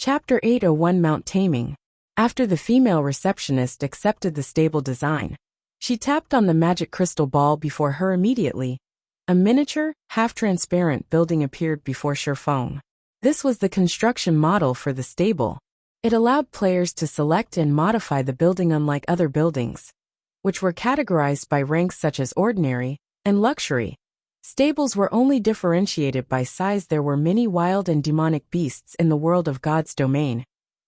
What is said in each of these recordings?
Chapter 801 Mount Taming. After the female receptionist accepted the stable design, she tapped on the magic crystal ball before her immediately. A miniature, half-transparent building appeared before Shifeng. This was the construction model for the stable. It allowed players to select and modify the building unlike other buildings, which were categorized by ranks such as ordinary and luxury. Stables were only differentiated by size. There were many wild and demonic beasts in the world of God's domain,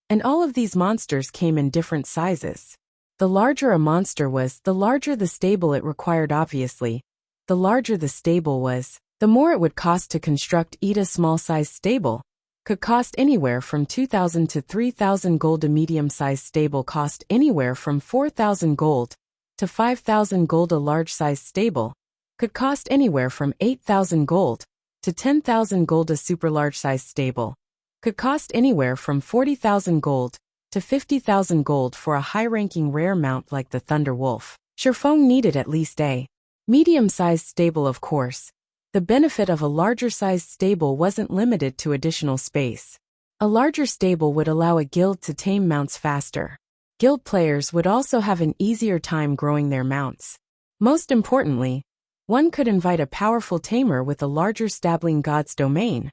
and all of these monsters came in different sizes. The larger a monster was, the larger the stable it required. Obviously, the larger the stable was, the more it would cost to construct. A small-sized stable could cost anywhere from 2,000 to 3,000 gold. A medium-sized stable cost anywhere from 4,000 gold to 5,000 gold. A large-sized stable could cost anywhere from 8,000 gold to 10,000 gold. A super large-sized stable could cost anywhere from 40,000 gold to 50,000 gold. For a high-ranking rare mount like the Thunder Wolf, Shifeng needed at least a medium-sized stable. Of course, the benefit of a larger-sized stable wasn't limited to additional space. A larger stable would allow a guild to tame mounts faster. Guild players would also have an easier time growing their mounts. Most importantly, one could invite a powerful tamer with a larger stable in God's domain.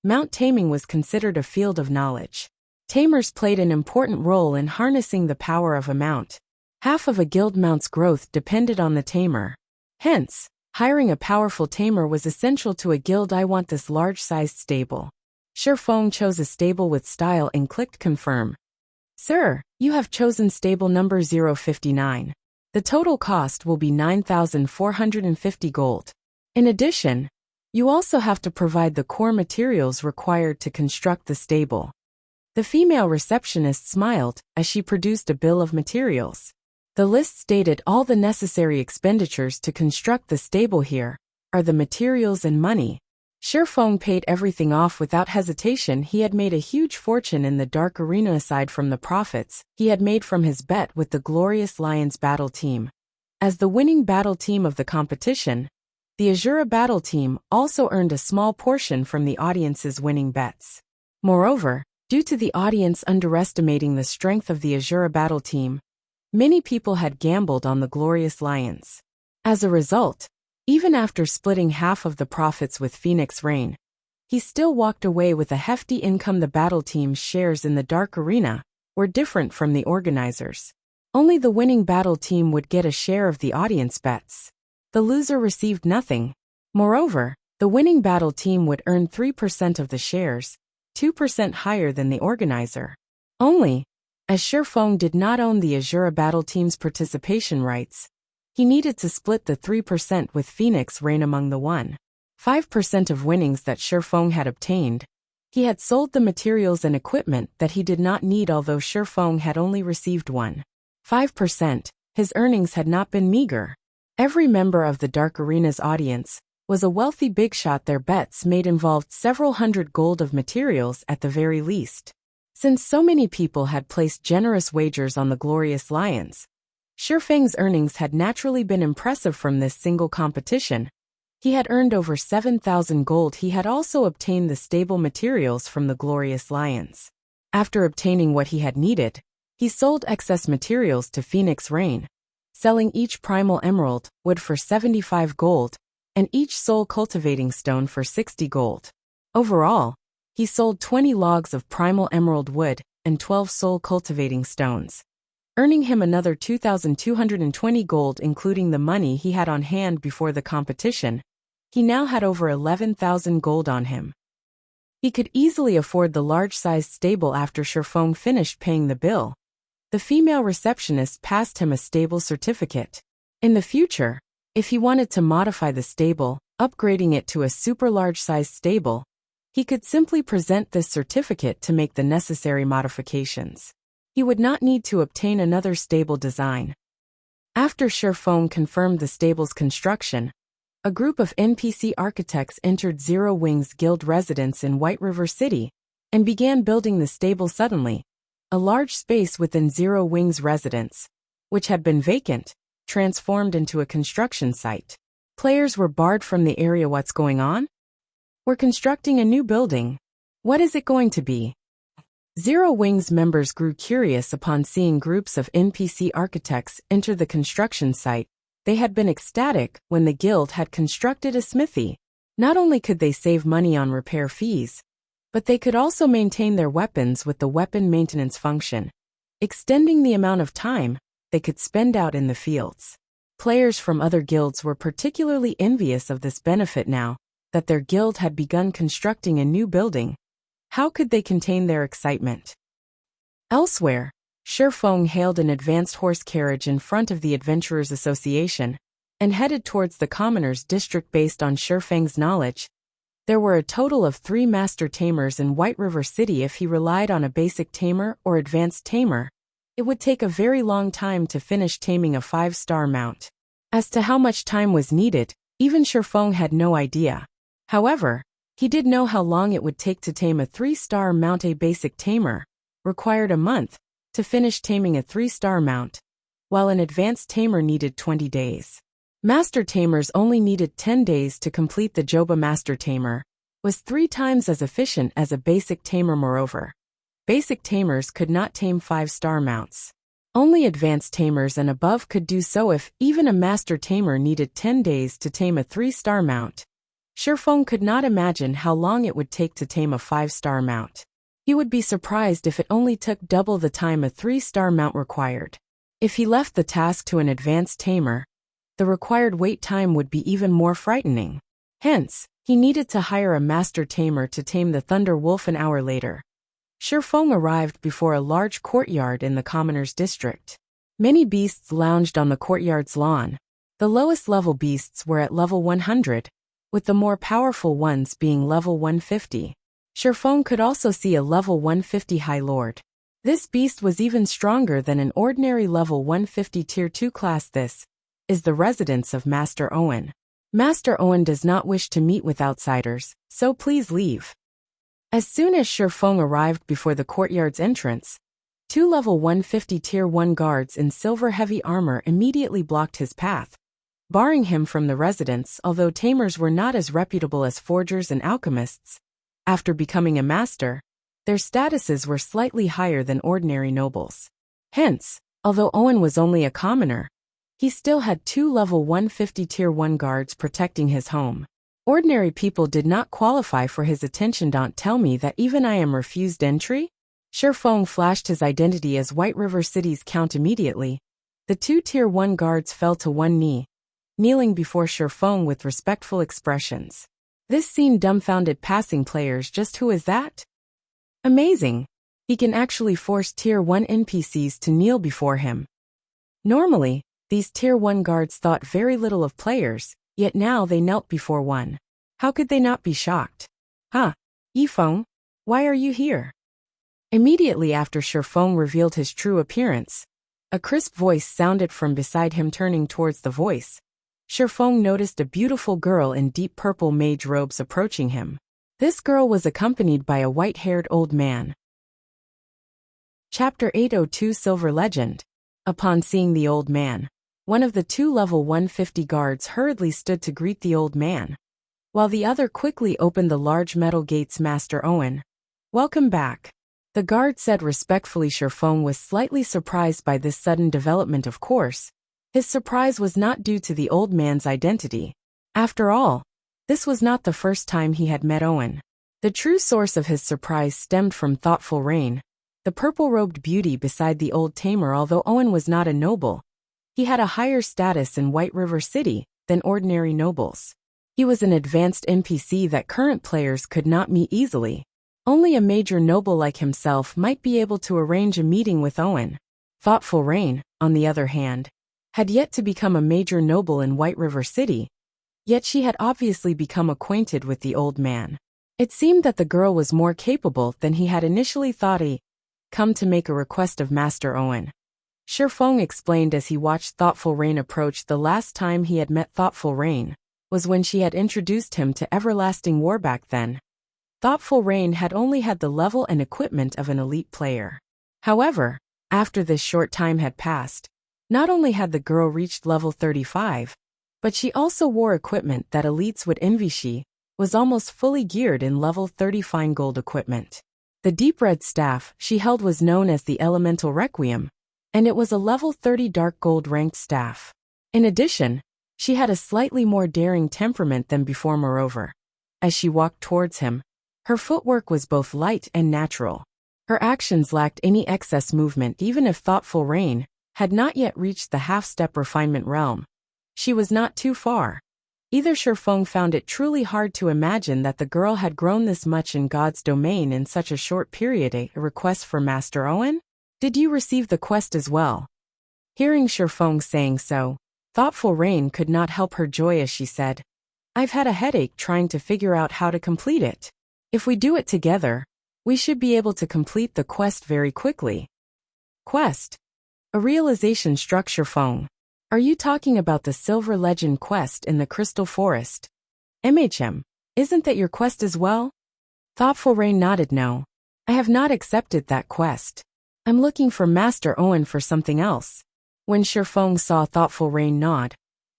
Mount taming was considered a field of knowledge. Tamers played an important role in harnessing the power of a mount. Half of a guild mount's growth depended on the tamer. Hence, hiring a powerful tamer was essential to a guild. I want this large-sized stable. Shifeng chose a stable with style and clicked confirm. Sir, you have chosen stable number 059. The total cost will be 9,450 gold. In addition, you also have to provide the core materials required to construct the stable. The female receptionist smiled as she produced a bill of materials. The list stated all the necessary expenditures to construct the stable. Here are the materials and money. Shifeng paid everything off without hesitation. He had made a huge fortune in the Dark Arena aside from the profits he had made from his bet with the Glorious Lions battle team. As the winning battle team of the competition, the Azura battle team also earned a small portion from the audience's winning bets. Moreover, due to the audience underestimating the strength of the Azura battle team, many people had gambled on the Glorious Lions. As a result, even after splitting half of the profits with Phoenix Rain, he still walked away with a hefty income. The battle team's shares in the Dark Arena were different from the organizers. Only the winning battle team would get a share of the audience bets. The loser received nothing. Moreover, the winning battle team would earn 3% of the shares, 2% higher than the organizer. Only, as Shifeng did not own the Azura battle team's participation rights, he needed to split the 3% with Phoenix Rain among the 1.5% of winnings that Shifeng had obtained. He had sold the materials and equipment that he did not need. Although Shifeng had only received 1.5%, his earnings had not been meager. Every member of the Dark Arena's audience was a wealthy big shot. Their bets made involved several hundred gold of materials at the very least. Since so many people had placed generous wagers on the Glorious Lions, Shifeng's earnings had naturally been impressive from this single competition. He had earned over 7,000 gold. He had also obtained the stable materials from the Glorious Lions. After obtaining what he had needed, he sold excess materials to Phoenix Rain, selling each primal emerald wood for 75 gold and each soul cultivating stone for 60 gold. Overall, he sold 20 logs of primal emerald wood and 12 soul cultivating stones, earning him another 2,220 gold including the money he had on hand before the competition. He now had over 11,000 gold on him. He could easily afford the large-sized stable. After Shifeng finished paying the bill, the female receptionist passed him a stable certificate. In the future, if he wanted to modify the stable, upgrading it to a super large-sized stable, he could simply present this certificate to make the necessary modifications. He would not need to obtain another stable design. After Shifeng confirmed the stable's construction, a group of NPC architects entered Zero Wings Guild residence in White River City and began building the stable. Suddenly, a large space within Zero Wings residence, which had been vacant, transformed into a construction site. Players were barred from the area. What's going on? We're constructing a new building. What is it going to be? Zero Wing's members grew curious upon seeing groups of NPC architects enter the construction site. They had been ecstatic when the guild had constructed a smithy. Not only could they save money on repair fees, but they could also maintain their weapons with the weapon maintenance function, extending the amount of time they could spend out in the fields. Players from other guilds were particularly envious of this benefit now that their guild had begun constructing a new building. How could they contain their excitement? Elsewhere, Shifeng hailed an advanced horse carriage in front of the Adventurers Association and headed towards the Commoners District based on Shifeng's knowledge. There were a total of 3 master tamers in White River City. If he relied on a basic tamer or advanced tamer, it would take a very long time to finish taming a 5-star mount. As to how much time was needed, even Shifeng had no idea. However, he did know how long it would take to tame a 3-star mount. A basic tamer required a month to finish taming a 3-star mount, while an advanced tamer needed 20 days. Master tamers only needed 10 days to complete. The Joba Master Tamer was 3 times as efficient as a basic tamer. Moreover, basic tamers could not tame 5-star mounts. Only advanced tamers and above could do so. If even a master tamer needed 10 days to tame a 3-star mount, Shifeng could not imagine how long it would take to tame a 5-star mount. He would be surprised if it only took double the time a 3-star mount required. If he left the task to an advanced tamer, the required wait time would be even more frightening. Hence, he needed to hire a master tamer to tame the Thunder Wolf. An hour later, Shifeng arrived before a large courtyard in the Commoners District. Many beasts lounged on the courtyard's lawn. The lowest level beasts were at level 100, with the more powerful ones being level 150. Shifeng could also see a level 150 High Lord. This beast was even stronger than an ordinary level 150 Tier 2 class. This is the residence of Master Owen. Master Owen does not wish to meet with outsiders, so please leave. As soon as Shifeng arrived before the courtyard's entrance, 2 level 150 Tier 1 guards in silver heavy armor immediately blocked his path, barring him from the residence. Although tamers were not as reputable as forgers and alchemists, after becoming a master, their statuses were slightly higher than ordinary nobles. Hence, although Owen was only a commoner, he still had 2 level 150 Tier 1 guards protecting his home. Ordinary people did not qualify for his attention. Don't tell me that even I am refused entry? Shifeng flashed his identity as White River City's count. Immediately, the 2 Tier 1 guards fell to one knee, kneeling before Shifeng with respectful expressions. This scene dumbfounded passing players. Just who is that? Amazing! He can actually force Tier 1 NPCs to kneel before him. Normally, these Tier 1 guards thought very little of players, yet now they knelt before one. How could they not be shocked? Huh? Yifeng? Why are you here? Immediately after Shifeng revealed his true appearance, a crisp voice sounded from beside him. Turning towards the voice, Shifeng noticed a beautiful girl in deep purple mage robes approaching him. This girl was accompanied by a white-haired old man. Chapter 802 Silver Legend. Upon seeing the old man, one of the 2 level 150 guards hurriedly stood to greet the old man, while the other quickly opened the large metal gates. Master Owen, welcome back, the guard said respectfully. Shifeng was slightly surprised by this sudden development. Of course, his surprise was not due to the old man's identity. After all, this was not the first time he had met Owen. The true source of his surprise stemmed from Thoughtful Rain, the purple-robed beauty beside the old tamer. Although Owen was not a noble, he had a higher status in White River City than ordinary nobles. He was an advanced NPC that current players could not meet easily. Only a major noble like himself might be able to arrange a meeting with Owen. Thoughtful Rain, on the other hand, had yet to become a major noble in White River City, yet she had obviously become acquainted with the old man. It seemed that the girl was more capable than he had initially thought. He come to make a request of Master Owen, Shifeng explained as he watched Thoughtful Rain approach. The last time he had met Thoughtful Rain was when she had introduced him to Everlasting War. Back then, Thoughtful Rain had only had the level and equipment of an elite player. However, after this short time had passed, not only had the girl reached level 35, but she also wore equipment that elites would envy. She was almost fully geared in level 30 fine gold equipment. The deep red staff she held was known as the Elemental Requiem, and it was a level 30 dark gold ranked staff. In addition, she had a slightly more daring temperament than before. Moreover, as she walked towards him, her footwork was both light and natural. Her actions lacked any excess movement. Even if thoughtful Rain had not yet reached the half-step refinement realm, she was not too far. Either Shifeng found it truly hard to imagine that the girl had grown this much in God's domain in such a short period. A request for Master Owen? Did you receive the quest as well? Hearing Shifeng saying so, thoughtful Rain could not help her joy as she said, I've had a headache trying to figure out how to complete it. If we do it together, we should be able to complete the quest very quickly. Quest? A realization struck Shifeng. Are you talking about the Silver Legend quest in the Crystal Forest? Isn't that your quest as well? Thoughtful Rain nodded. No. I have not accepted that quest. I'm looking for Master Owen for something else. When Shifeng saw Thoughtful Rain nod,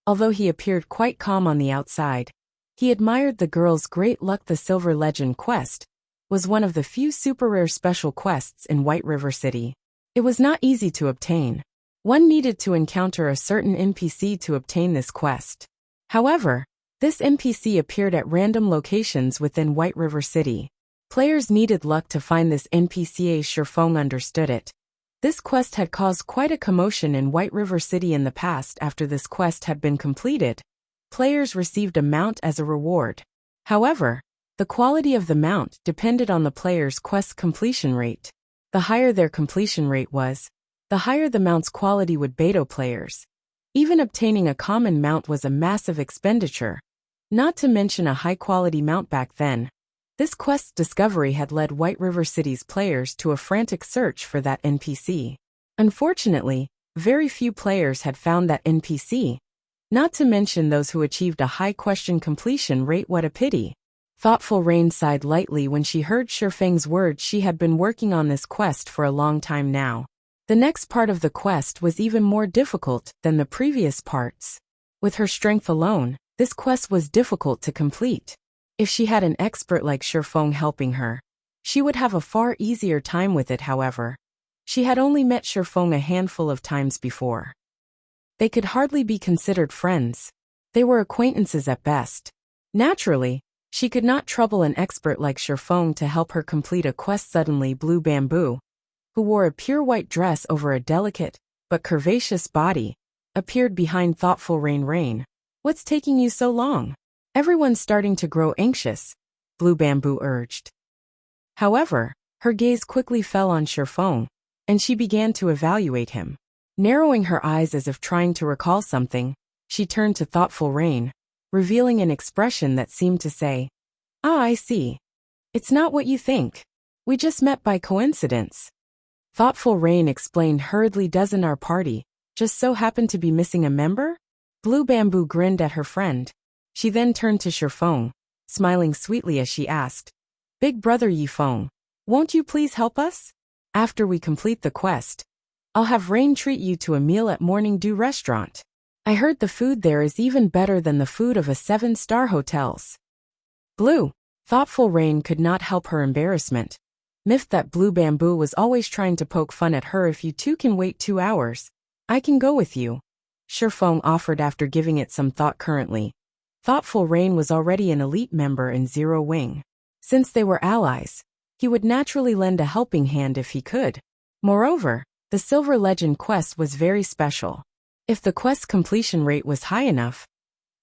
although he appeared quite calm on the outside, he admired the girl's great luck. The Silver Legend quest was one of the few super rare special quests in White River City. It was not easy to obtain. One needed to encounter a certain NPC to obtain this quest. However, this NPC appeared at random locations within White River City. Players needed luck to find this NPC. As Shifeng understood it, this quest had caused quite a commotion in White River City in the past. After this quest had been completed, players received a mount as a reward. However, the quality of the mount depended on the player's quest completion rate. The higher their completion rate was, the higher the mount's quality would beta players. Even obtaining a common mount was a massive expenditure, not to mention a high-quality mount back then. This quest's discovery had led White River City's players to a frantic search for that NPC. Unfortunately, very few players had found that NPC, not to mention those who achieved a high question completion rate. What a pity. Thoughtful Rain sighed lightly when she heard Shifeng's words. She had been working on this quest for a long time now. The next part of the quest was even more difficult than the previous parts. With her strength alone, this quest was difficult to complete. If she had an expert like Shifeng helping her, she would have a far easier time with it. However, she had only met Shifeng a handful of times before. They could hardly be considered friends. They were acquaintances at best. Naturally, she could not trouble an expert like Shifeng to help her complete a quest. Suddenly Blue Bamboo, who wore a pure white dress over a delicate but curvaceous body, appeared behind Thoughtful Rain. What's taking you so long? Everyone's starting to grow anxious, Blue Bamboo urged. However, her gaze quickly fell on Shifeng, and she began to evaluate him. Narrowing her eyes as if trying to recall something, she turned to Thoughtful Rain, revealing an expression that seemed to say, Ah, I see. It's not what you think. We just met by coincidence. Thoughtful Rain explained hurriedly. Doesn't our party just so happen to be missing a member? Blue Bamboo grinned at her friend. She then turned to Shifeng, smiling sweetly as she asked, Big brother Yifeng, won't you please help us? After we complete the quest, I'll have Rain treat you to a meal at Morning Dew restaurant. I heard the food there is even better than the food of a 7-star hotels. Blue, Thoughtful Rain could not help her embarrassment. Miffed that Blue Bamboo was always trying to poke fun at her. If you two can wait 2 hours, I can go with you, Shifeng offered after giving it some thought. Currently, Thoughtful Rain was already an elite member in Zero Wing. Since they were allies, he would naturally lend a helping hand if he could. Moreover, the Silver Legend quest was very special. If the quest completion rate was high enough,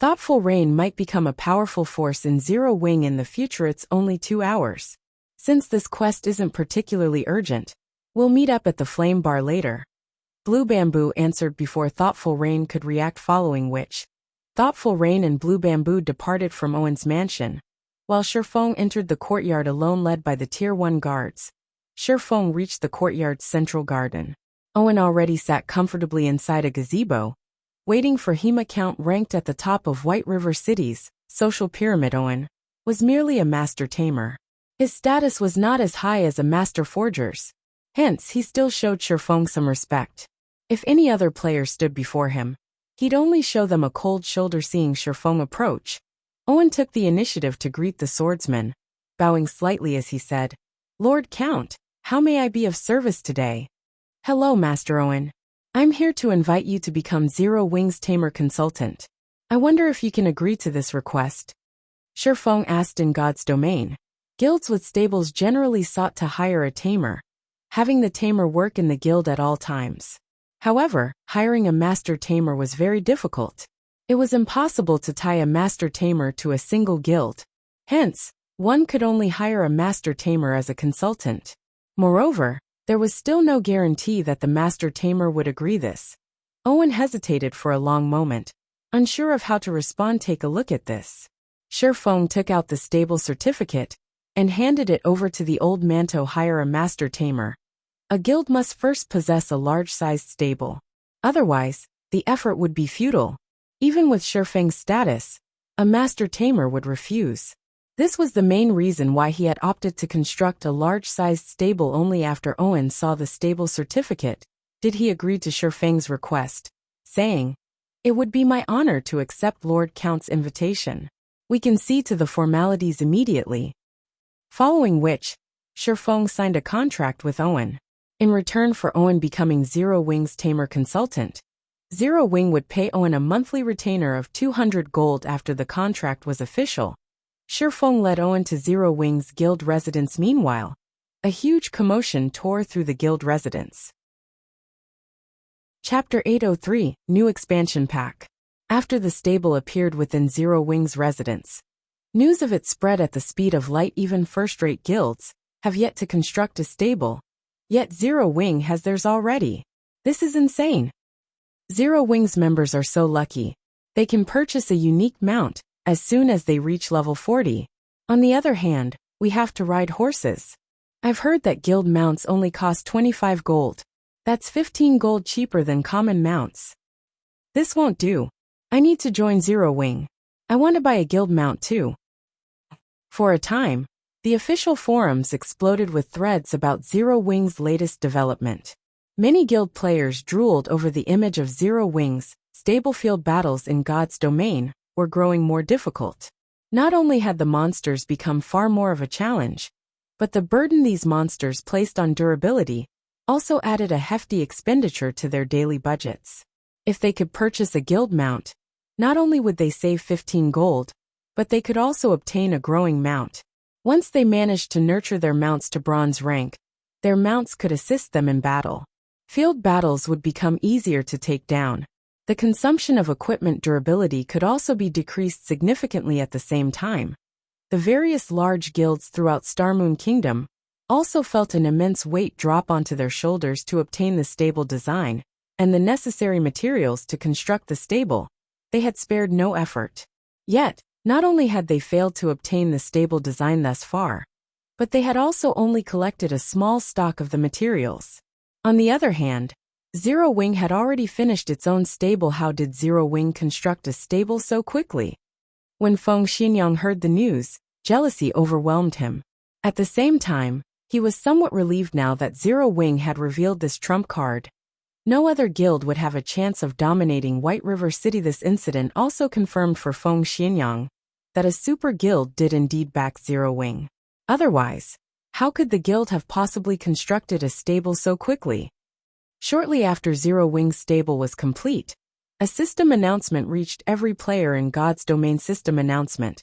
Thoughtful Rain might become a powerful force in Zero Wing in the future. It's only 2 hours. Since this quest isn't particularly urgent, we'll meet up at the Flame Bar later, Blue Bamboo answered before Thoughtful Rain could react, following which, Thoughtful Rain and Blue Bamboo departed from Owen's mansion, while Shifeng entered the courtyard alone led by the Tier 1 guards. Shifeng reached the courtyard's central garden. Owen already sat comfortably inside a gazebo, waiting for him. Count ranked at the top of White River City's social pyramid. Owen was merely a master tamer. His status was not as high as a master forger's. Hence, he still showed Shifeng some respect. If any other player stood before him, he'd only show them a cold shoulder. Seeing Shifeng approach, Owen took the initiative to greet the swordsman, bowing slightly as he said, Lord Count, how may I be of service today? Hello, Master Owen. I'm here to invite you to become Zero Wings Tamer Consultant. I wonder if you can agree to this request. Shifeng asked in God's domain. Guilds with stables generally sought to hire a tamer, having the tamer work in the guild at all times. However, hiring a master tamer was very difficult. It was impossible to tie a master tamer to a single guild. Hence, one could only hire a master tamer as a consultant. Moreover, there was still no guarantee that the master tamer would agree this. Owen hesitated for a long moment, unsure of how to respond. Take a look at this. Shifeng took out the stable certificate and handed it over to the old man. To hire a master tamer, a guild must first possess a large-sized stable. Otherwise, the effort would be futile. Even with Shifeng's status, a master tamer would refuse. This was the main reason why he had opted to construct a large-sized stable. Only after Owen saw the stable certificate did he agree to Shifeng's request, saying, "It would be my honor to accept Lord Count's invitation. We can see to the formalities immediately." Following which, Shifeng signed a contract with Owen. In return for Owen becoming Zero Wings Tamer Consultant, Zero Wing would pay Owen a monthly retainer of 200 gold. After the contract was official, Shifeng led Owen to Zero Wing's guild residence. Meanwhile, a huge commotion tore through the guild residence. Chapter 803, New Expansion Pack. After the stable appeared within Zero Wing's residence, news of it spread at the speed of light. Even first-rate guilds have yet to construct a stable, yet Zero Wing has theirs already. This is insane. Zero Wing's members are so lucky. They can purchase a unique mount as soon as they reach level 40. On the other hand, we have to ride horses. I've heard that guild mounts only cost 25 gold. That's 15 gold cheaper than common mounts. This won't do. I need to join Zero Wing. I want to buy a guild mount too. For a time, the official forums exploded with threads about Zero Wing's latest development. Many guild players drooled over the image of Zero Wing's stable. Field battles in God's domain were growing more difficult. Not only had the monsters become far more of a challenge, but the burden these monsters placed on durability also added a hefty expenditure to their daily budgets. If they could purchase a guild mount, not only would they save 15 gold, but they could also obtain a growing mount. Once they managed to nurture their mounts to bronze rank, their mounts could assist them in battle. Field battles would become easier to take down. The consumption of equipment durability could also be decreased significantly at the same time. The various large guilds throughout Starmoon Kingdom also felt an immense weight drop onto their shoulders to obtain the stable design and the necessary materials to construct the stable. They had spared no effort. Yet, not only had they failed to obtain the stable design thus far, but they had also only collected a small stock of the materials. On the other hand, Zero Wing had already finished its own stable. How did Zero Wing construct a stable so quickly? When Feng Xinyang heard the news, jealousy overwhelmed him. At the same time, he was somewhat relieved now that Zero Wing had revealed this trump card. No other guild would have a chance of dominating White River City. This incident also confirmed for Feng Xinyang that a super guild did indeed back Zero Wing. Otherwise, how could the guild have possibly constructed a stable so quickly? Shortly after Zero Wing's stable was complete, a system announcement reached every player in God's Domain. System announcement.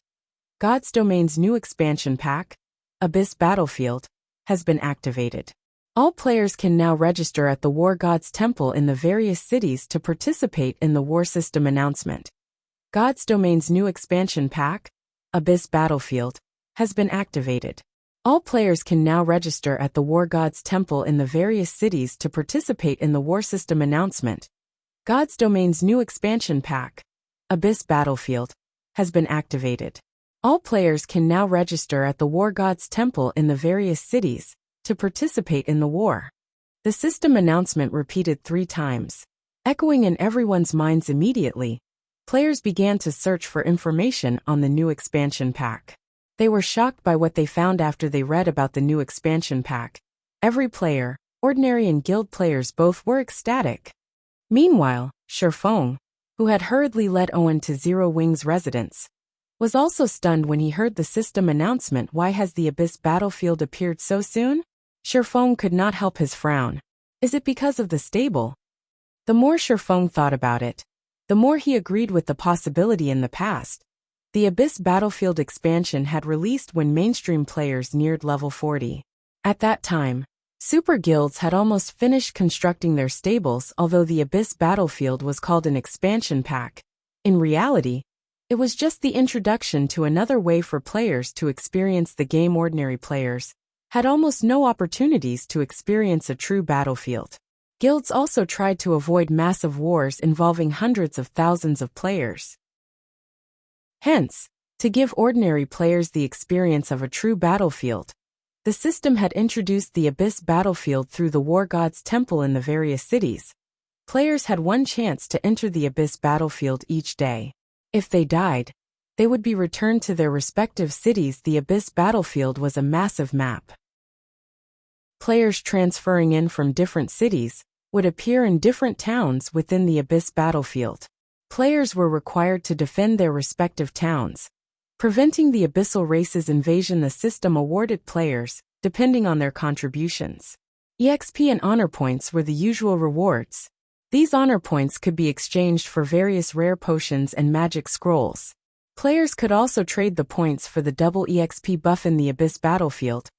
God's Domain's new expansion pack, Abyss Battlefield, has been activated. All players can now register at the War God's Temple in the various cities to participate in the war system announcement. God's Domain's new expansion pack, Abyss Battlefield, has been activated. All players can now register at the War God's Temple in the various cities to participate in the war system announcement. God's Domain's new expansion pack, Abyss Battlefield, has been activated. All players can now register at the War God's Temple in the various cities to participate in the war. The system announcement repeated 3 times, echoing in everyone's minds immediately. Players began to search for information on the new expansion pack. They were shocked by what they found after they read about the new expansion pack. Every player, ordinary and guild players both, were ecstatic. Meanwhile, Shifeng, who had hurriedly led Owen to Zero Wing's residence, was also stunned when he heard the system announcement. Why has the Abyss battlefield appeared so soon? Shifeng could not help his frown. Is it because of the stable? The more Shifeng thought about it, the more he agreed with the possibility. In the past, the Abyss battlefield expansion had released when mainstream players neared level 40. At that time, super guilds had almost finished constructing their stables. Although the Abyss battlefield was called an expansion pack, in reality, it was just the introduction to another way for players to experience the game. Ordinary players had almost no opportunities to experience a true battlefield. Guilds also tried to avoid massive wars involving hundreds of thousands of players. Hence, to give ordinary players the experience of a true battlefield, the system had introduced the Abyss battlefield through the War God's temple in the various cities. Players had one chance to enter the Abyss battlefield each day. If they died, they would be returned to their respective cities. The Abyss battlefield was a massive map. Players transferring in from different cities would appear in different towns within the Abyss battlefield. Players were required to defend their respective towns, preventing the abyssal race's invasion. The system awarded players, depending on their contributions. EXP and honor points were the usual rewards. These honor points could be exchanged for various rare potions and magic scrolls. Players could also trade the points for the double EXP buff. In the Abyss battlefield,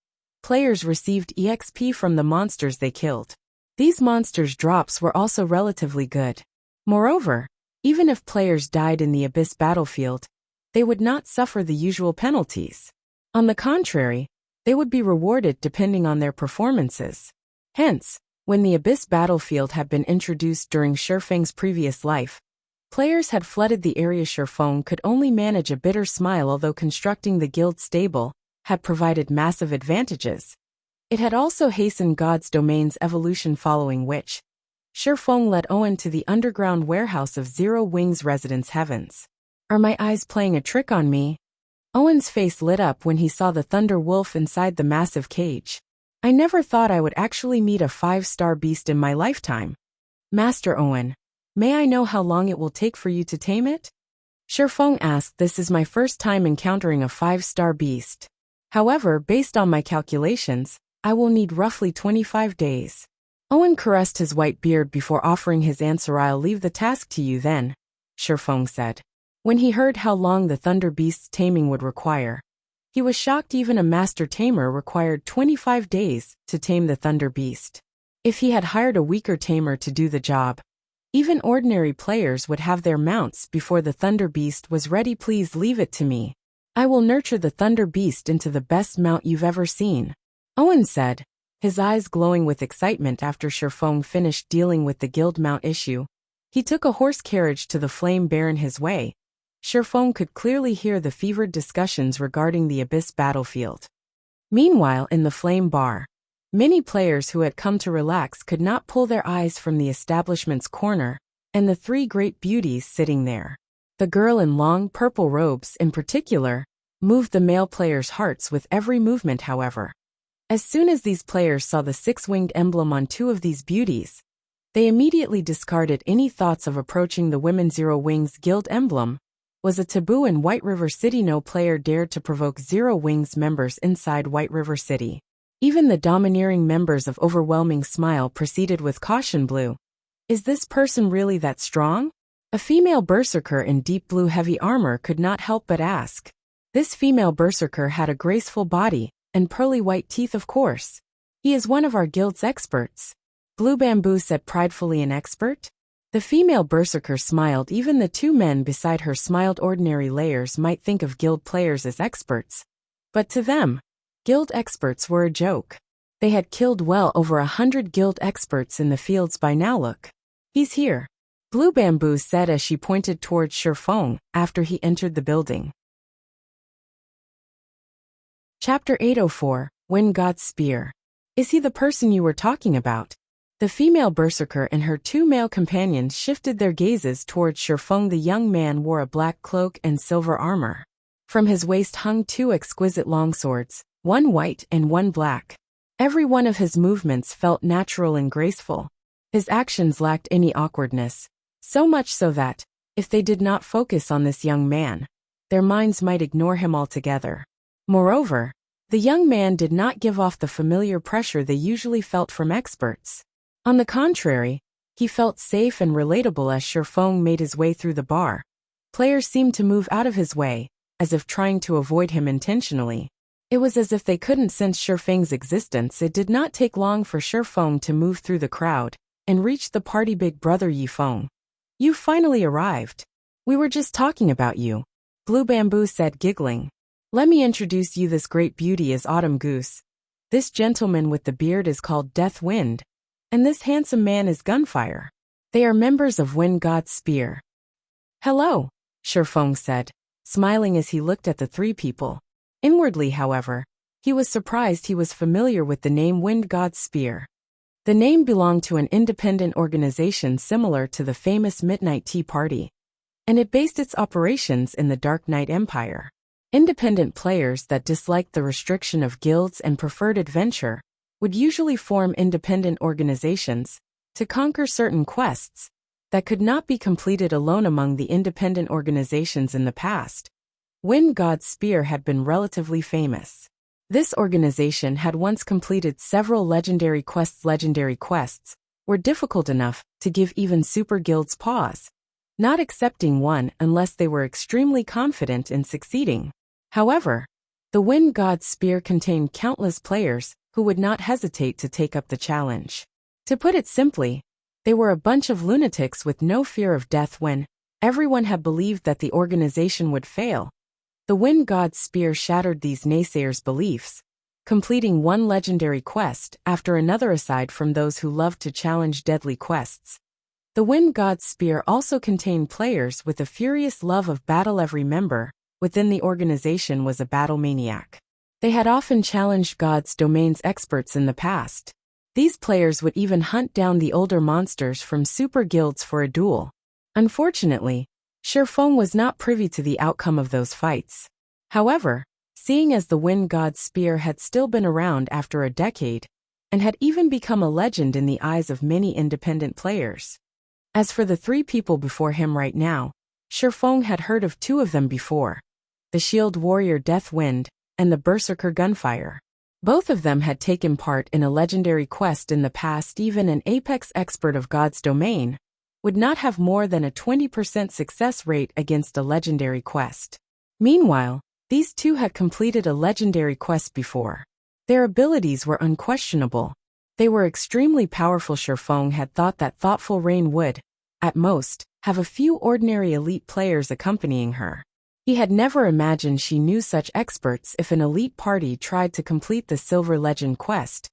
players received EXP from the monsters they killed. These monsters' drops were also relatively good. Moreover, even if players died in the Abyss battlefield, they would not suffer the usual penalties. On the contrary, they would be rewarded depending on their performances. Hence, when the Abyss battlefield had been introduced during Shifeng's previous life, players had flooded the area. Shifeng could only manage a bitter smile. Although constructing the guild stable had provided massive advantages, it had also hastened God's domain's evolution, following which, Shifeng led Owen to the underground warehouse of Zero Wings Residence Heavens. Are my eyes playing a trick on me? Owen's face lit up when he saw the Thunder Wolf inside the massive cage. I never thought I would actually meet a 5-star beast in my lifetime. Master Owen, may I know how long it will take for you to tame it? Shifeng asked. This is my first time encountering a 5-star beast. However, based on my calculations, I will need roughly 25 days. Owen caressed his white beard before offering his answer. I'll leave the task to you then, Shifeng said. When he heard how long the Thunder Beast's taming would require, he was shocked. Even a master tamer required 25 days to tame the Thunder Beast. If he had hired a weaker tamer to do the job, even ordinary players would have their mounts before the Thunder Beast was ready. Please leave it to me. I will nurture the Thunder Beast into the best mount you've ever seen, Owen said, his eyes glowing with excitement. After Shifeng finished dealing with the guild mount issue, he took a horse carriage to the Flame Baron. His way, Shifeng could clearly hear the fevered discussions regarding the Abyss battlefield. Meanwhile, in the Flame Bar, many players who had come to relax could not pull their eyes from the establishment's corner and the 3 great beauties sitting there. The girl in long purple robes, in particular, moved the male players' hearts with every movement. However, as soon as these players saw the 6-winged emblem on 2 of these beauties, they immediately discarded any thoughts of approaching the women. Zero Wings Guild emblem was a taboo in White River City. No player dared to provoke Zero Wings members inside White River City. Even the domineering members of Overwhelming Smile proceeded with caution. Blue, is this person really that strong? A female berserker in deep blue heavy armor could not help but ask. This female berserker had a graceful body and pearly white teeth. Of course, he is one of our guild's experts, Blue Bamboo said pridefully. An expert? The female berserker smiled. Even the 2 men beside her smiled. Ordinary layers might think of guild players as experts, but to them, guild experts were a joke. They had killed well over 100 guild experts in the fields by now. Look, he's here, Blue Bamboo said as she pointed towards Shifeng after he entered the building. Chapter 804, Wind God's Spear. Is he the person you were talking about? The female berserker and her 2 male companions shifted their gazes towards Shifeng. The young man wore a black cloak and silver armor. From his waist hung 2 exquisite longswords, one white and one black. Every one of his movements felt natural and graceful. His actions lacked any awkwardness, so much so that, if they did not focus on this young man, their minds might ignore him altogether. Moreover, the young man did not give off the familiar pressure they usually felt from experts. On the contrary, he felt safe and relatable as Shifeng made his way through the bar. Players seemed to move out of his way, as if trying to avoid him intentionally. It was as if they couldn't sense Shifeng's existence. It did not take long for Shifeng to move through the crowd and reach the party. Big brother Yifeng, you finally arrived. We were just talking about you, Blue Bamboo said, giggling. Let me introduce you. This great beauty is Autumn Goose. This gentleman with the beard is called Death Wind, and this handsome man is Gunfire. They are members of Wind God's Spear. Hello, Shifeng said, smiling as he looked at the three people. Inwardly, however, he was surprised he was familiar with the name Wind God's Spear. The name belonged to an independent organization similar to the famous Midnight Tea Party, and it based its operations in the Dark Knight Empire. Independent players that disliked the restriction of guilds and preferred adventure would usually form independent organizations to conquer certain quests that could not be completed alone. Among the independent organizations in the past, Wind God's Spear had been relatively famous. This organization had once completed several legendary quests. Legendary quests were difficult enough to give even super guilds pause, not accepting one unless they were extremely confident in succeeding. However, the Wind God's Spear contained countless players who would not hesitate to take up the challenge. To put it simply, they were a bunch of lunatics with no fear of death. When everyone had believed that the organization would fail, the Wind God's Spear shattered these naysayers' beliefs, completing one legendary quest after another. Aside from those who loved to challenge deadly quests, the Wind God's Spear also contained players with a furious love of battle. Every member within the organization was a battle maniac. They had often challenged God's Domain's experts in the past. These players would even hunt down the older monsters from super guilds for a duel. Unfortunately, Shifeng was not privy to the outcome of those fights. However, seeing as the Wind God's Spear had still been around after a decade, and had even become a legend in the eyes of many independent players. As for the three people before him right now, Shifeng had heard of two of them before: the Shield Warrior Death Wind and the Berserker Gunfire. Both of them had taken part in a legendary quest in the past. Even an apex expert of God's Domain would not have more than a 20% success rate against a legendary quest. Meanwhile, these two had completed a legendary quest before. Their abilities were unquestionable. They were extremely powerful. Shifeng had thought that Thoughtful Rain would, at most, have a few ordinary elite players accompanying her. He had never imagined she knew such experts. If an elite party tried to complete the Silver Legend quest,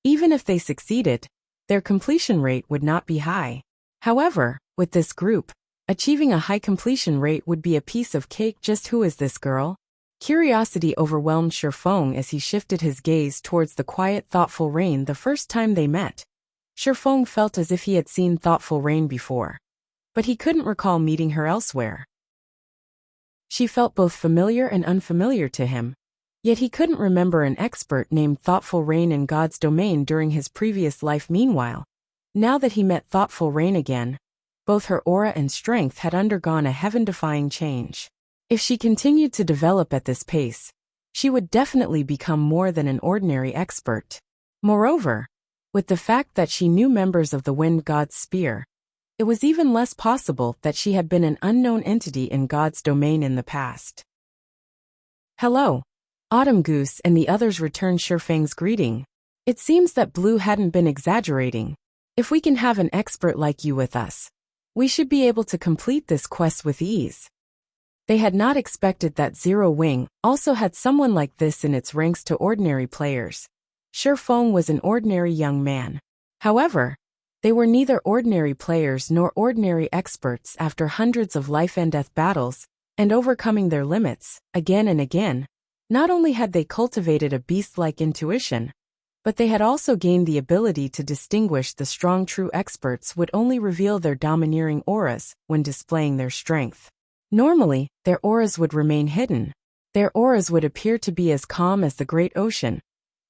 even if they succeeded, their completion rate would not be high. However, with this group, achieving a high completion rate would be a piece of cake. Just who is this girl? Curiosity overwhelmed Shifeng as he shifted his gaze towards the quiet Thoughtful Rain. The first time they met, Shifeng felt as if he had seen Thoughtful Rain before, but he couldn't recall meeting her elsewhere. She felt both familiar and unfamiliar to him, yet he couldn't remember an expert named Thoughtful Rain in God's Domain during his previous life. Meanwhile, now that he met Thoughtful Rain again, both her aura and strength had undergone a heaven-defying change. If she continued to develop at this pace, she would definitely become more than an ordinary expert. Moreover, with the fact that she knew members of the Wind God's Spear, it was even less possible that she had been an unknown entity in God's Domain in the past. Hello, Autumn Goose and the others returned Shifeng's greeting. It seems that Blue hadn't been exaggerating. If we can have an expert like you with us, we should be able to complete this quest with ease. They had not expected that Zero Wing also had someone like this in its ranks. To ordinary players, Shifeng was an ordinary young man. However, they were neither ordinary players nor ordinary experts. After hundreds of life-and-death battles, and overcoming their limits, again and again, not only had they cultivated a beast-like intuition, but they had also gained the ability to distinguish the strong. True experts would only reveal their domineering auras when displaying their strength. Normally, their auras would remain hidden. Their auras would appear to be as calm as the great ocean,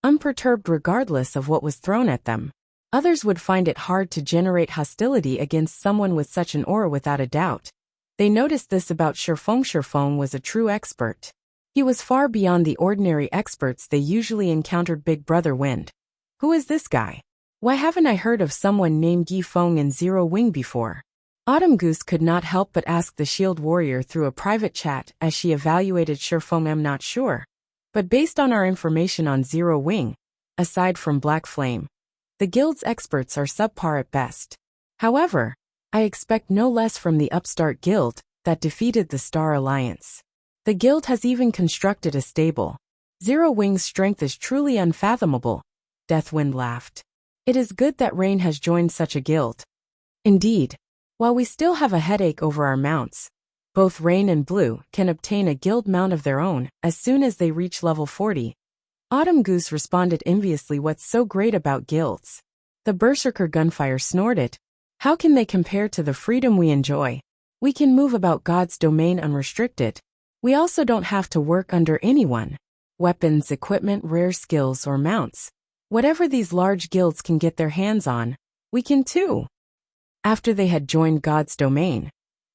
unperturbed regardless of what was thrown at them. Others would find it hard to generate hostility against someone with such an aura. Without a doubt, They noticed this about Shifeng. Shifeng was a true expert. He was far beyond the ordinary experts they usually encountered. Big Brother Wind. Who is this guy? Why haven't I heard of someone named Yi Feng in Zero Wing before? Autumn Goose could not help but ask the shield warrior through a private chat as she evaluated Shifeng. I'm not sure. But based on our information on Zero Wing, aside from Black Flame, the guild's experts are subpar at best. However, I expect no less from the upstart guild that defeated the Star Alliance. The guild has even constructed a stable. Zero Wing's strength is truly unfathomable. Deathwind laughed. It is good that Rain has joined such a guild. Indeed. While we still have a headache over our mounts, both Rain and Blue can obtain a guild mount of their own as soon as they reach level 40. Autumn Goose responded enviously. What's so great about guilds? The Berserker Gunfire snorted. How can they compare to the freedom we enjoy? We can move about God's domain unrestricted. We also don't have to work under anyone. Weapons, equipment, rare skills, or mounts. Whatever these large guilds can get their hands on, we can too. After they had joined God's domain,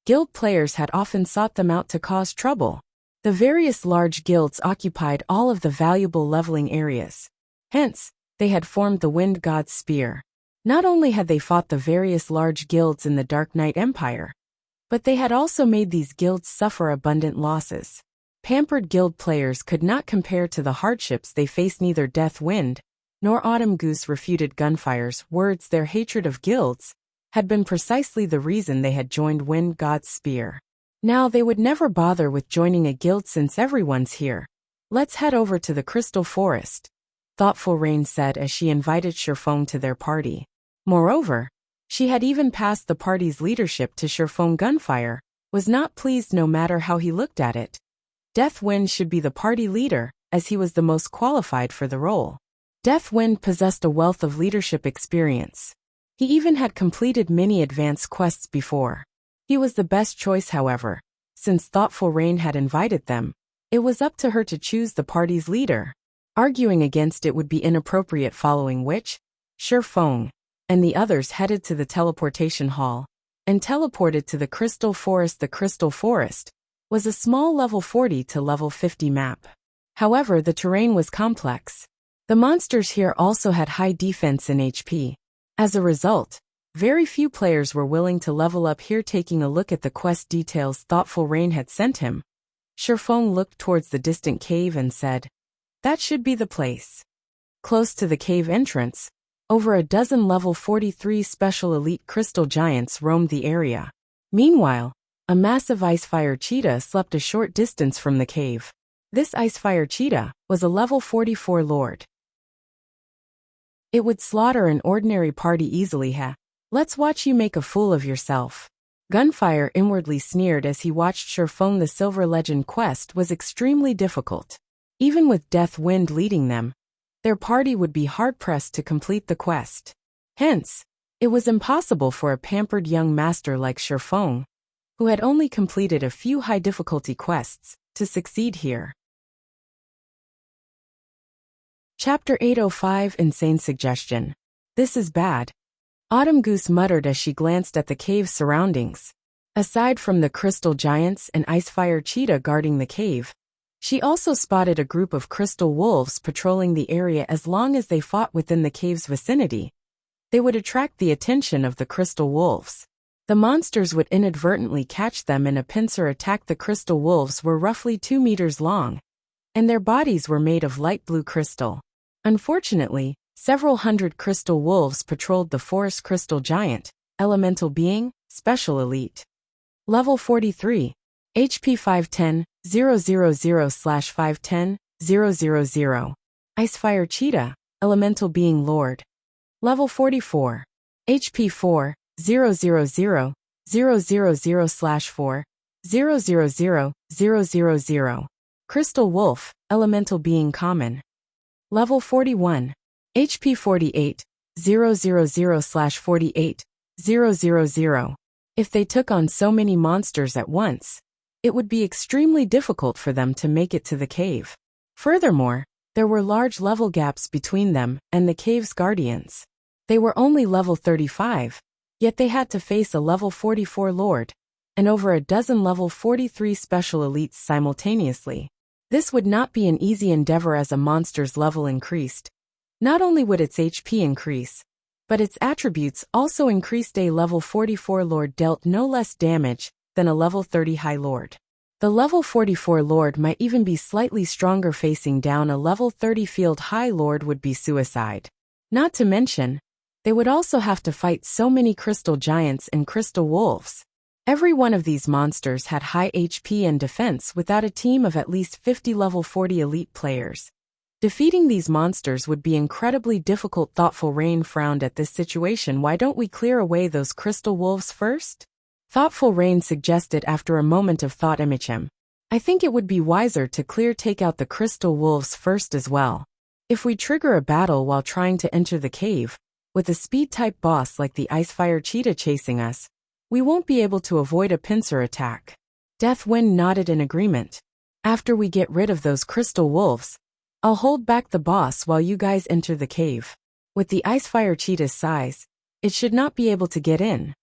guild players had often sought them out to cause trouble. The various large guilds occupied all of the valuable leveling areas. Hence, they had formed the Wind God's Spear. Not only had they fought the various large guilds in the Dark Knight Empire, but they had also made these guilds suffer abundant losses. Pampered guild players could not compare to the hardships they faced. Neither Deathwind nor Autumn Goose refuted Gunfire's words. Their hatred of guilds had been precisely the reason they had joined Wind God's Spear. Now they would never bother with joining a guild since everyone's here. Let's head over to the Crystal Forest, Thoughtful Rain said as she invited Shifeng to their party. Moreover, she had even passed the party's leadership to Shifeng. Gunfire was not pleased no matter how he looked at it. Deathwind should be the party leader, as he was the most qualified for the role. Deathwind possessed a wealth of leadership experience. He even had completed many advanced quests before. He was the best choice. However, since Thoughtful Rain had invited them, it was up to her to choose the party's leader. Arguing against it would be inappropriate, following which, Shifeng and the others headed to the teleportation hall and teleported to the Crystal Forest. The Crystal Forest was a small level 40 to level 50 map. However, the terrain was complex. The monsters here also had high defense and HP. As a result, very few players were willing to level up here. Taking a look at the quest details Thoughtful Rain had sent him, Shifeng looked towards the distant cave and said, "That should be the place." Close to the cave entrance, over a dozen level 43 special elite crystal giants roamed the area. Meanwhile, a massive icefire cheetah slept a short distance from the cave. This icefire cheetah was a level 44 lord. It would slaughter an ordinary party easily. Let's watch you make a fool of yourself. Gunfire inwardly sneered as he watched Shifeng. The Silver Legend quest was extremely difficult. Even with Deathwind leading them, their party would be hard-pressed to complete the quest. Hence, it was impossible for a pampered young master like Shifeng, who had only completed a few high-difficulty quests, to succeed here. Chapter 805 Insane Suggestion. This is bad. Autumn Goose muttered as she glanced at the cave's surroundings. Aside from the crystal giants and icefire cheetah guarding the cave, she also spotted a group of crystal wolves patrolling the area. As long as they fought within the cave's vicinity, they would attract the attention of the crystal wolves. The monsters would inadvertently catch them in a pincer attack. The crystal wolves were roughly 2 meters long, and their bodies were made of light blue crystal. Unfortunately, several hundred crystal wolves patrolled the forest. Crystal giant, elemental being, special elite. Level 43. HP 510, 000/510, 000. Icefire cheetah, elemental being lord. Level 44. HP 4, 000, 000/4, 000, 000. Crystal wolf, elemental being common. Level 41. HP 48, 000/48, 000. If they took on so many monsters at once, it would be extremely difficult for them to make it to the cave. Furthermore, there were large level gaps between them and the cave's guardians. They were only level 35, yet they had to face a level 44 lord, and over a dozen level 43 special elites simultaneously. This would not be an easy endeavor as a monster's level increased. Not only would its HP increase, but its attributes also increased. A level 44 lord dealt no less damage than a level 30 high lord. The level 44 lord might even be slightly stronger. Facing down a level 30 field high lord would be suicide. Not to mention, they would also have to fight so many crystal giants and crystal wolves. Every one of these monsters had high HP and defense without a team of at least 50 level 40 elite players. Defeating these monsters would be incredibly difficult. Thoughtful Rain frowned at this situation. Why don't we clear away those crystal wolves first? Thoughtful Rain suggested after a moment of thought. I think it would be wiser to take out the crystal wolves first as well. If we trigger a battle while trying to enter the cave, with a speed-type boss like the Icefire Cheetah chasing us, we won't be able to avoid a pincer attack. Deathwind nodded in agreement. After we get rid of those crystal wolves, I'll hold back the boss while you guys enter the cave. With the Icefire Cheetah's size, it should not be able to get in.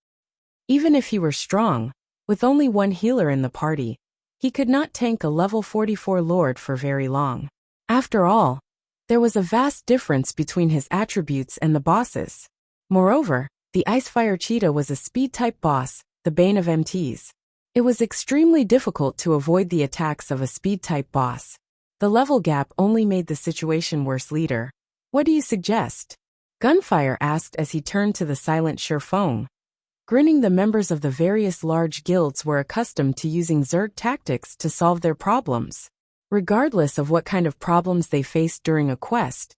Even if he were strong, with only one healer in the party, he could not tank a level 44 lord for very long. After all, there was a vast difference between his attributes and the boss's. Moreover, the Icefire Cheetah was a speed-type boss, the bane of MTs. It was extremely difficult to avoid the attacks of a speed-type boss. The level gap only made the situation worse. Leader, what do you suggest? Gunfire asked as he turned to the silent Sherfong. Grinning, the members of the various large guilds were accustomed to using Zerg tactics to solve their problems. Regardless of what kind of problems they faced during a quest,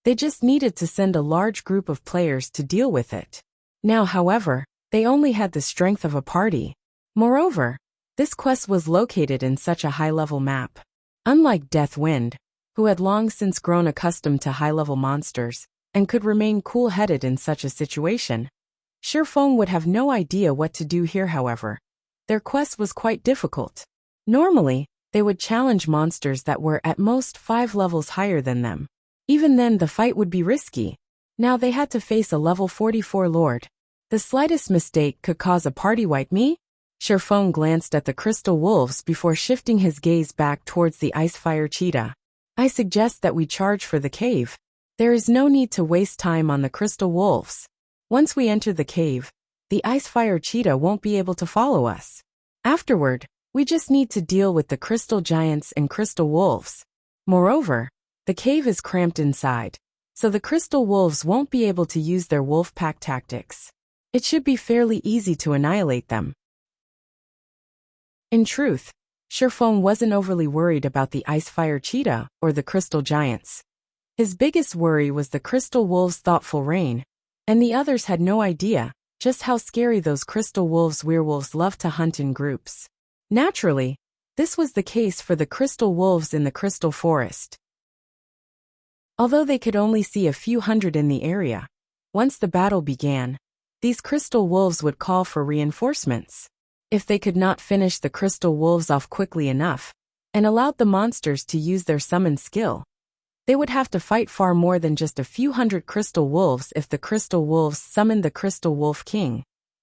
they just needed to send a large group of players to deal with it. Now, however, they only had the strength of a party. Moreover, this quest was located in such a high-level map. Unlike Deathwind, who had long since grown accustomed to high-level monsters, and could remain cool-headed in such a situation, Sherfong would have no idea what to do here. However, their quest was quite difficult. Normally, they would challenge monsters that were at most 5 levels higher than them. Even then, the fight would be risky. Now they had to face a level 44 lord. The slightest mistake could cause a party wipe. Sherfong glanced at the crystal wolves before shifting his gaze back towards the Icefire Cheetah. I suggest that we charge for the cave. There is no need to waste time on the crystal wolves. Once we enter the cave, the Icefire Cheetah won't be able to follow us. Afterward, we just need to deal with the crystal giants and crystal wolves. Moreover, the cave is cramped inside, so the crystal wolves won't be able to use their wolf pack tactics. It should be fairly easy to annihilate them. In truth, Sherfong wasn't overly worried about the Icefire Cheetah or the crystal giants. His biggest worry was the crystal wolves. Thoughtful Rain, and the others had no idea just how scary those crystal wolves. Werewolves love to hunt in groups. Naturally, this was the case for the crystal wolves in the crystal forest. Although they could only see a few hundred in the area, once the battle began, these crystal wolves would call for reinforcements. If they could not finish the crystal wolves off quickly enough, and allowed the monsters to use their summon skill, they would have to fight far more than just a few hundred crystal wolves. If the crystal wolves summoned the Crystal Wolf King,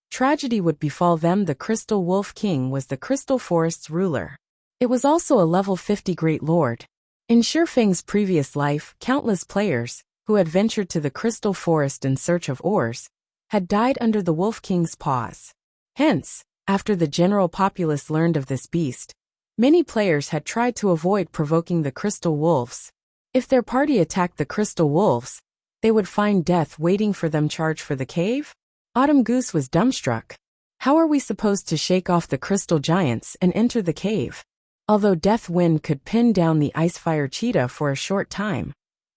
tragedy would befall them. The Crystal Wolf King was the crystal forest's ruler. It was also a level 50 Great Lord. In Sherfeng's previous life, countless players, who had ventured to the crystal forest in search of ores, had died under the Wolf King's paws. Hence, after the general populace learned of this beast, many players had tried to avoid provoking the crystal wolves. If their party attacked the crystal wolves, they would find death waiting for them. Charge for the cave? Autumn Goose was dumbstruck. How are we supposed to shake off the crystal giants and enter the cave? Although Deathwind could pin down the Icefire Cheetah for a short time,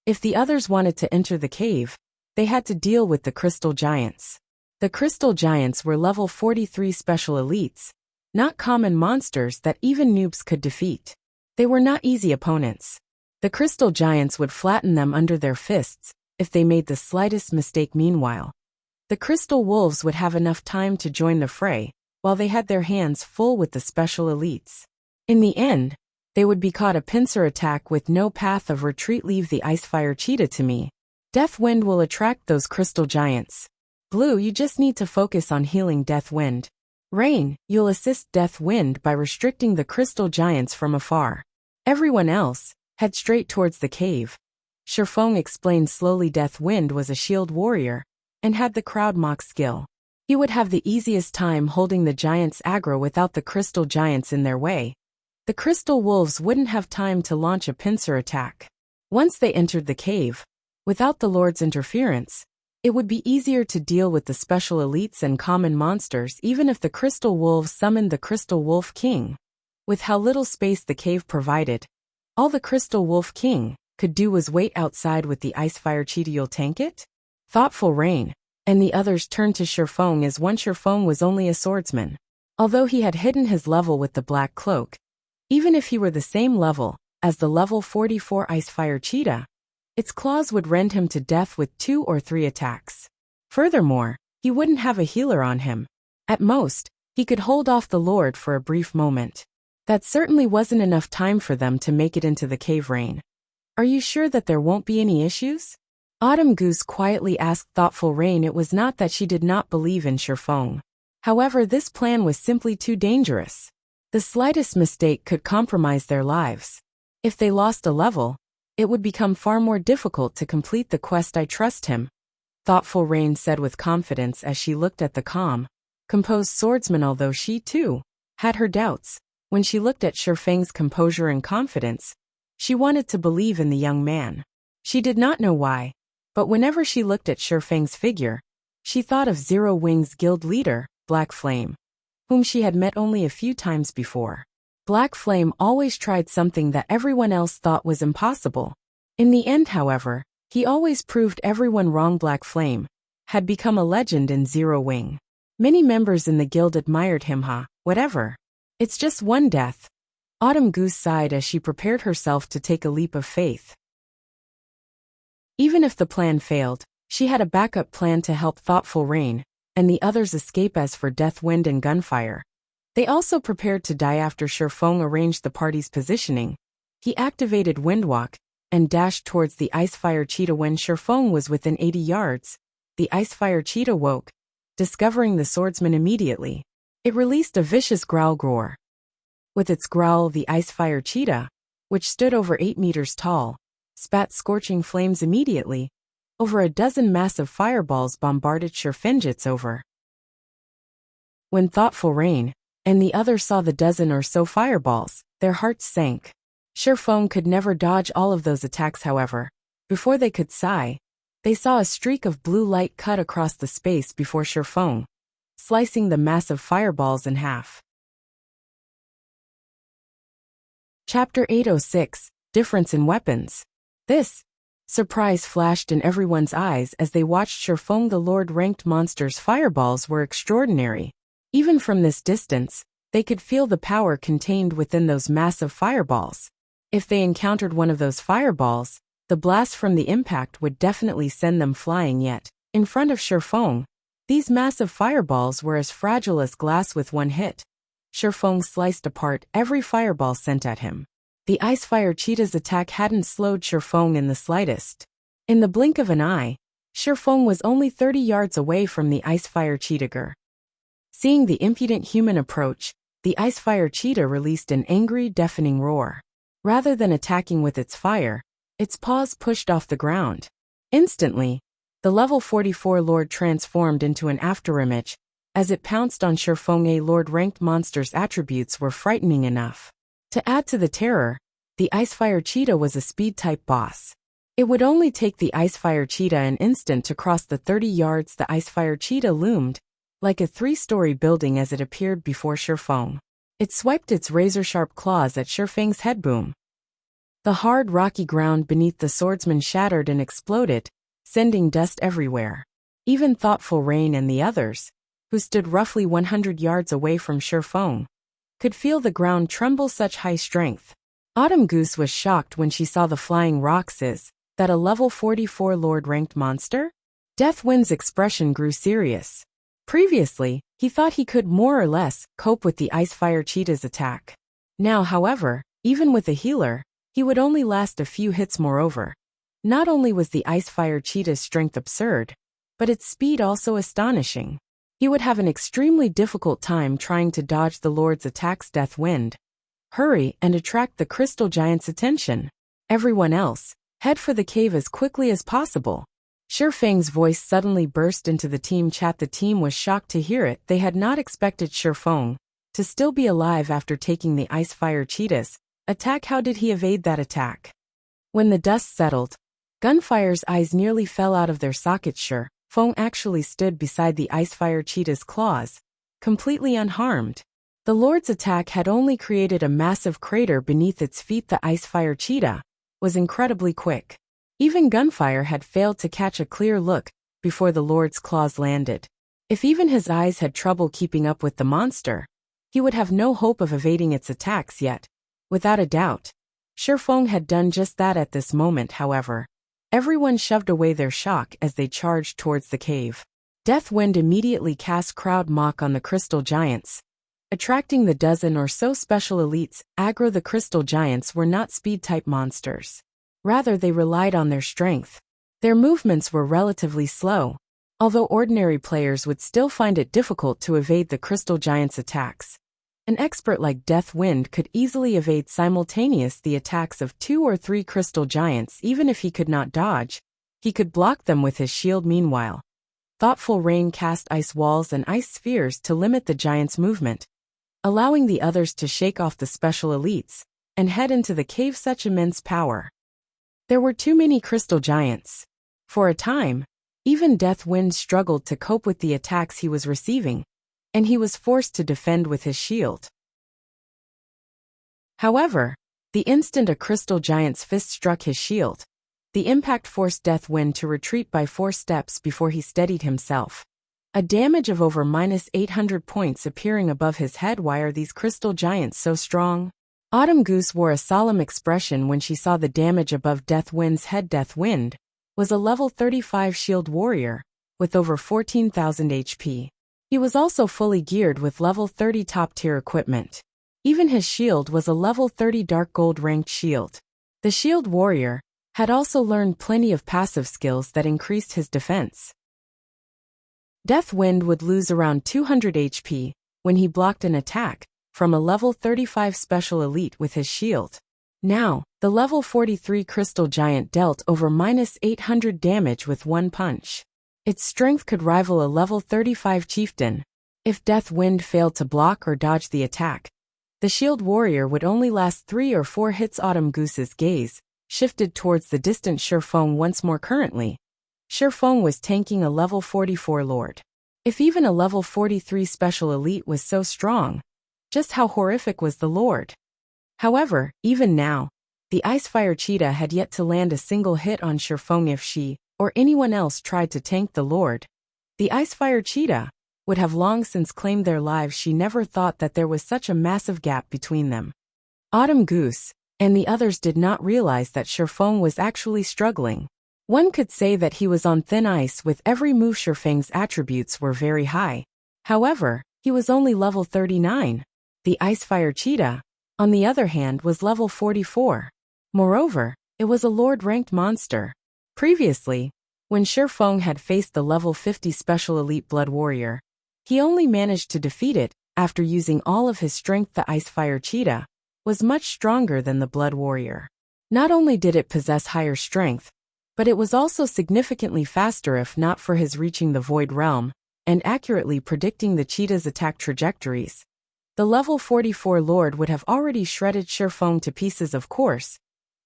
if the others wanted to enter the cave, they had to deal with the crystal giants. The crystal giants were level 43 special elites, not common monsters that even noobs could defeat. They were not easy opponents. The crystal giants would flatten them under their fists if they made the slightest mistake. Meanwhile, the crystal wolves would have enough time to join the fray, while they had their hands full with the special elites. In the end, they would be caught a pincer attack with no path of retreat. Leave the Icefire Cheetah to me. Deathwind will attract those crystal giants. Blue, you just need to focus on healing Deathwind. Rain, you'll assist Death Wind by restricting the crystal giants from afar. Everyone else, head straight towards the cave. Shifeng explained slowly. Death Wind was a shield warrior, and had the crowd mock skill. He would have the easiest time holding the giants' aggro without the crystal giants in their way. The crystal wolves wouldn't have time to launch a pincer attack. Once they entered the cave, without the Lord's interference, it would be easier to deal with the special elites and common monsters even if the crystal wolves summoned the Crystal Wolf King. With how little space the cave provided, all the Crystal Wolf King could do was wait outside with the Ice Fire Cheetah. You'll tank it? Thoughtful Rain, and the others turned to Shifeng as one. Shifeng was only a swordsman. Although he had hidden his level with the black cloak, even if he were the same level as the level 44 Ice Fire Cheetah, its claws would rend him to death with 2 or 3 attacks. Furthermore, he wouldn't have a healer on him. At most, he could hold off the Lord for a brief moment. That certainly wasn't enough time for them to make it into the cave. Rain, are you sure that there won't be any issues? Autumn Goose quietly asked Thoughtful Rain. It was not that she did not believe in Shifeng. However, this plan was simply too dangerous. The slightest mistake could compromise their lives. If they lost a level, it would become far more difficult to complete the quest. I trust him, Thoughtful Rain said with confidence as she looked at the calm, composed swordsman. Although she, too, had her doubts, when she looked at Shifeng's composure and confidence, she wanted to believe in the young man. She did not know why, but whenever she looked at Shifeng's figure, she thought of Zero Wings guild leader, Black Flame, whom she had met only a few times before. Black Flame always tried something that everyone else thought was impossible. In the end, however, he always proved everyone wrong. Black Flame had become a legend in Zero Wing. Many members in the guild admired him. Whatever. It's just one death. Autumn Goose sighed as she prepared herself to take a leap of faith. Even if the plan failed, she had a backup plan to help Thoughtful Rain and the others escape. As for Death Wind and Gunfire, they also prepared to die. After Shifeng arranged the party's positioning, he activated Windwalk and dashed towards the Ice Fire Cheetah. When Shifeng was within 80 yards, the Ice Fire Cheetah woke, discovering the swordsman immediately. It released a vicious growl. Roar. With its growl, the Ice Fire Cheetah, which stood over 8 meters tall, spat scorching flames immediately. Over a dozen massive fireballs bombarded Shifenjit's over. When Thoughtful Rain and the others saw the dozen or so fireballs, their hearts sank. Shifeng could never dodge all of those attacks. However, before they could sigh, they saw a streak of blue light cut across the space before Shifeng, slicing the massive fireballs in half. Chapter 806, Difference in Weapons. This surprise flashed in everyone's eyes as they watched Shifeng. The Lord-ranked monster's fireballs were extraordinary. Even from this distance, they could feel the power contained within those massive fireballs. If they encountered one of those fireballs, the blast from the impact would definitely send them flying. Yet, in front of Shifeng, these massive fireballs were as fragile as glass. With one hit, Shifeng sliced apart every fireball sent at him. The Ice Fire Cheetah's attack hadn't slowed Shifeng in the slightest. In the blink of an eye, Shifeng was only 30 yards away from the Ice Fire Cheetah. Seeing the impudent human approach, the Ice Fire Cheetah released an angry, deafening roar. Rather than attacking with its fire, its paws pushed off the ground. Instantly, the level 44 Lord transformed into an afterimage as it pounced on Shifeng. A Lord-ranked monster's attributes were frightening enough. To add to the terror, the Ice Fire Cheetah was a speed-type boss. It would only take the Ice Fire Cheetah an instant to cross the 30 yards. The Ice Fire Cheetah loomed like a 3-story building as it appeared before Shifeng. It swiped its razor-sharp claws at Shifeng's head. Boom. The hard, rocky ground beneath the swordsman shattered and exploded, sending dust everywhere. Even Thoughtful Rain and the others, who stood roughly 100 yards away from Shifeng, could feel the ground tremble. Such high strength. Autumn Goose was shocked when she saw the flying rocks. Is that a level 44 Lord-ranked monster? Death Wind's expression grew serious. Previously, he thought he could more or less cope with the Ice Fire Cheetah's attack. Now, however, even with a healer, he would only last a few hits. Moreover, not only was the Ice Fire Cheetah's strength absurd, but its speed also astonishing. He would have an extremely difficult time trying to dodge the Lord's attacks. Death Wind. Hurry and attract the crystal giant's attention. Everyone else, head for the cave as quickly as possible. Shifeng's voice suddenly burst into the team chat. The team was shocked to hear it. They had not expected Shifeng to still be alive after taking the Ice Fire Cheetah's attack. How did he evade that attack? When the dust settled, Gunfire's eyes nearly fell out of their sockets. Shifeng actually stood beside the Ice Fire Cheetah's claws, completely unharmed. The Lord's attack had only created a massive crater beneath its feet. The Ice Fire Cheetah was incredibly quick. Even Gunfire had failed to catch a clear look before the Lord's claws landed. If even his eyes had trouble keeping up with the monster, he would have no hope of evading its attacks yet. Without a doubt, Shifeng had done just that at this moment. However, everyone shoved away their shock as they charged towards the cave. Death Wind immediately cast Crowd Mock on the crystal giants, attracting the dozen or so special elites. Aggro. The crystal giants were not speed-type monsters. Rather, they relied on their strength. Their movements were relatively slow, although ordinary players would still find it difficult to evade the crystal giant's attacks. An expert like Death Wind could easily evade simultaneously the attacks of 2 or 3 crystal giants. Even if he could not dodge, he could block them with his shield. Meanwhile, Thoughtful Rain cast ice walls and ice spheres to limit the giant's movement, allowing the others to shake off the special elites and head into the cave. Such immense power. There were too many crystal giants. For a time, even Death Wind struggled to cope with the attacks he was receiving, and he was forced to defend with his shield. However, the instant a crystal giant's fist struck his shield, the impact forced Death Wind to retreat by 4 steps before he steadied himself. A damage of over -800 points appearing above his head. Why are these crystal giants so strong? Autumn Goose wore a solemn expression when she saw the damage above Death Wind's head. Death Wind was a level 35 shield warrior, with over 14,000 HP. He was also fully geared with level 30 top-tier equipment. Even his shield was a level 30 dark gold ranked shield. The shield warrior had also learned plenty of passive skills that increased his defense. Death Wind would lose around 200 HP when he blocked an attack from a level 35 special elite with his shield. Now, the level 43 crystal giant dealt over -800 damage with one punch. Its strength could rival a level 35 chieftain. If Death Wind failed to block or dodge the attack, the shield warrior would only last 3 or 4 hits. Autumn Goose's gaze shifted towards the distant Shifeng once more. Currently, Shifeng was tanking a level 44 lord. If even a level 43 special elite was so strong, just how horrific was the lord? However, even now, the Ice Fire Cheetah had yet to land a single hit on Shifeng. If she or anyone else tried to tank the lord, the Ice Fire Cheetah would have long since claimed their lives. She never thought that there was such a massive gap between them. Autumn Goose and the others did not realize that Shifeng was actually struggling. One could say that he was on thin ice. With every move, Shifeng's attributes were very high. However, he was only level 39. The Ice Fire Cheetah, on the other hand, was level 44. Moreover, it was a lord-ranked monster. Previously, when Shifeng had faced the level 50 special elite blood warrior, he only managed to defeat it after using all of his strength. The Ice Fire Cheetah was much stronger than the blood warrior. Not only did it possess higher strength, but it was also significantly faster. If not for his reaching the Void Realm and accurately predicting the cheetah's attack trajectories, the level 44 lord would have already shredded Shifeng to pieces. Of course,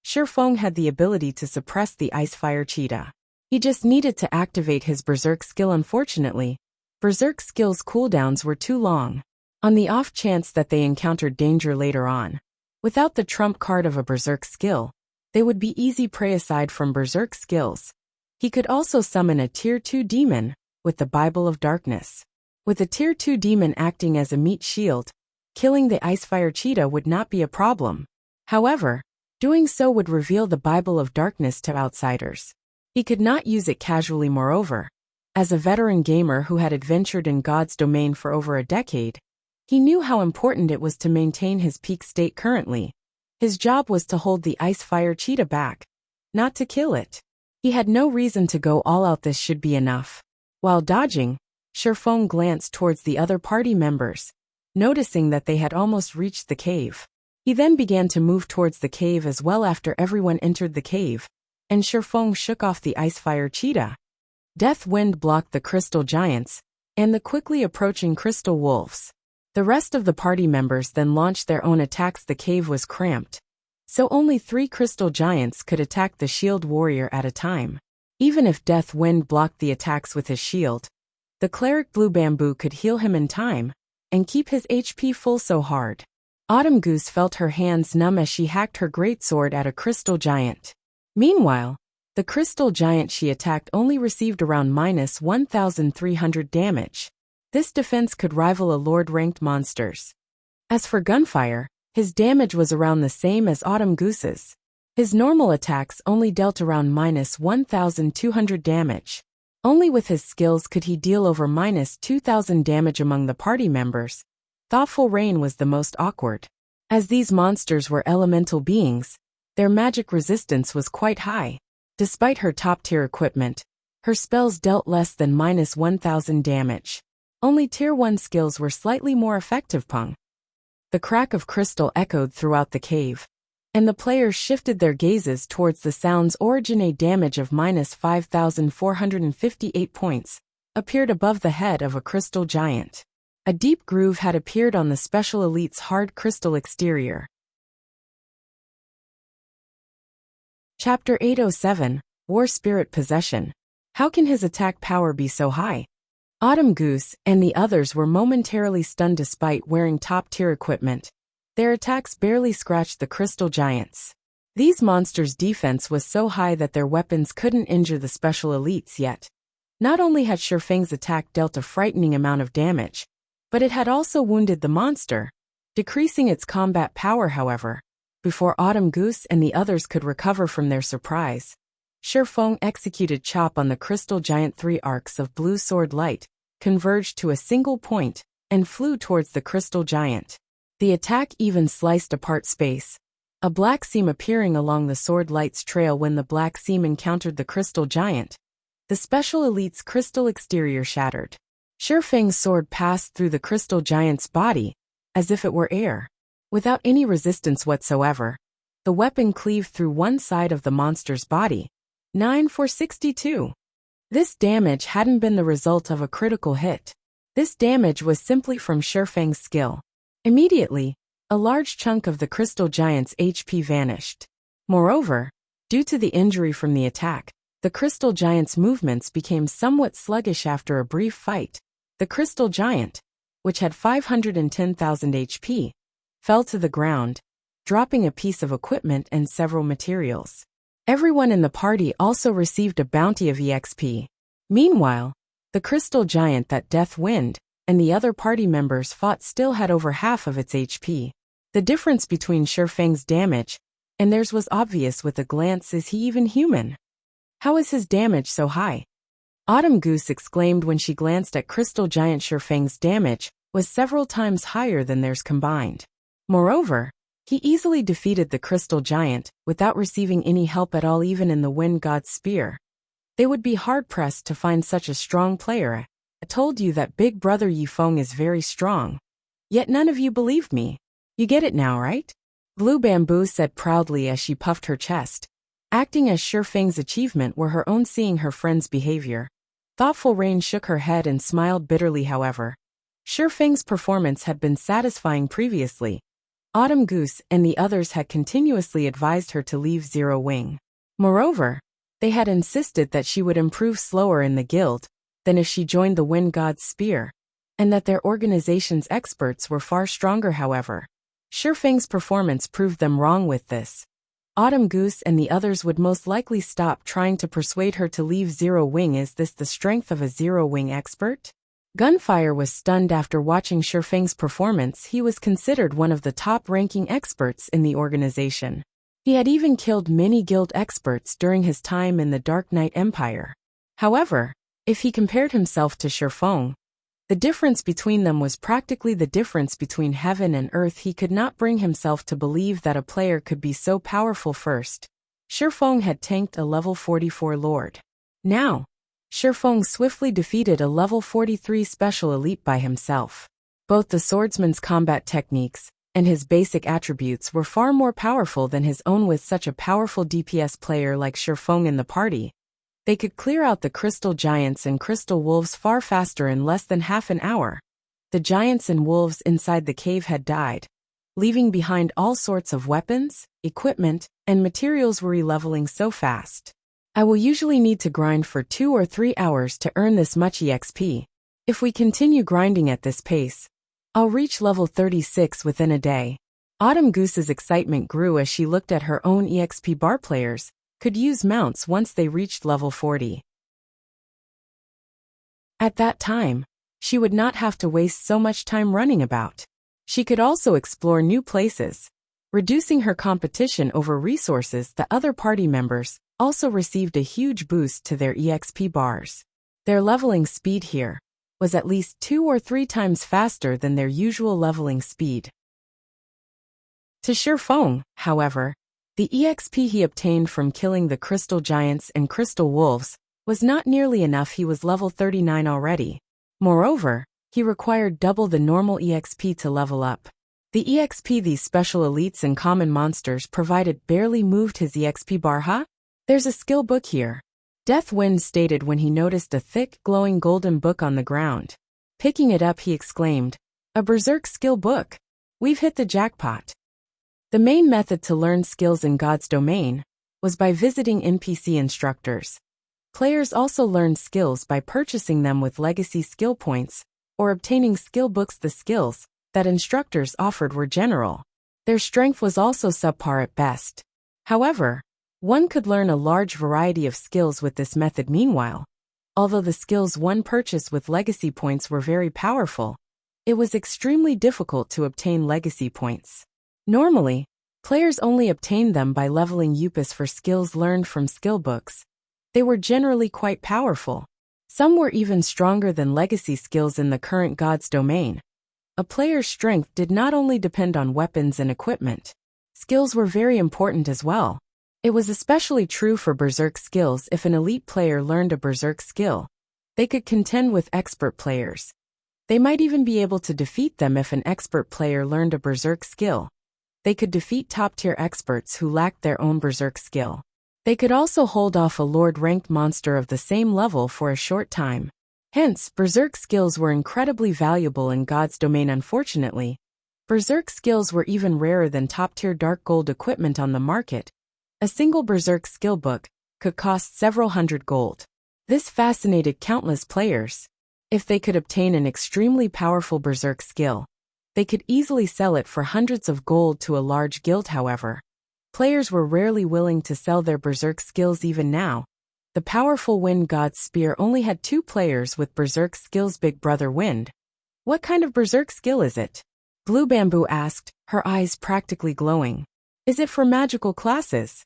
Shifeng had the ability to suppress the Ice Fire Cheetah. He just needed to activate his Berserk skill. Unfortunately, Berserk skill's cooldowns were too long. On the off chance that they encountered danger later on, without the trump card of a Berserk skill, they would be easy prey. Aside from Berserk skills, he could also summon a Tier 2 demon with the Bible of Darkness. With a Tier 2 demon acting as a meat shield, killing the Ice Fire Cheetah would not be a problem. However, doing so would reveal the Bible of Darkness to outsiders. He could not use it casually. Moreover, as a veteran gamer who had adventured in God's domain for over a decade, he knew how important it was to maintain his peak state. Currently, his job was to hold the Ice Fire Cheetah back, not to kill it. He had no reason to go all out. This should be enough. While dodging, Shifeng glanced towards the other party members, noticing that they had almost reached the cave. He then began to move towards the cave as well after everyone entered the cave, and Shifeng shook off the Icefire Cheetah. Death Wind blocked the Crystal Giants and the quickly approaching Crystal Wolves. The rest of the party members then launched their own attacks. The cave was cramped, so only 3 Crystal Giants could attack the Shield Warrior at a time. Even if Death Wind blocked the attacks with his shield, the Cleric Blue Bamboo could heal him in time and keep his HP full so hard. Autumn Goose felt her hands numb as she hacked her greatsword at a Crystal Giant. Meanwhile, the Crystal Giant she attacked only received around -1,300 damage. This defense could rival a Lord-ranked monster's. As for Gunfire, his damage was around the same as Autumn Goose's. His normal attacks only dealt around -1,200 damage. Only with his skills could he deal over -2,000 damage among the party members. Thoughtful Rain was the most awkward. As these monsters were elemental beings, their magic resistance was quite high. Despite her top-tier equipment, her spells dealt less than -1,000 damage. Only Tier 1 skills were slightly more effective. Pung. The crack of crystal echoed throughout the cave, and the players shifted their gazes towards the sounds. Origine damage of -5,458 points appeared above the head of a Crystal Giant. A deep groove had appeared on the Special Elite's hard crystal exterior. Chapter 807, War Spirit Possession. How can his attack power be so high? Autumn Goose and the others were momentarily stunned. Despite wearing top-tier equipment, their attacks barely scratched the Crystal Giants. These monsters' defense was so high that their weapons couldn't injure the Special Elites yet. Not only had Shifeng's attack dealt a frightening amount of damage, but it had also wounded the monster, decreasing its combat power. However, before Autumn Goose and the others could recover from their surprise, Shifeng executed Chop on the Crystal Giant. 3 arcs of blue sword light converged to a single point and flew towards the Crystal Giant. The attack even sliced apart space, a black seam appearing along the sword light's trail. When the black seam encountered the Crystal Giant, the Special Elite's crystal exterior shattered. Shifeng's sword passed through the Crystal Giant's body as if it were air. Without any resistance whatsoever, the weapon cleaved through one side of the monster's body. 9,462. This damage hadn't been the result of a critical hit. This damage was simply from Shifeng's skill. Immediately, a large chunk of the Crystal Giant's HP vanished. Moreover, due to the injury from the attack, the Crystal Giant's movements became somewhat sluggish. After a brief fight, the Crystal Giant, which had 510,000 HP, fell to the ground, dropping a piece of equipment and several materials. Everyone in the party also received a bounty of EXP. Meanwhile, the Crystal Giant that Death Wind and the other party members fought still had over half of its HP. The difference between Shifeng's damage and theirs was obvious with a glance. Is he even human? How is his damage so high? Autumn Goose exclaimed when she glanced at Crystal Giant. Shifeng's damage was several times higher than theirs combined. Moreover, he easily defeated the Crystal Giant without receiving any help at all. Even in the Wind God's Spear, they would be hard-pressed to find such a strong player. I told you that Big Brother Yifeng is very strong. Yet none of you believed me. You get it now, right? Blue Bamboo said proudly as she puffed her chest, acting as Shifeng's achievement were her own. Seeing her friend's behavior, Thoughtful Rain shook her head and smiled bitterly. However, Shifeng's performance had been satisfying previously. Autumn Goose and the others had continuously advised her to leave Zero Wing. Moreover, they had insisted that she would improve slower in the guild than if she joined the Wind God's Spear, and that their organization's experts were far stronger. However, Shifeng's performance proved them wrong with this. Autumn Goose and the others would most likely stop trying to persuade her to leave Zero Wing. Is this the strength of a Zero Wing expert? Gunfire was stunned after watching Shifeng's performance. He was considered one of the top-ranking experts in the organization. He had even killed many guild experts during his time in the Dark Knight Empire. However, if he compared himself to Shifeng, the difference between them was practically the difference between heaven and earth. He could not bring himself to believe that a player could be so powerful. First, Shifeng had tanked a level 44 lord. Now, Shifeng swiftly defeated a level 43 special elite by himself. Both the swordsman's combat techniques and his basic attributes were far more powerful than his own. With such a powerful DPS player like Shifeng in the party, they could clear out the crystal giants and crystal wolves far faster in less than half an hour. The giants and wolves inside the cave had died, leaving behind all sorts of weapons, equipment, and materials. Were leveling so fast. I will usually need to grind for 2 or 3 hours to earn this much EXP. If we continue grinding at this pace, I'll reach level 36 within a day. Autumn Goose's excitement grew as she looked at her own EXP bar. Players could use mounts once they reached level 40. At that time, she would not have to waste so much time running about. She could also explore new places, reducing her competition over resources. The other party members also received a huge boost to their EXP bars. Their leveling speed here was at least 2 or 3 times faster than their usual leveling speed. To Shifeng, however, the EXP he obtained from killing the crystal giants and crystal wolves was not nearly enough. He was level 39 already. Moreover, he required double the normal EXP to level up. The EXP these special elites and common monsters provided barely moved his EXP bar. Huh? There's a skill book here, Deathwind stated when he noticed a thick, glowing golden book on the ground. Picking it up, he exclaimed, "A berserk skill book! We've hit the jackpot." The main method to learn skills in God's domain was by visiting NPC instructors. Players also learned skills by purchasing them with legacy skill points or obtaining skill books. The skills that instructors offered were general. Their strength was also subpar at best. However, one could learn a large variety of skills with this method. Meanwhile, although the skills one purchased with legacy points were very powerful, it was extremely difficult to obtain legacy points. Normally, players only obtained them by leveling UPs for skills learned from skill books. They were generally quite powerful. Some were even stronger than legacy skills in the current God's domain. A player's strength did not only depend on weapons and equipment. Skills were very important as well. It was especially true for berserk skills. If an elite player learned a berserk skill, they could contend with expert players. They might even be able to defeat them. If an expert player learned a berserk skill, they could defeat top-tier experts who lacked their own berserk skill. They could also hold off a lord-ranked monster of the same level for a short time. Hence, berserk skills were incredibly valuable in God's domain. Unfortunately, berserk skills were even rarer than top-tier dark gold equipment on the market. A single berserk skill book could cost several hundred gold. This fascinated countless players. If they could obtain an extremely powerful berserk skill, they could easily sell it for hundreds of gold to a large guild. However, players were rarely willing to sell their berserk skills. Even now, the powerful Wind God's Spear only had 2 players with berserk skills. Big Brother Wind, what kind of berserk skill is it? Blue Bamboo asked, her eyes practically glowing. Is it for magical classes?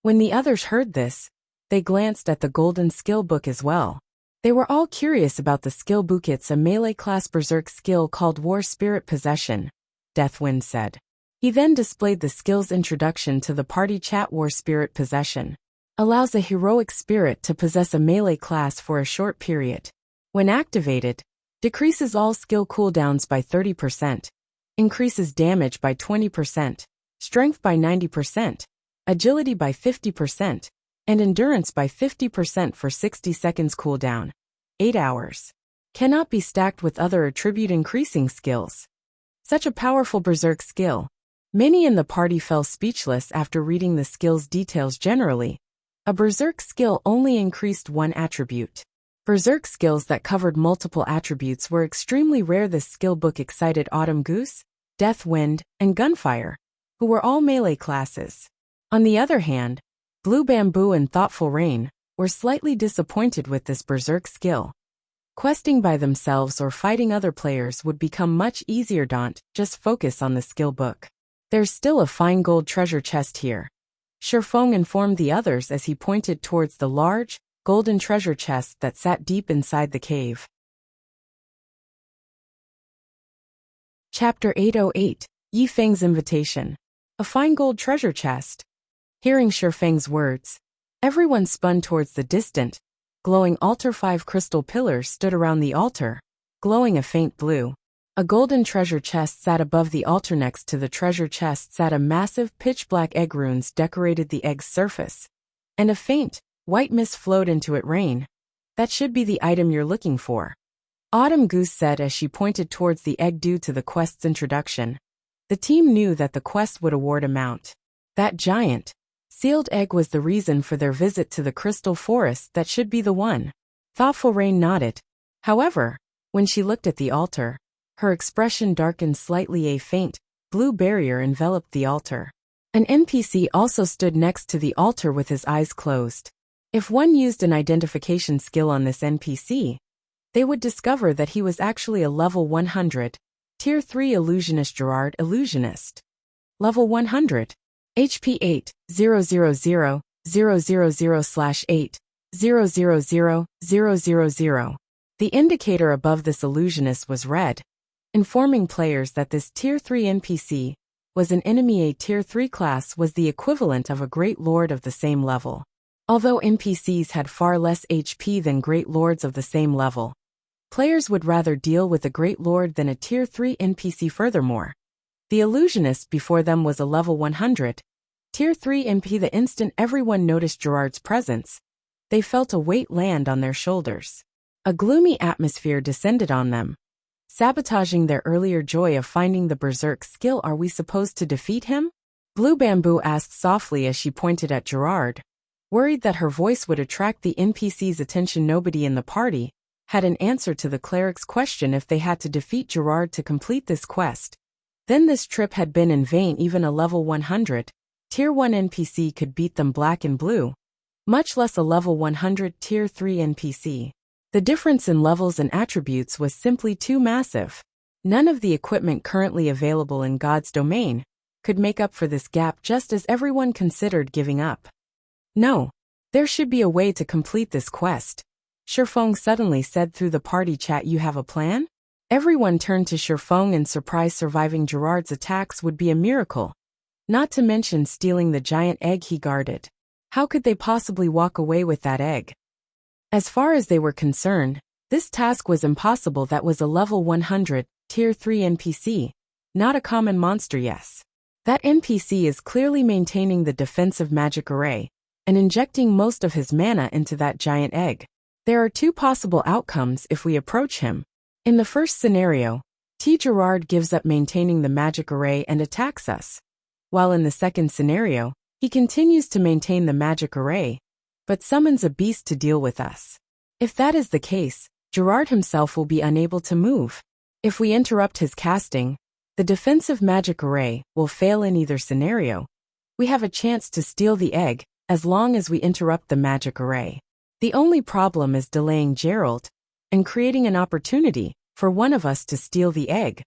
When the others heard this, they glanced at the golden skill book as well. They were all curious about the skill book. It's a melee class berserk skill called War Spirit Possession, Deathwind said. He then displayed the skill's introduction to the party chat. War Spirit Possession allows a heroic spirit to possess a melee class for a short period. When activated, decreases all skill cooldowns by 30%, increases damage by 20%, strength by 90%, agility by 50%, and endurance by 50% for 60 seconds cooldown. 8 hours. Cannot be stacked with other attribute increasing skills. Such a powerful berserk skill. Many in the party fell speechless after reading the skill's details. Generally, a berserk skill only increased one attribute. Berserk skills that covered multiple attributes were extremely rare. This skill book excited Autumn Goose, Deathwind, and Gunfire, who were all melee classes. On the other hand, Blue Bamboo and Thoughtful Rain were slightly disappointed with this berserk skill. Questing by themselves or fighting other players would become much easier. Don't just focus on the skill book. There's still a fine gold treasure chest here, Shifeng informed the others as he pointed towards the large, golden treasure chest that sat deep inside the cave. Chapter 808, Yi Feng's Invitation. A fine gold treasure chest. Hearing Shifeng's words, everyone spun towards the distant, glowing altar 5 crystal pillars stood around the altar, glowing a faint blue. A golden treasure chest sat above the altar. Next to the treasure chest sat a massive pitch-black egg. Runes decorated the egg's surface, and a faint, white mist flowed into it. Rain. That should be the item you're looking for, Autumn Goose said as she pointed towards the egg. Due to the quest's introduction, the team knew that the quest would award a mount. That giant, sealed egg was the reason for their visit to the crystal forest. That should be the one. Thoughtful Rain nodded. However, when she looked at the altar, her expression darkened slightly. A faint, blue barrier enveloped the altar. An NPC also stood next to the altar with his eyes closed. If one used an identification skill on this NPC, they would discover that he was actually a level 100, Tier 3 Illusionist. Gerard Illusionist. Level 100. HP 8, 000, 000/8, 000. The indicator above this illusionist was red, informing players that this Tier 3 NPC was an enemy. A Tier 3 class was the equivalent of a Great Lord of the same level. Although NPCs had far less HP than Great Lords of the same level, players would rather deal with a Great Lord than a Tier 3 NPC. Furthermore, the illusionist before them was a level 100, Tier 3 NPC. The instant everyone noticed Gerard's presence, they felt a weight land on their shoulders. A gloomy atmosphere descended on them, sabotaging their earlier joy of finding the berserk skill. Are we supposed to defeat him? Blue Bamboo asked softly as she pointed at Gerard, worried that her voice would attract the NPC's attention. Nobody in the party had an answer to the cleric's question. If they had to defeat Gerard to complete this quest, then this trip had been in vain. Even a level 100, Tier 1 NPC could beat them black and blue, much less a level 100 Tier 3 NPC. The difference in levels and attributes was simply too massive. None of the equipment currently available in God's domain could make up for this gap. Just as everyone considered giving up. No, there should be a way to complete this quest, Shifeng suddenly said through the party chat. You have a plan? Everyone turned to Shifeng in surprise. Surviving Gerard's attacks would be a miracle, not to mention stealing the giant egg he guarded. How could they possibly walk away with that egg? As far as they were concerned, this task was impossible. That was a level 100, Tier 3 NPC, not a common monster. Yes, that NPC is clearly maintaining the defensive magic array and injecting most of his mana into that giant egg. There are two possible outcomes if we approach him. In the first scenario, Gerard gives up maintaining the magic array and attacks us, while in the second scenario, he continues to maintain the magic array, but summons a beast to deal with us. If that is the case, Gerard himself will be unable to move. If we interrupt his casting, the defensive magic array will fail. In either scenario, we have a chance to steal the egg, as long as we interrupt the magic array. The only problem is delaying Gerald and creating an opportunity for one of us to steal the egg.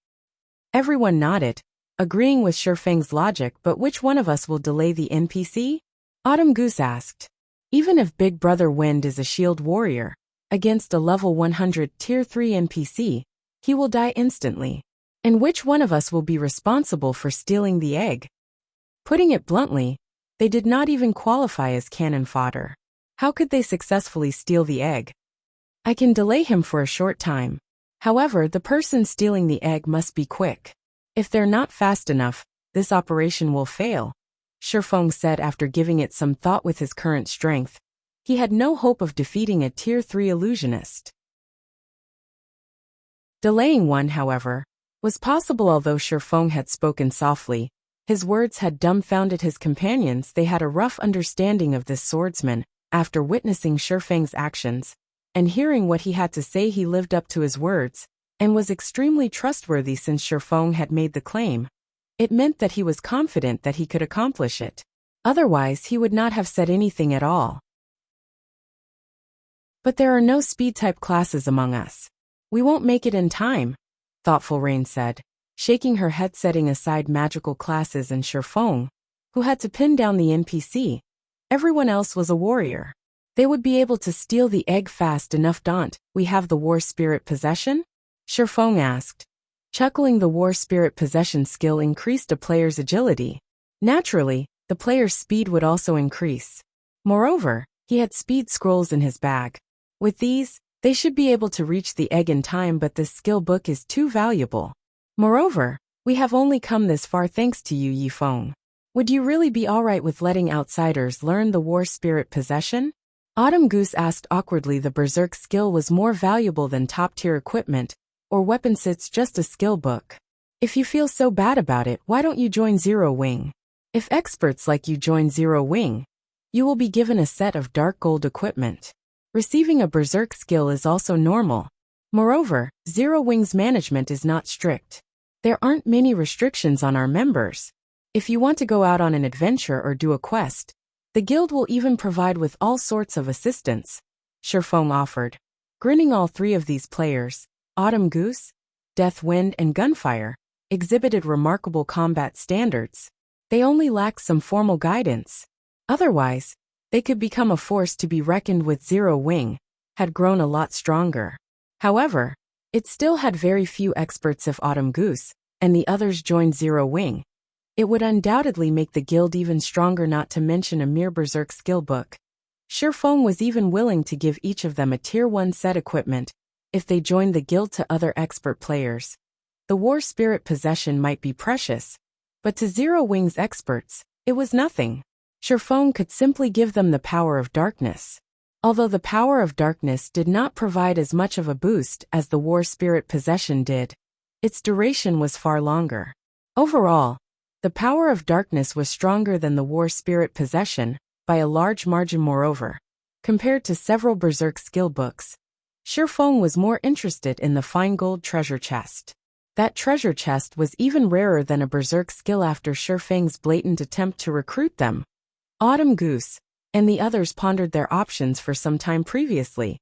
Everyone nodded, agreeing with Shifeng's logic. But which one of us will delay the NPC? Autumn Goose asked. Even if Big Brother Wind is a shield warrior against a level 100 Tier 3 NPC, he will die instantly. And which one of us will be responsible for stealing the egg? Putting it bluntly, they did not even qualify as cannon fodder. How could they successfully steal the egg? I can delay him for a short time. However, the person stealing the egg must be quick. If they're not fast enough, this operation will fail, Shifeng said after giving it some thought. With his current strength, he had no hope of defeating a Tier 3 illusionist. Delaying one, however, was possible. Although Shifeng had spoken softly, his words had dumbfounded his companions. They had a rough understanding of this swordsman. After witnessing Shifeng's actions and hearing what he had to say, he lived up to his words and was extremely trustworthy. Since Shifeng had made the claim, it meant that he was confident that he could accomplish it. Otherwise, he would not have said anything at all. But there are no speed-type classes among us. We won't make it in time, Thoughtful Rain said, shaking her head. Setting aside magical classes and Shifeng, who had to pin down the NPC, everyone else was a warrior. They would be able to steal the egg fast enough. Don't we have the War Spirit Possession? Shifeng asked. Chuckling, the War Spirit Possession skill increased a player's agility. Naturally, the player's speed would also increase. Moreover, he had speed scrolls in his bag. With these, they should be able to reach the egg in time, but this skill book is too valuable. Moreover, we have only come this far thanks to you, Yifeng. Would you really be alright with letting outsiders learn the war spirit possession? Autumn Goose asked awkwardly. The berserk skill was more valuable than top-tier equipment, or weapons. It's just a skill book. If you feel so bad about it, why don't you join Zero Wing? If experts like you join Zero Wing, you will be given a set of dark gold equipment. Receiving a berserk skill is also normal. Moreover, Zero Wing's management is not strict. There aren't many restrictions on our members. If you want to go out on an adventure or do a quest, the guild will even provide with all sorts of assistance, Shifeng offered. Grinning, all three of these players, Autumn Goose, Death Wind and Gunfire, exhibited remarkable combat standards. They only lacked some formal guidance. Otherwise, they could become a force to be reckoned with. Zero Wing had grown a lot stronger. However, it still had very few experts. If Autumn Goose and the others joined Zero Wing, it would undoubtedly make the guild even stronger, not to mention a mere berserk skill book. Shifeng was even willing to give each of them a tier 1 set equipment if they joined the guild. To other expert players, the war spirit possession might be precious, but to Zero Wing's experts, it was nothing. Shifeng could simply give them the power of darkness. Although the power of darkness did not provide as much of a boost as the war spirit possession did, its duration was far longer. Overall, the power of darkness was stronger than the war spirit possession by a large margin. Moreover, compared to several berserk skill books, Shifeng was more interested in the fine gold treasure chest. That treasure chest was even rarer than a berserk skill. After Shifeng's blatant attempt to recruit them, Autumn Goose and the others pondered their options for some time. Previously,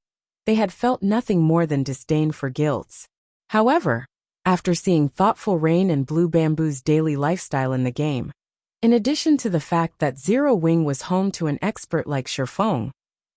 they had felt nothing more than disdain for guilds. However, after seeing Thoughtful Rain and Blue Bamboo's daily lifestyle in the game, in addition to the fact that Zero Wing was home to an expert like Shifeng,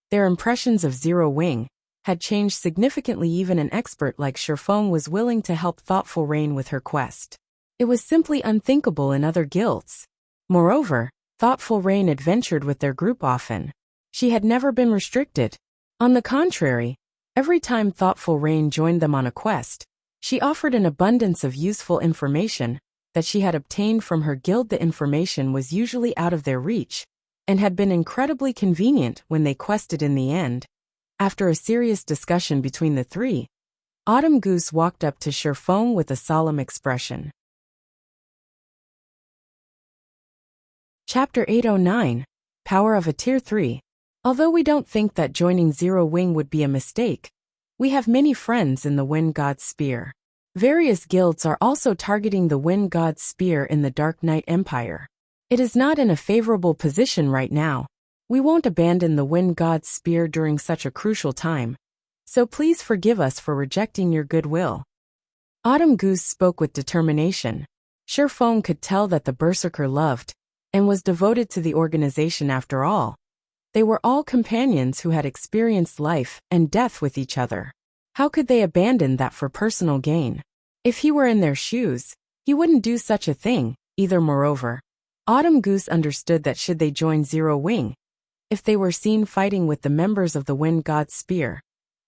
their impressions of Zero Wing had changed significantly. Even an expert like Shifeng was willing to help Thoughtful Rain with her quest. It was simply unthinkable in other guilds. Moreover, Thoughtful Rain adventured with their group often. She had never been restricted. On the contrary, every time Thoughtful Rain joined them on a quest, she offered an abundance of useful information that she had obtained from her guild. The information was usually out of their reach, and had been incredibly convenient when they quested. In the end, after a serious discussion between the three, Autumn Goose walked up to Shifeng with a solemn expression. Chapter 809, Power of a Tier 3. Although we don't think that joining Zero Wing would be a mistake, we have many friends in the Wind God's Spear. Various guilds are also targeting the Wind God's Spear in the Dark Knight Empire. It is not in a favorable position right now. We won't abandon the Wind God's Spear during such a crucial time, so please forgive us for rejecting your goodwill. Autumn Goose spoke with determination. Shifeng could tell that the berserker loved and was devoted to the organization. After all, they were all companions who had experienced life and death with each other. How could they abandon that for personal gain? If he were in their shoes, he wouldn't do such a thing either. Moreover, Autumn Goose understood that should they join Zero Wing, if they were seen fighting with the members of the Wind God's Spear,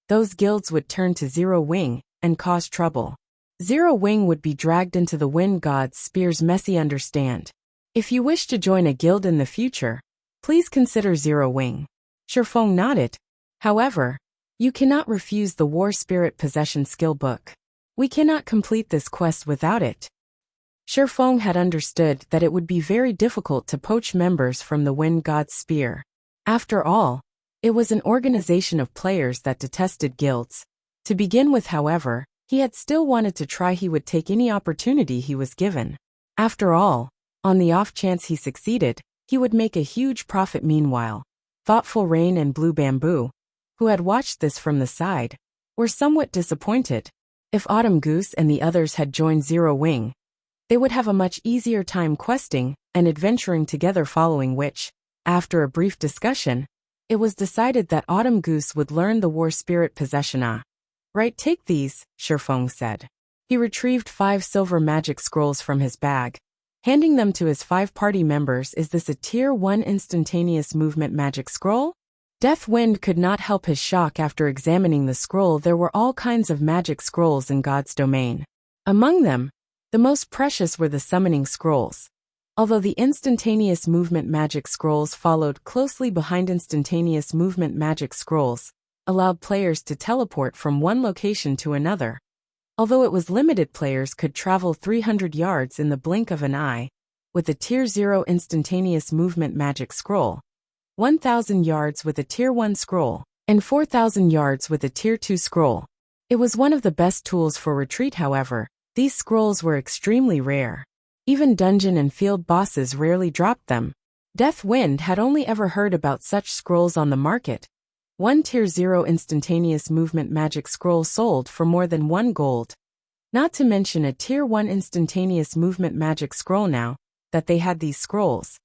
those guilds would turn to Zero Wing and cause trouble. Zero Wing would be dragged into the Wind God's Spear's messy. Understand. If you wish to join a guild in the future, please consider Zero Wing. Shifeng nodded. However, you cannot refuse the War Spirit Possession skill book. We cannot complete this quest without it. Shifeng had understood that it would be very difficult to poach members from the Wind God's Spear. After all, it was an organization of players that detested guilds. To begin with, however, he had still wanted to try. He would take any opportunity he was given. After all, on the off chance he succeeded, he would make a huge profit. Meanwhile, Thoughtful Rain and Blue Bamboo, who had watched this from the side, were somewhat disappointed. If Autumn Goose and the others had joined Zero Wing, they would have a much easier time questing and adventuring together, following which, after a brief discussion, it was decided that Autumn Goose would learn the War Spirit Possession. Right, take these, Shifeng said. He retrieved 5 silver magic scrolls from his bag, handing them to his 5 party members. Is this a Tier 1 instantaneous movement magic scroll? Death Wind could not help his shock after examining the scroll. There were all kinds of magic scrolls in God's domain. Among them, the most precious were the summoning scrolls. Although the instantaneous movement magic scrolls followed closely behind, instantaneous movement magic scrolls allowed players to teleport from one location to another. Although it was limited, players could travel 300 yards in the blink of an eye with a Tier 0 instantaneous movement magic scroll, 1,000 yards with a Tier 1 scroll, and 4,000 yards with a Tier 2 scroll. It was one of the best tools for retreat. However, these scrolls were extremely rare. Even dungeon and field bosses rarely dropped them. Death Wind had only ever heard about such scrolls on the market. One Tier 0 instantaneous movement magic scroll sold for more than 1 gold. Not to mention a Tier 1 instantaneous movement magic scroll. Now that they had these scrolls,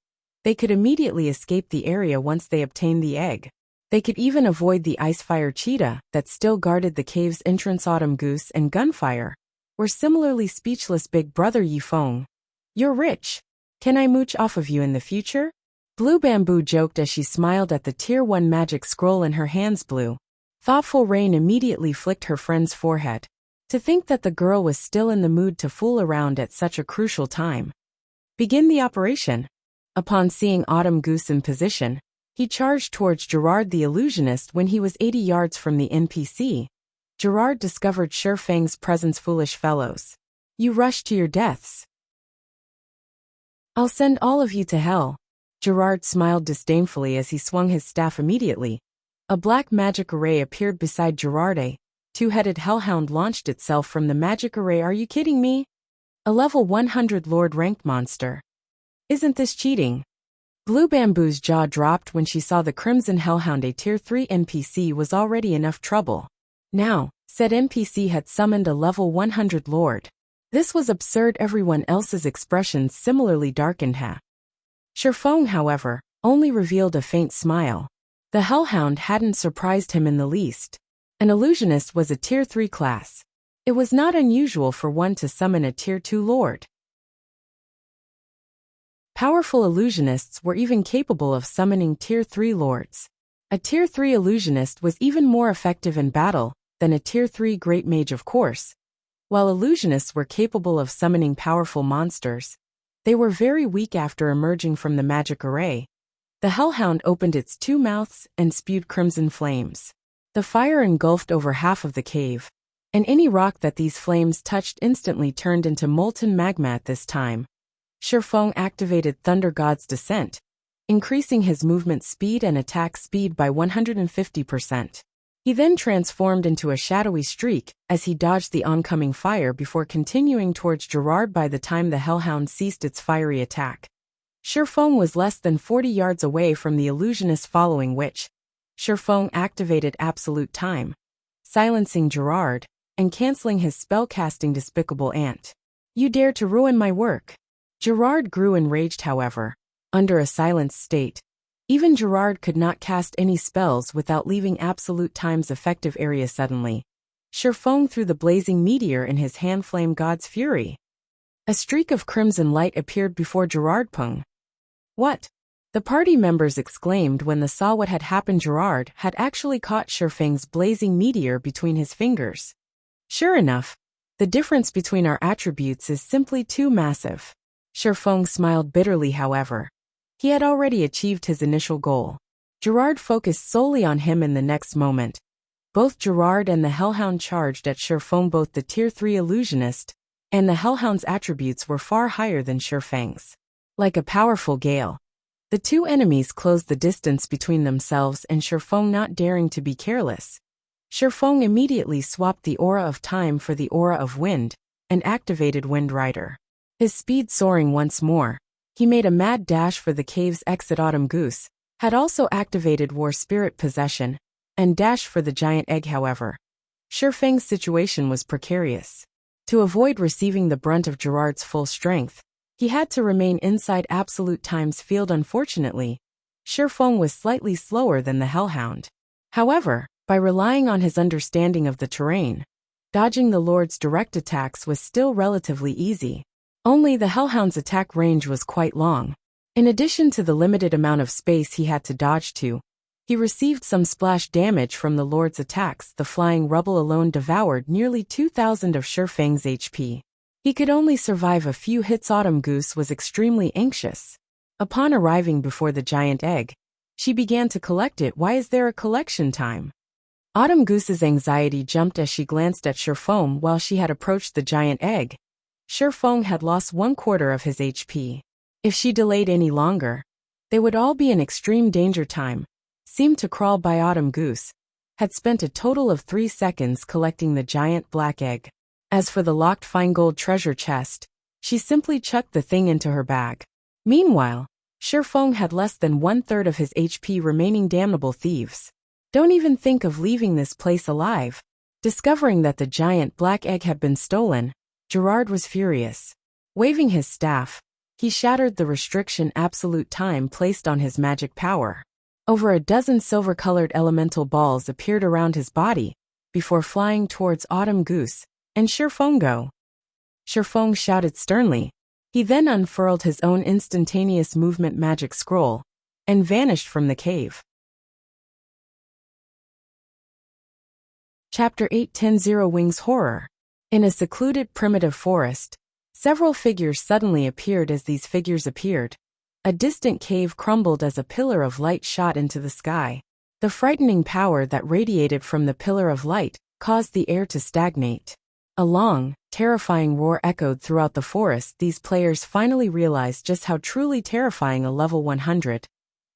they could immediately escape the area once they obtained the egg. They could even avoid the Icefire cheetah that still guarded the cave's entrance. Autumn Goose and Gunfire were similarly speechless. Big brother Yifeng, you're rich. Can I mooch off of you in the future? Blue Bamboo joked as she smiled at the Tier 1 magic scroll in her hands. Blue thoughtful Rain immediately flicked her friend's forehead. To think that the girl was still in the mood to fool around at such a crucial time. Begin the operation. Upon seeing Autumn Goose in position, he charged towards Gerard the illusionist. When he was 80 yards from the NPC, Gerard discovered Sure Fang's presence. Foolish fellows, you rushed to your deaths. I'll send all of you to hell. Gerard smiled disdainfully as he swung his staff. Immediately, a black magic array appeared beside Gerard. A two-headed hellhound launched itself from the magic array. Are you kidding me? A level 100 Lord ranked monster. Isn't this cheating? Blue Bamboo's jaw dropped when she saw the Crimson Hellhound. A Tier 3 NPC was already enough trouble. Now, said NPC had summoned a level 100 Lord. This was absurd. Everyone else's expressions similarly darkened. Sherfong, however, only revealed a faint smile. The Hellhound hadn't surprised him in the least. An illusionist was a Tier 3 class. It was not unusual for one to summon a Tier 2 Lord. Powerful illusionists were even capable of summoning Tier 3 Lords. A Tier 3 illusionist was even more effective in battle than a Tier 3 Great Mage, of course. While illusionists were capable of summoning powerful monsters, they were very weak. After emerging from the magic array, the Hellhound opened its 2 mouths and spewed crimson flames. The fire engulfed over half of the cave, and any rock that these flames touched instantly turned into molten magma. At this time, Sherfong activated Thunder God's Descent, increasing his movement speed and attack speed by 150%. He then transformed into a shadowy streak as he dodged the oncoming fire before continuing towards Gerard. By the time the Hellhound ceased its fiery attack, Sherfong was less than 40 yards away from the illusionist, following which, Sherfong activated Absolute Time, silencing Gerard and canceling his spellcasting. Despicable ant. You dare to ruin my work. Gerard grew enraged. However, under a silenced state, even Gerard could not cast any spells without leaving Absolute Time's effective area. Suddenly, Sherfong threw the blazing meteor in his hand. Flame God's Fury. A streak of crimson light appeared before Gerard. Pung. What? The party members exclaimed when they saw what had happened. Gerard had actually caught Sherfang's blazing meteor between his fingers. Sure enough, the difference between our attributes is simply too massive. Sherfong smiled bitterly. However, he had already achieved his initial goal. Gerard focused solely on him in the next moment. Both Gerard and the Hellhound charged at Sherfong. Both the Tier 3 illusionist and the Hellhound's attributes were far higher than Sherfang's. Like a powerful gale, the two enemies closed the distance between themselves, and Sherfong, not daring to be careless, Sherfong immediately swapped the Aura of Time for the Aura of Wind and activated Wind Rider. His speed soaring once more, he made a mad dash for the cave's exit. Autumn Goose had also activated War Spirit Possession and dashed for the giant egg. However, Sherfang's situation was precarious. To avoid receiving the brunt of Gerard's full strength, he had to remain inside Absolute Time's field. Unfortunately, Sherfong was slightly slower than the Hellhound. However, by relying on his understanding of the terrain, dodging the Lord's direct attacks was still relatively easy. Only the Hellhound's attack range was quite long. In addition to the limited amount of space he had to dodge to, He received some splash damage from the Lord's attacks. The flying rubble alone devoured nearly 2,000 of Shifeng's HP. He could only survive a few hits. Autumn Goose was extremely anxious. Upon arriving before the giant egg, she began to collect it. Why is there a collection time? Autumn Goose's anxiety jumped as she glanced at Shifeng while she had approached the giant egg. Shifeng had lost 1/4 of his HP. If she delayed any longer, they would all be in extreme danger. Time seemed to crawl by. Autumn Goose had spent a total of 3 seconds collecting the giant black egg. As for the locked fine gold treasure chest, she simply chucked the thing into her bag. Meanwhile, Shifeng had less than 1/3 of his HP remaining. Damnable thieves. Don't even think of leaving this place alive. Discovering that the giant black egg had been stolen, Gerard was furious. Waving his staff, he shattered the restriction absolute time placed on his magic power. Over a dozen silver-colored elemental balls appeared around his body, before flying towards Autumn Goose and Shifeng. Go! Shifeng shouted sternly. He then unfurled his own instantaneous movement magic scroll and vanished from the cave. Chapter 8:10 Zero Wings Horror. In a secluded primitive forest, several figures suddenly appeared. As these figures appeared, a distant cave crumbled as a pillar of light shot into the sky. The frightening power that radiated from the pillar of light caused the air to stagnate. A long, terrifying roar echoed throughout the forest. These players finally realized just how truly terrifying a level 100,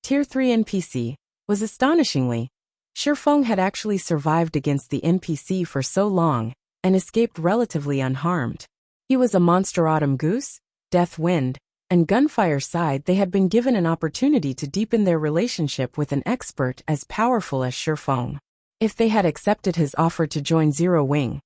Tier 3 NPC was. Astonishingly, Shifeng had actually survived against the NPC for so long and escaped relatively unharmed. He was a monster. Autumn Goose, Death Wind, and Gunfire Side, they had been given an opportunity to deepen their relationship with an expert as powerful as Shifeng. If they had accepted his offer to join Zero Wing,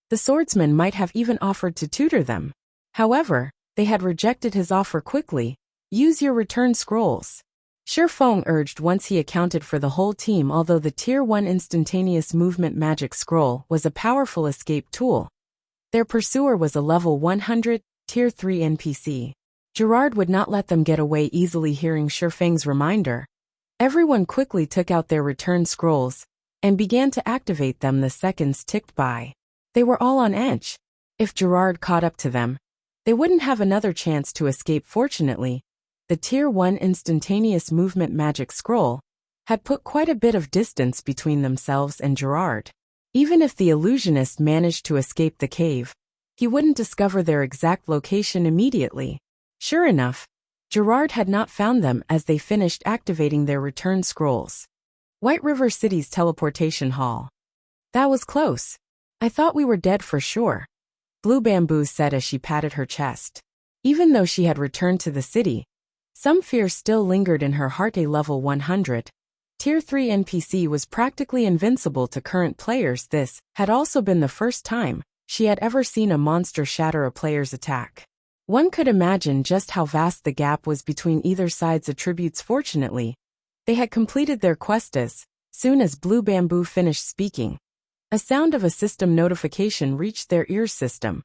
the swordsman might have even offered to tutor them. However, they had rejected his offer quickly. Use your return scrolls, Shifeng urged once he accounted for the whole team. Although the Tier 1 instantaneous movement magic scroll was a powerful escape tool, their pursuer was a level 100, Tier 3 NPC. Gerard would not let them get away easily. Hearing Shifeng's reminder, everyone quickly took out their return scrolls and began to activate them. The seconds ticked by. They were all on edge. If Gerard caught up to them, they wouldn't have another chance to escape. Fortunately, the Tier 1 instantaneous movement magic scroll had put quite a bit of distance between themselves and Gerard. Even if the illusionist managed to escape the cave, he wouldn't discover their exact location immediately. Sure enough, Gerard had not found them as they finished activating their return scrolls. White River City's teleportation hall. That was close. I thought we were dead for sure, Blue Bamboo said as she patted her chest. Even though she had returned to the city, some fear still lingered in her heart. A level 100, Tier 3 NPC was practically invincible to current players. This had also been the first time she had ever seen a monster shatter a player's attack. One could imagine just how vast the gap was between either side's attributes. Fortunately, they had completed their quest. As soon as Blue Bamboo finished speaking, a sound of a system notification reached their ear. System: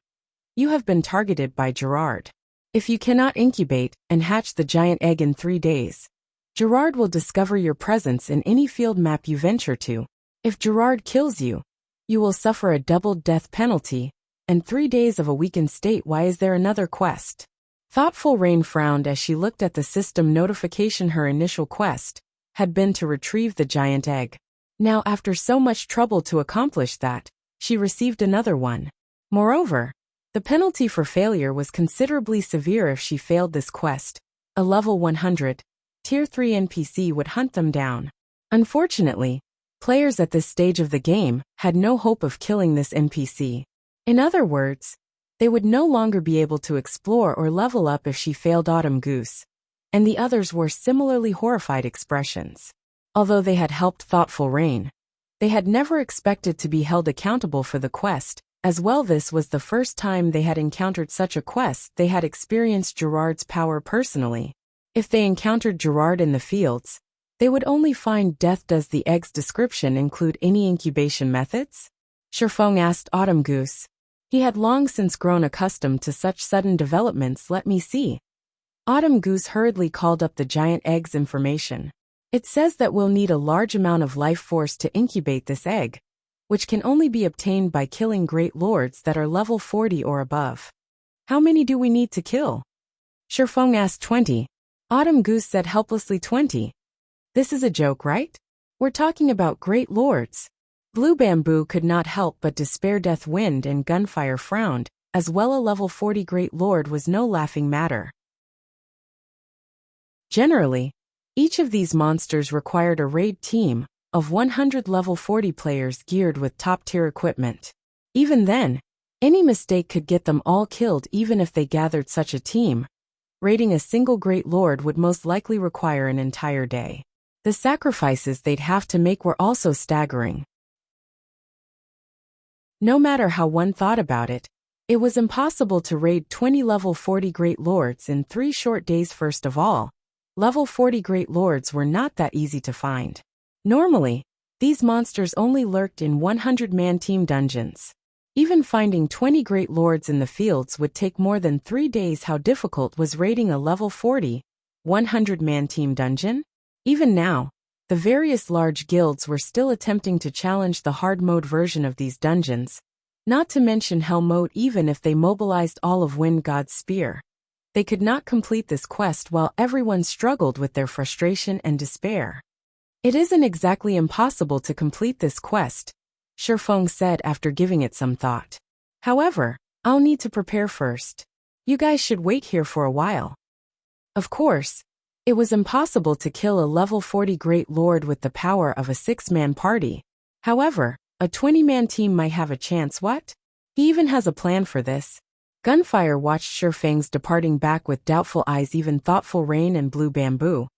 you have been targeted by Gerard. If you cannot incubate and hatch the giant egg in 3 days, Gerard will discover your presence in any field map you venture to. If Gerard kills you, you will suffer a doubled death penalty and 3 days of a weakened state. Why is there another quest? Thoughtful Rain frowned as she looked at the system notification. Her initial quest had been to retrieve the giant egg. Now, after so much trouble to accomplish that, she received another one. Moreover, the penalty for failure was considerably severe. If she failed this quest, a level 100, Tier 3 NPC would hunt them down. Unfortunately, players at this stage of the game had no hope of killing this NPC. In other words, they would no longer be able to explore or level up if she failed. Autumn Goose and the others wore similarly horrified expressions. Although they had helped Thoughtful Rain, they had never expected to be held accountable for the quest. As well, this was the first time they had encountered such a quest. They had experienced Gerard's power personally. If they encountered Gerard in the fields, they would only find death. Does the egg's description include any incubation methods? Shifeng asked Autumn Goose. He had long since grown accustomed to such sudden developments. Let me see. Autumn Goose hurriedly called up the giant egg's information. It says that we'll need a large amount of life force to incubate this egg, which can only be obtained by killing great lords that are level 40 or above. How many do we need to kill? Shifeng asked. 20. Autumn Goose said helplessly. 20. This is a joke, right? We're talking about great lords. Blue Bamboo could not help but despair. Death Wind and Gunfire frowned, as well a level 40 great lord was no laughing matter. Generally, each of these monsters required a raid team of 100 level 40 players geared with top-tier equipment. Even then, any mistake could get them all killed. Even if they gathered such a team, raiding a single great lord would most likely require an entire day. The sacrifices they'd have to make were also staggering. No matter how one thought about it, it was impossible to raid 20 level 40 great lords in 3 short days. First of all, level 40 great lords were not that easy to find. Normally, these monsters only lurked in 100-man team dungeons. Even finding 20 great lords in the fields would take more than 3 days. How difficult was raiding a level 40, 100-man team dungeon? Even now, the various large guilds were still attempting to challenge the hard mode version of these dungeons, not to mention hell mode. Even if they mobilized all of Wind God's spear, they could not complete this quest while everyone struggled with their frustration and despair. It isn't exactly impossible to complete this quest, Shifeng said after giving it some thought. However, I'll need to prepare first. You guys should wait here for a while. Of course, it was impossible to kill a level 40 great lord with the power of a 6-man party. However, a 20-man team might have a chance. What? He even has a plan for this. Gunfire watched Shifeng's departing back with doubtful eyes. Even thoughtful Rain and Blue Bamboo,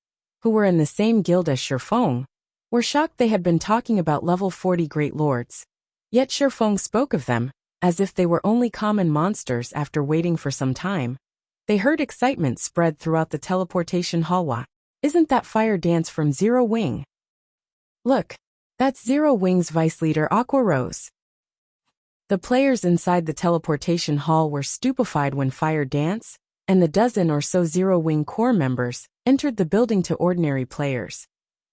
who were in the same guild as Shifeng, were shocked. They had been talking about level 40 great lords. Yet Shifeng spoke of them as if they were only common monsters. After waiting for some time, they heard excitement spread throughout the teleportation hallway. Isn't that Fire Dance from Zero Wing? Look, that's Zero Wing's vice leader Aqua Rose. The players inside the teleportation hall were stupefied when Fire Dance and the dozen or so Zero Wing core members entered the building. To ordinary players,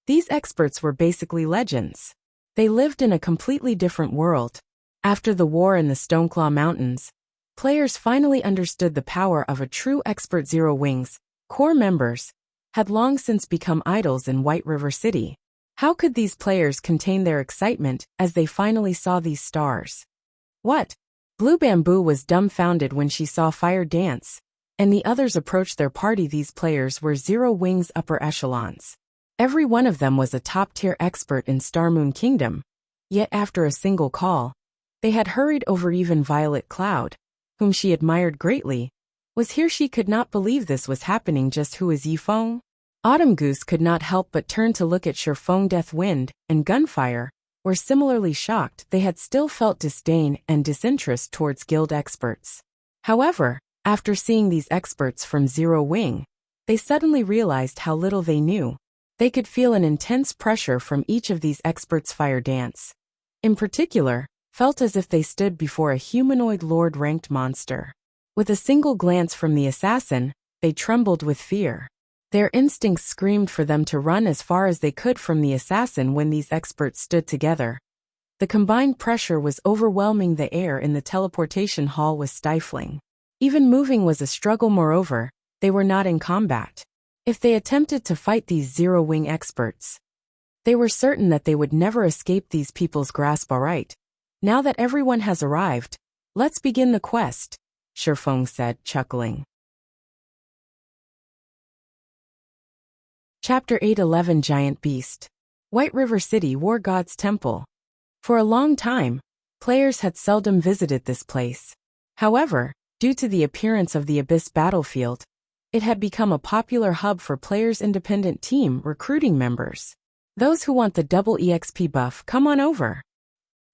these experts were basically legends. They lived in a completely different world. After the war in the Stoneclaw Mountains, players finally understood the power of a true expert. Zero Wing's core members had long since become idols in White River City. How could these players contain their excitement as they finally saw these stars? What? Blue Bamboo was dumbfounded when she saw Fire Dance and the others approach their party. These players were Zero Wing's upper echelons. Every one of them was a top-tier expert in Starmoon Kingdom. Yet after a single call, they had hurried over. Even Violet Cloud, whom she admired greatly, was here. She could not believe this was happening. Just who is Yifeng? Autumn Goose could not help but turn to look at Shifeng. Death Wind and Gunfire were similarly shocked. They had still felt disdain and disinterest towards guild experts. However, after seeing these experts from Zero Wing, they suddenly realized how little they knew. They could feel an intense pressure from each of these experts. Fire Dance, in particular, felt as if they stood before a humanoid lord-ranked monster. With a single glance from the assassin, they trembled with fear. Their instincts screamed for them to run as far as they could from the assassin. When these experts stood together, the combined pressure was overwhelming. The air in the teleportation hall was stifling. Even moving was a struggle. Moreover, they were not in combat. If they attempted to fight these Zero Wing experts, they were certain that they would never escape these people's grasp. All right, now that everyone has arrived, let's begin the quest, Shifeng said, chuckling. Chapter 8:11 Giant Beast. White River City War God's Temple. For a long time, players had seldom visited this place. However, due to the appearance of the Abyss battlefield, it had become a popular hub for players' independent team recruiting members. Those who want the double EXP buff, come on over.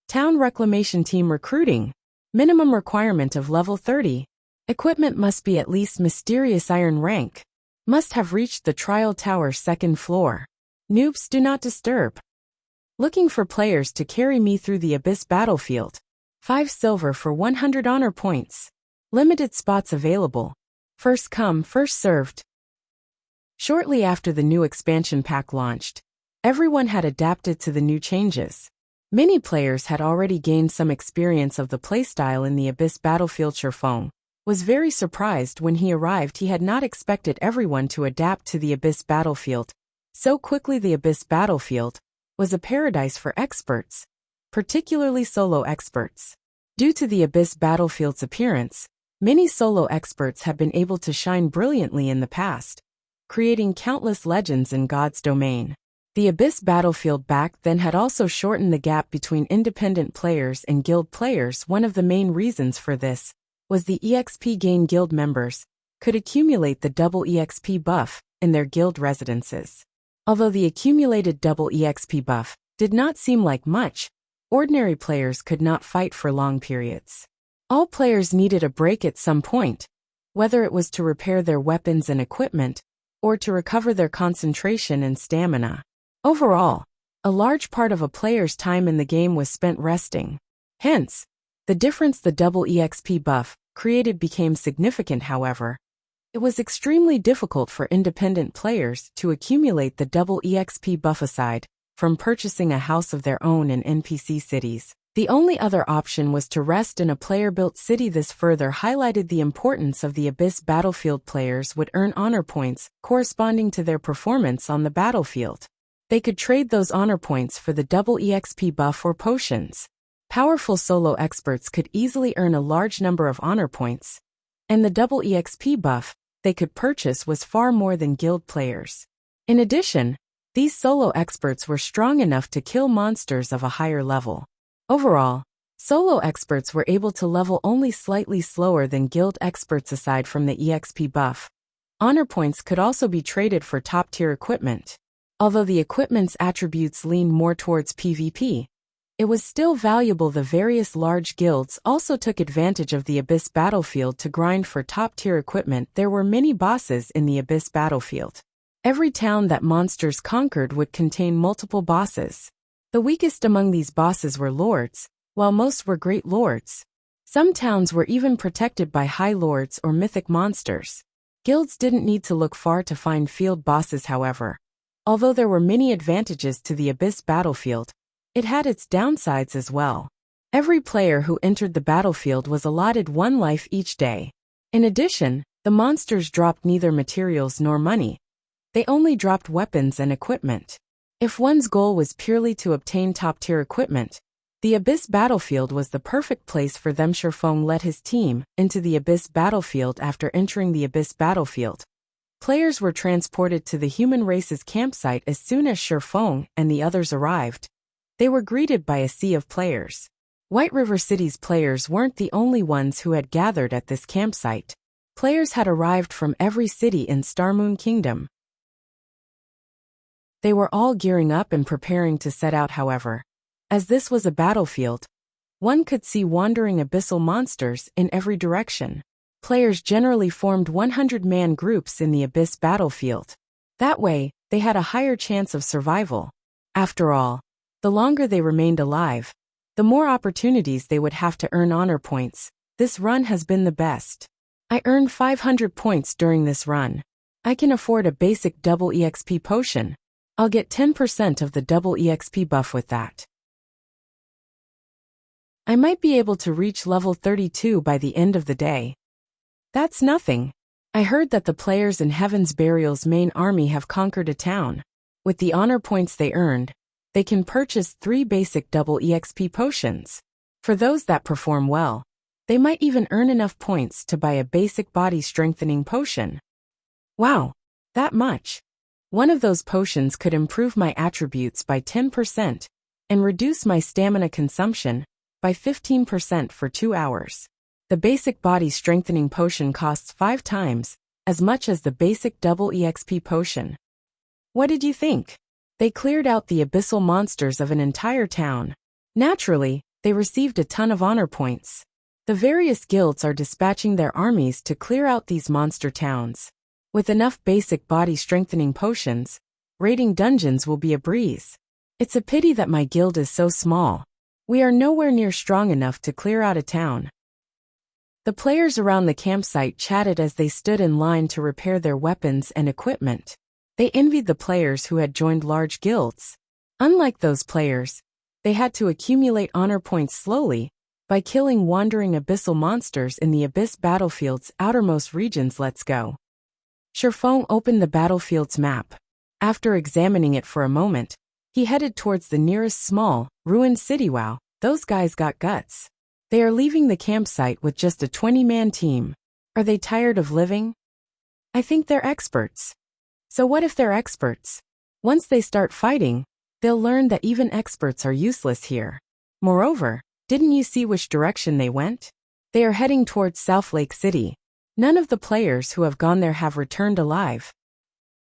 Town Reclamation Team recruiting. Minimum requirement of level 30. Equipment must be at least Mysterious Iron rank. Must have reached the Trial Tower 2nd floor. Noobs do not disturb. Looking for players to carry me through the Abyss battlefield. 5 silver for 100 honor points. Limited spots available. First come, first served. Shortly after the new expansion pack launched, everyone had adapted to the new changes. Many players had already gained some experience of the playstyle in the Abyss Battlefield. Sherfong was very surprised when he arrived. He had not expected everyone to adapt to the Abyss Battlefield so quickly. The Abyss Battlefield was a paradise for experts, particularly solo experts. Due to the Abyss Battlefield's appearance, many solo experts have been able to shine brilliantly in the past, creating countless legends in God's domain. The Abyss Battlefield back then had also shortened the gap between independent players and guild players. One of the main reasons for this was the EXP gain. Guild members could accumulate the double EXP buff in their guild residences. Although the accumulated double EXP buff did not seem like much, ordinary players could not fight for long periods. All players needed a break at some point, whether it was to repair their weapons and equipment, or to recover their concentration and stamina. Overall, a large part of a player's time in the game was spent resting. Hence, the difference the double EXP buff created became significant. However, it was extremely difficult for independent players to accumulate the double EXP buff. Aside from purchasing a house of their own in NPC cities, the only other option was to rest in a player-built city. This further highlighted the importance of the Abyss Battlefield. Players would earn honor points corresponding to their performance on the battlefield. They could trade those honor points for the double EXP buff or potions. Powerful solo experts could easily earn a large number of honor points, and the double EXP buff they could purchase was far more than guild players. In addition, these solo experts were strong enough to kill monsters of a higher level. Overall, solo experts were able to level only slightly slower than guild experts. Aside from the EXP buff, honor points could also be traded for top-tier equipment. Although the equipment's attributes leaned more towards PvP, it was still valuable. The various large guilds also took advantage of the Abyss Battlefield to grind for top-tier equipment. There were many bosses in the Abyss Battlefield. Every town that monsters conquered would contain multiple bosses. The weakest among these bosses were lords, while most were great lords. Some towns were even protected by high lords or mythic monsters. Guilds didn't need to look far to find field bosses. However, although there were many advantages to the Abyss Battlefield, it had its downsides as well. Every player who entered the battlefield was allotted one life each day. In addition, the monsters dropped neither materials nor money. They only dropped weapons and equipment. If one's goal was purely to obtain top-tier equipment, the Abyss Battlefield was the perfect place for them. Sherfong led his team into the Abyss Battlefield. After entering the Abyss Battlefield, players were transported to the human race's campsite. As soon as Sherfong and the others arrived, they were greeted by a sea of players. White River City's players weren't the only ones who had gathered at this campsite. Players had arrived from every city in Starmoon Kingdom. They were all gearing up and preparing to set out. However, as this was a battlefield, one could see wandering abyssal monsters in every direction. Players generally formed 100-man groups in the Abyss Battlefield. That way, they had a higher chance of survival. After all, the longer they remained alive, the more opportunities they would have to earn honor points. This run has been the best. I earned 500 points during this run. I can afford a basic double EXP potion. I'll get 10% of the double EXP buff with that. I might be able to reach level 32 by the end of the day. That's nothing. I heard that the players in Heaven's Burial's main army have conquered a town. With the honor points they earned, they can purchase 3 basic double EXP potions. For those that perform well, they might even earn enough points to buy a basic body strengthening potion. Wow, that much. One of those potions could improve my attributes by 10% and reduce my stamina consumption by 15% for 2 hours. The basic body strengthening potion costs 5 times as much as the basic double EXP potion. What did you think? They cleared out the abyssal monsters of an entire town. Naturally, they received a ton of honor points. The various guilds are dispatching their armies to clear out these monster towns. With enough basic body strengthening potions, raiding dungeons will be a breeze. It's a pity that my guild is so small. We are nowhere near strong enough to clear out a town. The players around the campsite chatted as they stood in line to repair their weapons and equipment. They envied the players who had joined large guilds. Unlike those players, they had to accumulate honor points slowly, by killing wandering abyssal monsters in the abyss battlefield's outermost regions. Let's go. Shifeng opened the battlefield's map. After examining it for a moment, he headed towards the nearest small, ruined city. Wow, those guys got guts. They are leaving the campsite with just a 20-man team. Are they tired of living? I think they're experts. So what if they're experts? Once they start fighting, they'll learn that even experts are useless here. Moreover, didn't you see which direction they went? They are heading towards South Lake City. None of the players who have gone there have returned alive.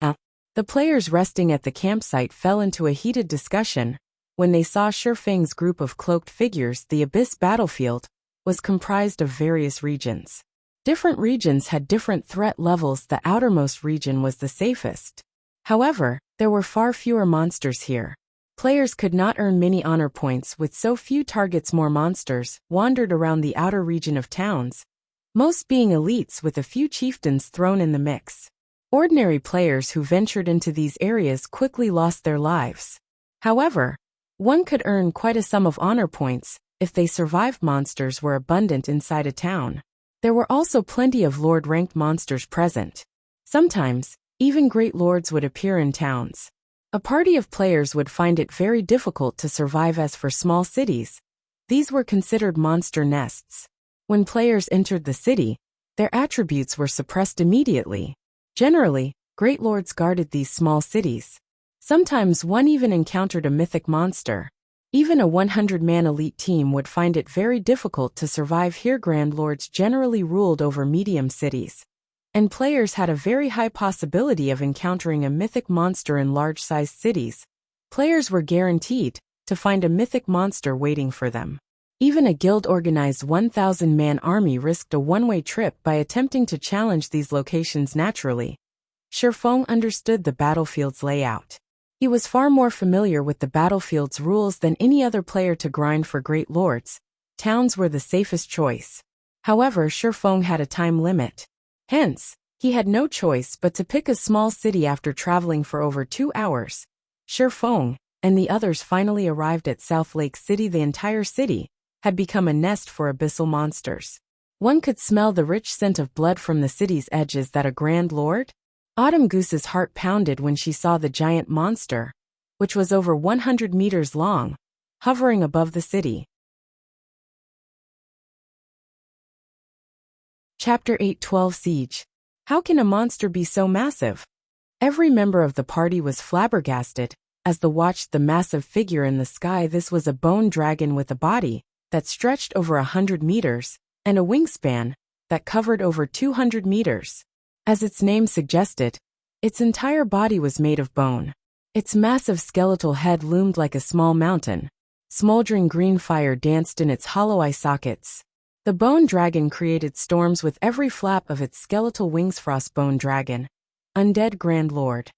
The players resting at the campsite fell into a heated discussion when they saw Shifeng's group of cloaked figures. The abyss battlefield was comprised of various regions. Different regions had different threat levels. The outermost region was the safest. However, there were far fewer monsters here. Players could not earn many honor points with so few targets. More monsters wandered around the outer region of towns, most being elites with a few chieftains thrown in the mix. Ordinary players who ventured into these areas quickly lost their lives. However, one could earn quite a sum of honor points if they survived. Monsters were abundant inside a town. There were also plenty of lord-ranked monsters present. Sometimes, even great lords would appear in towns. A party of players would find it very difficult to survive. As for small cities, these were considered monster nests. When players entered the city, their attributes were suppressed immediately. Generally, great lords guarded these small cities. Sometimes one even encountered a mythic monster. Even a 100-man elite team would find it very difficult to survive here. Grand lords generally ruled over medium cities, and players had a very high possibility of encountering a mythic monster in large-sized cities. Players were guaranteed to find a mythic monster waiting for them. Even a guild-organized 1,000-man army risked a one-way trip by attempting to challenge these locations. Naturally, Shifeng understood the battlefield's layout. He was far more familiar with the battlefield's rules than any other player. To grind for great lords, towns were the safest choice. However, Shifeng had a time limit. Hence, he had no choice but to pick a small city. After traveling for over 2 hours, Shifeng and the others finally arrived at South Lake City. The entire city had become a nest for abyssal monsters. One could smell the rich scent of blood from the city's edge. Is that a grand lord? Autumn Goose's heart pounded when she saw the giant monster, which was over 100 meters long, hovering above the city. Chapter 8:12 Siege. How can a monster be so massive? Every member of the party was flabbergasted as they watched the massive figure in the sky. This was a bone dragon with a body that stretched over 100 meters and a wingspan that covered over 200 meters. As its name suggested, its entire body was made of bone. Its massive skeletal head loomed like a small mountain. Smoldering green fire danced in its hollow eye sockets. The bone dragon created storms with every flap of its skeletal wings. Frost bone dragon. Undead Grand Lord.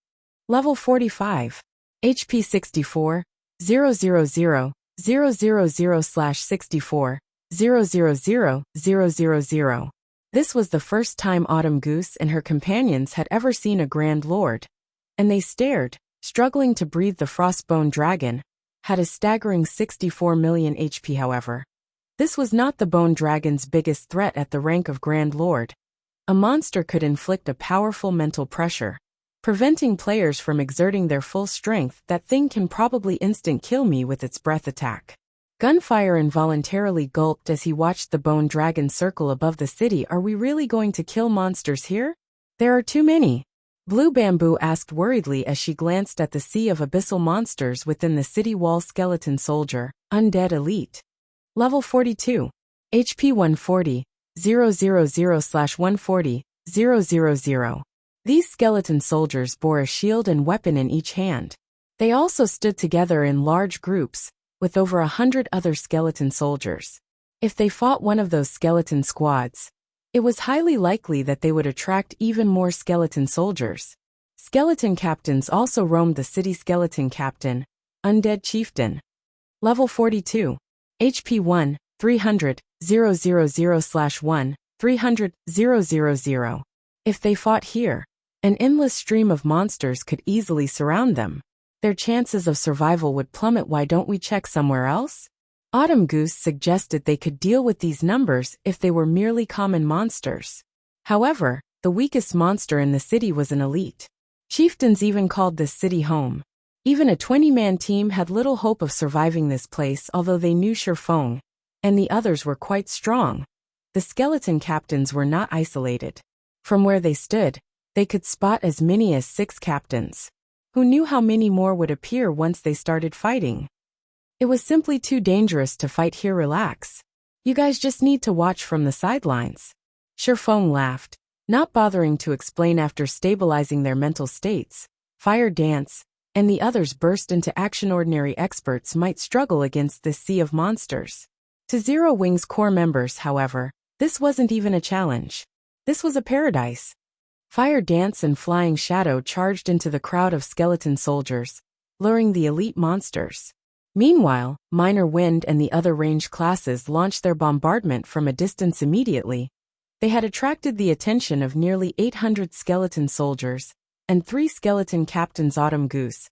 Level 45. HP 64, 000, 000/64, 000, 000. This was the first time Autumn Goose and her companions had ever seen a Grand Lord, and they stared, struggling to breathe. The Frostbone Dragon had a staggering 64 million HP. However, this was not the Bone Dragon's biggest threat. At the rank of Grand Lord, a monster could inflict a powerful mental pressure, preventing players from exerting their full strength. That thing can probably instant kill me with its breath attack. Gunfire involuntarily gulped as he watched the bone dragon circle above the city. Are we really going to kill monsters here? There are too many. Blue Bamboo asked worriedly as she glanced at the sea of abyssal monsters within the city wall. Skeleton Soldier, Undead Elite. Level 42. HP 140, 000/140, 000. These skeleton soldiers bore a shield and weapon in each hand. They also stood together in large groups, with over 100 other skeleton soldiers. If they fought one of those skeleton squads, it was highly likely that they would attract even more skeleton soldiers. Skeleton captains also roamed the city. Skeleton Captain, Undead Chieftain. Level 42. HP 1, 300, 000/1, 300, 000. If they fought here, An endless stream of monsters could easily surround them. Their chances of survival would plummet. Why don't we check somewhere else? Autumn Goose suggested they could deal with these numbers if they were merely common monsters. However, the weakest monster in the city was an elite. Chieftains even called this city home. Even a 20-man team had little hope of surviving this place, although they knew Shifeng and the others were quite strong. The skeleton captains were not isolated. From where they stood, they could spot as many as 6 captains. Who knew how many more would appear once they started fighting? It was simply too dangerous to fight here. Relax. You guys just need to watch from the sidelines. Shifeng laughed, not bothering to explain. After stabilizing their mental states, Fire Dance and the others burst into action. Ordinary experts might struggle against this sea of monsters. To Zero Wing's core members, however, this wasn't even a challenge. This was a paradise. Fire Dance and Flying Shadow charged into the crowd of skeleton soldiers, luring the elite monsters. Meanwhile, Minor Wind and the other range classes launched their bombardment from a distance immediately. They had attracted the attention of nearly 800 skeleton soldiers, and 3 skeleton captains. Autumn Goose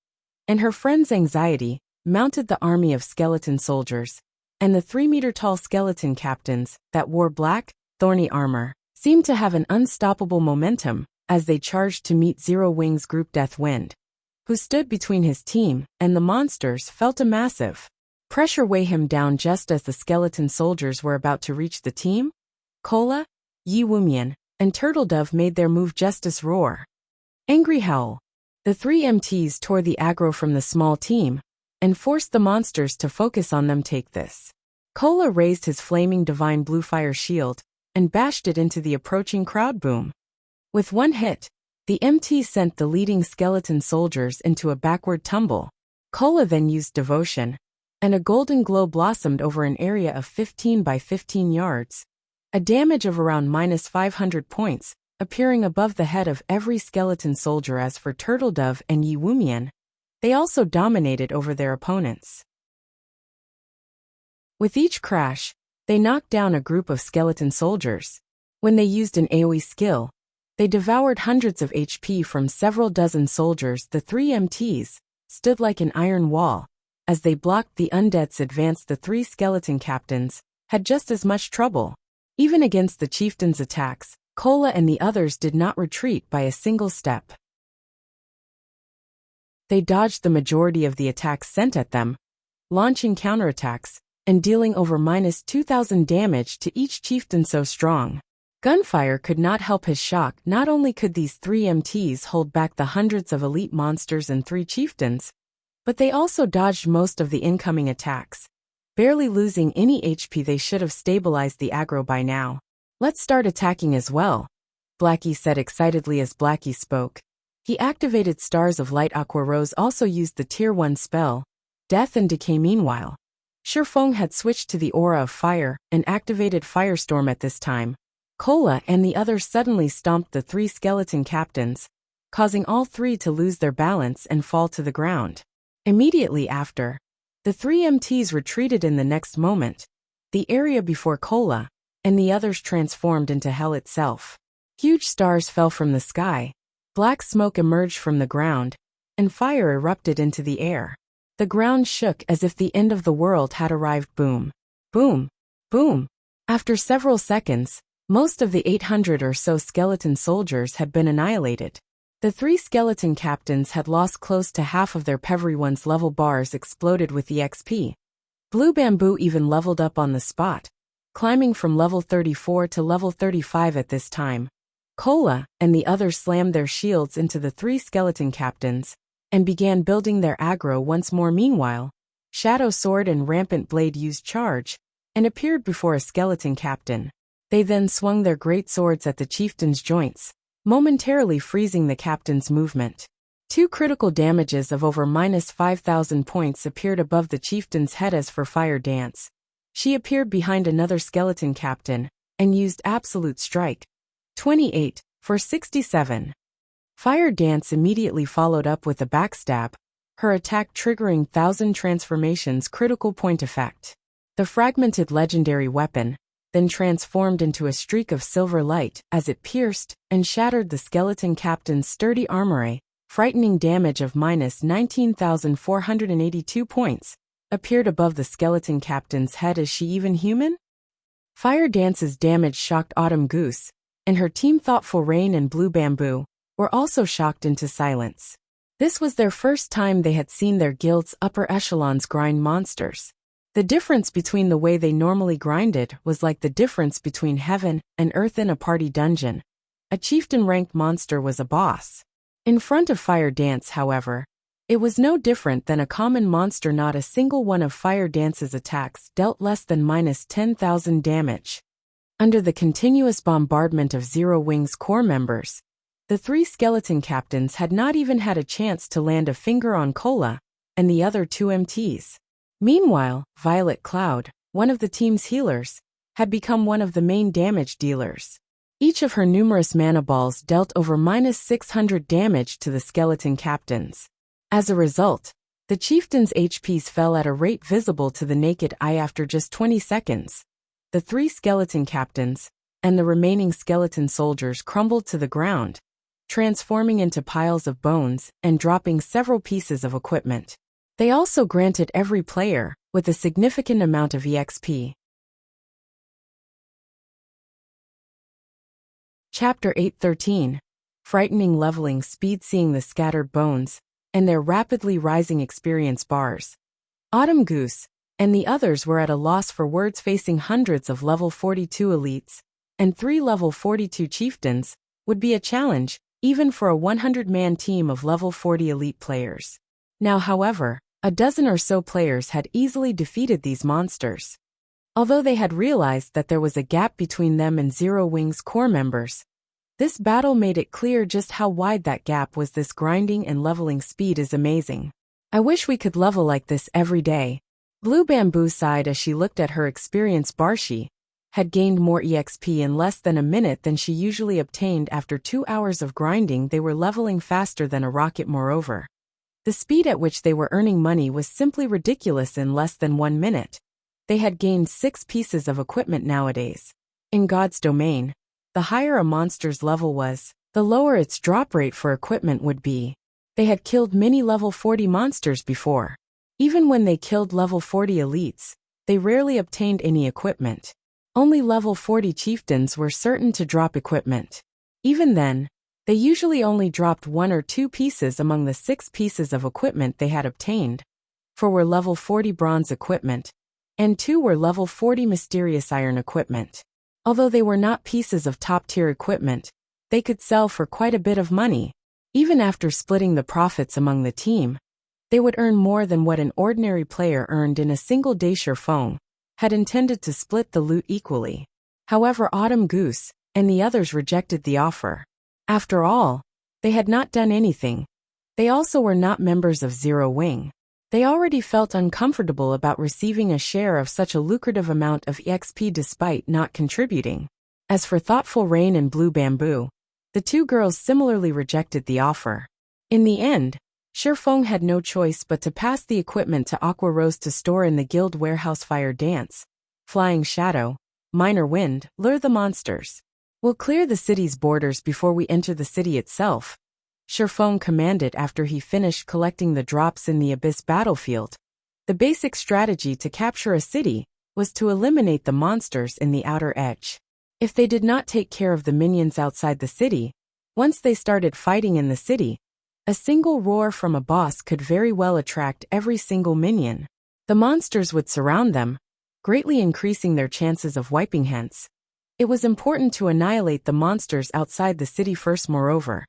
and her friend's Anxiety mounted the army of skeleton soldiers, and the 3-meter-tall skeleton captains that wore black, thorny armor seemed to have an unstoppable momentum as they charged to meet Zero Wing's group. Deathwind, who stood between his team and the monsters, felt a massive pressure weigh him down just as the skeleton soldiers were about to reach the team. Cola, Yi Wumian, and Turtledove made their move. Justice roar. Angry howl. The 3 MTs tore the aggro from the small team and forced the monsters to focus on them. Take this. Cola raised his flaming divine blue fire shield and bashed it into the approaching crowd. Boom. With one hit, the MT sent the leading skeleton soldiers into a backward tumble. Cola then used devotion, and a golden glow blossomed over an area of 15 by 15 yards. A damage of around -500 points, appearing above the head of every skeleton soldier. As for Turtledove and Yi Wumian, they also dominated over their opponents. With each crash, they knocked down a group of skeleton soldiers. When they used an AoE skill, they devoured hundreds of HP from several dozen soldiers. The 3 MTs stood like an iron wall as they blocked the undead's advance. The 3 skeleton captains had just as much trouble. Even against the chieftain's attacks, Cola and the others did not retreat by a single step. They dodged the majority of the attacks sent at them, launching counterattacks and dealing over -2,000 damage to each chieftain. So strong. Gunfire could not help his shock. Not only could these 3 MTs hold back the hundreds of elite monsters and 3 chieftains, but they also dodged most of the incoming attacks, barely losing any HP. They should have stabilized the aggro by now. Let's start attacking as well, Blackie said excitedly. As Blackie spoke, he activated Stars of Light. Aqua Rose also used the Tier 1 spell, Death and Decay. Meanwhile, Shifeng had switched to the Aura of Fire and activated Firestorm. At this time, Cola and the others suddenly stomped the 3 skeleton captains, causing all 3 to lose their balance and fall to the ground. Immediately after, the 3 MTs retreated. In the next moment, the area before Cola and the others transformed into hell itself. Huge stars fell from the sky, black smoke emerged from the ground, and fire erupted into the air. The ground shook as if the end of the world had arrived. Boom, boom, boom. After several seconds, most of the 800 or so skeleton soldiers had been annihilated. The 3 skeleton captains had lost close to half of their Everyone's level bars exploded with the XP. Blue Bamboo even leveled up on the spot, climbing from level 34 to level 35 at this time. Cola and the others slammed their shields into the 3 skeleton captains and began building their aggro once more. Meanwhile, Shadow Sword and Rampant Blade used charge and appeared before a skeleton captain. They then swung their great swords at the chieftain's joints, momentarily freezing the captain's movement. 2 critical damages of over -5,000 points appeared above the chieftain's head. As for Fire Dance, she appeared behind another skeleton captain and used Absolute Strike, 28, for 67. Fire Dance immediately followed up with a backstab, her attack triggering 1,000 transformations critical point effect. The fragmented legendary weapon, then transformed into a streak of silver light as it pierced and shattered the skeleton captain's sturdy armory. Frightening damage of minus 19,482 points appeared above the skeleton captain's head. Is she even human? Fire Dance's damage shocked Autumn Goose, and her team Thoughtful Rain and Blue Bamboo were also shocked into silence. This was their first time they had seen their guild's upper echelons grind monsters. The difference between the way they normally grinded was like the difference between heaven and earth in a party dungeon. A chieftain-ranked monster was a boss. In front of Fire Dance, however, it was no different than a common monster. Not a single one of Fire Dance's attacks dealt less than minus 10,000 damage. Under the continuous bombardment of Zero Wing's core members, the three skeleton captains had not even had a chance to land a finger on Cola and the other two MTs. Meanwhile, Violet Cloud, one of the team's healers, had become one of the main damage dealers. Each of her numerous mana balls dealt over minus 600 damage to the skeleton captains. As a result, the chieftain's HPs fell at a rate visible to the naked eye. After just 20 seconds. The three skeleton captains and the remaining skeleton soldiers crumbled to the ground, transforming into piles of bones and dropping several pieces of equipment. They also granted every player with a significant amount of EXP. Chapter 8:13. Frightening leveling speed. Seeing the scattered bones and their rapidly rising experience bars, Autumn Goose and the others were at a loss for words. Facing hundreds of level 42 elites and 3 level 42 chieftains would be a challenge, even for a 100-man team of level 40 elite players. Now, however, a dozen or so players had easily defeated these monsters. Although they had realized that there was a gap between them and Zero Wing's core members, this battle made it clear just how wide that gap was. This grinding and leveling speed is amazing. I wish we could level like this every day. Blue Bamboo sighed as she looked at her experience bar. She had gained more EXP in less than a minute than she usually obtained after 2 hours of grinding. They were leveling faster than a rocket. Moreover, the speed at which they were earning money was simply ridiculous. In less than 1 minute, they had gained 6 pieces of equipment. Nowadays, in God's domain, the higher a monster's level was, the lower its drop rate for equipment would be. They had killed many level 40 monsters before. Even when they killed level 40 elites, they rarely obtained any equipment. Only level 40 chieftains were certain to drop equipment. Even then, they usually only dropped 1 or 2 pieces among the 6 pieces of equipment they had obtained. 4 were level 40 bronze equipment, and 2 were level 40 mysterious iron equipment. Although they were not pieces of top-tier equipment, they could sell for quite a bit of money. Even after splitting the profits among the team, they would earn more than what an ordinary player earned in a single day. Sherfong had intended to split the loot equally. However, Autumn Goose and the others rejected the offer. After all, they had not done anything. They also were not members of Zero Wing. They already felt uncomfortable about receiving a share of such a lucrative amount of EXP despite not contributing. As for Thoughtful Rain and Blue Bamboo, the 2 girls similarly rejected the offer. In the end, Sherfong had no choice but to pass the equipment to Aqua Rose to store in the guild warehouse. Fire Dance, Flying Shadow, Minor Wind, lure the monsters. We'll clear the city's borders before we enter the city itself, Sherfong commanded after he finished collecting the drops in the Abyss battlefield. The basic strategy to capture a city was to eliminate the monsters in the outer edge. If they did not take care of the minions outside the city, once they started fighting in the city, a single roar from a boss could very well attract every single minion. The monsters would surround them, greatly increasing their chances of wiping. Hence, it was important to annihilate the monsters outside the city first. Moreover,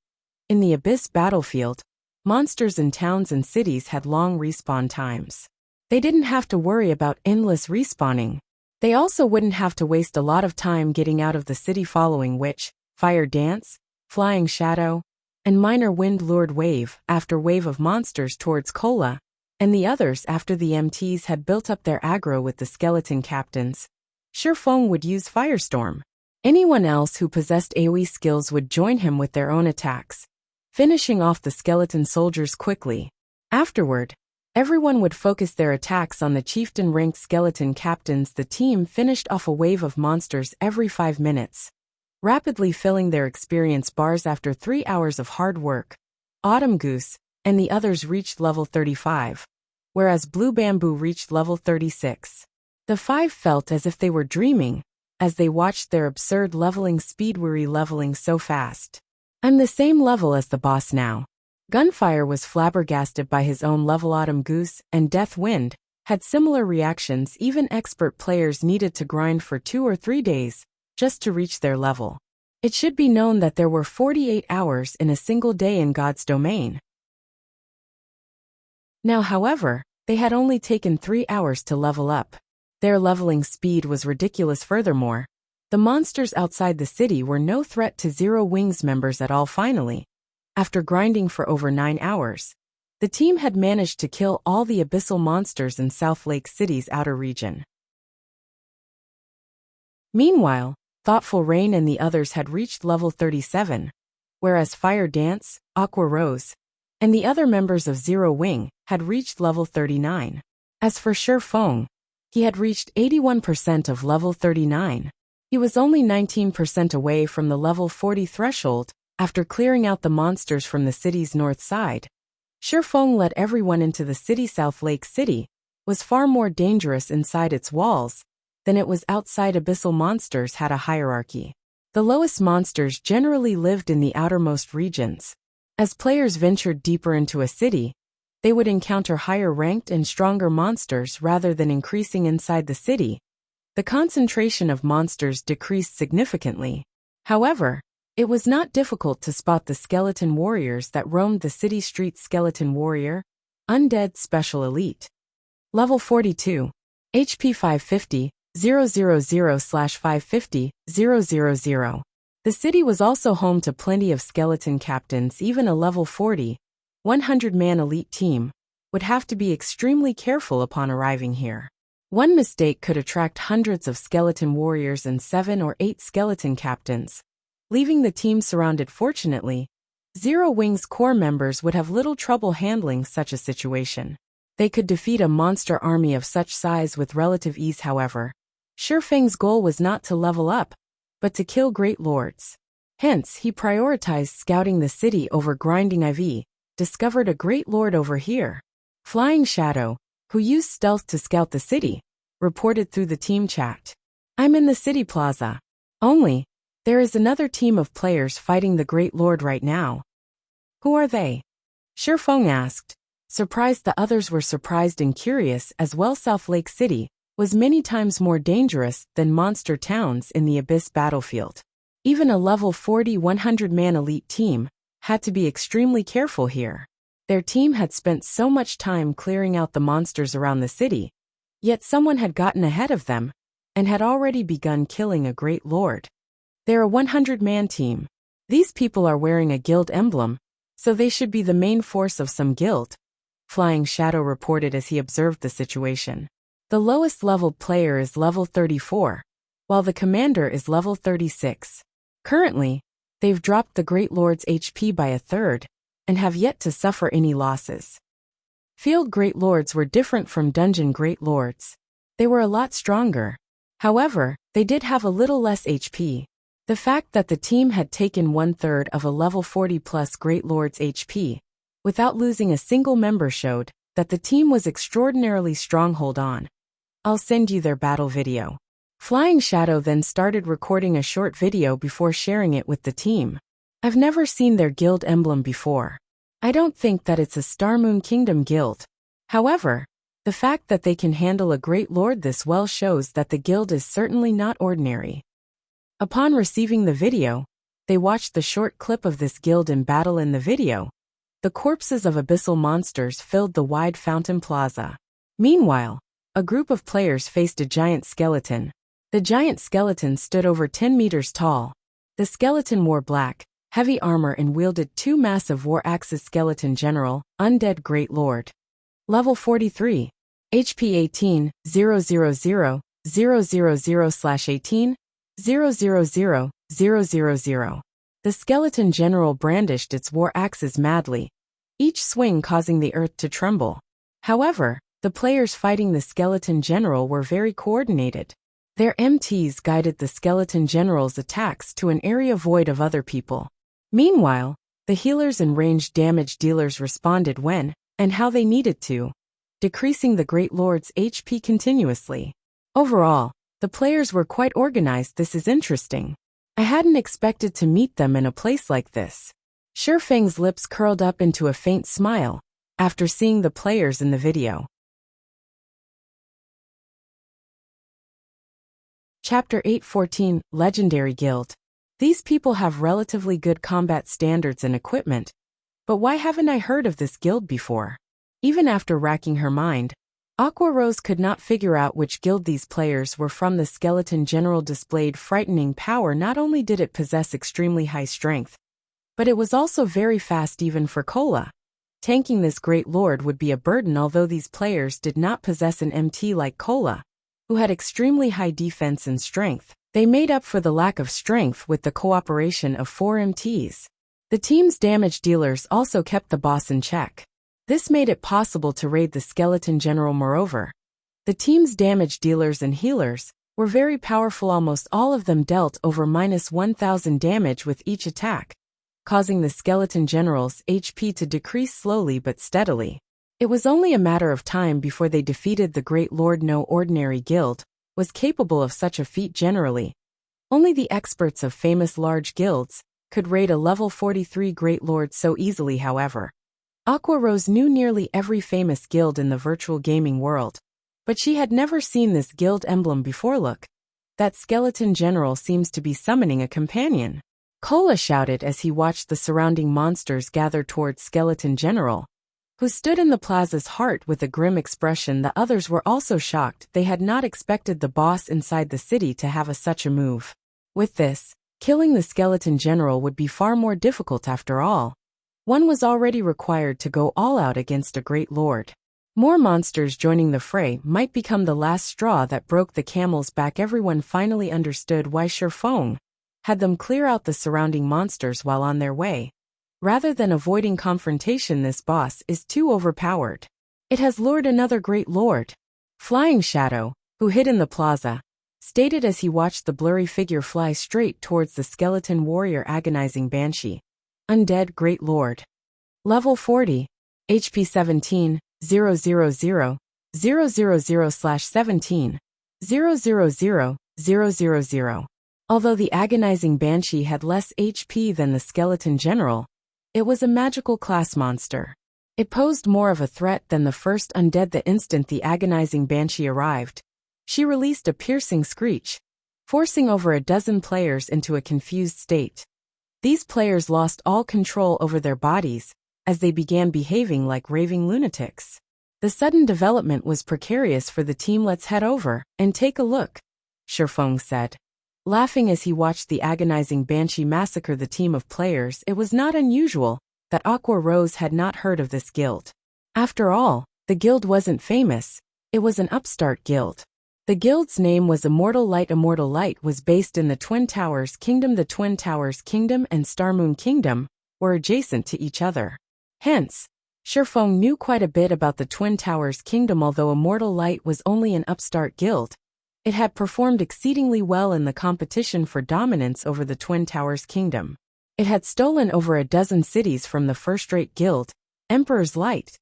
in the Abyss battlefield, monsters in towns and cities had long respawn times. They didn't have to worry about endless respawning. They also wouldn't have to waste a lot of time getting out of the city, following which, Fire Dance, Flying Shadow, and Minor Wind lured wave after wave of monsters towards Cola, and the others after the MTs had built up their aggro with the skeleton captains. Sherfong would use Firestorm. Anyone else who possessed AoE skills would join him with their own attacks, finishing off the skeleton soldiers quickly. Afterward, Everyone would focus their attacks on the chieftain-ranked skeleton captains. The team finished off a wave of monsters every 5 minutes, rapidly filling their experience bars after 3 hours of hard work. Autumn Goose and the others reached level 35, whereas Blue Bamboo reached level 36. The 5 felt as if they were dreaming, as they watched their absurd leveling speed. Weary leveling so fast. I'm the same level as the boss now. Gunfire was flabbergasted by his own level. Autumn Goose and Death Wind had similar reactions. Even expert players needed to grind for 2 or 3 days just to reach their level. It should be known that there were 48 hours in a single day in God's domain. Now, however, they had only taken 3 hours to level up. Their leveling speed was ridiculous. Furthermore, the monsters outside the city were no threat to Zero Wings members at all. Finally, after grinding for over 9 hours, the team had managed to kill all the abyssal monsters in South Lake City's outer region. Meanwhile, Thoughtful Rain and the others had reached level 37, whereas Fire Dance, Aqua Rose, and the other members of Zero Wing had reached level 39. As for Shi Feng, he had reached 81% of level 39. He was only 19% away from the level 40 threshold. After clearing out the monsters from the city's north side, Shi Feng led everyone into the city. South Lake City was far more dangerous inside its walls than it was outside. Abyssal monsters had a hierarchy. The lowest monsters generally lived in the outermost regions. As players ventured deeper into a city, they would encounter higher-ranked and stronger monsters. Rather than increasing inside the city, the concentration of monsters decreased significantly. However, it was not difficult to spot the skeleton warriors that roamed the city streets. Skeleton Warrior, Undead Special Elite. Level 42. HP 550, 000/550, 000. The city was also home to plenty of skeleton captains. Even a level 40, 100-man elite team would have to be extremely careful upon arriving here. One mistake could attract hundreds of skeleton warriors and 7 or 8 skeleton captains, leaving the team surrounded. Fortunately, Zero Wing's core members would have little trouble handling such a situation. They could defeat a monster army of such size with relative ease. However, Shi Feng's goal was not to level up, but to kill great lords. Hence, he prioritized scouting the city over grinding. IV discovered a great lord over here. Flying Shadow, who used stealth to scout the city, reported through the team chat. I'm in the city plaza. Only, there is another team of players fighting the Great Lord right now. Who are they? Shi Feng asked, surprised. The others were surprised and curious as well. South Lake City was many times more dangerous than monster towns in the Abyss battlefield. Even a level 40 100-man elite team had to be extremely careful here. Their team had spent so much time clearing out the monsters around the city, yet someone had gotten ahead of them and had already begun killing a great lord. They're a 100-man team. These people are wearing a guild emblem, so they should be the main force of some guild, Flying Shadow reported as he observed the situation. The lowest leveled player is level 34, while the commander is level 36. Currently, they've dropped the Great Lord's HP by a third, and have yet to suffer any losses. Field Great Lords were different from Dungeon Great Lords. They were a lot stronger. However, they did have a little less HP. The fact that the team had taken 1/3 of a level 40+ Great Lord's HP, without losing a single member showed that the team was extraordinarily strong. Hold on. I'll send you their battle video. Flying Shadow then started recording a short video before sharing it with the team. I've never seen their guild emblem before. I don't think that it's a Star Moon Kingdom guild. However, the fact that they can handle a great lord this well shows that the guild is certainly not ordinary. Upon receiving the video, they watched the short clip of this guild in battle. In the video, the corpses of abyssal monsters filled the wide fountain plaza. Meanwhile, a group of players faced a giant skeleton. The giant skeleton stood over 10 meters tall. The skeleton wore black, heavy armor and wielded 2 massive war axes. Skeleton General, Undead Great Lord. Level 43. HP 18, 000, 000/18, 000, 000. The skeleton general brandished its war axes madly, each swing causing the earth to tremble. However, the players fighting the skeleton general were very coordinated. Their MTs guided the skeleton general's attacks to an area void of other people. Meanwhile, the healers and ranged damage dealers responded when and how they needed to, decreasing the Great Lord's HP continuously. Overall, the players were quite organized. This is interesting. I hadn't expected to meet them in a place like this. Shifeng's lips curled up into a faint smile after seeing the players in the video. Chapter 8:14 Legendary Guild. These people have relatively good combat standards and equipment, but why haven't I heard of this guild before? Even after racking her mind, Aqua Rose could not figure out which guild these players were from. The skeleton general displayed frightening power. Not only did it possess extremely high strength, but it was also very fast even for Cola. Tanking this great lord would be a burden. Although these players did not possess an MT like Cola, who had extremely high defense and strength, they made up for the lack of strength with the cooperation of 4 MTs. The team's damage dealers also kept the boss in check. This made it possible to raid the skeleton general. Moreover, the team's damage dealers and healers were very powerful. Almost all of them dealt over -1000 damage with each attack, causing the skeleton general's HP to decrease slowly but steadily. It was only a matter of time before they defeated the Great Lord. No ordinary guild was capable of such a feat. Generally, only the experts of famous large guilds could raid a level 43 Great Lord so easily. However, Aqua Rose knew nearly every famous guild in the virtual gaming world, but she had never seen this guild emblem before. Look, that skeleton general seems to be summoning a companion. Cola shouted as he watched the surrounding monsters gather towards skeleton general, who stood in the plaza's heart with a grim expression. The others were also shocked. They had not expected the boss inside the city to have such a move. With this, killing the skeleton general would be far more difficult. After all, one was already required to go all out against a great lord. More monsters joining the fray might become the last straw that broke the camel's back. Everyone finally understood why Shifeng had them clear out the surrounding monsters while on their way. Rather than avoiding confrontation, this boss is too overpowered. It has lured another great lord. Flying Shadow, who hid in the plaza, stated as he watched the blurry figure fly straight towards the skeleton warrior. Agonizing Banshee. Undead Great Lord. Level 40. HP 17, 000, 000/17, 000, 000. Although the agonizing Banshee had less HP than the skeleton general, it was a magical class monster. It posed more of a threat than the first undead. The instant the agonizing Banshee arrived, she released a piercing screech, forcing over a dozen players into a confused state. These players lost all control over their bodies as they began behaving like raving lunatics. The sudden development was precarious for the team. Let's head over and take a look, Shifeng said, laughing as he watched the agonizing Banshee massacre the team of players. It was not unusual that Aqua Rose had not heard of this guild. After all, the guild wasn't famous, it was an upstart guild. The guild's name was Immortal Light. Immortal Light was based in the Twin Towers Kingdom. The Twin Towers Kingdom and Starmoon Kingdom were adjacent to each other. Hence, Shifeng knew quite a bit about the Twin Towers Kingdom. Although Immortal Light was only an upstart guild, it had performed exceedingly well in the competition for dominance over the Twin Towers Kingdom. It had stolen over a dozen cities from the first-rate guild, Emperor's Light,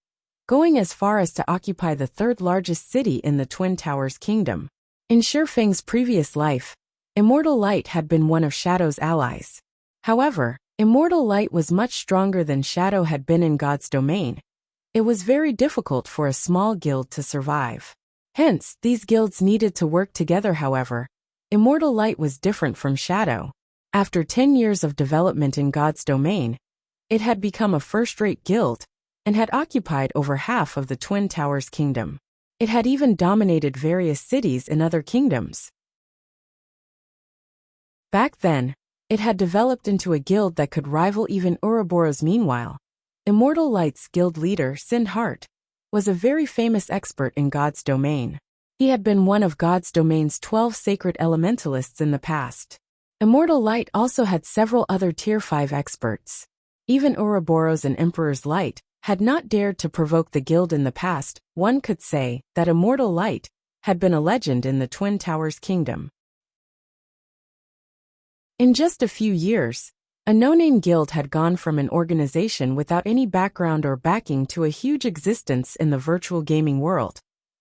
going as far as to occupy the third largest city in the Twin Towers Kingdom. In Shifeng's previous life, Immortal Light had been one of Shadow's allies. However, Immortal Light was much stronger than Shadow had been in God's domain. It was very difficult for a small guild to survive. Hence, these guilds needed to work together. However, Immortal Light was different from Shadow. After 10 years of development in God's domain, it had become a first-rate guild and had occupied over half of the Twin Towers Kingdom. It had even dominated various cities in other kingdoms. Back then, it had developed into a guild that could rival even Ouroboros. Meanwhile, Immortal Light's guild leader, Sin Heart, was a very famous expert in God's domain. He had been one of God's domain's 12 sacred elementalists in the past. Immortal Light also had several other Tier 5 experts. Even Ouroboros and Emperor's Light had not dared to provoke the guild in the past, one could say that Immortal Light had been a legend in the Twin Towers Kingdom. In just a few years, a no-name guild had gone from an organization without any background or backing to a huge existence in the virtual gaming world,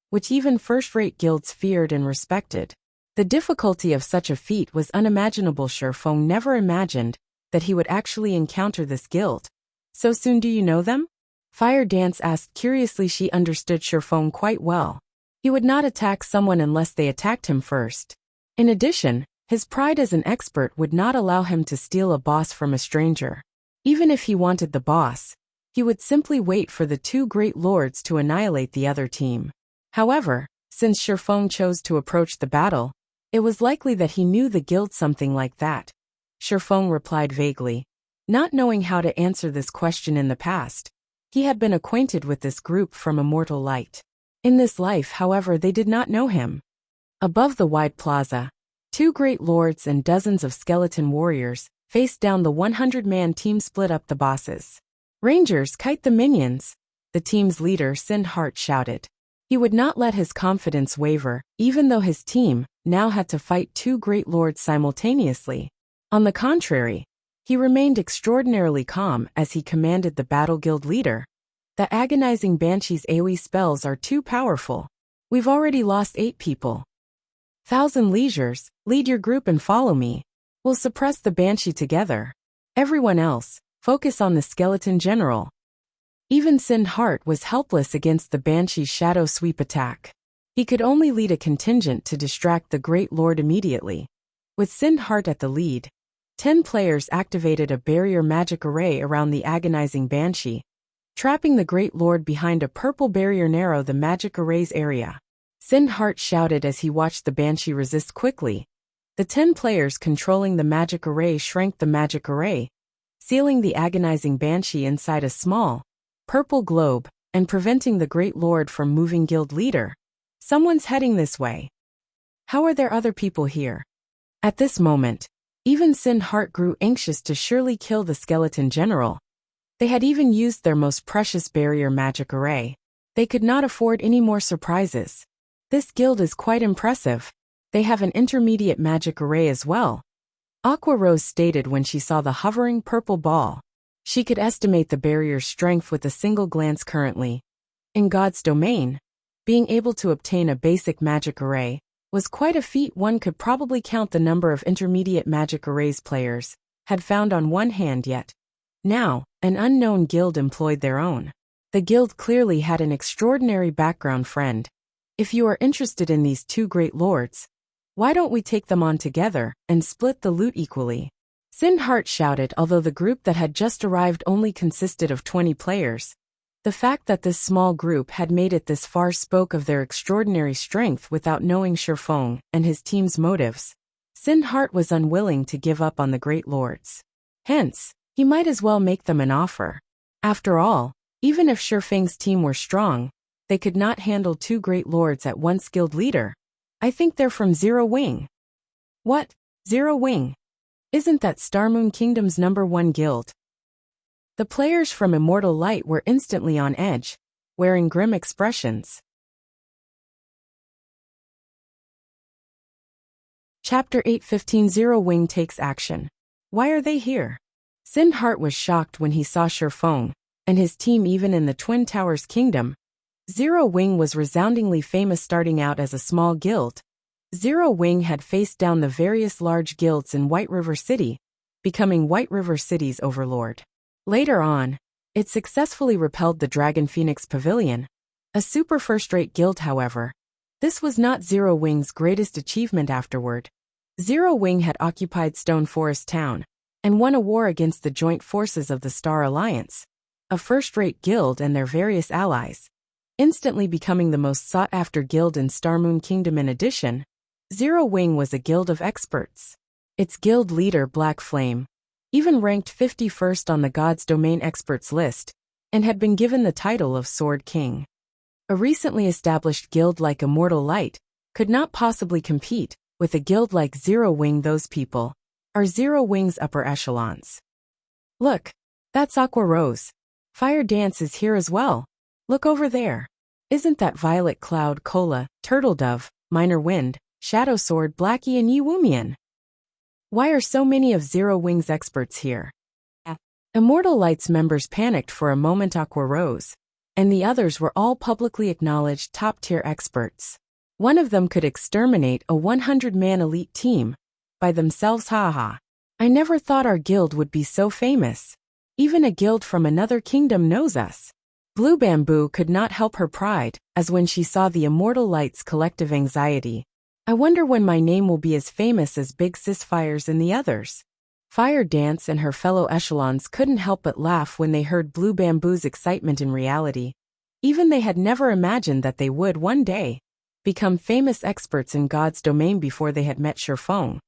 which even first-rate guilds feared and respected. The difficulty of such a feat was unimaginable. Shifeng never imagined that he would actually encounter this guild. So soon do you know them? Fire Dance asked curiously. She understood Shifeng quite well. He would not attack someone unless they attacked him first. In addition, his pride as an expert would not allow him to steal a boss from a stranger. Even if he wanted the boss, he would simply wait for the two great lords to annihilate the other team. However, since Shifeng chose to approach the battle, it was likely that he knew the guild. Something like that. Shifeng replied vaguely, not knowing how to answer this question in the past. He had been acquainted with this group from Immortal Light. In this life, however, they did not know him. Above the wide plaza, two great lords and dozens of skeleton warriors faced down the 100-man team. Split up the bosses. Rangers, kite the minions, the team's leader Sindhart shouted. He would not let his confidence waver, even though his team now had to fight two great lords simultaneously. On the contrary, he remained extraordinarily calm as he commanded the battle guild leader. The agonizing Banshee's AoE spells are too powerful. We've already lost 8 people. Thousand Leisures, lead your group and follow me. We'll suppress the Banshee together. Everyone else, focus on the skeleton general. Even Sindhart was helpless against the Banshee's shadow sweep attack. He could only lead a contingent to distract the Great Lord immediately. With Sindhart at the lead, 10 players activated a barrier magic array around the agonizing Banshee, trapping the Great Lord behind a purple barrier narrow the magic array's area. Sindhart shouted as he watched the Banshee resist quickly. The 10 players controlling the magic array shrank the magic array, sealing the agonizing Banshee inside a small, purple globe, and preventing the Great Lord from moving. Guild leader, someone's heading this way. How are there other people here? At this moment, even Sindhart grew anxious to surely kill the skeleton general. They had even used their most precious barrier magic array. They could not afford any more surprises. This guild is quite impressive. They have an intermediate magic array as well. Aqua Rose stated when she saw the hovering purple ball. She could estimate the barrier's strength with a single glance currently. In God's domain, being able to obtain a basic magic array was quite a feat. One could probably count the number of intermediate magic arrays players had found on one hand. Yet now, an unknown guild employed their own. The guild clearly had an extraordinary background. Friend, if you are interested in these two great lords, why don't we take them on together and split the loot equally? Sindhart shouted. Although the group that had just arrived only consisted of 20 players, the fact that this small group had made it this far spoke of their extraordinary strength. Without knowing Shifeng and his team's motives, Sindhart was unwilling to give up on the great lords. Hence, he might as well make them an offer. After all, even if Shifeng's team were strong, they could not handle two great lords at once. Guild leader, I think they're from Zero Wing. What? Zero Wing? Isn't that Starmoon Kingdom's #1 guild? The players from Immortal Light were instantly on edge, wearing grim expressions. Chapter 8:15 Zero Wing takes action. Why are they here? Sindhart was shocked when he saw Shifeng and his team. Even in the Twin Towers Kingdom, Zero Wing was resoundingly famous. Starting out as a small guild, Zero Wing had faced down the various large guilds in White River City, becoming White River City's overlord. Later on, it successfully repelled the Dragon Phoenix Pavilion, a super first-rate guild. However, this was not Zero Wing's greatest achievement. Afterward, Zero Wing had occupied Stone Forest Town and won a war against the joint forces of the Star Alliance, a first-rate guild and their various allies, instantly becoming the most sought-after guild in Starmoon Kingdom. In addition, Zero Wing was a guild of experts. Its guild leader, Black Flame, even ranked 51st on the God's Domain experts list, and had been given the title of Sword King. A recently established guild like Immortal Light could not possibly compete with a guild like Zero Wing. Those people are Zero Wing's upper echelons. Look, that's Aqua Rose. Fire Dance is here as well. Look over there. Isn't that Violet Cloud, Cola, Turtle Dove, Minor Wind, Shadow Sword, Blackie and Yi Wumian? Why are so many of Zero Wing's experts here? Immortal Light's members panicked for a moment. Aqua Rose and the others were all publicly acknowledged top-tier experts. One of them could exterminate a 100-man elite team by themselves. Haha. I never thought our guild would be so famous. Even a guild from another kingdom knows us. Blue Bamboo could not help her pride, as when she saw the Immortal Light's collective anxiety. I wonder when my name will be as famous as Big Sis Fires and the others. Fire Dance and her fellow echelons couldn't help but laugh when they heard Blue Bamboo's excitement. In reality, even they had never imagined that they would one day become famous experts in God's domain before they had met Shifeng.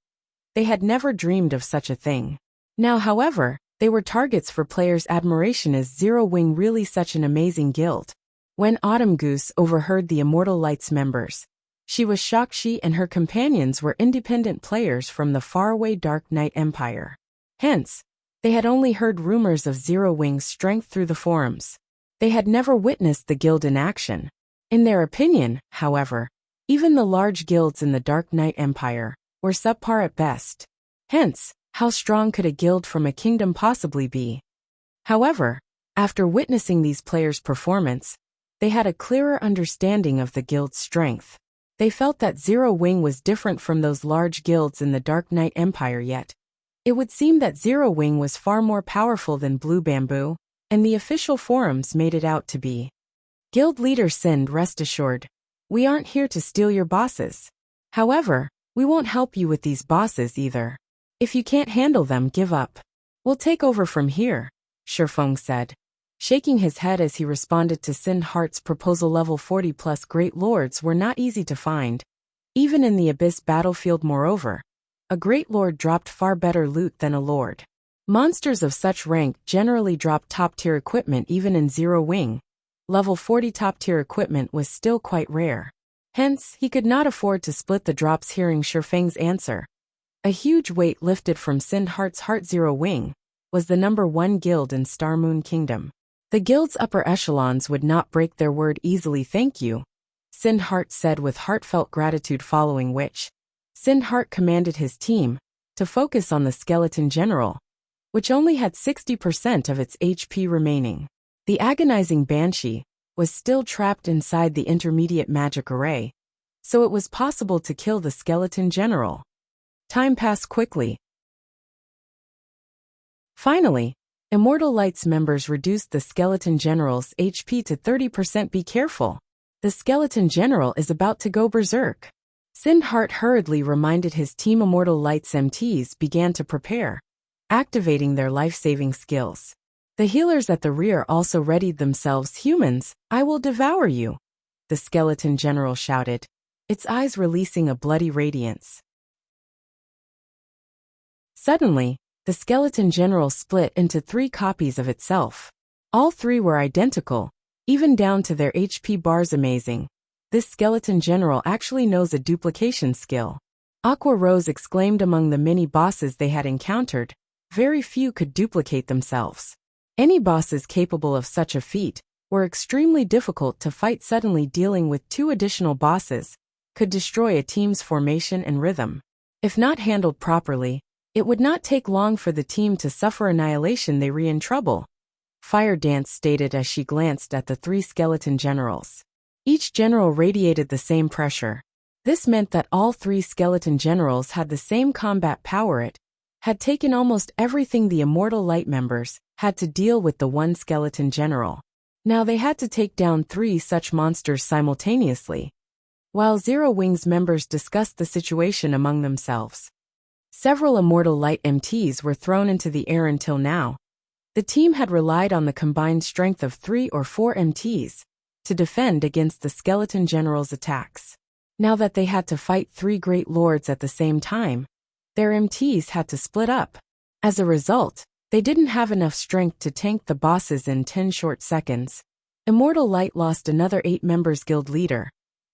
They had never dreamed of such a thing. Now, however, they were targets for players' admiration. Is Zero Wing really such an amazing guild? When Autumn Goose overheard the Immortal Light's members, she was shocked. She and her companions were independent players from the faraway Dark Knight Empire. Hence, they had only heard rumors of Zero Wing's strength through the forums. They had never witnessed the guild in action. In their opinion, however, even the large guilds in the Dark Knight Empire were subpar at best. Hence, how strong could a guild from a kingdom possibly be? However, after witnessing these players' performance, they had a clearer understanding of the guild's strength. They felt that Zero Wing was different from those large guilds in the Dark Knight Empire. Yet, it would seem that Zero Wing was far more powerful than Blue Bamboo, and the official forums made it out to be. Guild leader Sind, rest assured, we aren't here to steal your bosses. However, we won't help you with these bosses either. If you can't handle them, give up. We'll take over from here, Shifeng said, shaking his head as he responded to Sind Heart's proposal. Level 40+ Great Lords were not easy to find, even in the Abyss battlefield. Moreover, a Great Lord dropped far better loot than a Lord. Monsters of such rank generally dropped top-tier equipment. Even in Zero Wing, level 40 top-tier equipment was still quite rare. Hence, he could not afford to split the drops. Hearing Shifeng's answer, a huge weight lifted from Sind Heart's heart. Zero Wing was the #1 guild in Star Moon Kingdom. The guild's upper echelons would not break their word easily. Thank you, Sind Heart said with heartfelt gratitude, following which, Sind Heart commanded his team to focus on the Skeleton General, which only had 60% of its HP remaining. The agonizing Banshee was still trapped inside the intermediate magic array, so it was possible to kill the Skeleton General. Time passed quickly. Finally, Immortal Light's members reduced the Skeleton General's HP to 30%. Be careful. The Skeleton General is about to go berserk. Sind Heart hurriedly reminded his team. Immortal Light's MTs began to prepare, activating their life-saving skills. The healers at the rear also readied themselves. Humans, I will devour you, the Skeleton General shouted, its eyes releasing a bloody radiance. Suddenly, the Skeleton General split into 3 copies of itself. All 3 were identical, even down to their HP bars. Amazing. This Skeleton General actually knows a duplication skill. Aqua Rose exclaimed. Among the many bosses they had encountered, very few could duplicate themselves. Any bosses capable of such a feat were extremely difficult to fight. Suddenly, dealing with 2 additional bosses could destroy a team's formation and rhythm. If not handled properly, it would not take long for the team to suffer annihilation. They were in trouble, Fire Dance stated as she glanced at the 3 Skeleton Generals. Each general radiated the same pressure. This meant that all 3 Skeleton Generals had the same combat power. It had taken almost everything the Immortal Light members had to deal with the 1 Skeleton General. Now they had to take down 3 such monsters simultaneously. While Zero Wing's members discussed the situation among themselves, several Immortal Light MTs were thrown into the air. Until now, the team had relied on the combined strength of 3 or 4 MTs to defend against the Skeleton General's attacks. Now that they had to fight 3 Great Lords at the same time, their MTs had to split up. As a result, they didn't have enough strength to tank the bosses in 10 short seconds. Immortal Light lost another 8 members. Guild leader,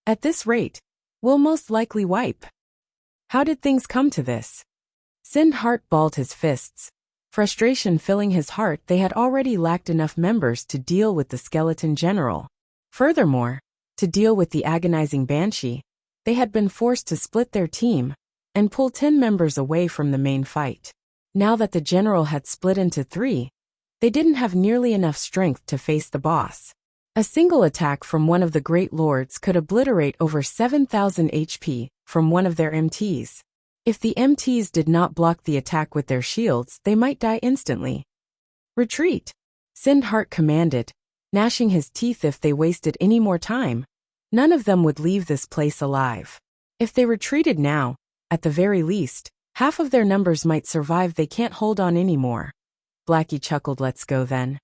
at this rate, will most likely wipe. How did things come to this? Sind Heart balled his fists, Frustration filling his heart, they had already lacked enough members to deal with the skeleton general. Furthermore, to deal with the agonizing banshee, they had been forced to split their team and pull 10 members away from the main fight. Now that the general had split into 3, they didn't have nearly enough strength to face the boss. A single attack from one of the Great Lords could obliterate over 7,000 HP from one of their MTs. If the MTs did not block the attack with their shields, they might die instantly. Retreat! Sindhart commanded, gnashing his teeth. If they wasted any more time, none of them would leave this place alive. If they retreated now, at the very least, half of their numbers might survive. They can't hold on anymore. Blackie chuckled. Let's go then.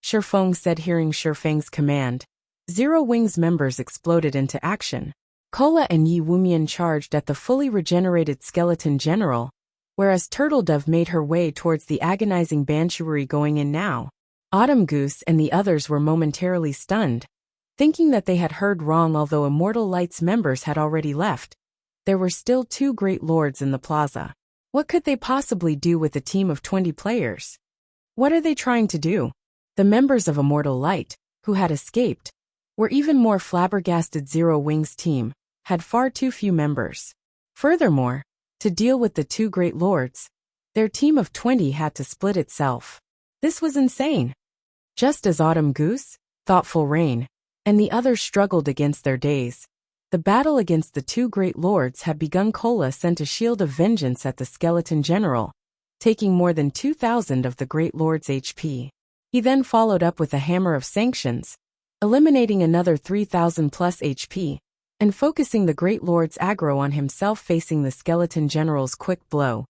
Shifeng said, hearing Shifeng's command. Zero Wings members exploded into action. Kola and Yi Wumian charged at the fully regenerated skeleton general, whereas Turtledove made her way towards the agonizing banshee. Going in now. Autumn Goose and the others were momentarily stunned, thinking that they had heard wrong. Although Immortal Light's members had already left, there were still 2 Great Lords in the plaza. What could they possibly do with a team of 20 players? What are they trying to do? The members of Immortal Light, who had escaped, were even more flabbergasted. Zero Wings' team had far too few members. Furthermore, to deal with the 2 Great Lords, their team of 20 had to split itself. This was insane. Just as Autumn Goose, Thoughtful Rain, and the others struggled against their days, the battle against the 2 Great Lords had begun. Kola sent a shield of vengeance at the skeleton general, taking more than 2,000 of the Great Lord's HP. He then followed up with a hammer of sanctions, eliminating another 3,000 plus HP, and focusing the Great Lord's aggro on himself. Facing the skeleton general's quick blow,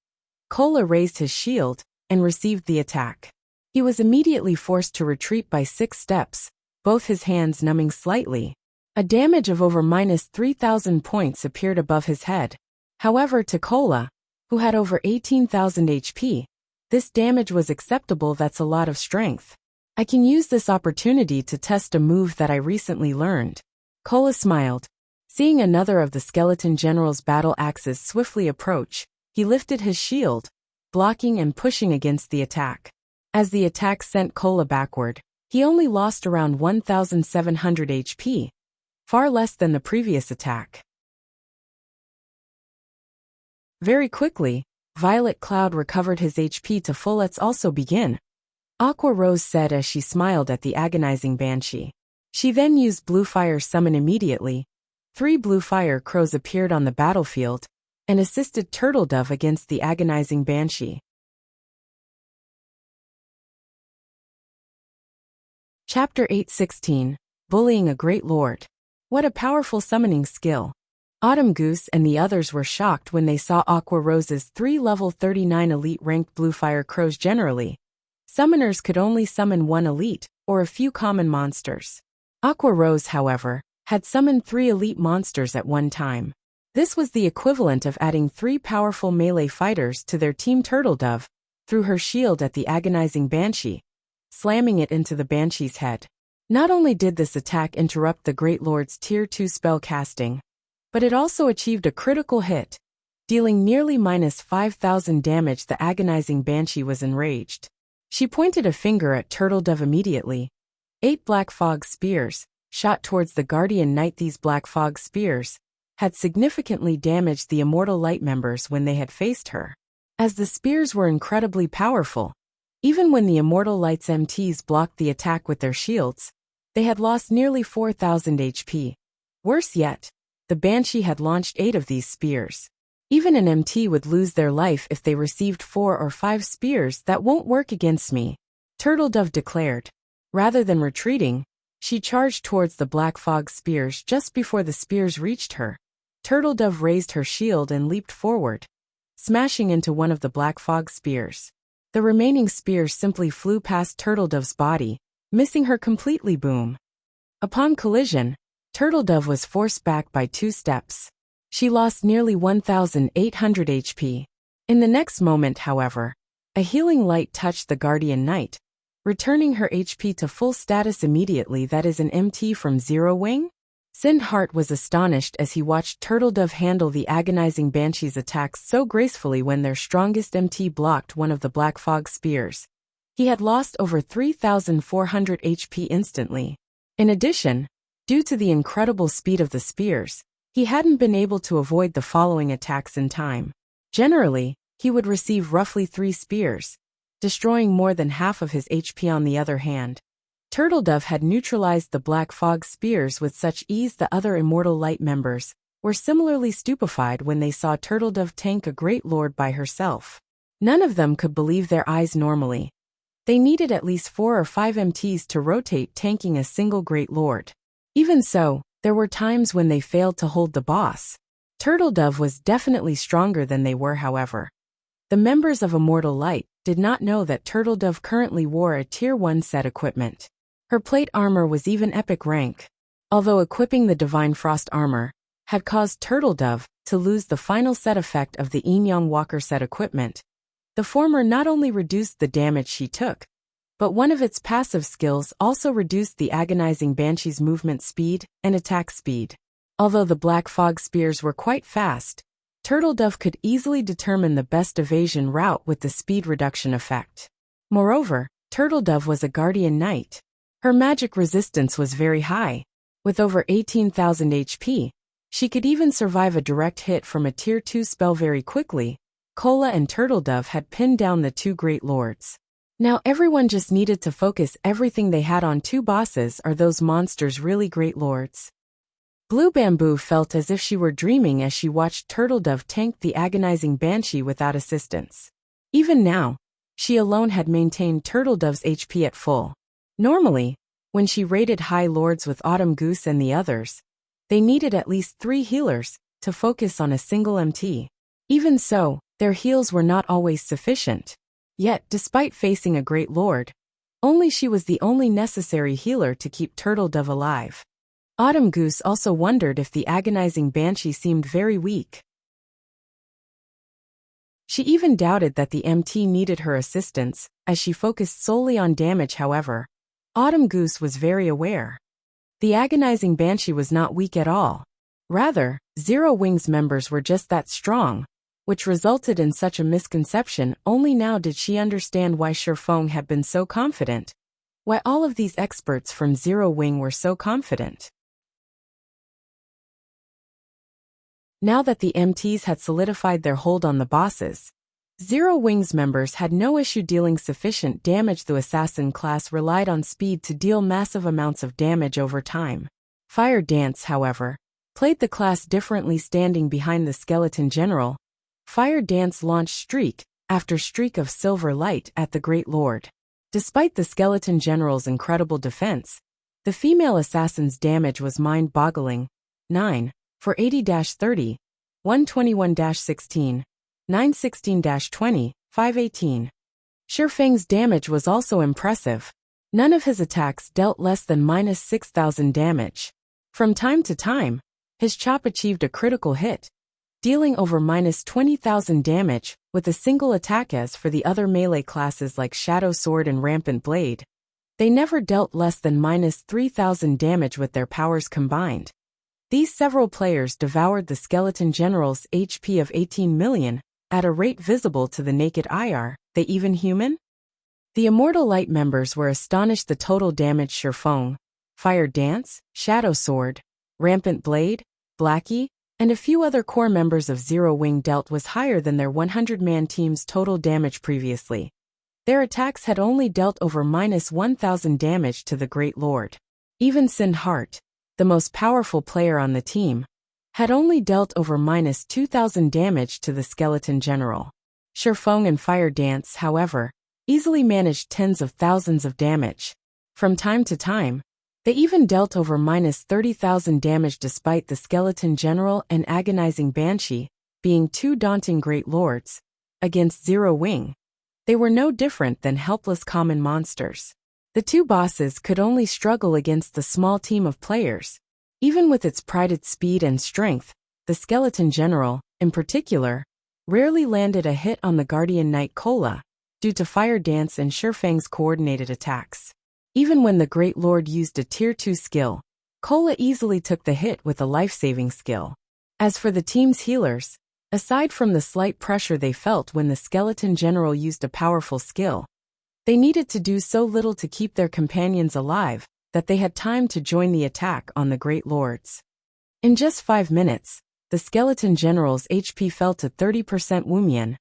Kola raised his shield and received the attack. He was immediately forced to retreat by 6 steps, both his hands numbing slightly. A damage of over -3,000 points appeared above his head. However, to Kola, who had over 18,000 HP, this damage was acceptable. That's a lot of strength. I can use this opportunity to test a move that I recently learned. Kola smiled. Seeing another of the skeleton general's battle axes swiftly approach, he lifted his shield, blocking and pushing against the attack. As the attack sent Kola backward, he only lost around 1,700 HP, far less than the previous attack. Very quickly, Violet Cloud recovered his HP to full. Let's also begin, Aqua Rose said as she smiled at the agonizing banshee. She then used Blue Fire Summon immediately. 3 Blue Fire Crows appeared on the battlefield and assisted Turtledove against the agonizing banshee. Chapter 8:16. Bullying a Great Lord. What a powerful summoning skill. Autumn Goose and the others were shocked when they saw Aqua Rose's 3 level 39 elite ranked Blue Fire Crows. Generally, summoners could only summon 1 elite or a few common monsters. Aqua Rose, however, had summoned 3 elite monsters at one time. This was the equivalent of adding 3 powerful melee fighters to their team. Turtledove threw her shield at the agonizing banshee, slamming it into the banshee's head. Not only did this attack interrupt the Great Lord's Tier 2 spell casting, but it also achieved a critical hit, dealing nearly -5,000 damage. The agonizing banshee was enraged. She pointed a finger at Turtledove immediately. 8 Black Fog Spears shot towards the Guardian Knight. These Black Fog Spears had significantly damaged the Immortal Light members when they had faced her. As the spears were incredibly powerful, even when the Immortal Light's MTs blocked the attack with their shields, they had lost nearly 4,000 HP. Worse yet, the Banshee had launched 8 of these spears. Even an MT would lose their life if they received 4 or 5 spears. That won't work against me, Turtledove declared. Rather than retreating, she charged towards the Black Fog Spears. Just before the spears reached her, Turtledove raised her shield and leaped forward, smashing into one of the Black Fog Spears. The remaining spears simply flew past Turtledove's body, missing her completely. Boom. Upon collision, Turtledove was forced back by 2 steps. She lost nearly 1,800 HP. In the next moment, however, a healing light touched the Guardian Knight, returning her HP to full status immediately. That is an MT from Zero Wing? Sin Heart was astonished as he watched Turtledove handle the agonizing Banshee's attacks so gracefully when their strongest MT blocked one of the Black Fog spears. He had lost over 3,400 HP instantly. In addition, due to the incredible speed of the spears, he hadn't been able to avoid the following attacks in time. Generally, he would receive roughly 3 spears, destroying more than half of his HP. On the other hand, Turtledove had neutralized the Black Fog spears with such ease the other Immortal Light members were similarly stupefied when they saw Turtledove tank a Great Lord by herself. None of them could believe their eyes normally. They needed at least 4 or 5 MTs to rotate tanking a single Great Lord. Even so, there were times when they failed to hold the boss. Turtledove was definitely stronger than they were, however. The members of Immortal Light did not know that Turtledove currently wore a Tier 1 set equipment. Her plate armor was even epic rank. Although equipping the Divine Frost armor had caused Turtledove to lose the final set effect of the Yin-Yang Walker set equipment, the former not only reduced the damage she took, but one of its passive skills also reduced the agonizing Banshee's movement speed and attack speed. Although the Black Fog spears were quite fast, Turtledove could easily determine the best evasion route with the speed reduction effect. Moreover, Turtledove was a Guardian Knight. Her magic resistance was very high. With over 18,000 HP, she could even survive a direct hit from a Tier 2 spell very quickly. Cola and Turtledove had pinned down the 2 Great Lords. Now everyone just needed to focus everything they had on 2 bosses. Are those monsters really Great Lords? Blue Bamboo felt as if she were dreaming as she watched Turtledove tank the agonizing Banshee without assistance. Even now, she alone had maintained Turtledove's HP at full. Normally, when she raided High Lords with Autumn Goose and the others, they needed at least 3 healers to focus on a single MT. Even so, their heals were not always sufficient. Yet, despite facing a Great Lord, only she was the only necessary healer to keep Turtledove alive. Autumn Goose also wondered if the agonizing Banshee seemed very weak. She even doubted that the MT needed her assistance, as she focused solely on damage. However, Autumn Goose was very aware. The agonizing Banshee was not weak at all. Rather, Zero Wings members were just that strong, which resulted in such a misconception. Only now did she understand why Shifeng had been so confident. Why all of these experts from Zero Wing were so confident. Now that the MTs had solidified their hold on the bosses, Zero Wings members had no issue dealing sufficient damage. The assassin class relied on speed to deal massive amounts of damage over time. Fire Dance, however, played the class differently. Standing behind the skeleton general, Fire Dance launched streak after streak of silver light at the Great Lord. Despite the skeleton general's incredible defense, the female assassin's damage was mind-boggling. 9 for 80-30, 121-16, 916-20, 518. Shifeng's damage was also impressive. None of his attacks dealt less than -6,000 damage. From time to time, his chop achieved a critical hit, dealing over -20,000 damage with a single attack. As for the other melee classes like Shadow Sword and Rampant Blade, they never dealt less than -3,000 damage with their powers combined. These several players devoured the skeleton general's HP of 18 million, at a rate visible to the naked eye. Are they even human? The Immortal Light members were astonished. The total damage Shifeng, Fire Dance, Shadow Sword, Rampant Blade, Blackie, and a few other core members of Zero Wing dealt was higher than their 100-man team's total damage previously. Their attacks had only dealt over -1,000 damage to the Great Lord. Even Sin Heart, the most powerful player on the team, had only dealt over -2,000 damage to the skeleton general. Shifeng and Fire Dance, however, easily managed tens of thousands of damage. From time to time, they even dealt over -30,000 damage. Despite the skeleton general and agonizing Banshee being 2 daunting Great Lords, against Zero Wing, they were no different than helpless common monsters. The 2 bosses could only struggle against the small team of players. Even with its prided speed and strength, the skeleton general, in particular, rarely landed a hit on the Guardian Knight Cola, due to Fire Dance and Shifeng's coordinated attacks. Even when the Great Lord used a Tier 2 skill, Cola easily took the hit with a life-saving skill. As for the team's healers, aside from the slight pressure they felt when the skeleton general used a powerful skill, they needed to do so little to keep their companions alive that they had time to join the attack on the Great Lords. In just 5 minutes, the skeleton general's HP fell to 30%. Wumian,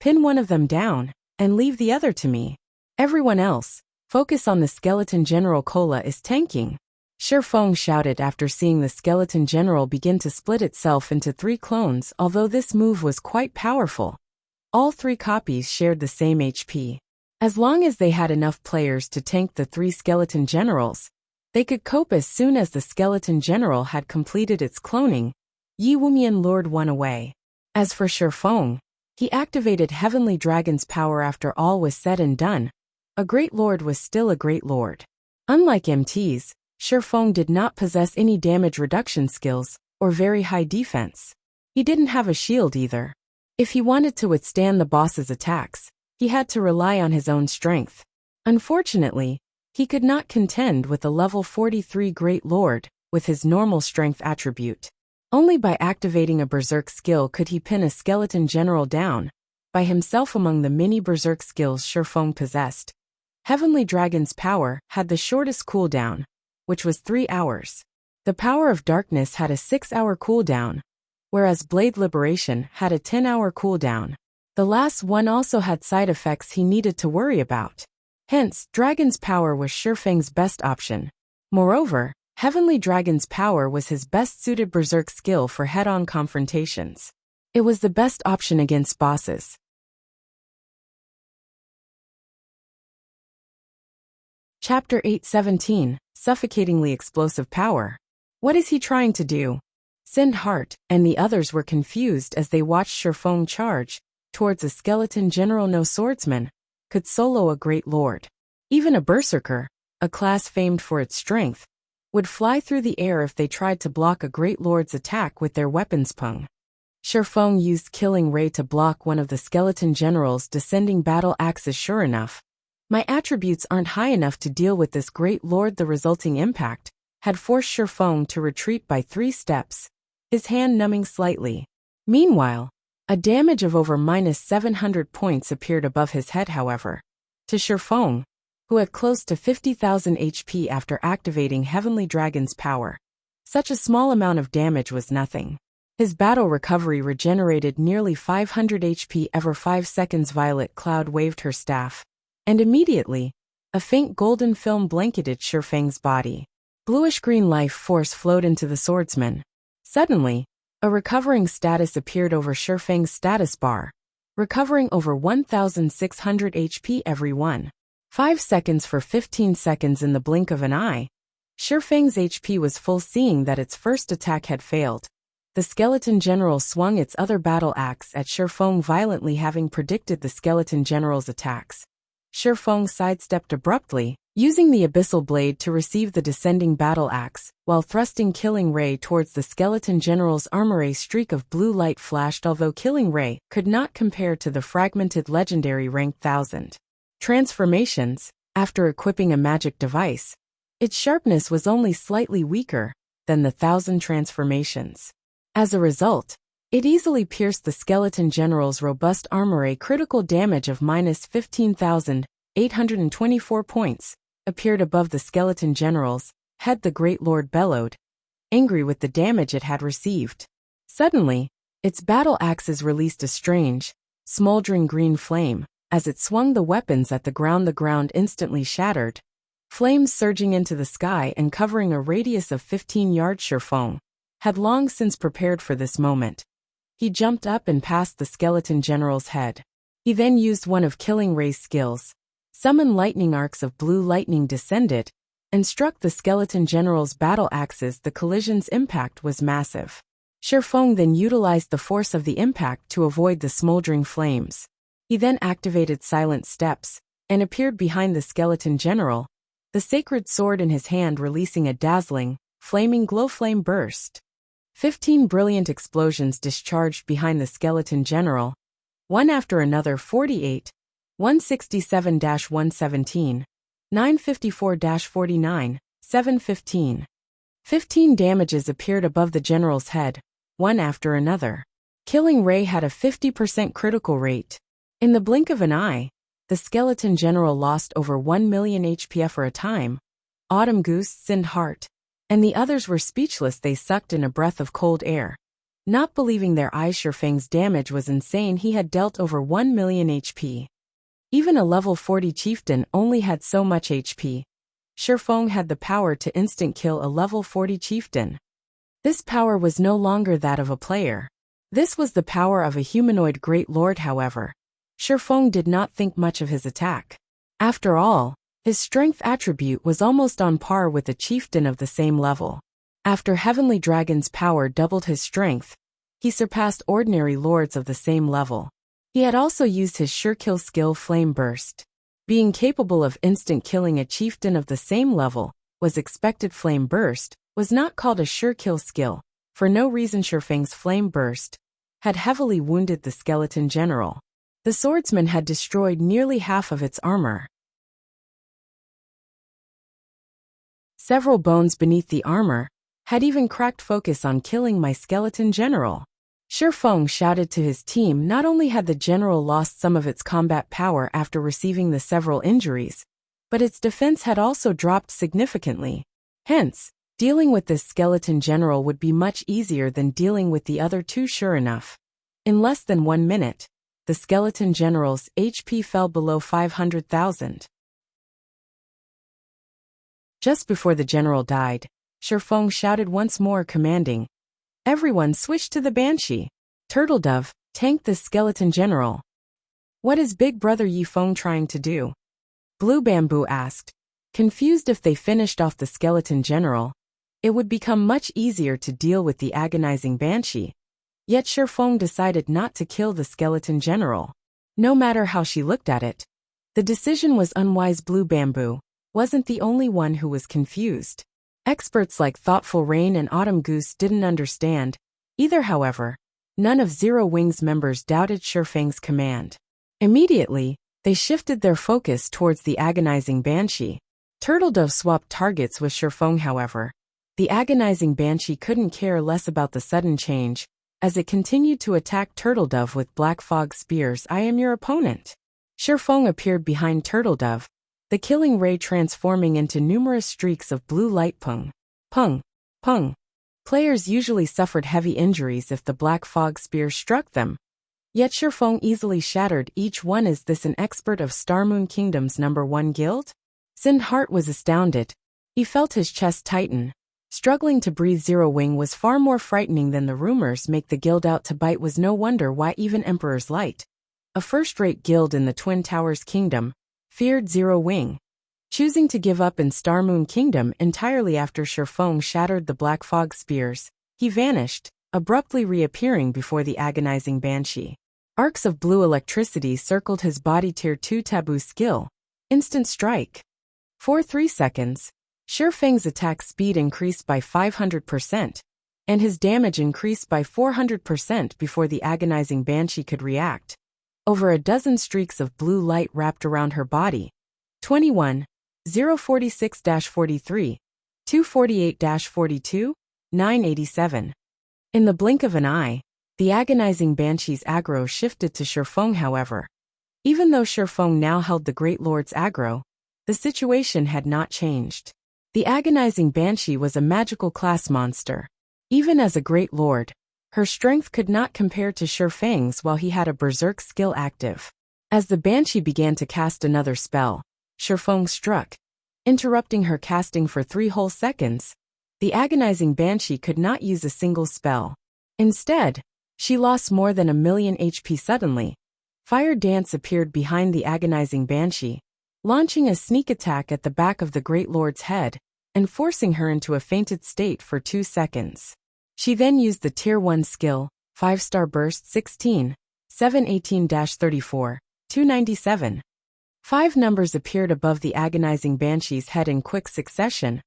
pin one of them down, and leave the other to me. Everyone else, focus on the skeleton general. Cola is tanking, Shifeng shouted after seeing the skeleton general begin to split itself into 3 clones. Although this move was quite powerful, all 3 copies shared the same HP. As long as they had enough players to tank the 3 skeleton generals, they could cope. As soon as the skeleton general had completed its cloning, Yi Wumian lured one away. As for Shifeng, he activated Heavenly Dragon's power. After all was said and done, a Great Lord was still a Great Lord. Unlike MTs, Shifeng did not possess any damage reduction skills or very high defense. He didn't have a shield either. If he wanted to withstand the boss's attacks, he had to rely on his own strength. Unfortunately, he could not contend with a level 43 Great Lord with his normal strength attribute. Only by activating a berserk skill could he pin a skeleton general down by himself. Among the many berserk skills Shifeng possessed, Heavenly Dragon's power had the shortest cooldown, which was 3 hours. The power of darkness had a 6-hour cooldown, whereas Blade Liberation had a 10-hour cooldown. The last one also had side effects he needed to worry about. Hence, Dragon's power was Shifeng's best option. Moreover, Heavenly Dragon's power was his best-suited berserk skill for head-on confrontations. It was the best option against bosses. Chapter 8:17, Suffocatingly Explosive Power. What is he trying to do? Sind Hart and the others were confused as they watched Shifeng charge towards a skeleton general. No swordsman could solo a Great Lord. Even a berserker, a class famed for its strength, would fly through the air if they tried to block a Great Lord's attack with their weapons. Pung. Shifeng used Killing Ray to block one of the skeleton general's descending battle axes. Sure enough, my attributes aren't high enough to deal with this Great Lord. The resulting impact had forced Shifeng to retreat by 3 steps, his hand numbing slightly. Meanwhile, a damage of over -700 points appeared above his head. However, to Shifeng, who had close to 50,000 HP after activating Heavenly Dragon's power, such a small amount of damage was nothing. His battle recovery regenerated nearly 500 HP every 5 seconds. Violet Cloud waved her staff, and immediately, a faint golden film blanketed Shifeng's body. Bluish-green life force flowed into the swordsman. Suddenly, a recovering status appeared over Shifeng's status bar, recovering over 1,600 HP every 5 seconds for 15 seconds. In the blink of an eye, Shifeng's HP was full. Seeing that its first attack had failed, the skeleton general swung its other battle axe at Shifeng violently. Having predicted the skeleton general's attacks, Shifeng sidestepped abruptly, using the abyssal blade to receive the descending battle axe, while thrusting Killing Ray towards the skeleton general's armor. A streak of blue light flashed. Although Killing Ray could not compare to the fragmented legendary rank 1000 transformations, after equipping a magic device, its sharpness was only slightly weaker than the 1000 transformations. As a result, it easily pierced the skeleton general's robust armor. A critical damage of -15,824 points appeared above the skeleton general's head. The Great Lord bellowed, angry with the damage it had received. Suddenly, its battle axes released a strange, smoldering green flame. As it swung the weapons at the ground instantly shattered, flames surging into the sky and covering a radius of 15 yards. Shifeng had long since prepared for this moment. He jumped up and passed the skeleton general's head. He then used one of Killing Ray's skills. Summon lightning arcs of blue lightning descended and struck the skeleton general's battle axes. The collision's impact was massive. Shifeng then utilized the force of the impact to avoid the smoldering flames. He then activated Silent Steps and appeared behind the skeleton general, the sacred sword in his hand, releasing a dazzling, flaming glow. Flame burst. 15 brilliant explosions discharged behind the skeleton general, one after another. 48, 167-117, 954-49, 715. 15 damages appeared above the general's head, one after another. Killing Ray had a 50% critical rate. In the blink of an eye, the skeleton general lost over 1 million HP for a time. Autumn Goose, Sind Heart, and the others were speechless. They sucked in a breath of cold air. Not believing their eyes, Shifeng's damage was insane. He had dealt over 1 million HP. Even a level 40 chieftain only had so much HP. Shifeng had the power to instant kill a level 40 chieftain. This power was no longer that of a player. This was the power of a humanoid great lord. However, Shifeng did not think much of his attack. After all, his strength attribute was almost on par with a chieftain of the same level. After Heavenly Dragon's power doubled his strength, he surpassed ordinary lords of the same level. He had also used his sure kill skill Flame Burst. Being capable of instant killing a chieftain of the same level was expected. Flame Burst was not called a sure kill skill. For no reason, Shifeng's Flame Burst had heavily wounded the skeleton general. The swordsman had destroyed nearly half of its armor. Several bones beneath the armor had even cracked. Focus on killing my skeleton general. Shifeng shouted to his team. Not only had the general lost some of its combat power after receiving the several injuries, but its defense had also dropped significantly. Hence, dealing with this skeleton general would be much easier than dealing with the other two. Sure enough, in less than 1 minute, the skeleton general's HP fell below 500,000. Just before the general died, Shifeng shouted once more, commanding, "Everyone switch to the Banshee. Turtledove, tank the skeleton general." "What is Big Brother Yifeng trying to do?" Blue Bamboo asked. Confused, if they finished off the skeleton general, it would become much easier to deal with the agonizing Banshee. Yet Shifeng decided not to kill the skeleton general. No matter how she looked at it, the decision was unwise. Blue Bamboo wasn't the only one who was confused. Experts like Thoughtful Rain and Autumn Goose didn't understand either. However, none of Zero Wing's members doubted Shifeng's command. Immediately, they shifted their focus towards the agonizing Banshee. Turtledove swapped targets with Shifeng. However, the agonizing Banshee couldn't care less about the sudden change, as it continued to attack Turtledove with black fog spears. "I am your opponent." Shifeng appeared behind Turtledove, the killing ray transforming into numerous streaks of blue light. Pung, pung, pung. Players usually suffered heavy injuries if the black fog spear struck them. Yet Shifeng easily shattered each one. Is this an expert of Starmoon Kingdom's #1 guild? Sind Heart was astounded. He felt his chest tighten. Struggling to breathe. Zero Wing was far more frightening than the rumors make the guild out to bite. Was no wonder why even Emperor's Light, a first-rate guild in the Twin Towers Kingdom, feared Zero Wing. Choosing to give up in Starmoon Kingdom entirely after Shifeng shattered the black fog spears, he vanished, abruptly reappearing before the agonizing Banshee. Arcs of blue electricity circled his body. Tier 2 taboo skill, Instant Strike. For 3 seconds, Shifeng's attack speed increased by 500%, and his damage increased by 400% before the agonizing Banshee could react. Over a dozen streaks of blue light wrapped around her body. 21, 046-43, 248-42, 987. In the blink of an eye, the agonizing Banshee's aggro shifted to Shifeng. However, even though Shifeng now held the Great Lord's aggro, the situation had not changed. The agonizing Banshee was a magical class monster. Even as a Great Lord, her strength could not compare to Shifeng's while he had a berserk skill active. As the Banshee began to cast another spell, Shifeng struck, interrupting her casting for 3 whole seconds. The agonizing Banshee could not use a single spell. Instead, she lost more than 1 million HP suddenly. Fire Dance appeared behind the agonizing Banshee, launching a sneak attack at the back of the Great Lord's head and forcing her into a fainted state for 2 seconds. She then used the Tier 1 skill, 5-star burst 16, 718-34, 297. 5 numbers appeared above the agonizing Banshee's head in quick succession,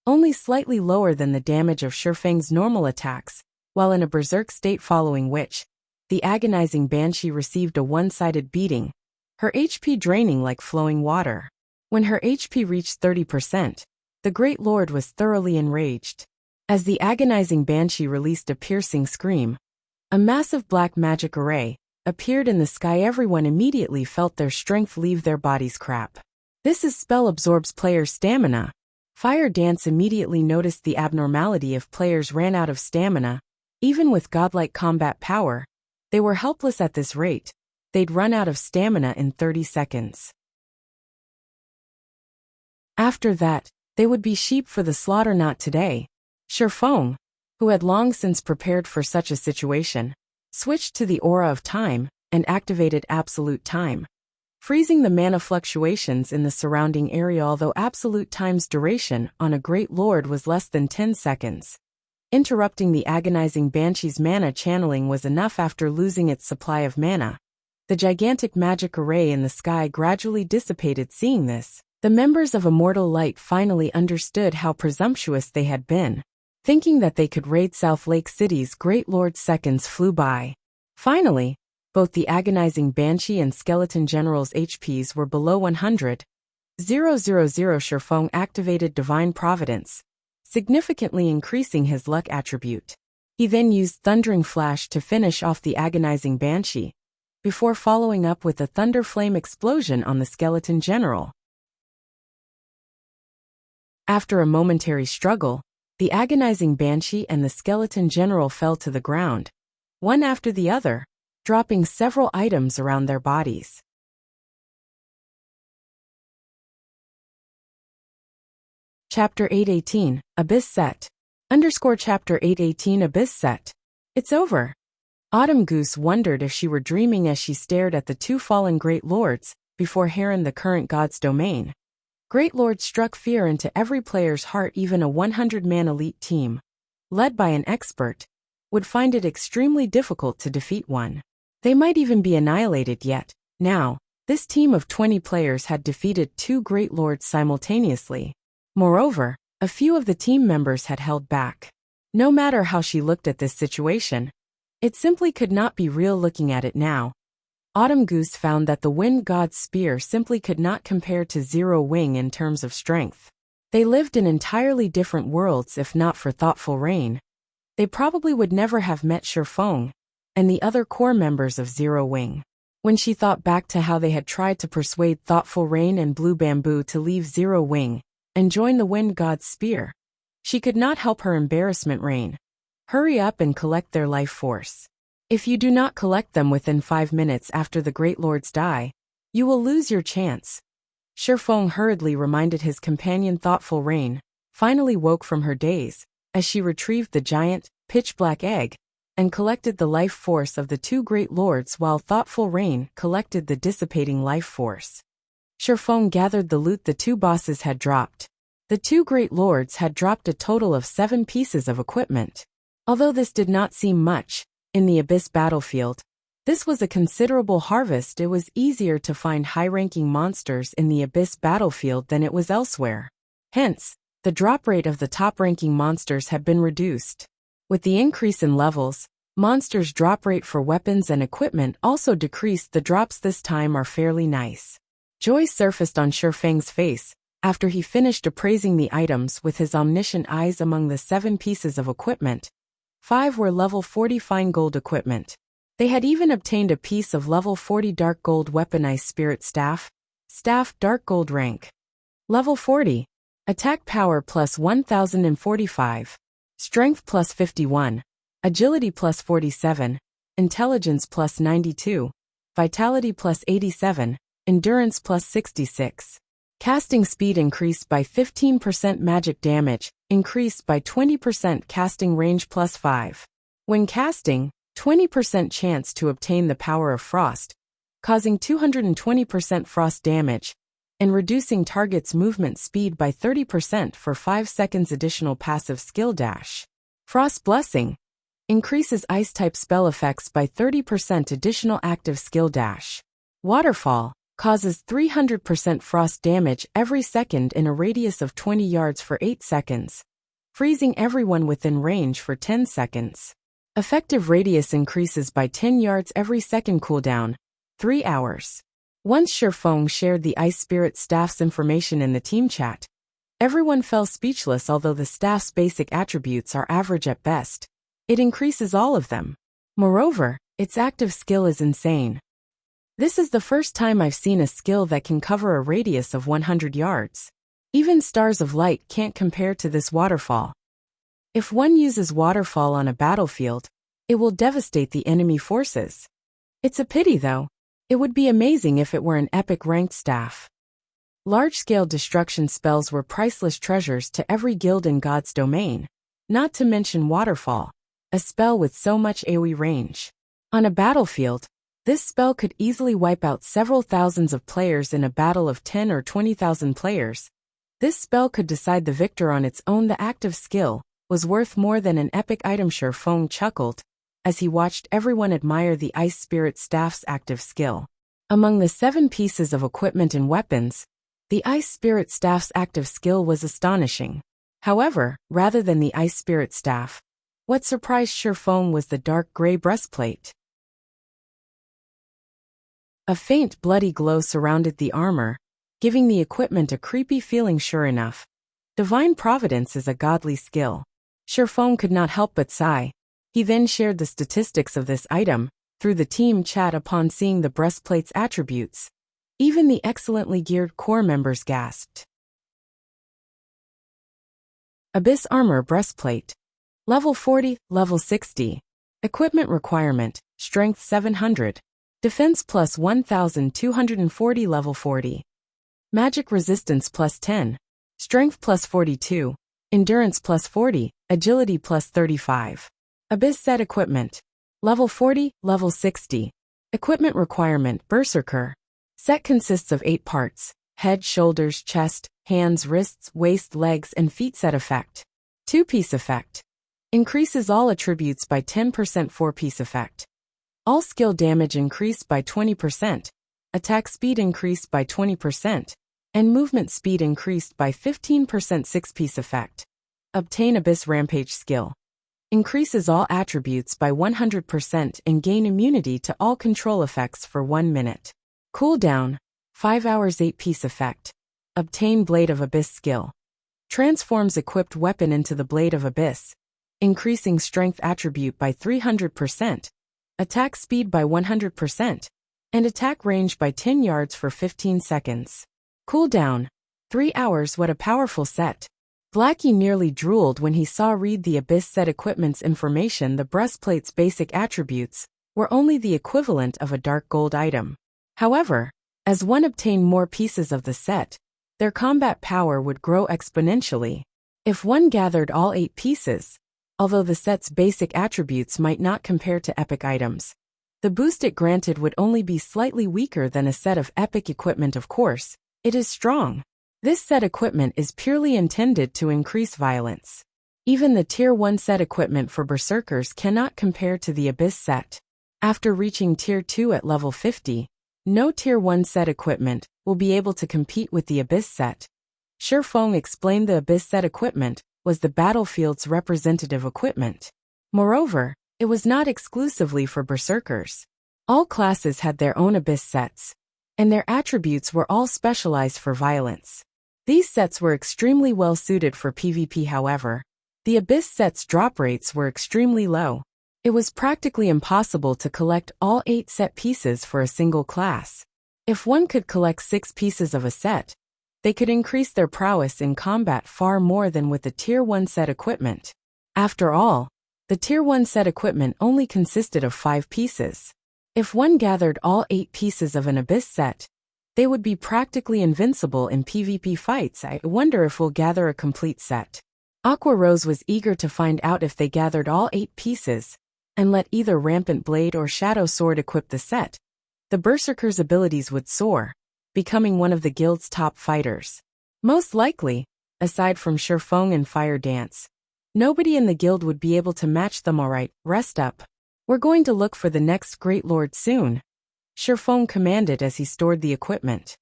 only slightly lower than the damage of Shifeng's normal attacks, while in a berserk state, following which, the agonizing Banshee received a one-sided beating, her HP draining like flowing water. When her HP reached 30%, the Great Lord was thoroughly enraged. As the agonizing banshee released a piercing scream, a massive black magic array appeared in the sky. Everyone immediately felt their strength leave their bodies. Crap. This spell absorbs players' stamina. Fire Dance immediately noticed the abnormality if players ran out of stamina. Even with godlike combat power, they were helpless at this rate. They'd run out of stamina in 30 seconds. After that, they would be sheep for the slaughter. Not today. Shifeng, who had long since prepared for such a situation, switched to the aura of time and activated absolute time, freezing the mana fluctuations in the surrounding area. Although absolute time's duration on a Great Lord was less than 10 seconds. Interrupting the agonizing banshee's mana channeling was enough. After losing its supply of mana, the gigantic magic array in the sky gradually dissipated. Seeing this, the members of Immortal Light finally understood how presumptuous they had been, thinking that they could raid South Lake City's Great Lord. Seconds flew by. Finally, both the agonizing Banshee and Skeleton General's HPs were below 100. Shifeng activated Divine Providence, significantly increasing his luck attribute. He then used Thundering Flash to finish off the agonizing Banshee, before following up with a Thunder Flame explosion on the Skeleton General. After a momentary struggle, the agonizing Banshee and the Skeleton General fell to the ground, one after the other, dropping several items around their bodies. Chapter 818, Abyss Set. Chapter 818 Abyss Set. It's over. Autumn Goose wondered if she were dreaming as she stared at the two fallen Great Lords before Heron, the current god's domain. Great Lord struck fear into every player's heart. Even a 100-man elite team, led by an expert, would find it extremely difficult to defeat one. They might even be annihilated. Yet, now, this team of 20 players had defeated two Great Lords simultaneously. Moreover, a few of the team members had held back. No matter how she looked at this situation, it simply could not be real. Looking at it now, Autumn Goose found that the Wind God's spear simply could not compare to Zero Wing in terms of strength. They lived in entirely different worlds. If not for Thoughtful Rain, they probably would never have met Shifeng and the other core members of Zero Wing. When she thought back to how they had tried to persuade Thoughtful Rain and Blue Bamboo to leave Zero Wing and join the Wind God's spear, she could not help her embarrassment. Rain, hurry up and collect their life force. If you do not collect them within 5 minutes after the Great Lords die, you will lose your chance. Shifeng hurriedly reminded his companion. Thoughtful Rain finally woke from her daze as she retrieved the giant, pitch-black egg and collected the life force of the two Great Lords, while Thoughtful Rain collected the dissipating life force. Shifeng gathered the loot the two bosses had dropped. The two Great Lords had dropped a total of 7 pieces of equipment. Although this did not seem much, in the Abyss battlefield, this was a considerable harvest. It was easier to find high-ranking monsters in the Abyss battlefield than it was elsewhere. Hence, the drop rate of the top-ranking monsters had been reduced. With the increase in levels, monsters' drop rate for weapons and equipment also decreased. The drops this time are fairly nice. Joy surfaced on Shifeng's face after he finished appraising the items with his omniscient eyes. Among the 7 pieces of equipment, 5 were level 40 fine gold equipment. They had even obtained a piece of level 40 dark gold weaponized spirit staff. Staff dark gold rank. Level 40. Attack power plus 1045. Strength plus 51. Agility plus 47. Intelligence plus 92. Vitality plus 87. Endurance plus 66. Casting speed increased by 15%. Magic damage increased by 20%. Casting range plus 5. When casting, 20% chance to obtain the power of frost, causing 220% frost damage, and reducing target's movement speed by 30% for 5 seconds. Additional passive skill dash. Frost Blessing increases ice-type spell effects by 30%. Additional active skill dash. Waterfall causes 300% frost damage every second in a radius of 20 yards for 8 seconds, freezing everyone within range for 10 seconds. Effective radius increases by 10 yards every second. Cooldown, 3 hours. Once Shifeng shared the Ice Spirit Staff's information in the team chat, Everyone fell speechless. Although the staff's basic attributes are average at best, it increases all of them. Moreover, its active skill is insane. This is the first time I've seen a skill that can cover a radius of 100 yards. Even stars of light can't compare to this waterfall. If one uses waterfall on a battlefield, it will devastate the enemy forces. It's a pity though. It would be amazing if it were an epic ranked staff. Large-scale destruction spells were priceless treasures to every guild in God's domain. Not to mention waterfall, a spell with so much AoE range. On a battlefield, this spell could easily wipe out several thousands of players in a battle of 10 or 20,000 players. This spell could decide the victor on its own. The active skill was worth more than an epic item. Feng chuckled as he watched everyone admire the Ice Spirit Staff's active skill. Among the 7 pieces of equipment and weapons, the Ice Spirit Staff's active skill was astonishing. However, rather than the Ice Spirit Staff, what surprised Feng was the dark gray breastplate. A faint bloody glow surrounded the armor, giving the equipment a creepy feeling. Sure enough, divine providence is a godly skill. Feng could not help but sigh. He then shared the statistics of this item through the team chat. Upon seeing the breastplate's attributes, even the excellently geared core members gasped. Abyss Armor Breastplate. Level 40, Level 60. Equipment requirement, Strength 700. Defense plus 1240 Level 40. Magic Resistance plus 10. Strength plus 42. Endurance plus 40. Agility plus 35. Abyss Set Equipment. Level 40, Level 60. Equipment requirement, Berserker. Set consists of 8 parts: head, shoulders, chest, hands, wrists, waist, legs, and feet. Set effect. 2-piece effect. Increases all attributes by 10%. 4-piece effect. All skill damage increased by 20%, attack speed increased by 20%, and movement speed increased by 15%. 6-piece effect. Obtain Abyss Rampage skill. Increases all attributes by 100% and gain immunity to all control effects for 1 minute. Cooldown, 5 hours. 8-piece effect. Obtain Blade of Abyss skill. Transforms equipped weapon into the Blade of Abyss, increasing strength attribute by 300%, attack speed by 100%, and attack range by 10 yards for 15 seconds. Cooldown, 3 hours. What a powerful set. Blackie nearly drooled when he saw read the Abyss Set Equipment's information. The breastplate's basic attributes were only the equivalent of a dark gold item. However, as one obtained more pieces of the set, their combat power would grow exponentially. If one gathered all 8 pieces, although the set's basic attributes might not compare to epic items, the boost it granted would only be slightly weaker than a set of epic equipment. Of course, it is strong. This set equipment is purely intended to increase violence. Even the Tier 1 set equipment for Berserkers cannot compare to the Abyss set. After reaching Tier 2 at level 50, no Tier 1 set equipment will be able to compete with the Abyss set. Feng explained the Abyss set equipment was the battlefield's representative equipment. Moreover, it was not exclusively for Berserkers. All classes had their own Abyss sets, and their attributes were all specialized for violence. These sets were extremely well suited for PvP. However, the Abyss set's drop rates were extremely low. It was practically impossible to collect all 8 set pieces for a single class. If one could collect 6 pieces of a set, they could increase their prowess in combat far more than with the Tier 1 set equipment. After all, the Tier 1 set equipment only consisted of 5 pieces. If one gathered all 8 pieces of an Abyss set, they would be practically invincible in PvP fights. I wonder if we'll gather a complete set. Aqua Rose was eager to find out if they gathered all 8 pieces, and let either Rampant Blade or Shadow Sword equip the set. The Berserker's abilities would soar, becoming one of the guild's top fighters. Most likely, aside from Feng and Fire Dance, nobody in the guild would be able to match them. Alright, rest up. We're going to look for the next Great Lord soon, Feng commanded as he stored the equipment.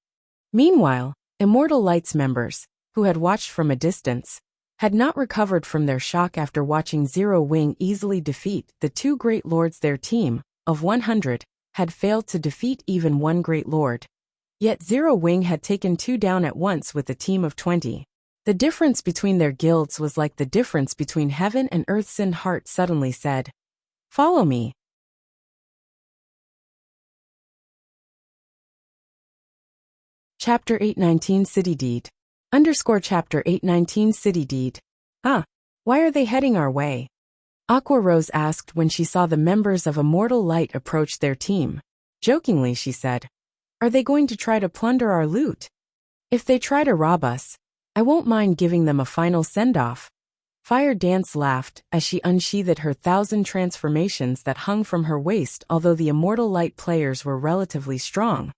Meanwhile, Immortal Lights members, who had watched from a distance, had not recovered from their shock after watching Zero Wing easily defeat the 2 Great Lords. Their team, of 100, had failed to defeat even 1 Great Lord. Yet Zero Wing had taken 2 down at once with a team of 20. The difference between their guilds was like the difference between heaven and earth. Sin Heart suddenly said, "Follow me." Chapter 819 City Deed. Chapter 819 City Deed. Why are they heading our way? Aqua Rose asked when she saw the members of Immortal Light approach their team. Jokingly, she said, "Are they going to try to plunder our loot? If they try to rob us, I won't mind giving them a final send-off." Fire Dance laughed as she unsheathed her 1,000 transformations that hung from her waist. Although the Immortal Light players were relatively strong,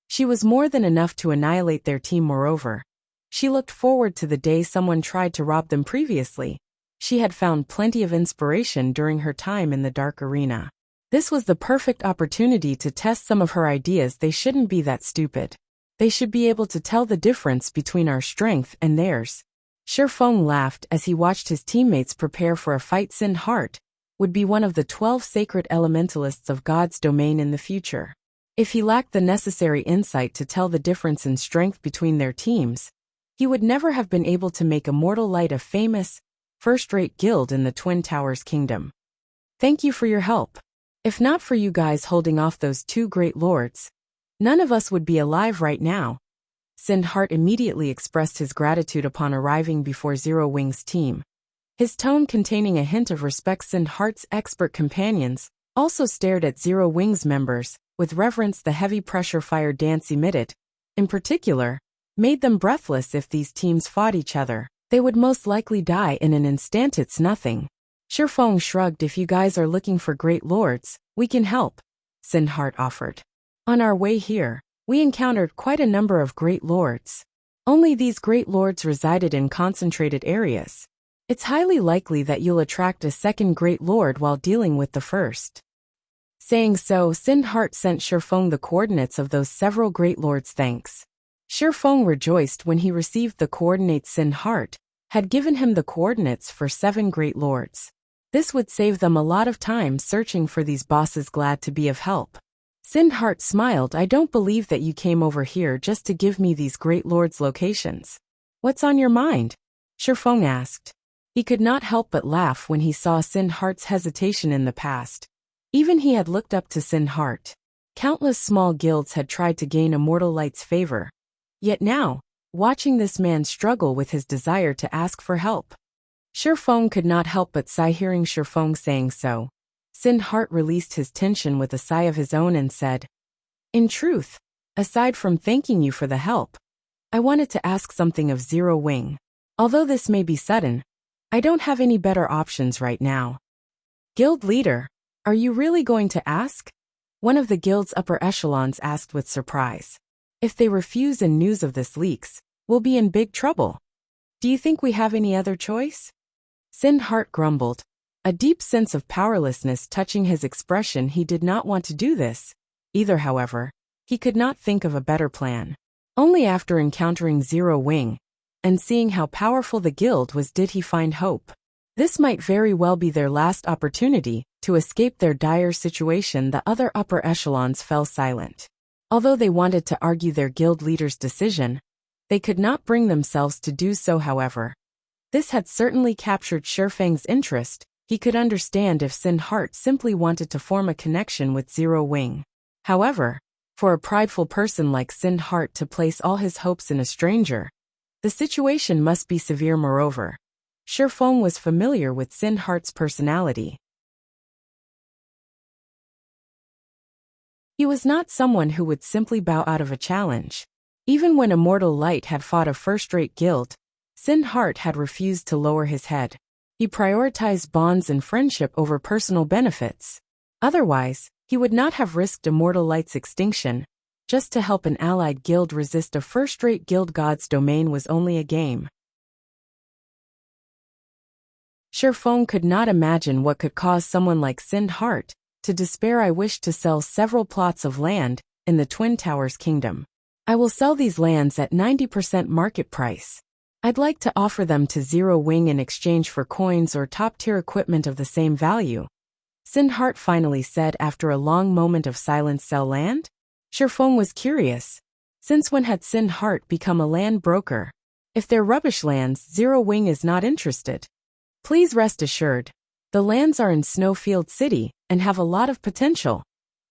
she was more than enough to annihilate their team. Moreover, she looked forward to the day someone tried to rob them. Previously, she had found plenty of inspiration during her time in the Dark Arena. This was the perfect opportunity to test some of her ideas. They shouldn't be that stupid. They should be able to tell the difference between our strength and theirs. Shifeng laughed as he watched his teammates prepare for a fight. Sin Heart would be one of the 12 sacred elementalists of God's domain in the future. If he lacked the necessary insight to tell the difference in strength between their teams, he would never have been able to make Immortal Light a famous, first-rate guild in the Twin Towers Kingdom. Thank you for your help. If not for you guys holding off those two great lords, none of us would be alive right now. Sin Heart immediately expressed his gratitude upon arriving before Zero Wing's team, his tone containing a hint of respect. Sin Heart's expert companions also stared at Zero Wing's members with reverence. The heavy pressure Fire Dance emitted, in particular, made them breathless. If these teams fought each other, they would most likely die in an instant. It's nothing. Shifeng shrugged. If you guys are looking for great lords, we can help, Sin Heart offered. On our way here, we encountered quite a number of great lords. Only these great lords resided in concentrated areas. It's highly likely that you'll attract a second great lord while dealing with the first. Saying so, Sin Heart sent Shifeng the coordinates of those several great lords. Thanks. Shifeng rejoiced when he received the coordinates. Sin Heart had given him the coordinates for 7 great lords. This would save them a lot of time searching for these bosses. Glad to be of help. Sin Heart smiled. I don't believe that you came over here just to give me these great lords' locations. What's on your mind? Shifeng asked. He could not help but laugh when he saw Sin Heart's hesitation in the past. Even he had looked up to Sin Heart. Countless small guilds had tried to gain Immortal Light's favor. Yet now, watching this man struggle with his desire to ask for help, Shifeng could not help but sigh. Hearing Shifeng saying so, Sin Heart released his tension with a sigh of his own and said, "In truth, aside from thanking you for the help, I wanted to ask something of Zero Wing. Although this may be sudden, I don't have any better options right now." Guild leader, are you really going to ask? One of the guild's upper echelons asked with surprise. If they refuse and news of this leaks, we'll be in big trouble. Do you think we have any other choice? Sin Heart grumbled, a deep sense of powerlessness touching his expression. He did not want to do this either. However, he could not think of a better plan. Only after encountering Zero Wing and seeing how powerful the guild was did he find hope. This might very well be their last opportunity to escape their dire situation. The other upper echelons fell silent. Although they wanted to argue their guild leader's decision, they could not bring themselves to do so. However, this had certainly captured Shifeng's interest. He could understand if Sin Heart simply wanted to form a connection with Zero Wing. However, for a prideful person like Sin Heart to place all his hopes in a stranger, the situation must be severe. Moreover, Shifeng was familiar with Sin Heart's personality. He was not someone who would simply bow out of a challenge. Even when Immortal Light had fought a first-rate guild, Sin Heart had refused to lower his head. He prioritized bonds and friendship over personal benefits. Otherwise, he would not have risked Immortal Light's extinction just to help an allied guild resist a first-rate guild. God's domain was only a game. Shifeng could not imagine what could cause someone like Sin Heart to despair. I wish to sell several plots of land in the Twin Towers Kingdom. I will sell these lands at 90% market price. I'd like to offer them to Zero Wing in exchange for coins or top-tier equipment of the same value. Sin Heart finally said after a long moment of silence. Sell land? Shifeng was curious. Since when had Sin Heart become a land broker? If they're rubbish lands, Zero Wing is not interested. Please rest assured. The lands are in Snowfield City and have a lot of potential.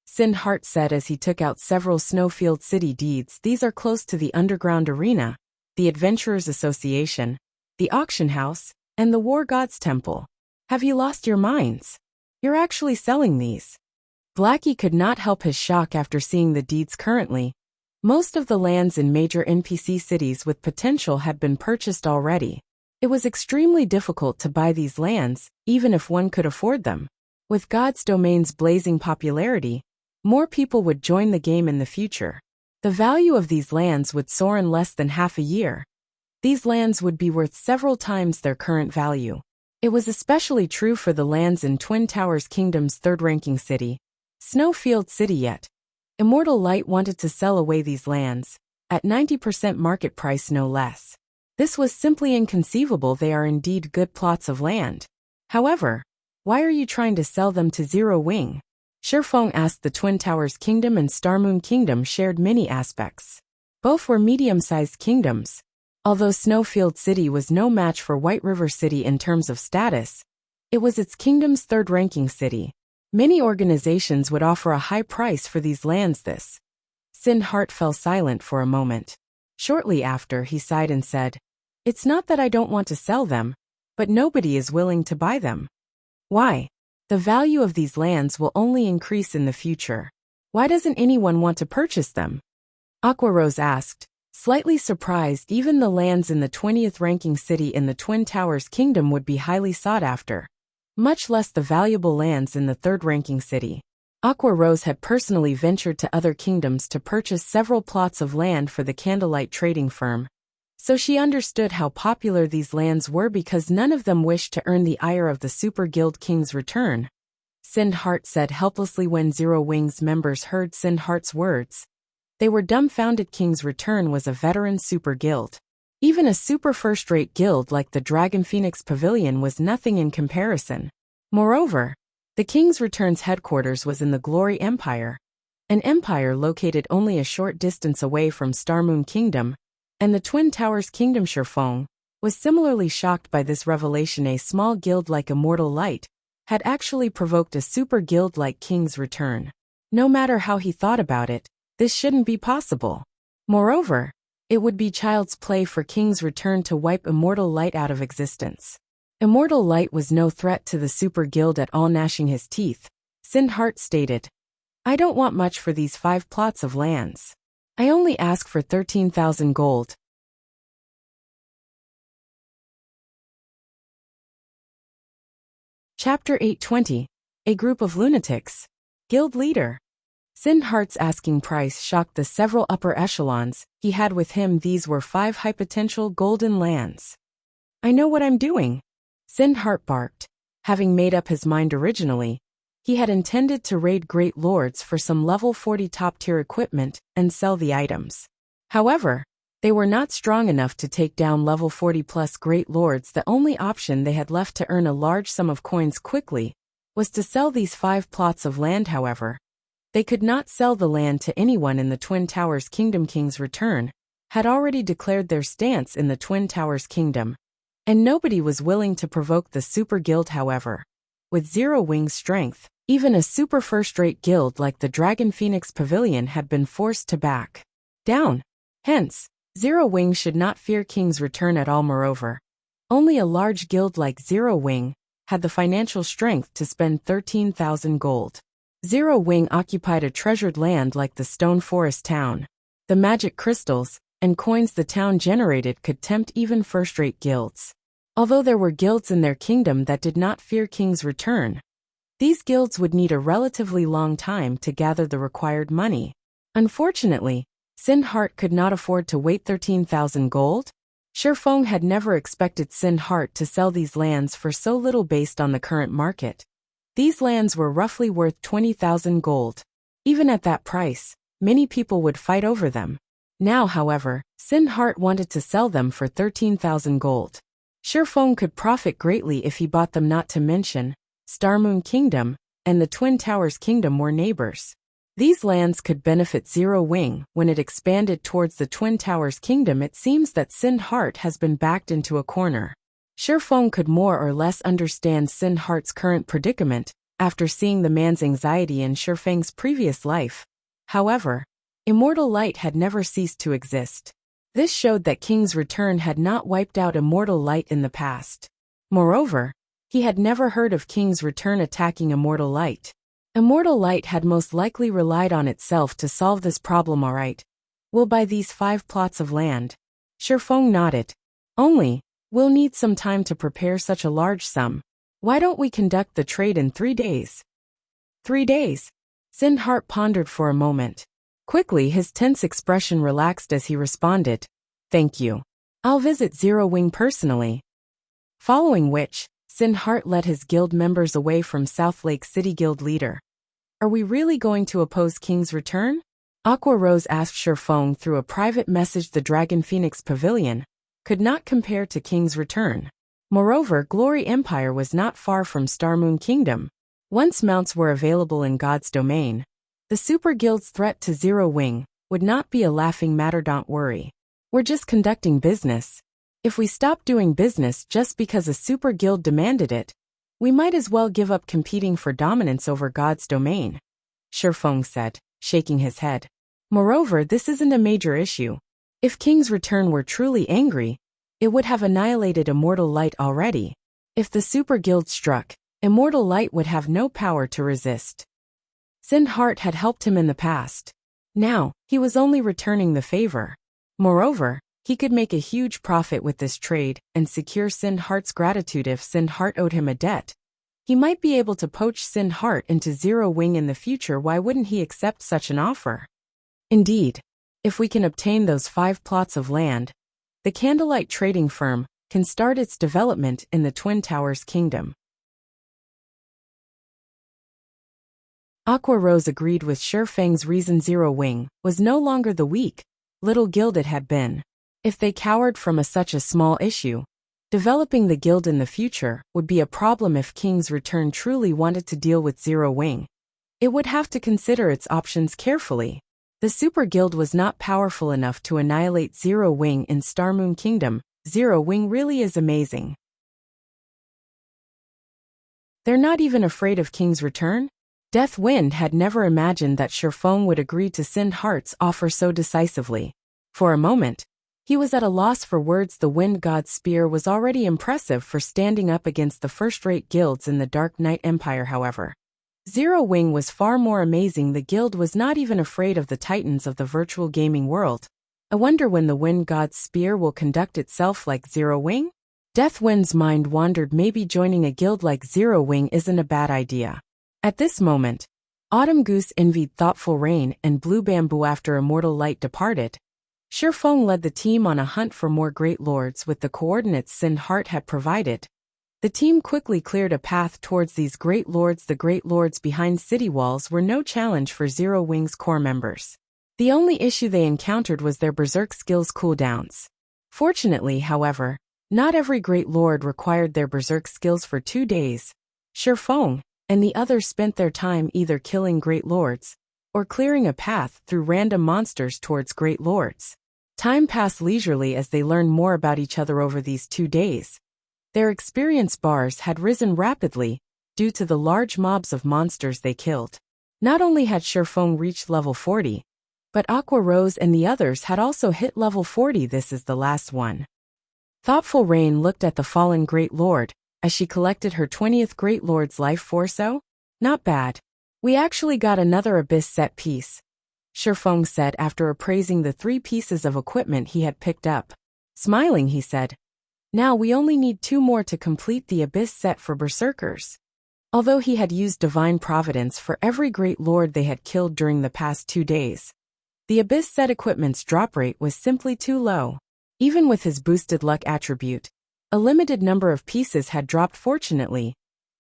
Sin Hart said as he took out several Snowfield City deeds. These are close to the underground arena, the Adventurers Association, the auction house, and the War God's Temple. Have you lost your minds? You're actually selling these. Blackie could not help his shock after seeing the deeds currently. Most of the lands in major NPC cities with potential had been purchased already. It was extremely difficult to buy these lands, even if one could afford them. With God's Domain's blazing popularity, more people would join the game in the future. The value of these lands would soar in less than half a year. These lands would be worth several times their current value. It was especially true for the lands in Twin Towers Kingdom's third-ranking city, Snowfield City. Yet, Immortal Light wanted to sell away these lands, at 90% market price no less. This was simply inconceivable. They are indeed good plots of land. However, why are you trying to sell them to Zero Wing? Shifeng asked. The Twin Towers Kingdom and Starmoon Kingdom shared many aspects. Both were medium-sized kingdoms. Although Snowfield City was no match for White River City in terms of status, it was its kingdom's third-ranking city. Many organizations would offer a high price for these lands. Sin Hart fell silent for a moment. Shortly after, he sighed and said, "It's not that I don't want to sell them, but nobody is willing to buy them." Why? The value of these lands will only increase in the future. Why doesn't anyone want to purchase them? Aqua Rose asked, slightly surprised. Even the lands in the 20th ranking city in the Twin Towers Kingdom would be highly sought after, much less the valuable lands in the third-ranking city. Aqua Rose had personally ventured to other kingdoms to purchase several plots of land for the Candlelight trading firm, so she understood how popular these lands were because none of them wished to earn the ire of the Super Guild King's return. Sin Hart said helplessly when Zero Wing's members heard Sin Hart's words. They were dumbfounded. King's return was a veteran super guild. Even a super first-rate guild like the Dragon Phoenix Pavilion was nothing in comparison. Moreover, the King's Return's headquarters was in the Glory Empire, an empire located only a short distance away from Starmoon Kingdom, and the Twin Towers Kingdom. Shifeng was similarly shocked by this revelation. A small guild like Immortal Light had actually provoked a super guild like King's Return. No matter how he thought about it, this shouldn't be possible. Moreover, it would be child's play for King's Return to wipe Immortal Light out of existence. Immortal Light was no threat to the Super Guild at all. Gnashing his teeth, Sin Hart stated, "I don't want much for these 5 plots of lands. I only ask for 13,000 gold. Chapter 820. A Group of Lunatics. Guild Leader. Sin Hart's asking price shocked the several upper echelons he had with him. These were 5 high potential golden lands. "I know what I'm doing," Sin Hart barked. Having made up his mind originally, he had intended to raid Great Lords for some level 40 top-tier equipment and sell the items. However, they were not strong enough to take down level 40-plus Great Lords. The only option they had left to earn a large sum of coins quickly was to sell these 5 plots of land. However, they could not sell the land to anyone in the Twin Towers Kingdom. King's Return had already declared their stance in the Twin Towers Kingdom, and nobody was willing to provoke the Super Guild. However, with Zero Wing's strength, even a super first-rate guild like the Dragon Phoenix Pavilion had been forced to back down. Hence, Zero Wing should not fear King's Return at all. Moreover, only a large guild like Zero Wing had the financial strength to spend 13,000 gold. Zero Wing occupied a treasured land like the Stone Forest town. The magic crystals and coins the town generated could tempt even first-rate guilds. Although there were guilds in their kingdom that did not fear King's Return, these guilds would need a relatively long time to gather the required money. Unfortunately, Sin Hart could not afford to wait 13,000 gold. Shifeng had never expected Sin Hart to sell these lands for so little based on the current market. These lands were roughly worth 20,000 gold. Even at that price, many people would fight over them. Now, however, Sin Hart wanted to sell them for 13,000 gold. Shifeng could profit greatly if he bought them. Not to mention, Starmoon Kingdom and the Twin Towers Kingdom were neighbors. These lands could benefit Zero Wing. When it expanded towards the Twin Towers Kingdom, it seems that Sin Heart has been backed into a corner. Shifeng could more or less understand Sin Heart's current predicament after seeing the man's anxiety in Shifeng's previous life. However, immortal light had never ceased to exist. This showed that King's Return had not wiped out immortal light in the past. Moreover, he had never heard of King's Return attacking immortal light. Immortal light had most likely relied on itself to solve this problem. Alright, we'll buy these 5 plots of land. Shifeng nodded. Only, we'll need some time to prepare such a large sum. Why don't we conduct the trade in 3 days? 3 days? Sin Heart pondered for a moment. Quickly his tense expression relaxed as he responded, "Thank you. I'll visit Zero Wing personally." Following which, Sin Heart led his guild members away from South Lake City guild leader. "Are we really going to oppose King's Return?" Aqua Rose asked Shifeng through a private message. The Dragon Phoenix Pavilion could not compare to King's Return. Moreover, Glory Empire was not far from Star Moon Kingdom. Once mounts were available in God's domain, the Super Guild's threat to Zero Wing would not be a laughing matter. Don't worry. We're just conducting business. If we stop doing business just because a Super Guild demanded it, we might as well give up competing for dominance over God's domain, Shifeng said, shaking his head. Moreover, this isn't a major issue. If King's Return were truly angry, it would have annihilated immortal light already. If the Super Guild struck, immortal light would have no power to resist. Sin Heart had helped him in the past. Now, he was only returning the favor. Moreover, he could make a huge profit with this trade and secure Sin Heart's gratitude. If Sin Heart owed him a debt, he might be able to poach Sin Heart into Zero Wing in the future. Why wouldn't he accept such an offer? Indeed, if we can obtain those 5 plots of land, the Candlelight Trading Firm can start its development in the Twin Towers Kingdom. Aqua Rose agreed with Shifeng's reason. Zero Wing was no longer the weak little guild it had been. If they cowered from such a small issue, developing the guild in the future would be a problem. If King's Return truly wanted to deal with Zero Wing, it would have to consider its options carefully. The Super Guild was not powerful enough to annihilate Zero Wing in Star Moon Kingdom. Zero Wing really is amazing. They're not even afraid of King's Return? Death Wind had never imagined that Shifeng would agree to Sin Heart's offer so decisively. For a moment, he was at a loss for words. The Wind God's spear was already impressive for standing up against the first-rate guilds in the Dark Knight Empire. However, Zero Wing was far more amazing. The guild was not even afraid of the titans of the virtual gaming world. I wonder when the Wind God's spear will conduct itself like Zero Wing? Death Wind's mind wandered. Maybe joining a guild like Zero Wing isn't a bad idea. At this moment, Autumn Goose envied Thoughtful Rain and Blue Bamboo. After immortal light departed, Shifeng led the team on a hunt for more Great Lords. With the coordinates Sin Heart had provided, the team quickly cleared a path towards these Great Lords. The Great Lords behind city walls were no challenge for Zero Wing's core members. The only issue they encountered was their berserk skills cooldowns. Fortunately, however, not every Great Lord required their berserk skills for 2 days. Shifeng and the others spent their time either killing Great Lords or clearing a path through random monsters towards Great Lords. Time passed leisurely as they learned more about each other over these 2 days. Their experience bars had risen rapidly due to the large mobs of monsters they killed. Not only had Shifeng reached level 40, but Aqua Rose and the others had also hit level 40. This is the last one. Thoughtful Rain looked at the fallen Great Lord as she collected her 20th Great Lord's life force. "Oh, not bad. We actually got another Abyss set piece," Shifeng said after appraising the 3 pieces of equipment he had picked up. Smiling, he said, "Now we only need 2 more to complete the Abyss set for Berserkers." Although he had used Divine Providence for every Great Lord they had killed during the past 2 days, the Abyss set equipment's drop rate was simply too low. Even with his boosted luck attribute, a limited number of pieces had dropped. Fortunately,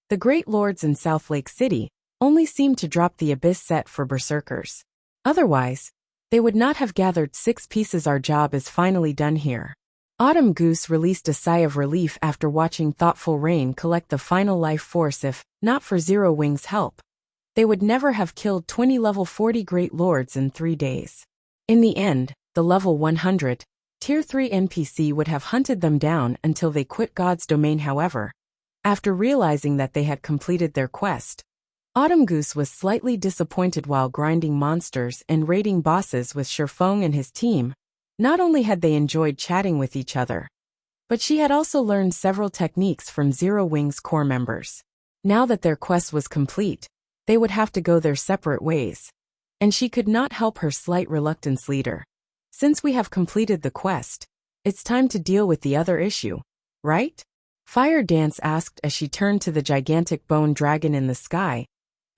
the Great Lords in South Lake City only seemed to drop the Abyss set for Berserkers. Otherwise, they would not have gathered 6 pieces. Our job is finally done here. Autumn Goose released a sigh of relief after watching Thoughtful Rain collect the final life force. If not for Zero Wing's help, they would never have killed 20 level 40 Great Lords in 3 days. In the end, the level 100, Tier 3 NPC would have hunted them down until they quit God's domain. However, after realizing that they had completed their quest, Autumn Goose was slightly disappointed. While grinding monsters and raiding bosses with Shifeng and his team, not only had they enjoyed chatting with each other, but she had also learned several techniques from Zero Wing's core members. Now that their quest was complete, they would have to go their separate ways, and she could not help her slight reluctance. Leader, since we have completed the quest, it's time to deal with the other issue, right? Fire Dance asked as she turned to the gigantic bone dragon in the sky,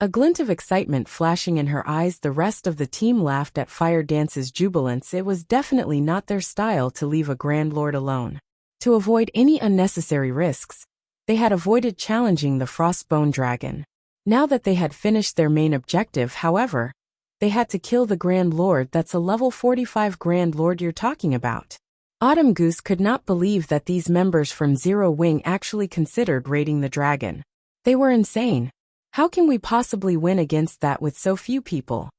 a glint of excitement flashing in her eyes. The rest of the team laughed at Fire Dance's jubilance. It was definitely not their style to leave a Grand Lord alone. To avoid any unnecessary risks, they had avoided challenging the Frostbone Dragon. Now that they had finished their main objective, however, they had to kill the Grand Lord. That's a level 45 Grand Lord you're talking about. Autumn Goose could not believe that these members from Zero Wing actually considered raiding the dragon. They were insane. How can we possibly win against that with so few people?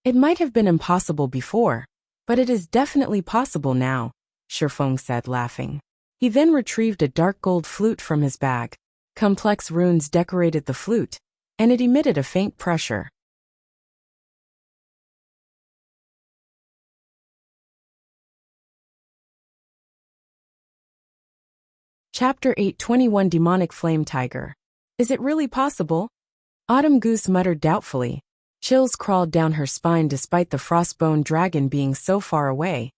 It might have been impossible before, but it is definitely possible now, Shifeng said, laughing. He then retrieved a dark gold flute from his bag. Complex runes decorated the flute, and it emitted a faint pressure. Chapter 8:21 Demonic Flame Tiger. Is it really possible? Autumn Goose muttered doubtfully. Chills crawled down her spine despite the Frostbone Dragon being so far away,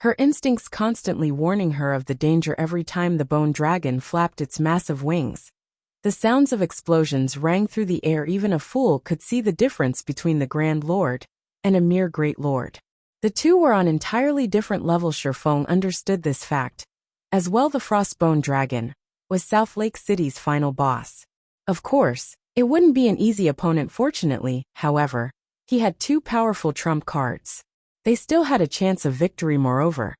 her instincts constantly warning her of the danger every time the bone dragon flapped its massive wings. The sounds of explosions rang through the air. Even a fool could see the difference between the Grand Lord and a mere Great Lord. The two were on entirely different levels. Shifeng understood this fact. As well, the Frostbone Dragon was South Lake City's final boss. Of course, it wouldn't be an easy opponent. Fortunately, however, he had two powerful trump cards. They still had a chance of victory. Moreover,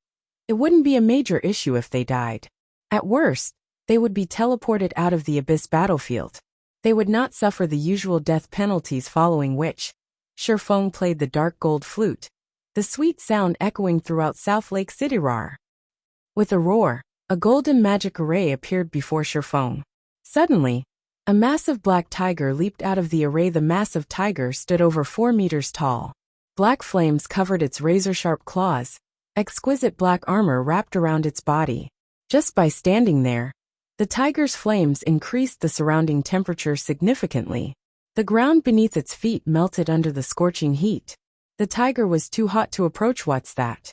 it wouldn't be a major issue if they died. At worst, they would be teleported out of the Abyss battlefield. They would not suffer the usual death penalties, following which, Shifeng played the dark gold flute, the sweet sound echoing throughout South Lake City. Roar. With a roar, a golden magic array appeared before Shifeng. Suddenly, a massive black tiger leaped out of the array. The massive tiger stood over 4 meters tall. Black flames covered its razor-sharp claws. Exquisite black armor wrapped around its body. Just by standing there, the tiger's flames increased the surrounding temperature significantly. The ground beneath its feet melted under the scorching heat. The tiger was too hot to approach. What's that?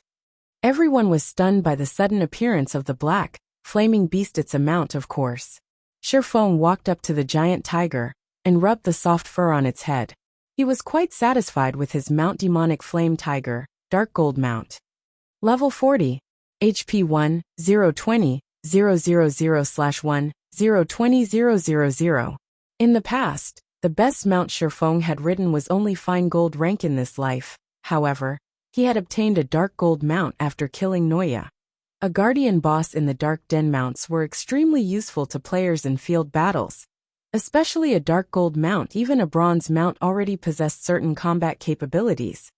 Everyone was stunned by the sudden appearance of the black, flaming beast. Its amount, of course. Shifeng walked up to the giant tiger and rubbed the soft fur on its head. He was quite satisfied with his mount. Demonic Flame Tiger, Dark Gold Mount. Level 40. HP 1, 020, 000/1, 020,000. In the past, the best mount Shifeng had ridden was only fine gold rank in this life. However, he had obtained a dark gold mount after killing Noya. A guardian boss in the Dark Den. Mounts were extremely useful to players in field battles, especially a dark gold mount. Even a bronze mount already possessed certain combat capabilities,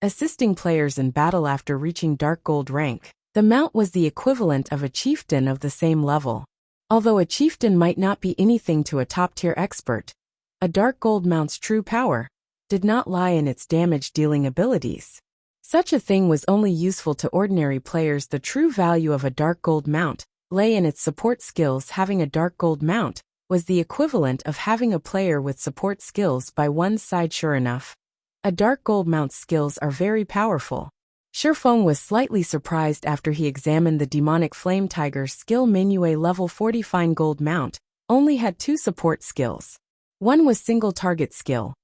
assisting players in battle. After reaching dark gold rank, the mount was the equivalent of a chieftain of the same level. Although a chieftain might not be anything to a top-tier expert, a dark gold mount's true power did not lie in its damage-dealing abilities. Such a thing was only useful to ordinary players. The true value of a dark gold mount lay in its support skills. Having a dark gold mount was the equivalent of having a player with support skills by one's side. Sure enough, a dark gold mount's skills are very powerful. Shifeng was slightly surprised after he examined the Demonic Flame Tiger's skill menu. A level 40 fine gold mount only had 2 support skills. One was single target skill,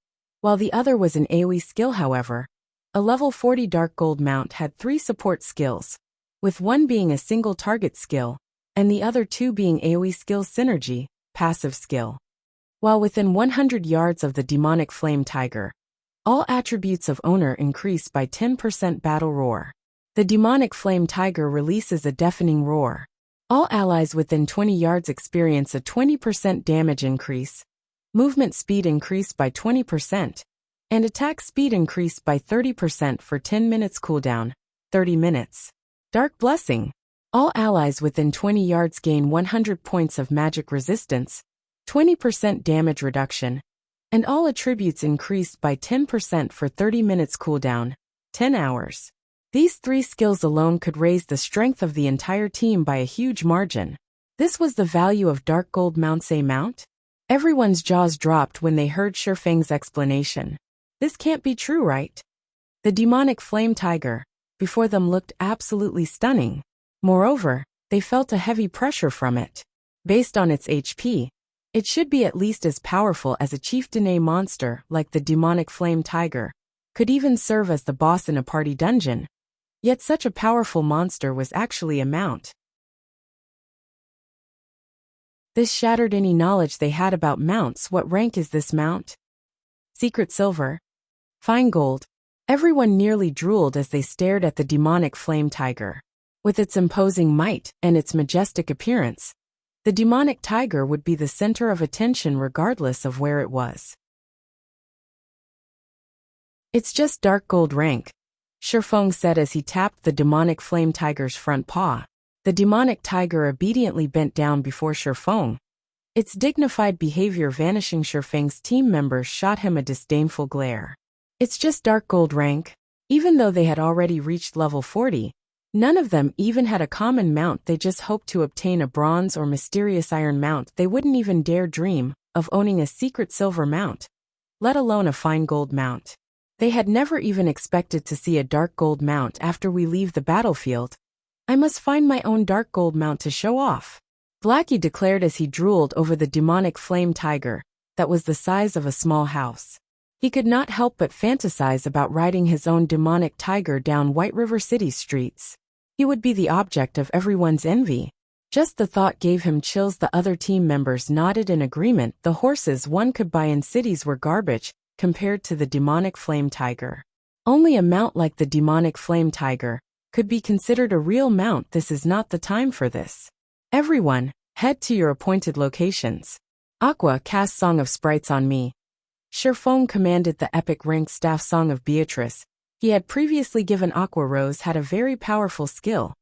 while the other was an AoE skill. However, a level 40 dark gold mount had 3 support skills, with one being a single target skill, and the other 2 being AoE skill synergy, passive skill. While within 100 yards of the Demonic Flame Tiger, all attributes of owner increase by 10%. Battle Roar. The Demonic Flame Tiger releases a deafening roar. All allies within 20 yards experience a 20% damage increase. movement speed increased by 20%, and attack speed increased by 30% for 10 minutes cooldown, 30 minutes. Dark Blessing. All allies within 20 yards gain 100 points of magic resistance, 20% damage reduction, and all attributes increased by 10% for 30 minutes cooldown, 10 hours. These 3 skills alone could raise the strength of the entire team by a huge margin. This was the value of Dark Gold Mount's mount? Everyone's jaws dropped when they heard Shifeng's explanation. This can't be true, right? The demonic flame tiger, before them, looked absolutely stunning. Moreover, they felt a heavy pressure from it. Based on its HP, it should be at least as powerful as a chieftain monster like the demonic flame tiger, could even serve as the boss in a party dungeon. Yet such a powerful monster was actually a mount. This shattered any knowledge they had about mounts. What rank is this mount? Secret silver? Fine gold? Everyone nearly drooled as they stared at the demonic flame tiger. With its imposing might and its majestic appearance, the demonic tiger would be the center of attention regardless of where it was. It's just dark gold rank, Shifeng said as he tapped the demonic flame tiger's front paw. The demonic tiger obediently bent down before Shifeng, its dignified behavior vanishing. Shifeng's team members shot him a disdainful glare. It's just dark gold rank. Even though they had already reached level 40, none of them even had a common mount. They just hoped to obtain a bronze or mysterious iron mount. They wouldn't even dare dream of owning a secret silver mount, let alone a fine gold mount. They had never even expected to see a dark gold mount after we leave the battlefield. I must find my own dark gold mount to show off, Blackie declared as he drooled over the demonic flame tiger that was the size of a small house. He could not help but fantasize about riding his own demonic tiger down White River City streets. He would be the object of everyone's envy. Just the thought gave him chills. The other team members nodded in agreement. The horses one could buy in cities were garbage compared to the demonic flame tiger. Only a mount like the demonic flame tiger could be considered a real mount. This is not the time for this. Everyone, head to your appointed locations. Aqua cast Song of Sprites on me. Shifeng commanded the epic ranked staff Song of Beatrice. He had previously given Aqua Rose had a very powerful skill,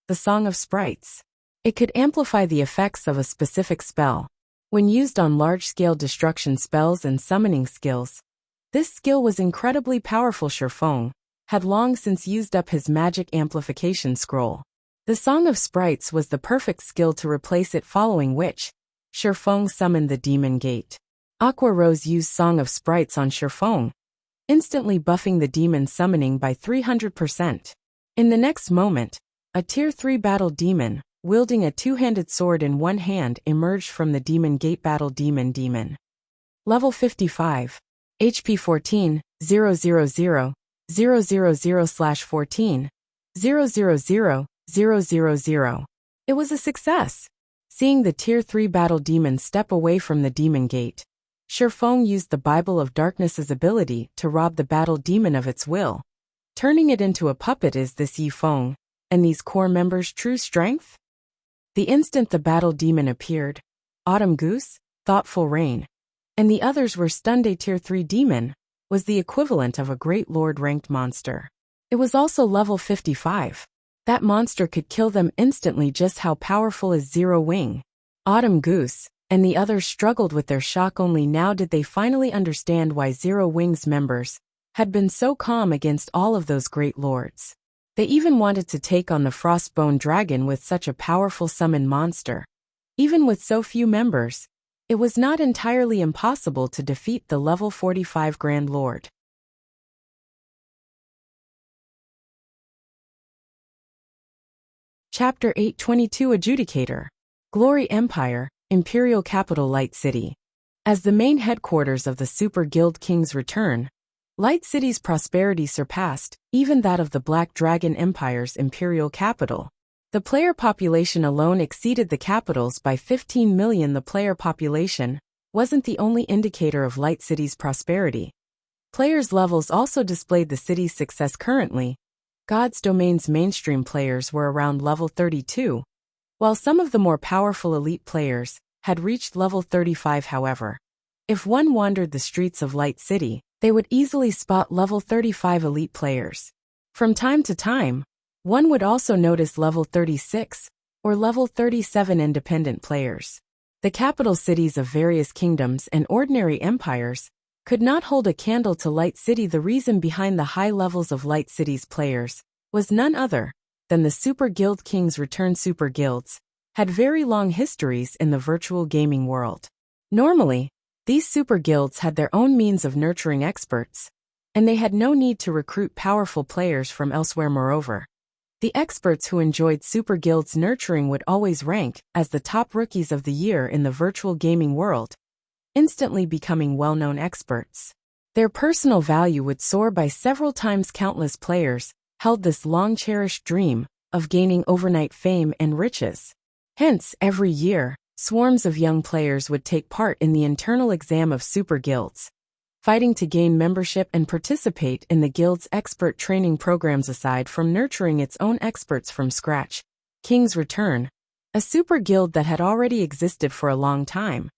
the Song of Sprites. It could amplify the effects of a specific spell. When used on large-scale destruction spells and summoning skills, this skill was incredibly powerful. Shifeng had long since used up his magic amplification scroll. The Song of Sprites was the perfect skill to replace it, following which, Shifeng summoned the Demon Gate. Aqua Rose used Song of Sprites on Shifeng, instantly buffing the demon summoning by 300%. In the next moment, a Tier 3 battle demon, wielding a two-handed sword in one hand, emerged from the Demon Gate. Battle Demon. Level 55. HP 14, 000, 000/14, 000, It was a success. Seeing the Tier 3 battle demon step away from the Demon Gate, Shifeng used the Bible of Darkness's ability to rob the battle demon of its will, turning it into a puppet. Is this Yifeng and these core members' true strength? The instant the battle demon appeared, Autumn Goose, Thoughtful Rain, and the others were stunned. A Tier 3 demon was the equivalent of a Great Lord ranked monster. It was also level 55. That monster could kill them instantly. Just how powerful is Zero Wing? Autumn Goose and the others struggled with their shock. Only now did they finally understand why Zero Wing's members had been so calm against all of those great lords. They even wanted to take on the Frostbone Dragon with such a powerful summoned monster. Even with so few members, it was not entirely impossible to defeat the level 45 Grand Lord. Chapter 822 Adjudicator. Glory Empire, Imperial Capital Light City. As the main headquarters of the Super Guild King's return, Light City's prosperity surpassed even that of the Black Dragon Empire's imperial capital. The player population alone exceeded the capital's by 15 million. The player population wasn't the only indicator of Light City's prosperity. Players' levels also displayed the city's success. Currently, God's Domain's mainstream players were around level 32, while some of the more powerful elite players had reached level 35. However, If one wandered the streets of Light City, they would easily spot level 35 elite players. From time to time, one would also notice level 36 or level 37 independent players. The capital cities of various kingdoms and ordinary empires could not hold a candle to Light City. The reason behind the high levels of Light City's players was none other than the Super Guild. King's Return super guilds had very long histories in the virtual gaming world. Normally, these super guilds had their own means of nurturing experts, and they had no need to recruit powerful players from elsewhere. Moreover, the experts who enjoyed super guilds' nurturing would always rank as the top rookies of the year in the virtual gaming world, instantly becoming well-known experts. Their personal value would soar by several times. Countless players held this long-cherished dream of gaining overnight fame and riches. Hence, every year, swarms of young players would take part in the internal exam of super guilds, fighting to gain membership and participate in the guild's expert training programs. Aside from nurturing its own experts from scratch, King's Return, a super guild that had already existed for a long time,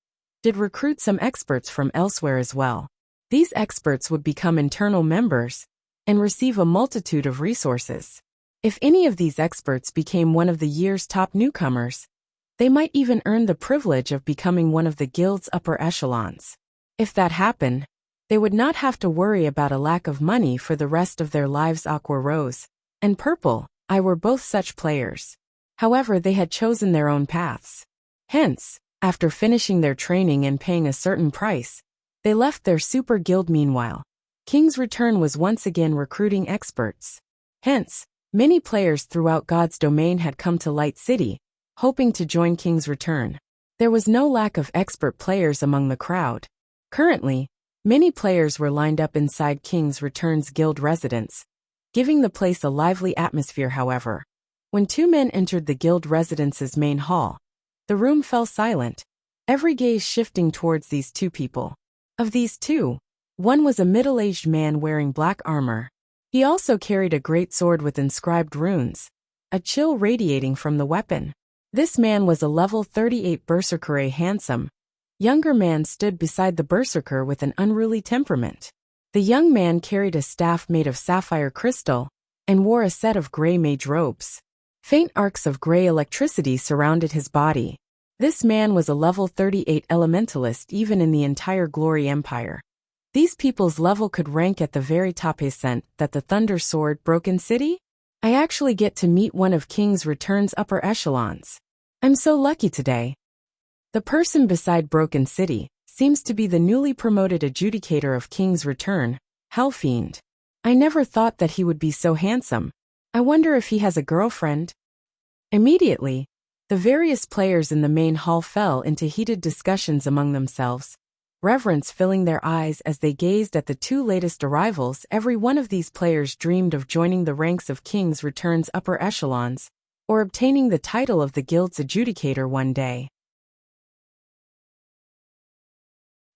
did recruit some experts from elsewhere as well. These experts would become internal members and receive a multitude of resources. If any of these experts became one of the year's top newcomers, they might even earn the privilege of becoming one of the guild's upper echelons. If that happened, they would not have to worry about a lack of money for the rest of their lives. Aqua Rose and Purple Eye were both such players. However, they had chosen their own paths. Hence, after finishing their training and paying a certain price, they left their super guild. Meanwhile, King's Return was once again recruiting experts. Hence, many players throughout God's domain had come to Light City, hoping to join King's Return. There was no lack of expert players among the crowd. Currently, many players were lined up inside King's Return's guild residence, giving the place a lively atmosphere. However, when two men entered the guild residence's main hall, the room fell silent, every gaze shifting towards these two people. Of these two, one was a middle-aged man wearing black armor. He also carried a great sword with inscribed runes, a chill radiating from the weapon. This man was a level 38 berserker. A handsome, younger man stood beside the berserker with an unruly temperament. The young man carried a staff made of sapphire crystal and wore a set of gray mage robes. Faint arcs of gray electricity surrounded his body. This man was a level 38 elementalist. Even in the entire Glory Empire, these people's level could rank at the very top. Ascent that the Thunder Sword Broken City? I actually get to meet one of King's Return's upper echelons. I'm so lucky today. The person beside Broken City seems to be the newly promoted adjudicator of King's Return, Hellfiend. I never thought that he would be so handsome. I wonder if he has a girlfriend. Immediately, the various players in the main hall fell into heated discussions among themselves, reverence filling their eyes as they gazed at the two latest arrivals. Every one of these players dreamed of joining the ranks of King's Return's upper echelons, or obtaining the title of the guild's adjudicator one day.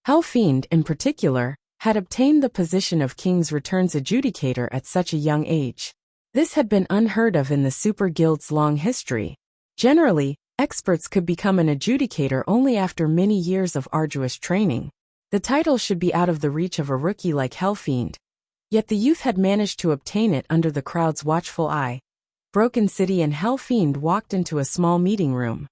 Hellfiend, in particular, had obtained the position of King's Return's adjudicator at such a young age. This had been unheard of in the Super Guild's long history. Generally, experts could become an adjudicator only after many years of arduous training. The title should be out of the reach of a rookie like Hellfiend. Yet the youth had managed to obtain it under the crowd's watchful eye. Broken City and Hellfiend walked into a small meeting room.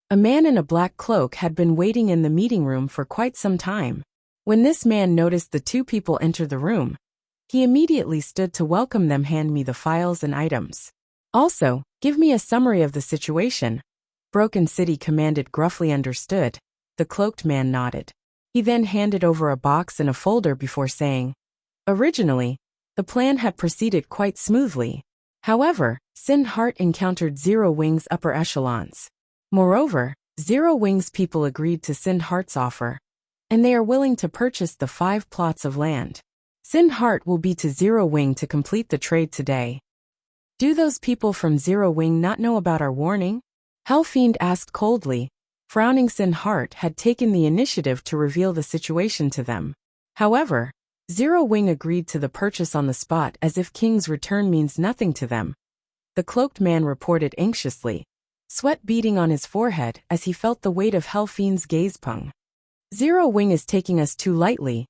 A man in a black cloak had been waiting in the meeting room for quite some time. When this man noticed the two people enter the room, he immediately stood to welcome them. Hand me the files and items. Also, give me a summary of the situation. Broken City commanded gruffly. Understood. The cloaked man nodded. He then handed over a box and a folder before saying, originally, the plan had proceeded quite smoothly. However, Sin Heart encountered Zero Wing's upper echelons. Moreover, Zero Wing's people agreed to Sin Heart's offer, and they are willing to purchase the 5 plots of land. Sin Heart will be to Zero Wing to complete the trade today. Do those people from Zero Wing not know about our warning? Hellfiend asked coldly. Frowning, Sin Heart had taken the initiative to reveal the situation to them. However, Zero Wing agreed to the purchase on the spot as if King's Return means nothing to them. The cloaked man reported anxiously. sweat beading on his forehead as he felt the weight of Hellfiend's gaze. Pung. Zero Wing is taking us too lightly.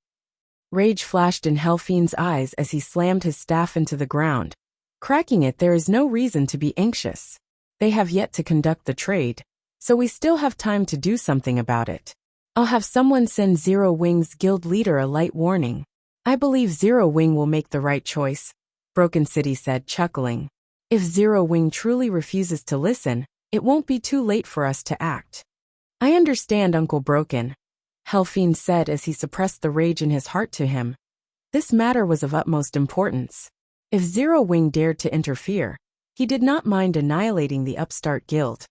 Rage flashed in Hellfiend's eyes as he slammed his staff into the ground. Cracking it, there is no reason to be anxious. They have yet to conduct the trade, so we still have time to do something about it. I'll have someone send Zero Wing's guild leader a light warning. I believe Zero Wing will make the right choice, Broken City said, chuckling. If Zero Wing truly refuses to listen, it won't be too late for us to act. I understand, Uncle Broken, Hellfiend said as he suppressed the rage in his heart to him. This matter was of utmost importance. If Zero Wing dared to interfere, he did not mind annihilating the upstart guild.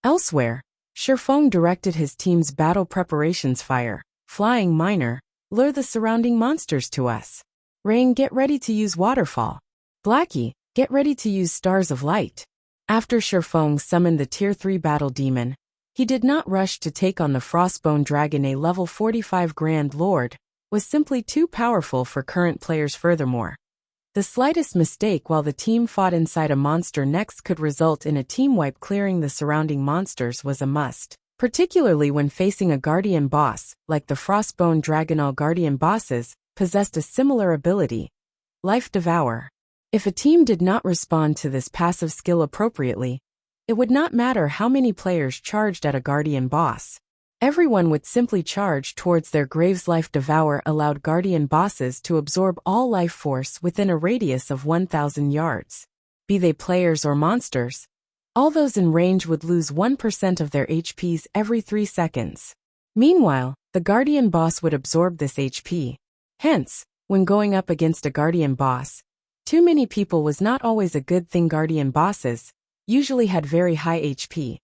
Elsewhere, Shifeng directed his team's battle preparations. Fire, Flying Miner, lure the surrounding monsters to us. Rain, get ready to use Waterfall. Blackie, get ready to use Stars of Light. After Shifeng summoned the Tier 3 Battle Demon, he did not rush to take on the Frostbone Dragon. A level 45 Grand Lord was simply too powerful for current players. Furthermore, the slightest mistake while the team fought inside a monster next could result in a team wipe. Clearing the surrounding monsters was a must, particularly when facing a guardian boss like the Frostbone Dragon. All guardian bosses possessed a similar ability, Life Devour. If a team did not respond to this passive skill appropriately, it would not matter how many players charged at a guardian boss. Everyone would simply charge towards their graves. Life Devour allowed guardian bosses to absorb all life force within a radius of 1,000 yards. Be they players or monsters, all those in range would lose 1% of their HPs every 3 seconds. Meanwhile, the guardian boss would absorb this HP. Hence, when going up against a guardian boss, too many people was not always a good thing. Guardian bosses usually had very high HP.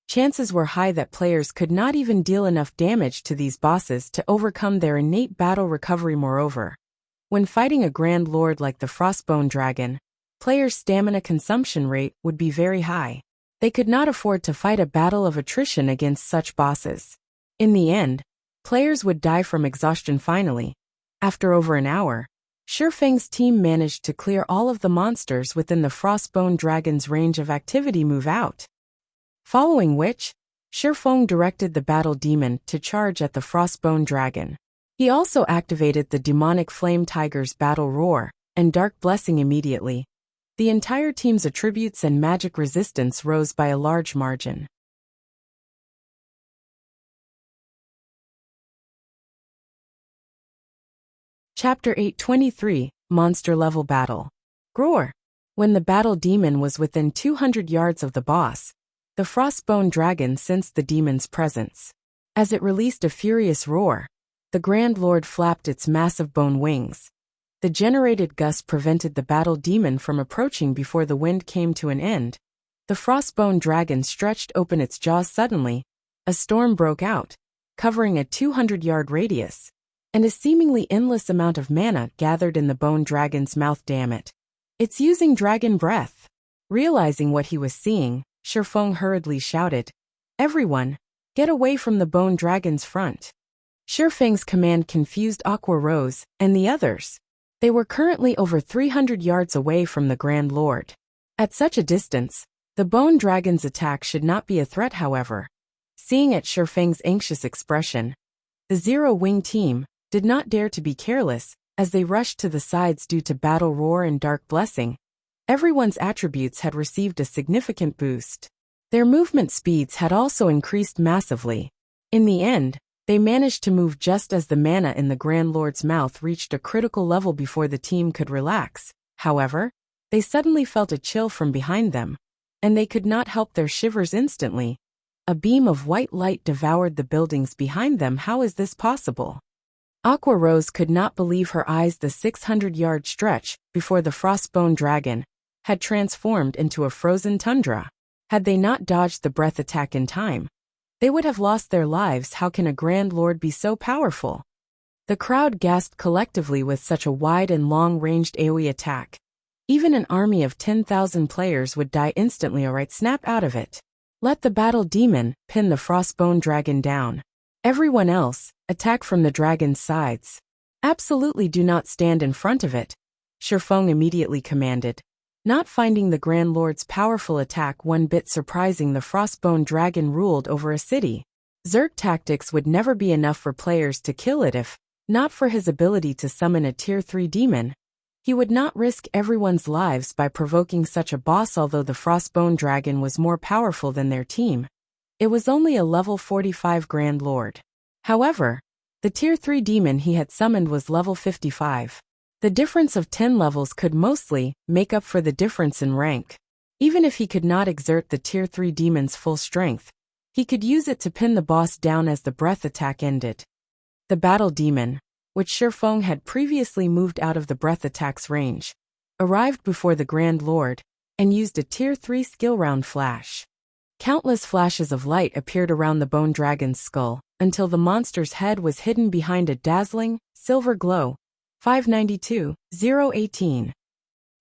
Chances were high that players could not even deal enough damage to these bosses to overcome their innate battle recovery. Moreover, when fighting a Grand Lord like the Frostbone Dragon, players' stamina consumption rate would be very high. They could not afford to fight a battle of attrition against such bosses. In the end, players would die from exhaustion. Finally, after over an hour, Shifeng's team managed to clear all of the monsters within the Frostbone Dragon's range of activity. Move out. Following which, Shifeng directed the Battle Demon to charge at the Frostbone Dragon. He also activated the demonic Flame Tiger's Battle Roar and Dark Blessing immediately. The entire team's attributes and magic resistance rose by a large margin. Chapter 823, Monster Level Battle. Groar. When the Battle Demon was within 200 yards of the boss, the Frostbone Dragon sensed the demon's presence. As it released a furious roar, the Grand Lord flapped its massive bone wings. The generated gust prevented the Battle Demon from approaching before the wind came to an end. The Frostbone Dragon stretched open its jaws. Suddenly, a storm broke out, covering a 200-yard radius, and a seemingly endless amount of mana gathered in the Bone Dragon's mouth. Damn it. It's using dragon breath. Realizing what he was seeing, Shifeng hurriedly shouted, "Everyone, get away from the Bone Dragon's front." Shifeng's command confused Aqua Rose and the others. They were currently over 300 yards away from the Grand Lord. At such a distance, the Bone Dragon's attack should not be a threat. However, seeing at Shifeng's anxious expression, the Zero Wing team did not dare to be careless as they rushed to the sides. Due to Battle Roar and Dark Blessing, everyone's attributes had received a significant boost. Their movement speeds had also increased massively. In the end, they managed to move just as the mana in the Grand Lord's mouth reached a critical level before the team could relax. However, they suddenly felt a chill from behind them, and they could not help their shivers instantly. A beam of white light devoured the buildings behind them. How is this possible? Aqua Rose could not believe her eyes. The 600-yard stretch before the Frostbone Dragon had transformed into a frozen tundra. Had they not dodged the breath attack in time, they would have lost their lives. How can a Grand Lord be so powerful? The crowd gasped collectively with such a wide and long-ranged AoE attack. Even an army of 10,000 players would die instantly. Alright, snap out of it. Let the Battle Demon pin the Frostbone Dragon down. Everyone else, attack from the dragon's sides. Absolutely do not stand in front of it, Shifeng immediately commanded. not finding the Grand Lord's powerful attack one bit surprising. The Frostbone Dragon ruled over a city. Zerg tactics would never be enough for players to kill it if, not for his ability to summon a Tier 3 demon. He would not risk everyone's lives by provoking such a boss. Although the Frostbone Dragon was more powerful than their team, it was only a level 45 Grand Lord. However, the Tier 3 demon he had summoned was level 55. The difference of 10 levels could mostly make up for the difference in rank. Even if he could not exert the Tier 3 demon's full strength, he could use it to pin the boss down as the breath attack ended. The Battle Demon, which Shifeng had previously moved out of the breath attack's range, arrived before the Grand Lord and used a Tier 3 skill round flash. Countless flashes of light appeared around the bone dragon's skull until the monster's head was hidden behind a dazzling, silver glow. 592-018.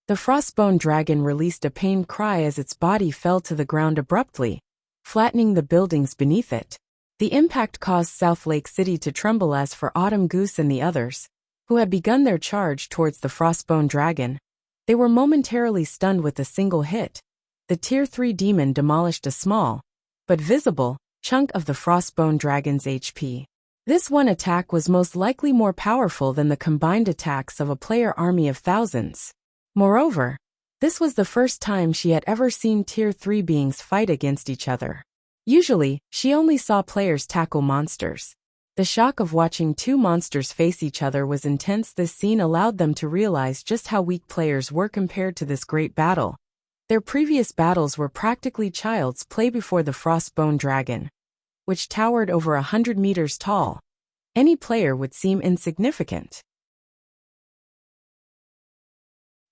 The Frostbone Dragon released a pained cry as its body fell to the ground abruptly, flattening the buildings beneath it. The impact caused South Lake City to tremble. As for Autumn Goose and the others, who had begun their charge towards the Frostbone Dragon, they were momentarily stunned with a single hit. The Tier 3 demon demolished a small, but visible, chunk of the Frostbone Dragon's HP. This one attack was most likely more powerful than the combined attacks of a player army of thousands. Moreover, this was the first time she had ever seen Tier 3 beings fight against each other. Usually, she only saw players tackle monsters. The shock of watching two monsters face each other was intense. This scene allowed them to realize just how weak players were compared to this great battle. Their previous battles were practically child's play before the Frostbone Dragon, which towered over 100 meters tall. Any player would seem insignificant.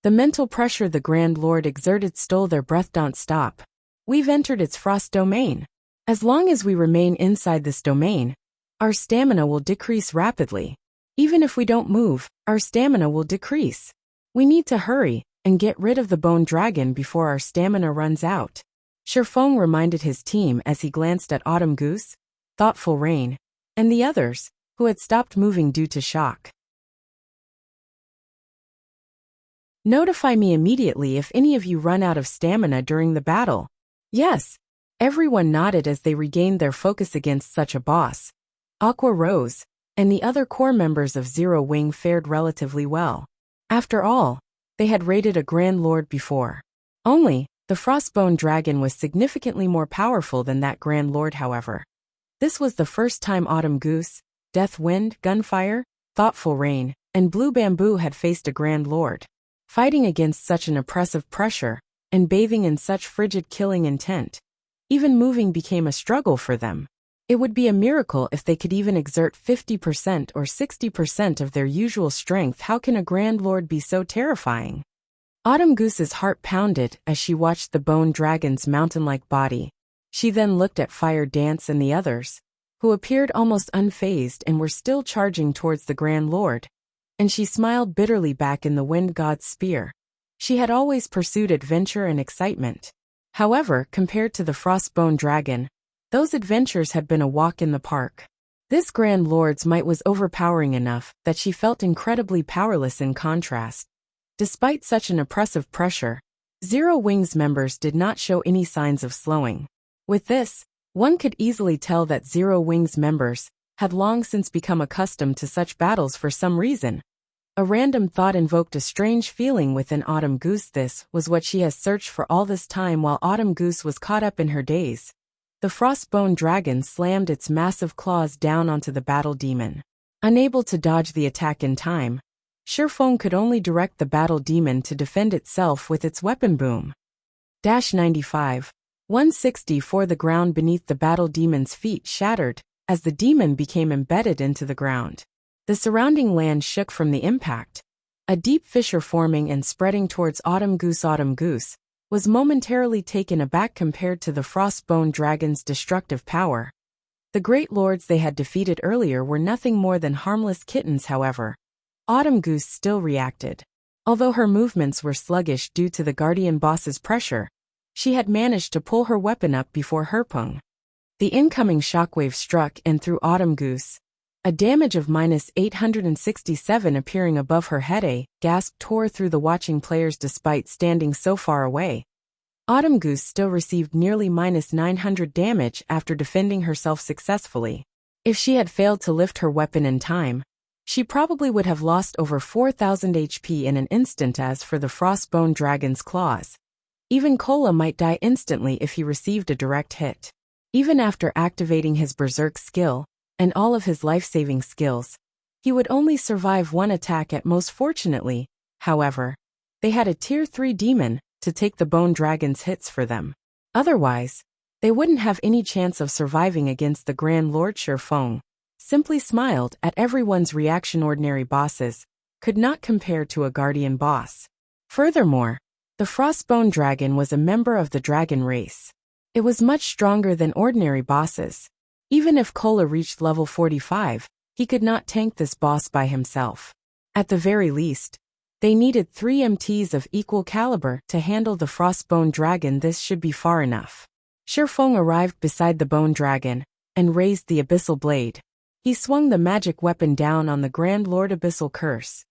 The mental pressure the Grand Lord exerted stole their breath. Don't stop. We've entered its frost domain. As long as we remain inside this domain, our stamina will decrease rapidly. Even if we don't move, our stamina will decrease. We need to hurry and get rid of the bone dragon before our stamina runs out. Shifeng reminded his team as he glanced at Autumn Goose, Thoughtful Rain, and the others, who had stopped moving due to shock. Notify me immediately if any of you run out of stamina during the battle. Yes. Everyone nodded as they regained their focus against such a boss. Aqua Rose and the other core members of Zero Wing fared relatively well. After all, they had raided a Grand Lord before. Only, the Frostbone Dragon was significantly more powerful than that Grand Lord. However, this was the first time Autumn Goose, Death Wind, Gunfire, Thoughtful Rain, and Blue Bamboo had faced a Grand Lord. Fighting against such an oppressive pressure, and bathing in such frigid killing intent, even moving became a struggle for them. It would be a miracle if they could even exert 50% or 60% of their usual strength. How can a Grand Lord be so terrifying? Autumn Goose's heart pounded as she watched the bone dragon's mountain-like body. She then looked at Fire Dance and the others, who appeared almost unfazed and were still charging towards the Grand Lord, and she smiled bitterly back in the Wind God's spear. She had always pursued adventure and excitement. However, compared to the Frostbone Dragon, those adventures had been a walk in the park. This Grand Lord's might was overpowering enough that she felt incredibly powerless in contrast. Despite such an oppressive pressure, Zero Wing's members did not show any signs of slowing. With this, one could easily tell that Zero Wing's members had long since become accustomed to such battles for some reason. A random thought invoked a strange feeling within Autumn Goose. This was what she has searched for all this time. While Autumn Goose was caught up in her daze, the Frostbone Dragon slammed its massive claws down onto the battle demon. Unable to dodge the attack in time, Shifeng could only direct the battle demon to defend itself with its weapon boom. 95. 164. The ground beneath the battle demon's feet shattered as the demon became embedded into the ground. The surrounding land shook from the impact, a deep fissure forming and spreading towards Autumn Goose. Autumn Goose was momentarily taken aback compared to the Frostbone Dragon's destructive power. The great lords they had defeated earlier were nothing more than harmless kittens. However, Autumn Goose still reacted. Although her movements were sluggish due to the Guardian boss's pressure, she had managed to pull her weapon up before Herpung. The incoming shockwave struck and threw Autumn Goose, A damage of -867 appearing above her head. A gasp tore through the watching players despite standing so far away. Autumn Goose still received nearly -900 damage after defending herself successfully. If she had failed to lift her weapon in time, she probably would have lost over 4,000 HP in an instant. As for the Frostbone Dragon's claws, even Kola might die instantly if he received a direct hit. Even after activating his Berserk skill, and all of his life-saving skills, he would only survive one attack at most. Fortunately, however, they had a Tier 3 demon to take the Bone Dragon's hits for them. Otherwise, they wouldn't have any chance of surviving against the Grand Lord. Shifeng simply smiled at everyone's reaction. Ordinary bosses could not compare to a guardian boss. Furthermore, the Frostbone Dragon was a member of the dragon race. It was much stronger than ordinary bosses. Even if Kola reached level 45, he could not tank this boss by himself. At the very least, they needed 3 MTs of equal caliber to handle the Frostbone Dragon. This should be far enough. Shifeng arrived beside the Bone Dragon and raised the Abyssal Blade. He swung the magic weapon down on the Grand Lord. Abyssal Curse.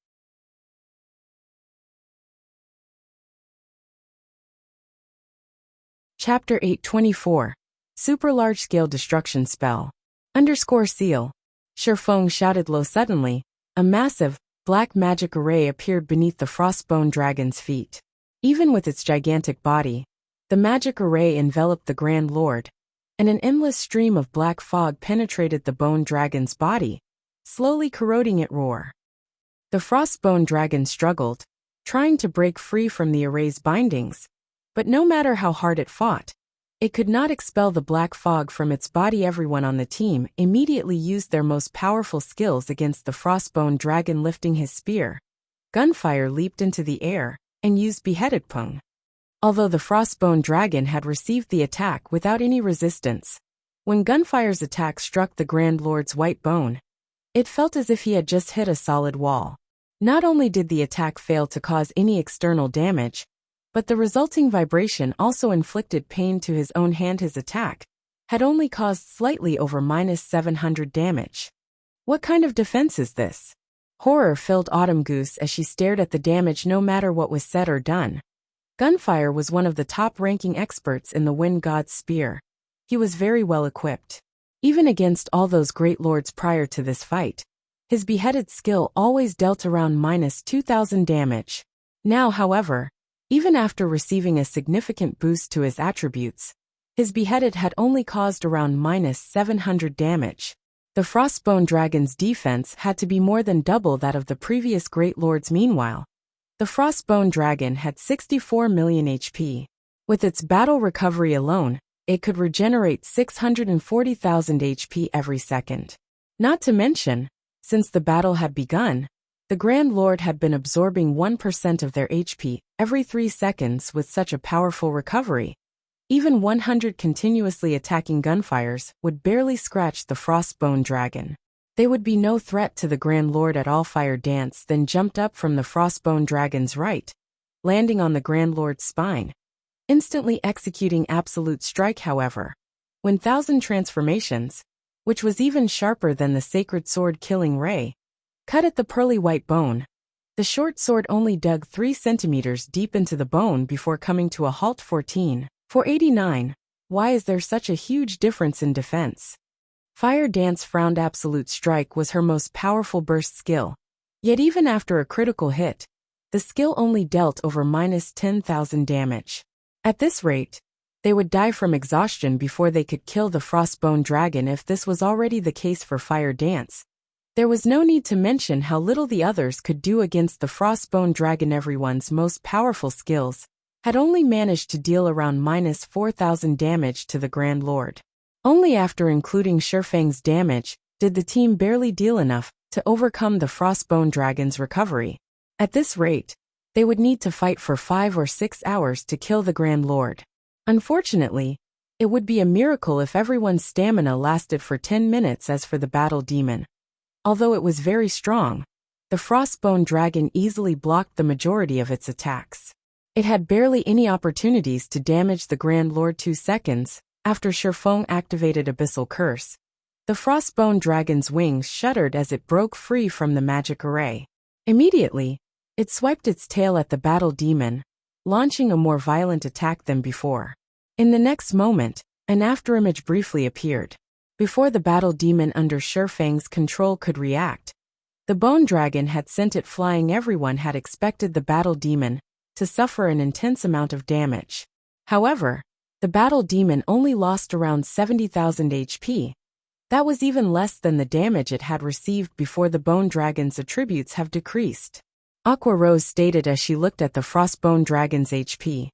Chapter 824. Super Large-Scale Destruction Spell. _seal. Shifeng shouted low. Suddenly, a massive, black magic array appeared beneath the Frostbone Dragon's feet. Even with its gigantic body, the magic array enveloped the Grand Lord, and an endless stream of black fog penetrated the Bone Dragon's body, slowly corroding it. Roar. The Frostbone Dragon struggled, trying to break free from the array's bindings, but no matter how hard it fought, it could not expel the black fog from its body. Everyone on the team immediately used their most powerful skills against the Frostbone Dragon. Lifting his spear, Gunfire leaped into the air and used Beheaded Pung. Although the Frostbone Dragon had received the attack without any resistance, when Gunfire's attack struck the Grand Lord's white bone, it felt as if he had just hit a solid wall. Not only did the attack fail to cause any external damage, but the resulting vibration also inflicted pain to his own hand. His attack had only caused slightly over -700 damage. What kind of defense is this? Horror filled Autumn Goose as she stared at the damage. No matter what was said or done, Gunfire was one of the top-ranking experts in the Wind God's spear. He was very well equipped. Even against all those great lords prior to this fight, his beheaded skill always dealt around -2,000 damage. Now, however, even after receiving a significant boost to his attributes, his beheaded had only caused around -700 damage. The Frostbone Dragon's defense had to be more than double that of the previous Great Lords. Meanwhile, the Frostbone Dragon had 64 million HP. With its battle recovery alone, it could regenerate 640,000 HP every second. Not to mention, since the battle had begun, the Grand Lord had been absorbing 1% of their HP every 3 seconds. With such a powerful recovery, even 100 continuously attacking Gunfires would barely scratch the Frostbone Dragon. They would be no threat to the Grand Lord at all. Fire Dance then jumped up from the Frostbone Dragon's right, landing on the Grand Lord's spine, instantly executing Absolute Strike. However, when Thousand Transformations, which was even sharper than the Sacred Sword Killing Ray, cut at the pearly white bone, the short sword only dug 3 centimeters deep into the bone before coming to a halt. 14,489. Why is there such a huge difference in defense? Fire Dance frowned. Absolute Strike was her most powerful burst skill. Yet even after a critical hit, the skill only dealt over -10,000 damage. At this rate, they would die from exhaustion before they could kill the Frostbone Dragon. If this was already the case for Fire Dance, there was no need to mention how little the others could do against the Frostbone Dragon. Everyone's most powerful skills had only managed to deal around -4,000 damage to the Grand Lord. Only after including Shifeng's damage did the team barely deal enough to overcome the Frostbone Dragon's recovery. At this rate, they would need to fight for 5 or 6 hours to kill the Grand Lord. Unfortunately, it would be a miracle if everyone's stamina lasted for 10 minutes. As for the Battle Demon, although it was very strong, the Frostbone Dragon easily blocked the majority of its attacks. It had barely any opportunities to damage the Grand Lord. 2 seconds after Shifeng activated Abyssal Curse, The frostbone dragon's wings shuddered as it broke free from the magic array. Immediately, it swiped its tail at the battle demon, launching a more violent attack than before. In the next moment, an afterimage briefly appeared. Before the battle demon under Shifeng's control could react, the bone dragon had sent it flying. Everyone had expected the battle demon to suffer an intense amount of damage. However, the battle demon only lost around 70,000 HP. That was even less than the damage it had received before. The bone dragon's attributes have decreased, Aqua Rose stated as she looked at the frostbone dragon's HP.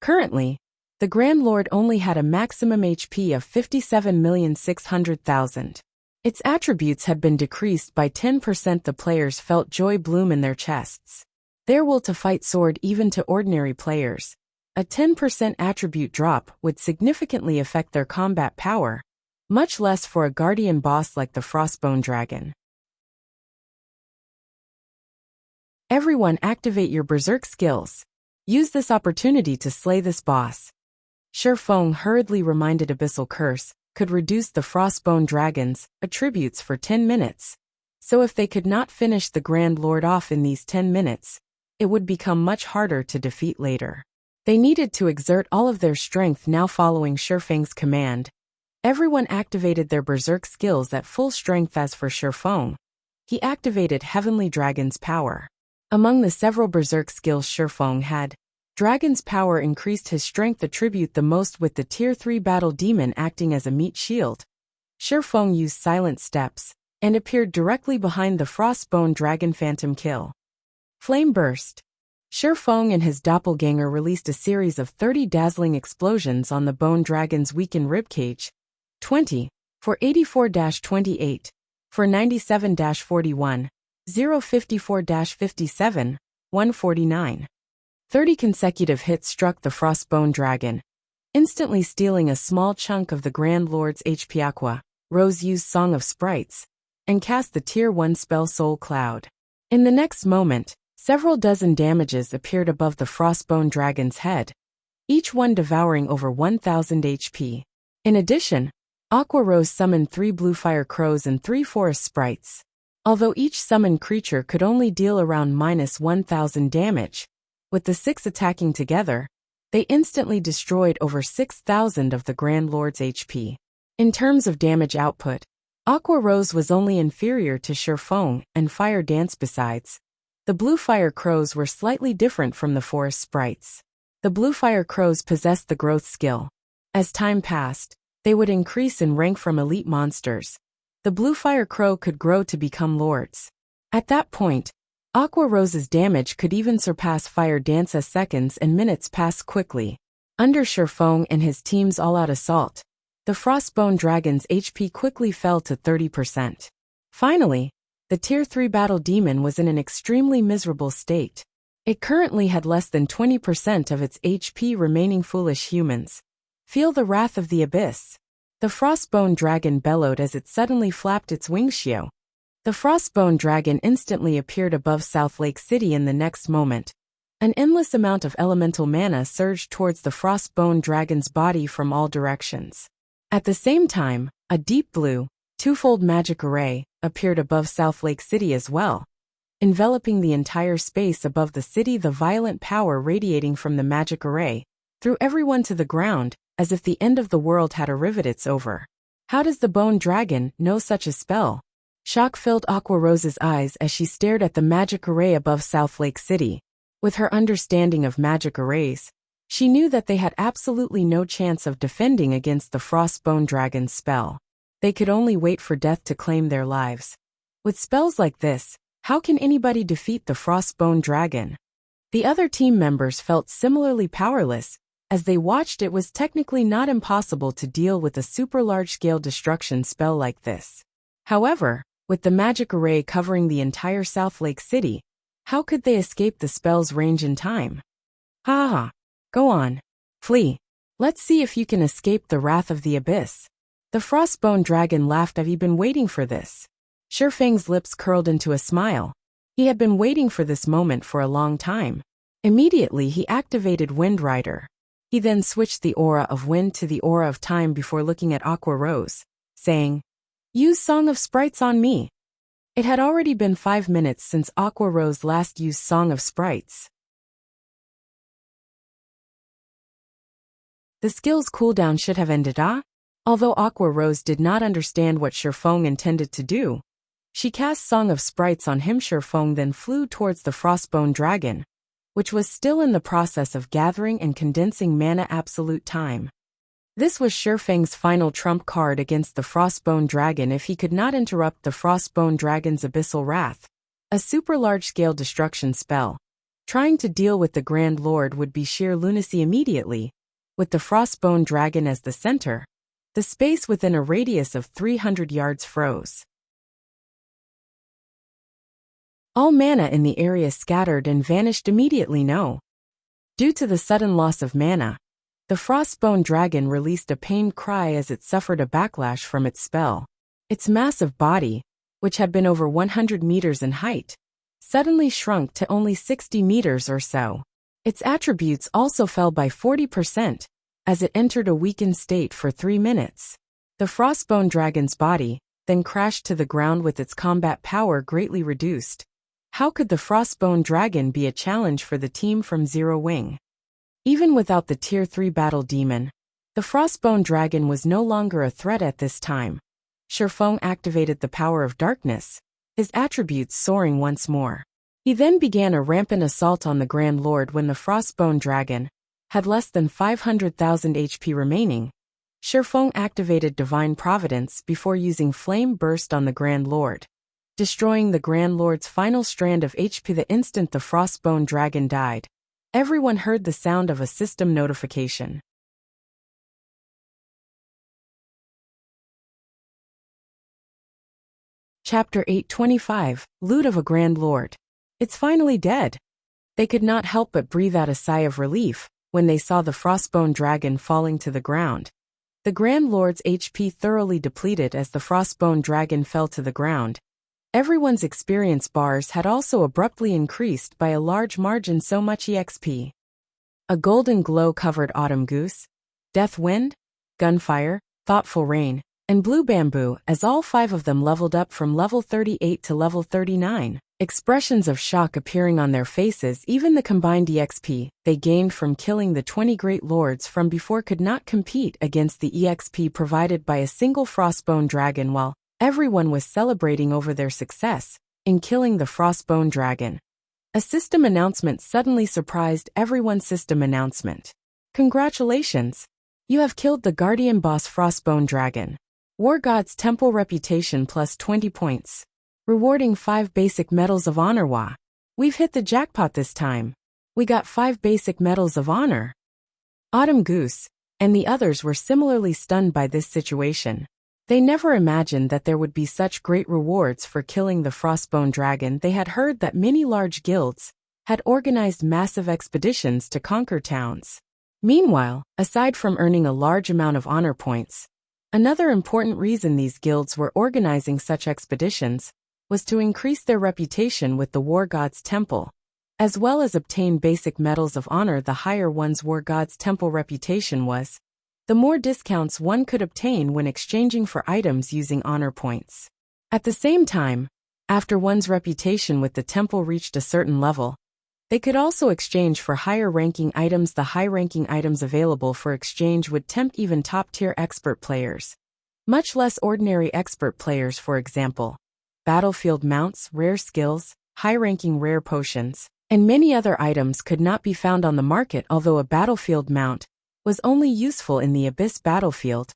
Currently, the Grand Lord only had a maximum HP of 57,600,000. Its attributes had been decreased by 10%. The players felt joy bloom in their chests. Their will to fight soared even to ordinary players. A 10% attribute drop would significantly affect their combat power, much less for a guardian boss like the Frostbone Dragon. Everyone activate your berserk skills. Use this opportunity to slay this boss. Shifeng hurriedly reminded Abyssal Curse could reduce the Frostbone Dragon's attributes for 10 minutes. So if they could not finish the Grand Lord off in these 10 minutes, it would become much harder to defeat later. They needed to exert all of their strength now. Following Shifeng's command, everyone activated their berserk skills at full strength. As for Shifeng, he activated Heavenly Dragon's power. Among the several berserk skills Shifeng had, Dragon's power increased his strength attribute the most, with the Tier 3 battle demon acting as a meat shield. Shifeng used silent steps and appeared directly behind the Frostbone Dragon. Phantom Kill. Flame Burst. Shifeng and his doppelganger released a series of 30 dazzling explosions on the bone dragon's weakened ribcage. 20, for 84-28, for 97-41, 054-57, 149. 30 consecutive hits struck the Frostbone Dragon, instantly stealing a small chunk of the Grand Lord's HP. Aqua Rose used Song of Sprites and cast the Tier 1 spell Soul Cloud. In the next moment, several dozen damages appeared above the Frostbone Dragon's head, each one devouring over 1,000 HP. In addition, Aqua Rose summoned 3 blue fire crows and 3 forest sprites. Although each summoned creature could only deal around -1,000 damage, with the 6 attacking together, they instantly destroyed over 6,000 of the Grand Lord's HP. In terms of damage output, Aqua Rose was only inferior to Shifeng and Fire Dance. Besides, the blue fire crows were slightly different from the forest sprites. The blue fire crows possessed the growth skill. As time passed, they would increase in rank from elite monsters. The blue fire crow could grow to become lords. At that point, Aqua Rose's damage could even surpass Fire Dance as seconds and minutes passed quickly. Under Shifeng and his team's all-out assault, the Frostbone Dragon's HP quickly fell to 30%. Finally, the Tier 3 battle demon was in an extremely miserable state. It currently had less than 20% of its HP remaining. Foolish humans, feel the wrath of the abyss. The Frostbone Dragon bellowed as it suddenly flapped its wings. The Frostbone Dragon instantly appeared above South Lake City. In the next moment, an endless amount of elemental mana surged towards the Frostbone Dragon's body from all directions. At the same time, a deep blue, twofold magic array appeared above South Lake City as well, enveloping the entire space above the city. The violent power radiating from the magic array threw everyone to the ground, as if the end of the world had arrived. It's over. How does the Bone Dragon know such a spell? Shock filled Aqua Rose's eyes as she stared at the magic array above South Lake City. With her understanding of magic arrays, she knew that they had absolutely no chance of defending against the Frostbone Dragon's spell. They could only wait for death to claim their lives. With spells like this, how can anybody defeat the Frostbone Dragon? The other team members felt similarly powerless. As they watched, it was technically not impossible to deal with a super large-scale destruction spell like this. However, with the magic array covering the entire South Lake City, how could they escape the spell's range in time? Ha ha! Go on. Flee. Let's see if you can escape the wrath of the abyss. The Frostbone Dragon laughed. Have you been waiting for this? Shifeng's lips curled into a smile. He had been waiting for this moment for a long time. Immediately he activated Wind Rider. He then switched the aura of wind to the aura of time before looking at Aqua Rose, saying, "Use Song of Sprites on me." It had already been 5 minutes since Aqua Rose last used Song of Sprites. The skill's cooldown should have ended. Although Aqua Rose did not understand what Shifeng intended to do, she cast Song of Sprites on him. Shifeng then flew towards the Frostbone Dragon, which was still in the process of gathering and condensing mana absolute time. This was Shifeng's final trump card against the Frostbone Dragon if he could not interrupt the Frostbone Dragon's Abyssal Wrath, a super large-scale destruction spell. Trying to deal with the Grand Lord would be sheer lunacy immediately. With the Frostbone Dragon as the center, the space within a radius of 300 yards froze. All mana in the area scattered and vanished immediately. Due to the sudden loss of mana, the Frostbone Dragon released a pained cry as it suffered a backlash from its spell. Its massive body, which had been over 100 meters in height, suddenly shrunk to only 60 meters or so. Its attributes also fell by 40%, as it entered a weakened state for 3 minutes. The Frostbone Dragon's body then crashed to the ground with its combat power greatly reduced. How could the Frostbone Dragon be a challenge for the team from Zero Wing? Even without the Tier 3 Battle Demon, the Frostbone Dragon was no longer a threat at this time. Shifeng activated the power of darkness, his attributes soaring once more. He then began a rampant assault on the Grand Lord. When the Frostbone Dragon had less than 500,000 HP remaining, Shifeng activated Divine Providence before using Flame Burst on the Grand Lord, destroying the Grand Lord's final strand of HP the instant the Frostbone Dragon died. Everyone heard the sound of a system notification. Chapter 825, Loot of a Grand Lord. It's finally dead. They could not help but breathe out a sigh of relief when they saw the Frostbone Dragon falling to the ground. The Grand Lord's HP thoroughly depleted as the Frostbone Dragon fell to the ground. Everyone's experience bars had also abruptly increased by a large margin. So much EXP. A golden glow covered Autumn Goose, Death Wind, Gunfire, Thoughtful Rain, and Blue Bamboo as all 5 of them leveled up from level 38 to level 39. Expressions of shock appearing on their faces. Even the combined EXP they gained from killing the 20 Great Lords from before could not compete against the EXP provided by a single Frostbone Dragon. While everyone was celebrating over their success in killing the Frostbone Dragon, a system announcement suddenly surprised everyone. System announcement. Congratulations! You have killed the Guardian Boss Frostbone Dragon. War God's Temple Reputation plus 20 points. Rewarding 5 basic medals of honor. We've hit the jackpot this time. We got 5 basic medals of honor. Autumn Goose and the others were similarly stunned by this situation. They never imagined that there would be such great rewards for killing the Frostbone Dragon. They had heard that many large guilds had organized massive expeditions to conquer towns. Meanwhile, aside from earning a large amount of honor points, another important reason these guilds were organizing such expeditions was to increase their reputation with the War God's Temple, as well as obtain basic medals of honor. The higher one's War God's Temple reputation was, the more discounts one could obtain when exchanging for items using honor points. At the same time, after one's reputation with the temple reached a certain level, they could also exchange for higher-ranking items. The high-ranking items available for exchange would tempt even top-tier expert players, much less ordinary expert players. For example, battlefield mounts, rare skills, high-ranking rare potions, and many other items could not be found on the market. Although a battlefield mount was only useful in the Abyss battlefield,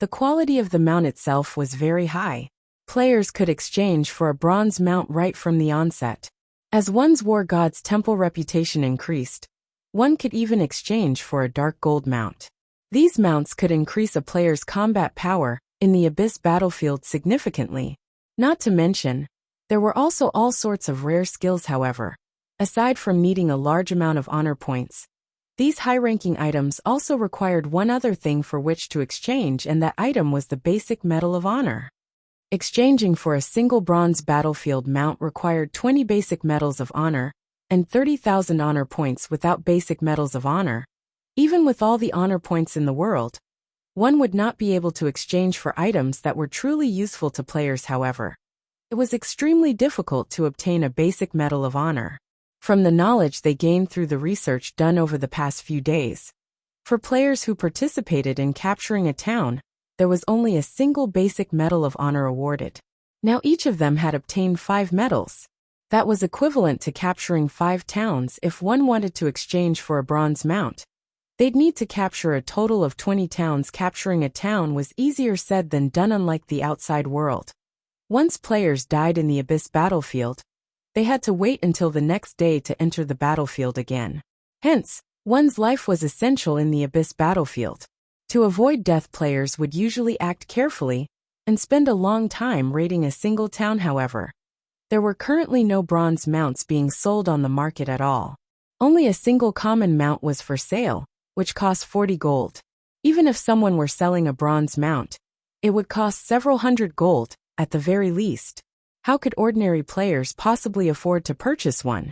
the quality of the mount itself was very high. Players could exchange for a bronze mount right from the onset. As one's War God's Temple reputation increased, one could even exchange for a dark gold mount. These mounts could increase a player's combat power in the Abyss battlefield significantly. Not to mention, there were also all sorts of rare skills. However, aside from needing a large amount of honor points, these high-ranking items also required one other thing for which to exchange, and that item was the basic medal of honor. Exchanging for a single bronze battlefield mount required 20 basic medals of honor and 30,000 honor points. Without basic medals of honor, Even with all the honor points in the world, one would not be able to exchange for items that were truly useful to players. However, it was extremely difficult to obtain a basic Medal of Honor. From the knowledge they gained through the research done over the past few days, for players who participated in capturing a town, there was only a single basic Medal of Honor awarded. Now each of them had obtained 5 medals. That was equivalent to capturing 5 towns. If one wanted to exchange for a bronze mount, they'd need to capture a total of 20 towns. Capturing a town was easier said than done. Unlike the outside world, once players died in the Abyss battlefield, they had to wait until the next day to enter the battlefield again. Hence, one's life was essential in the Abyss battlefield. To avoid death, players would usually act carefully and spend a long time raiding a single town. However, there were currently no bronze mounts being sold on the market at all. Only a single common mount was for sale, which cost 40 gold. Even if someone were selling a bronze mount, it would cost several hundred gold, at the very least. How could ordinary players possibly afford to purchase one?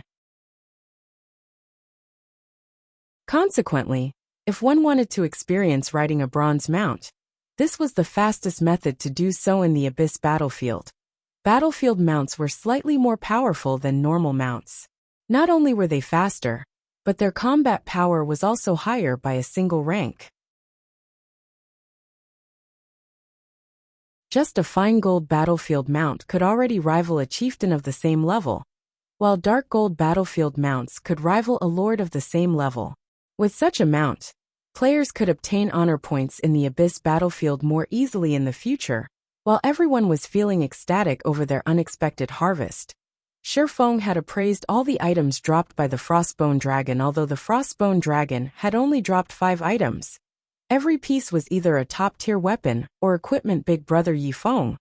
Consequently, if one wanted to experience riding a bronze mount, this was the fastest method to do so in the Abyss battlefield. Battlefield mounts were slightly more powerful than normal mounts. Not only were they faster, but their combat power was also higher by a single rank. Just a fine gold battlefield mount could already rival a chieftain of the same level, while dark gold battlefield mounts could rival a lord of the same level. With such a mount, players could obtain honor points in the Abyss battlefield more easily in the future. While everyone was feeling ecstatic over their unexpected harvest, Shifeng had appraised all the items dropped by the Frostbone Dragon. Although the Frostbone Dragon had only dropped 5 items, every piece was either a top-tier weapon or equipment. Big brother Yifeng,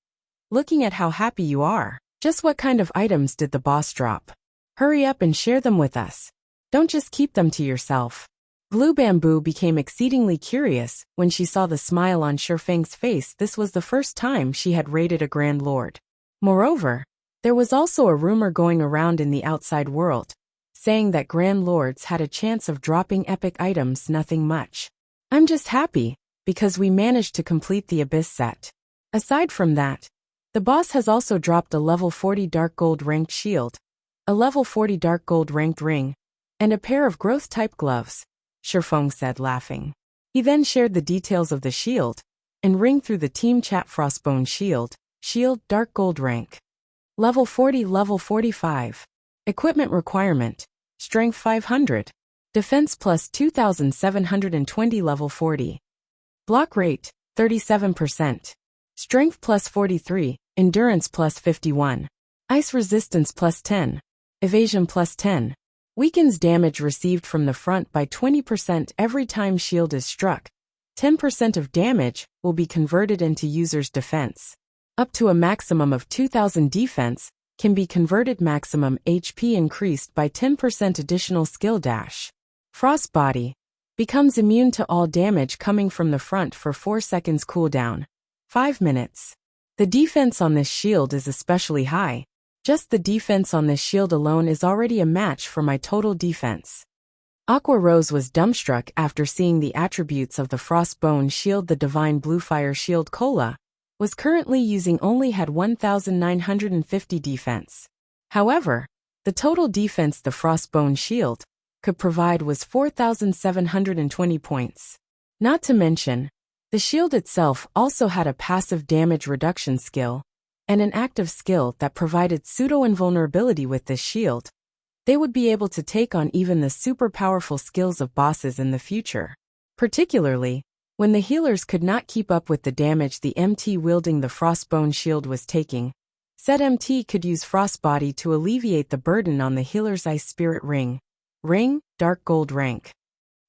looking at how happy you are. Just what kind of items did the boss drop? Hurry up and share them with us. Don't just keep them to yourself. Blue Bamboo became exceedingly curious when she saw the smile on Shifeng's face. This was the first time she had raided a Grand Lord. Moreover, there was also a rumor going around in the outside world, saying that Grand Lords had a chance of dropping epic items. Nothing much. I'm just happy, because we managed to complete the Abyss set. Aside from that, the boss has also dropped a level 40 dark gold ranked shield, a level 40 dark gold ranked ring, and a pair of growth type gloves, Shifeng said, laughing. He then shared the details of the shield and ring through the team chat. Frostbone shield, dark gold rank. Level 40, level 45. Equipment requirement, strength 500. Defense plus 2720, level 40. Block rate, 37%. Strength plus 43, endurance plus 51. Ice resistance plus 10. Evasion plus 10. Weakens damage received from the front by 20% every time shield is struck. 10% of damage will be converted into user's defense. Up to a maximum of 2000 defense can be converted. Maximum HP increased by 10%. Additional skill dash. Frost Body becomes immune to all damage coming from the front for 4 seconds. Cooldown 5 minutes. The defense on this shield is especially high. Just the defense on this shield alone is already a match for my total defense. Aqua Rose was dumbstruck after seeing the attributes of the Frostbone shield. The Divine Bluefire shield Cola was currently using only had 1950 defense. However, the total defense the Frostbone shield could provide was 4720 points. Not to mention, the shield itself also had a passive damage reduction skill and an active skill that provided pseudo-invulnerability. With this shield, they would be able to take on even the super powerful skills of bosses in the future. Particularly, when the healers could not keep up with the damage the MT wielding the Frostbone shield was taking, said MT could use Frost Body to alleviate the burden on the healer's Ice Spirit Ring. Ring, dark gold rank.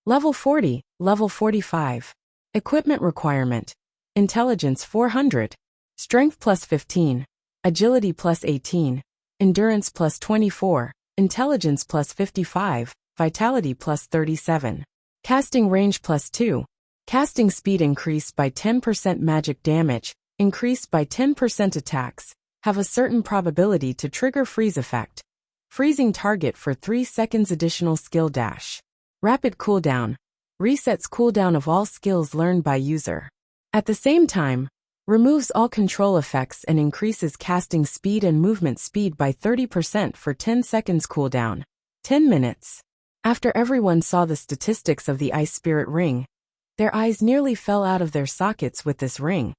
Level 40, level 45. Equipment requirement. Intelligence 400. Strength plus 15. Agility plus 18. Endurance plus 24. Intelligence plus 55. Vitality plus 37. Casting range plus 2. Casting speed increased by 10%. Magic damage increased by 10%. Attacks have a certain probability to trigger freeze effect. Freezing target for 3 seconds. Additional skill dash. Rapid cooldown resets cooldown of all skills learned by user. At the same time, removes all control effects and increases casting speed and movement speed by 30% for 10 seconds cooldown. 10 minutes. After everyone saw the statistics of the Ice Spirit Ring, their eyes nearly fell out of their sockets with this ring.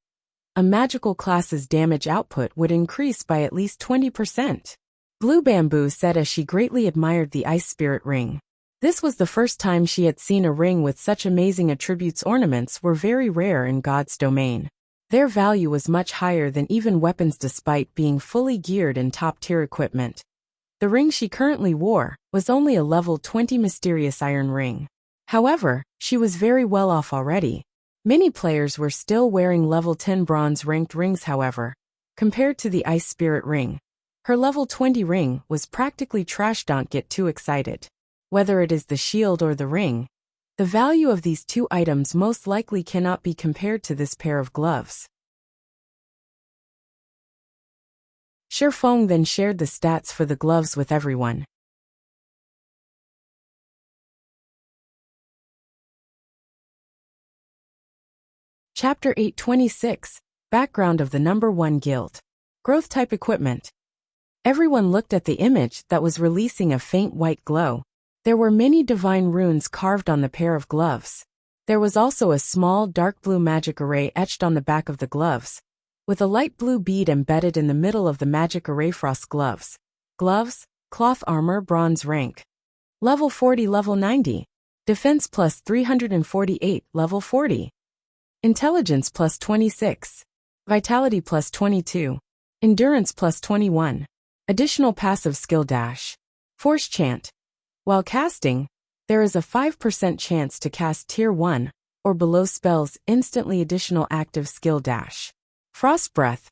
A magical class's damage output would increase by at least 20%. Blue Bamboo said as she greatly admired the Ice Spirit Ring. This was the first time she had seen a ring with such amazing attributes. Ornaments were very rare in God's domain. Their value was much higher than even weapons despite being fully geared in top-tier equipment. The ring she currently wore was only a level 20 mysterious iron ring. However, she was very well off already. Many players were still wearing level 10 bronze ranked rings. However, compared to the Ice Spirit Ring, her level 20 ring was practically trash. Don't get too excited. Whether it is the shield or the ring, the value of these two items most likely cannot be compared to this pair of gloves. Shifeng then shared the stats for the gloves with everyone. Chapter 826, Background of the Number 1 Guild. Growth Type Equipment. Everyone looked at the image that was releasing a faint white glow. There were many divine runes carved on the pair of gloves. There was also a small dark blue magic array etched on the back of the gloves, with a light blue bead embedded in the middle of the magic array. Frost gloves. Gloves, cloth armor, bronze rank. Level 40, level 90. Defense plus 348, level 40. Intelligence plus 26. Vitality plus 22. Endurance plus 21. Additional passive skill dash. Force chant. While casting, there is a 5% chance to cast tier 1 or below spells instantly. Additional active skill dash. Frost breath.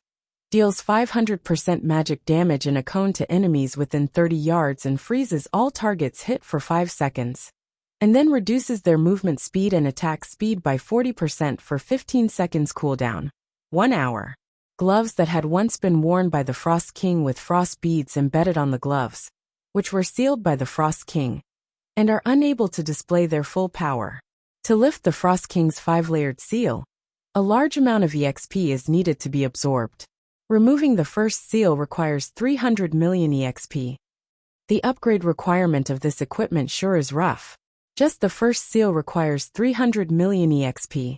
Deals 500% magic damage in a cone to enemies within 30 yards and freezes all targets hit for 5 seconds. And then reduces their movement speed and attack speed by 40% for 15 seconds cooldown. 1 hour. Gloves that had once been worn by the Frost King with frost beads embedded on the gloves, which were sealed by the Frost King, and are unable to display their full power. To lift the Frost King's 5-layered seal, a large amount of EXP is needed to be absorbed. Removing the first seal requires 300 million EXP. The upgrade requirement of this equipment sure is rough. Just the first seal requires 300 million EXP.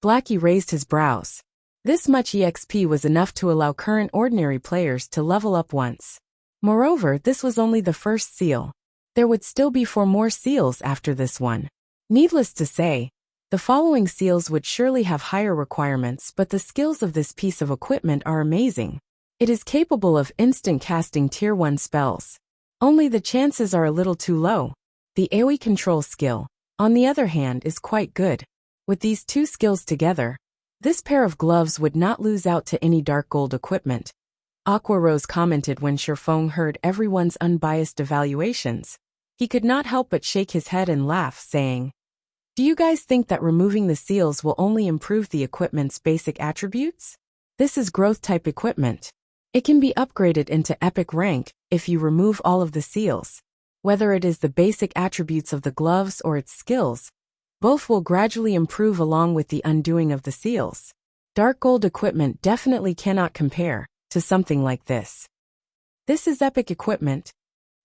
Blackie raised his brows. This much EXP was enough to allow current ordinary players to level up once. Moreover, this was only the first seal. There would still be 4 more seals after this one. Needless to say, the following seals would surely have higher requirements, but the skills of this piece of equipment are amazing. It is capable of instant casting tier 1 spells. Only the chances are a little too low. The AoE control skill, on the other hand, is quite good. With these two skills together, this pair of gloves would not lose out to any dark gold equipment. Aqua Rose commented when Shifeng heard everyone's unbiased evaluations. He could not help but shake his head and laugh, saying, "Do you guys think that removing the seals will only improve the equipment's basic attributes? This is growth type equipment. It can be upgraded into epic rank if you remove all of the seals. Whether it is the basic attributes of the gloves or its skills, both will gradually improve along with the undoing of the seals. Dark gold equipment definitely cannot compare to something like this. This is epic equipment."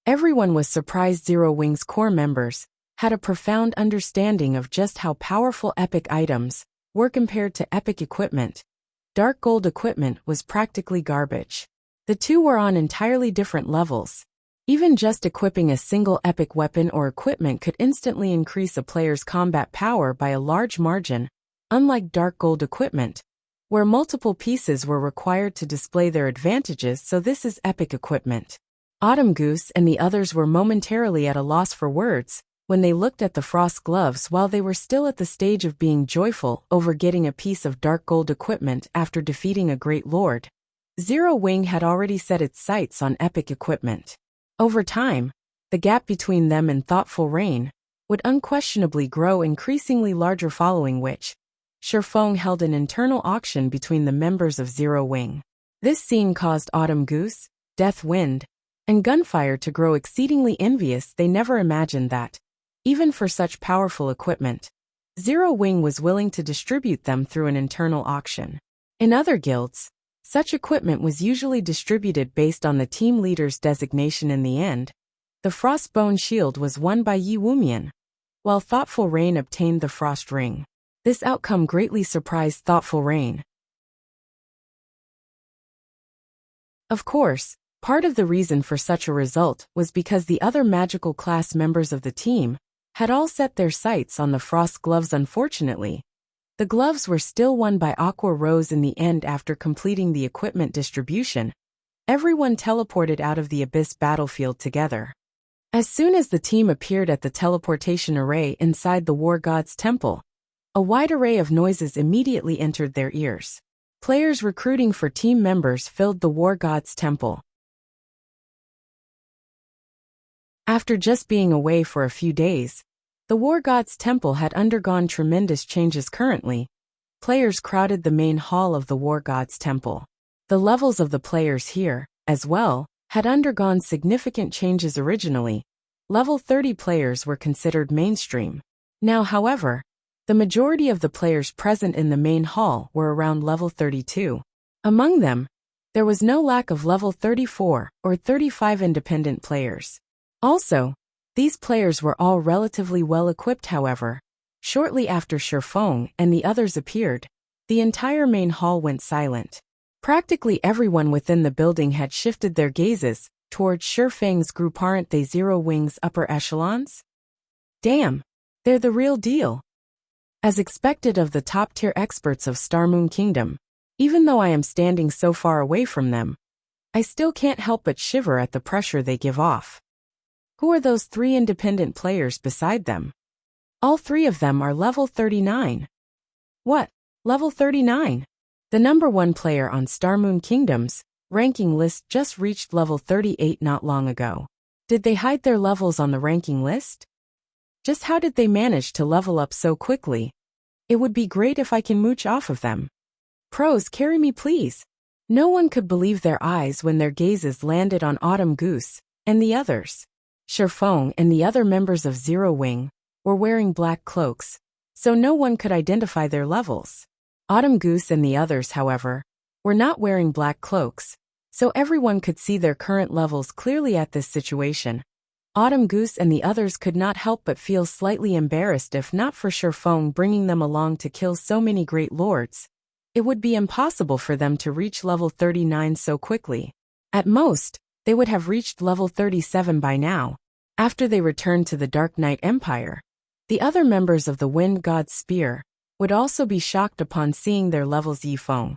Everyone was surprised. Zero Wing's core members had a profound understanding of just how powerful epic items were compared to epic equipment. Dark gold equipment was practically garbage. The two were on entirely different levels. Even just equipping a single epic weapon or equipment could instantly increase a player's combat power by a large margin, unlike dark gold equipment, where multiple pieces were required to display their advantages. So this is epic equipment. Autumn Goose and the others were momentarily at a loss for words when they looked at the frost gloves while they were still at the stage of being joyful over getting a piece of dark gold equipment after defeating a great lord. Zero Wing had already set its sights on epic equipment. Over time, the gap between them and Thoughtful Rain would unquestionably grow increasingly larger, following which Shifeng held an internal auction between the members of Zero Wing. This scene caused Autumn Goose, Death Wind, and Gunfire to grow exceedingly envious. They never imagined that, even for such powerful equipment, Zero Wing was willing to distribute them through an internal auction. In other guilds, such equipment was usually distributed based on the team leader's designation. In the end, the Frostbone Shield was won by Yi Wumian, while Thoughtful Rain obtained the Frost Ring. This outcome greatly surprised Thoughtful Rain. Of course, part of the reason for such a result was because the other magical class members of the team had all set their sights on the Frost Gloves. Unfortunately, the gloves were still won by Aqua Rose in the end. After completing the equipment distribution, everyone teleported out of the Abyss battlefield together. As soon as the team appeared at the teleportation array inside the War God's Temple, a wide array of noises immediately entered their ears. Players recruiting for team members filled the War God's Temple. After just being away for a few days, the War God's Temple had undergone tremendous changes. Currently, players crowded the main hall of the War God's Temple. The levels of the players here, as well, had undergone significant changes. Originally, level 30 players were considered mainstream. Now, however, the majority of the players present in the main hall were around level 32. Among them, there was no lack of level 34 or 35 independent players. Also, these players were all relatively well equipped. However, shortly after Shifeng and the others appeared, the entire main hall went silent. Practically everyone within the building had shifted their gazes towards Shifeng's group. Aren't they Zero Wing's upper echelons? Damn, they're the real deal. As expected of the top-tier experts of Starmoon Kingdom, even though I am standing so far away from them, I still can't help but shiver at the pressure they give off. Who are those three independent players beside them? All three of them are level 39. What? Level 39? The number one player on Starmoon Kingdom's ranking list just reached level 38 not long ago. Did they hide their levels on the ranking list? Just how did they manage to level up so quickly? It would be great if I can mooch off of them. Pros, carry me please. No one could believe their eyes when their gazes landed on Autumn Goose and the others. Shifeng and the other members of Zero Wing were wearing black cloaks, so no one could identify their levels. Autumn Goose and the others, however, were not wearing black cloaks, so everyone could see their current levels clearly. At this situation, Autumn Goose and the others could not help but feel slightly embarrassed. If not for Shifeng bringing them along to kill so many great lords, it would be impossible for them to reach level 39 so quickly. At most, they would have reached level 37 by now. After they returned to the Dark Knight Empire, the other members of the Wind God's Spear would also be shocked upon seeing their levels. Yifeng,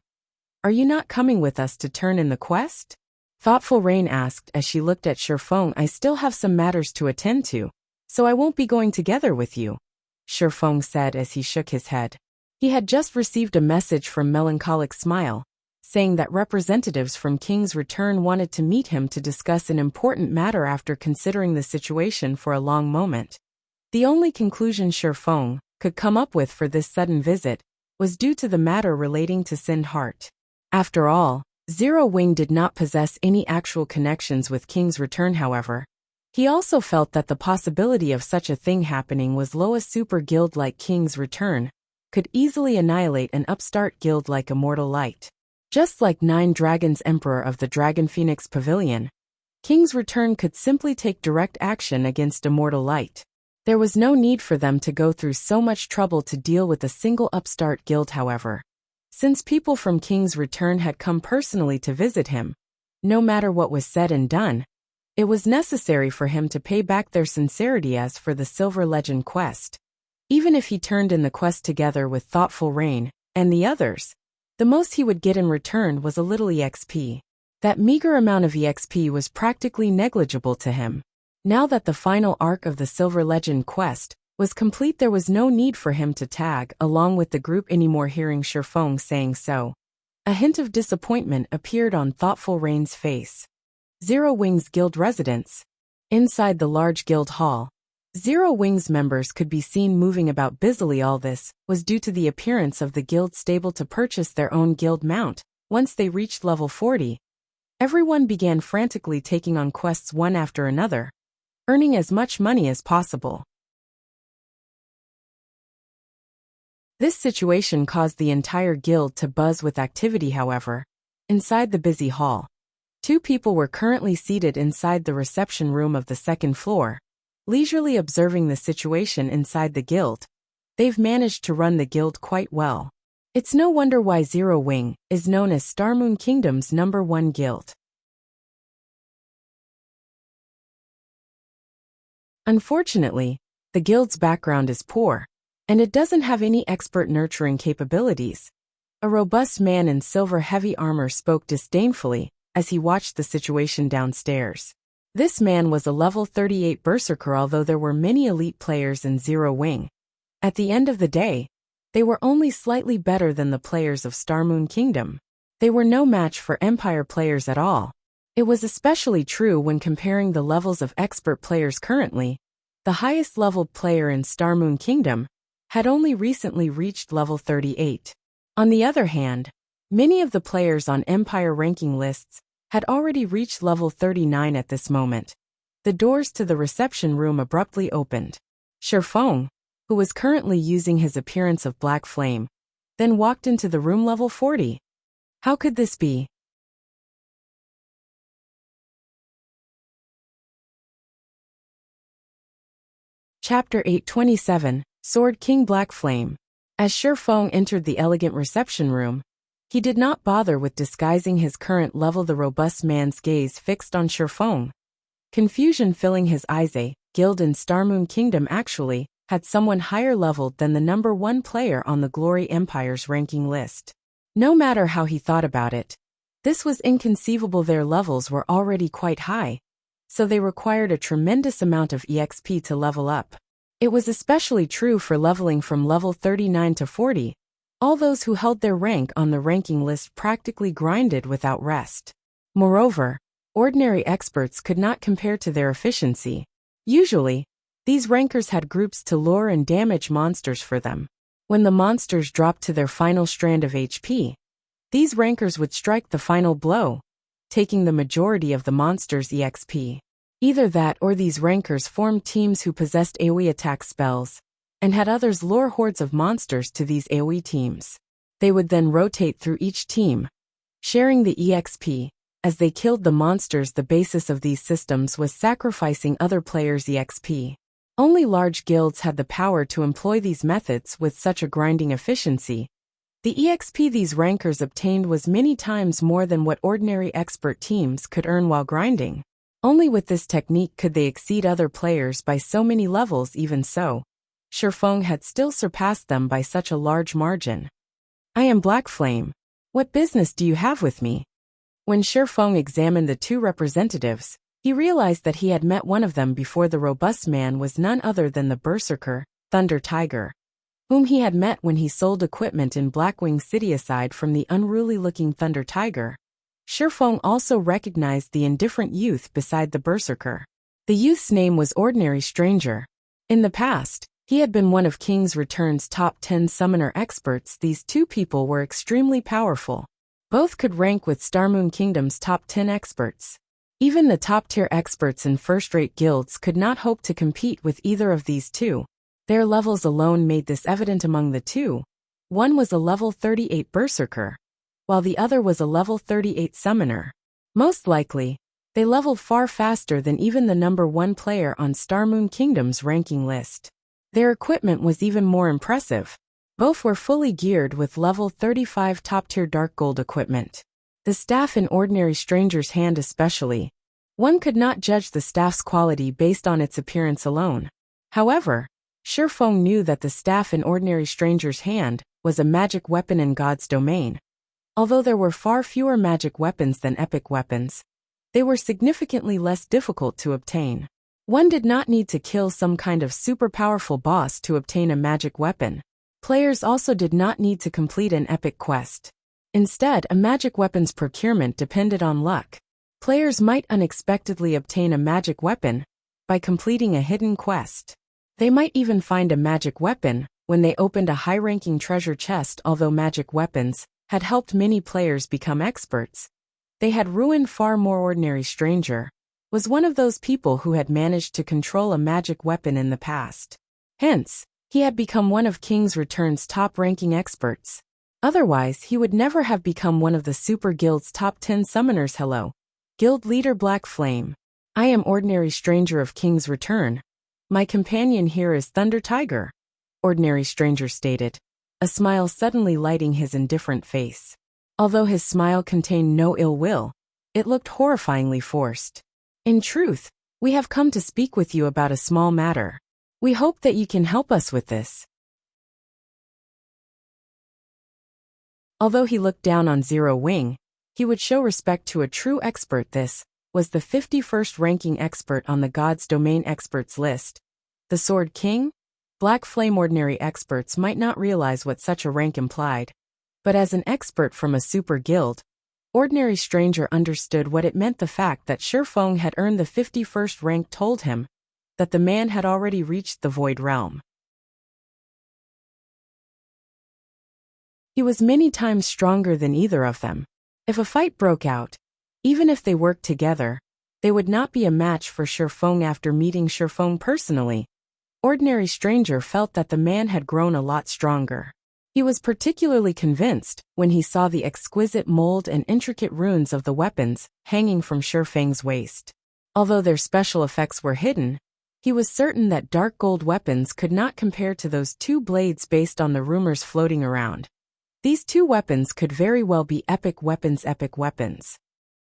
are you not coming with us to turn in the quest? Thoughtful Rain asked as she looked at Shifeng. I still have some matters to attend to, so I won't be going together with you, Shifeng said as he shook his head. He had just received a message from Melancholic Smile, saying that representatives from King's Return wanted to meet him to discuss an important matter. After considering the situation for a long moment, the only conclusion Shifeng could come up with for this sudden visit was due to the matter relating to Sind Heart. After all, Zero Wing did not possess any actual connections with King's Return. However, he also felt that the possibility of such a thing happening was low. A super guild like King's Return could easily annihilate an upstart guild like Immortal Light. Just like Nine Dragons Emperor of the Dragon Phoenix Pavilion, King's Return could simply take direct action against Immortal Light. There was no need for them to go through so much trouble to deal with a single upstart guild. However, since people from King's Return had come personally to visit him, no matter what was said and done, it was necessary for him to pay back their sincerity. As for the Silver Legend quest, even if he turned in the quest together with Thoughtful Rain and the others, the most he would get in return was a little EXP. That meager amount of EXP was practically negligible to him. Now that the final arc of the Silver Legend quest was complete, there was no need for him to tag along with the group anymore. Hearing Shifeng saying so, a hint of disappointment appeared on Thoughtful Rain's face. Zero Wing's guild residence. Inside the large guild hall, Zero Wing's members could be seen moving about busily. All this was due to the appearance of the guild stable to purchase their own guild mount. Once they reached level 40, everyone began frantically taking on quests one after another, earning as much money as possible. This situation caused the entire guild to buzz with activity. However, inside the busy hall, two people were currently seated inside the reception room of the second floor, leisurely observing the situation inside the guild. They've managed to run the guild quite well. It's no wonder why Zero Wing is known as Starmoon Kingdom's #1 guild. Unfortunately, the guild's background is poor, and it doesn't have any expert nurturing capabilities. A robust man in silver heavy armor spoke disdainfully as he watched the situation downstairs. This man was a level 38 berserker. Although there were many elite players in Zero Wing, at the end of the day, they were only slightly better than the players of Starmoon Kingdom. They were no match for Empire players at all. It was especially true when comparing the levels of expert players currently. The highest leveled player in Starmoon Kingdom had only recently reached level 38. On the other hand, many of the players on Empire ranking lists had already reached level 39 at this moment. The doors to the reception room abruptly opened. Shifeng, who was currently using his appearance of black flame, then walked into the room. Level 40. How could this be? Chapter 827, Sword King Black Flame. As Shifeng entered the elegant reception room, he did not bother with disguising his current level. The robust man's gaze fixed on Shifeng, confusion filling his eyes. A guild in Starmoon Kingdom actually had someone higher leveled than the #1 player on the Glory Empire's ranking list. No matter how he thought about it, this was inconceivable. Their levels were already quite high, so they required a tremendous amount of EXP to level up. It was especially true for leveling from level 39 to 40. All those who held their rank on the ranking list practically grinded without rest. Moreover, ordinary experts could not compare to their efficiency. Usually, these rankers had groups to lure and damage monsters for them. When the monsters dropped to their final strand of HP, these rankers would strike the final blow, taking the majority of the monster's EXP. Either that or these rankers formed teams who possessed AoE attack spells, and had others lure hordes of monsters to these AoE teams. They would then rotate through each team, sharing the EXP. As they killed the monsters, the basis of these systems was sacrificing other players' EXP. Only large guilds had the power to employ these methods with such a grinding efficiency. The EXP these rankers obtained was many times more than what ordinary expert teams could earn while grinding. Only with this technique could they exceed other players by so many levels. Even so, Shifeng had still surpassed them by such a large margin. I am Black Flame. What business do you have with me? When Shifeng examined the two representatives, he realized that he had met one of them before. The robust man was none other than the berserker, Thunder Tiger, whom he had met when he sold equipment in Blackwing City. Aside from the unruly-looking Thunder Tiger, Shifeng also recognized the indifferent youth beside the berserker. The youth's name was Ordinary Stranger. In the past, he had been one of King's Return's top 10 summoner experts. These two people were extremely powerful. Both could rank with Starmoon Kingdom's top 10 experts. Even the top-tier experts in first-rate guilds could not hope to compete with either of these two. Their levels alone made this evident among the two. One was a level 38 berserker, while the other was a level 38 summoner. Most likely, they leveled far faster than even the #1 player on Starmoon Kingdom's ranking list. Their equipment was even more impressive. Both were fully geared with level 35 top-tier dark gold equipment. The staff in Ordinary Stranger's hand especially. One could not judge the staff's quality based on its appearance alone. However, Shifeng knew that the staff in Ordinary Stranger's hand was a magic weapon in God's domain. Although there were far fewer magic weapons than epic weapons, they were significantly less difficult to obtain. One did not need to kill some kind of super powerful boss to obtain a magic weapon. Players also did not need to complete an epic quest. Instead, a magic weapon's procurement depended on luck. Players might unexpectedly obtain a magic weapon by completing a hidden quest. They might even find a magic weapon when they opened a high-ranking treasure chest. Although magic weapons had helped many players become experts, they had ruined far more. Ordinary Stranger was one of those people who had managed to control a magic weapon in the past. Hence, He had become one of King's Return's top-ranking experts. Otherwise, he would never have become one of the Super Guild's top 10 summoners. Hello. Guild Leader Black Flame. I am Ordinary Stranger of King's Return. My companion here is Thunder Tiger, Ordinary Stranger stated, a smile suddenly lighting his indifferent face. Although his smile contained no ill will, it looked horrifyingly forced. In truth, we have come to speak with you about a small matter. We hope that you can help us with this. Although he looked down on Zero Wing, he would show respect to a true expert. This was the 51st ranking expert on the God's Domain experts list. The Sword King? Black Flame. Ordinary experts might not realize what such a rank implied, but as an expert from a super guild, Ordinary Stranger understood what it meant. The fact that Shifeng had earned the 51st rank told him that the man had already reached the Void Realm. He was many times stronger than either of them. If a fight broke out, even if they worked together, they would not be a match for Shifeng. After meeting Shifeng personally, Ordinary Stranger felt that the man had grown a lot stronger. He was particularly convinced when he saw the exquisite mold and intricate runes of the weapons hanging from Shifeng's waist. Although their special effects were hidden, he was certain that dark gold weapons could not compare to those two blades based on the rumors floating around. These two weapons could very well be epic weapons. Epic weapons.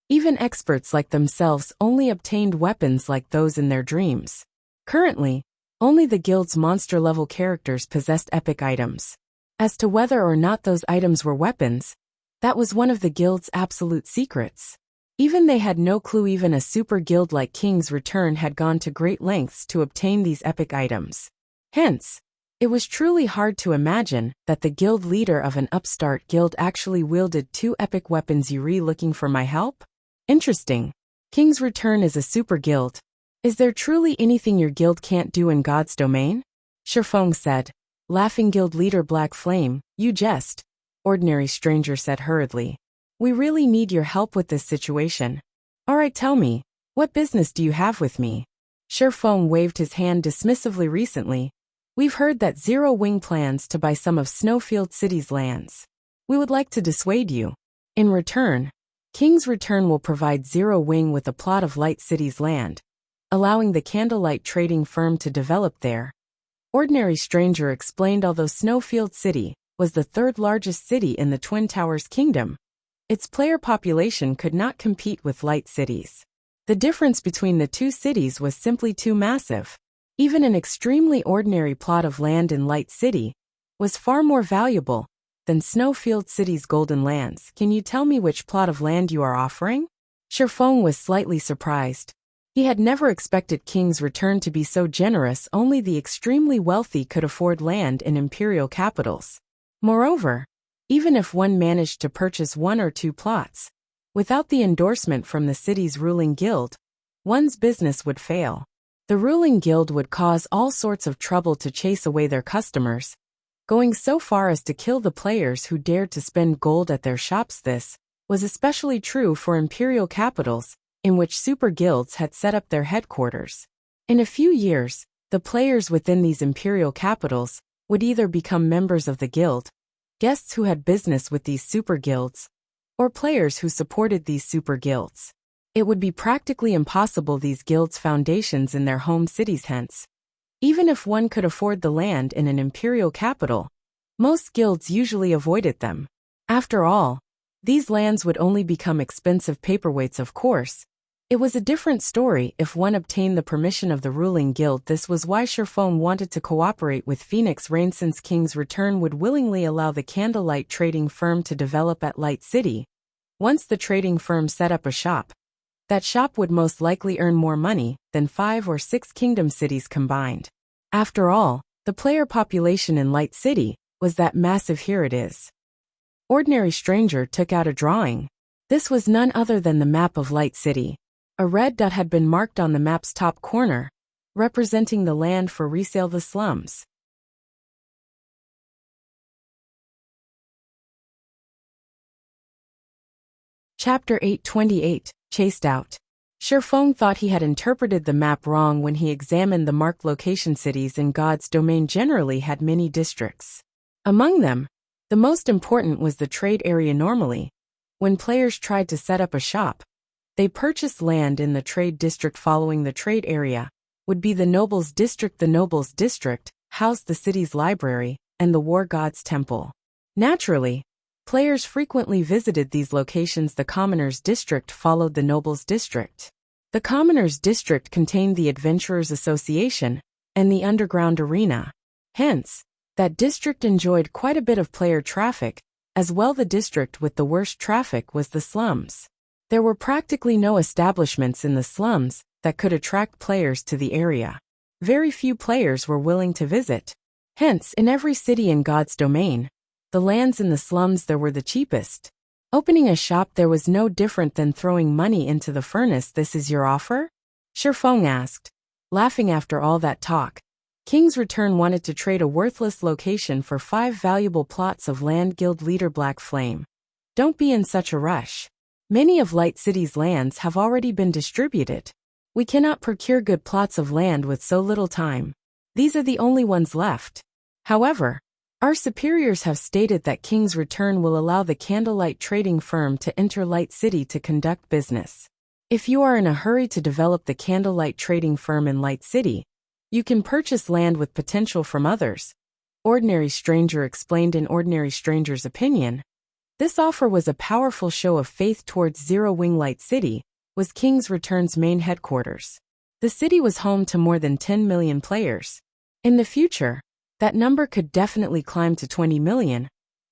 Even experts like themselves only obtained weapons like those in their dreams. Currently, only the guild's monster-level characters possessed epic items. As to whether or not those items were weapons, that was one of the guild's absolute secrets. Even they had no clue. Even a super guild like King's Return had gone to great lengths to obtain these epic items. Hence, it was truly hard to imagine that the guild leader of an upstart guild actually wielded two epic weapons. Yuri, looking for my help? Interesting. King's Return is a super guild. Is there truly anything your guild can't do in God's domain? Shifeng said, laughing. Guild Leader Black Flame, you jest, Ordinary Stranger said hurriedly. We really need your help with this situation. Alright, tell me, what business do you have with me? Shifeng waved his hand dismissively. Recently, we've heard that Zero Wing plans to buy some of Snowfield City's lands. We would like to dissuade you. In return, King's Return will provide Zero Wing with a plot of Light City's land, allowing the Candlelight trading firm to develop there. Ordinary Stranger explained. Although Snowfield City was the third largest city in the Twin Towers Kingdom, its player population could not compete with Light Cities. The difference between the two cities was simply too massive. Even an extremely ordinary plot of land in Light City was far more valuable than Snowfield City's golden lands. Can you tell me which plot of land you are offering? Shifeng was slightly surprised. He had never expected King's Return to be so generous. Only the extremely wealthy could afford land in imperial capitals. Moreover, even if one managed to purchase one or two plots, without the endorsement from the city's ruling guild, one's business would fail. The ruling guild would cause all sorts of trouble to chase away their customers, going so far as to kill the players who dared to spend gold at their shops. This was especially true for imperial capitals, in which super guilds had set up their headquarters. In a few years, the players within these imperial capitals would either become members of the guild, guests who had business with these super guilds, or players who supported these super guilds. It would be practically impossible these guilds' foundations in their home cities. Hence, even if one could afford the land in an imperial capital, most guilds usually avoided them. After all, these lands would only become expensive paperweights. Of course, it was a different story if one obtained the permission of the ruling guild. This was why Shifeng wanted to cooperate with Phoenix Rain, since King's Return would willingly allow the Candlelight trading firm to develop at Light City. Once the trading firm set up a shop, that shop would most likely earn more money than 5 or 6 kingdom cities combined. After all, the player population in Light City was that massive. Here it is. Ordinary Stranger took out a drawing. This was none other than the map of Light City. A red dot had been marked on the map's top corner, representing the land for resale. The slums. Chapter 828, Chased Out. Shifeng thought he had interpreted the map wrong when he examined the marked location. Cities in God's domain generally had many districts. Among them, the most important was the trade area. Normally, when players tried to set up a shop, they purchased land in the trade district. Following the trade area would be the nobles district. The nobles district housed the city's library and the war god's temple. Naturally, players frequently visited these locations. The commoners district followed the nobles district. The commoners district contained the adventurers association and the underground arena. Hence, that district enjoyed quite a bit of player traffic. As well, the district with the worst traffic was the slums. There were practically no establishments in the slums that could attract players to the area. Very few players were willing to visit. Hence, in every city in God's domain, the lands in the slums there were the cheapest. Opening a shop there was no different than throwing money into the furnace. This is your offer? Shifeng asked, laughing. After all that talk, King's Return wanted to trade a worthless location for 5 valuable plots of land. Guild leader Black Flame. Don't be in such a rush. Many of Light City's lands have already been distributed. We cannot procure good plots of land with so little time. These are the only ones left. However, our superiors have stated that King's Return will allow the Candlelight trading firm to enter Light City to conduct business. If you are in a hurry to develop the Candlelight trading firm in Light City, you can purchase land with potential from others. Ordinary Stranger explained. In Ordinary Stranger's opinion, this offer was a powerful show of faith towards Zero Wing. Light City was King's Return's main headquarters. The city was home to more than 10 million players. In the future, that number could definitely climb to 20 million,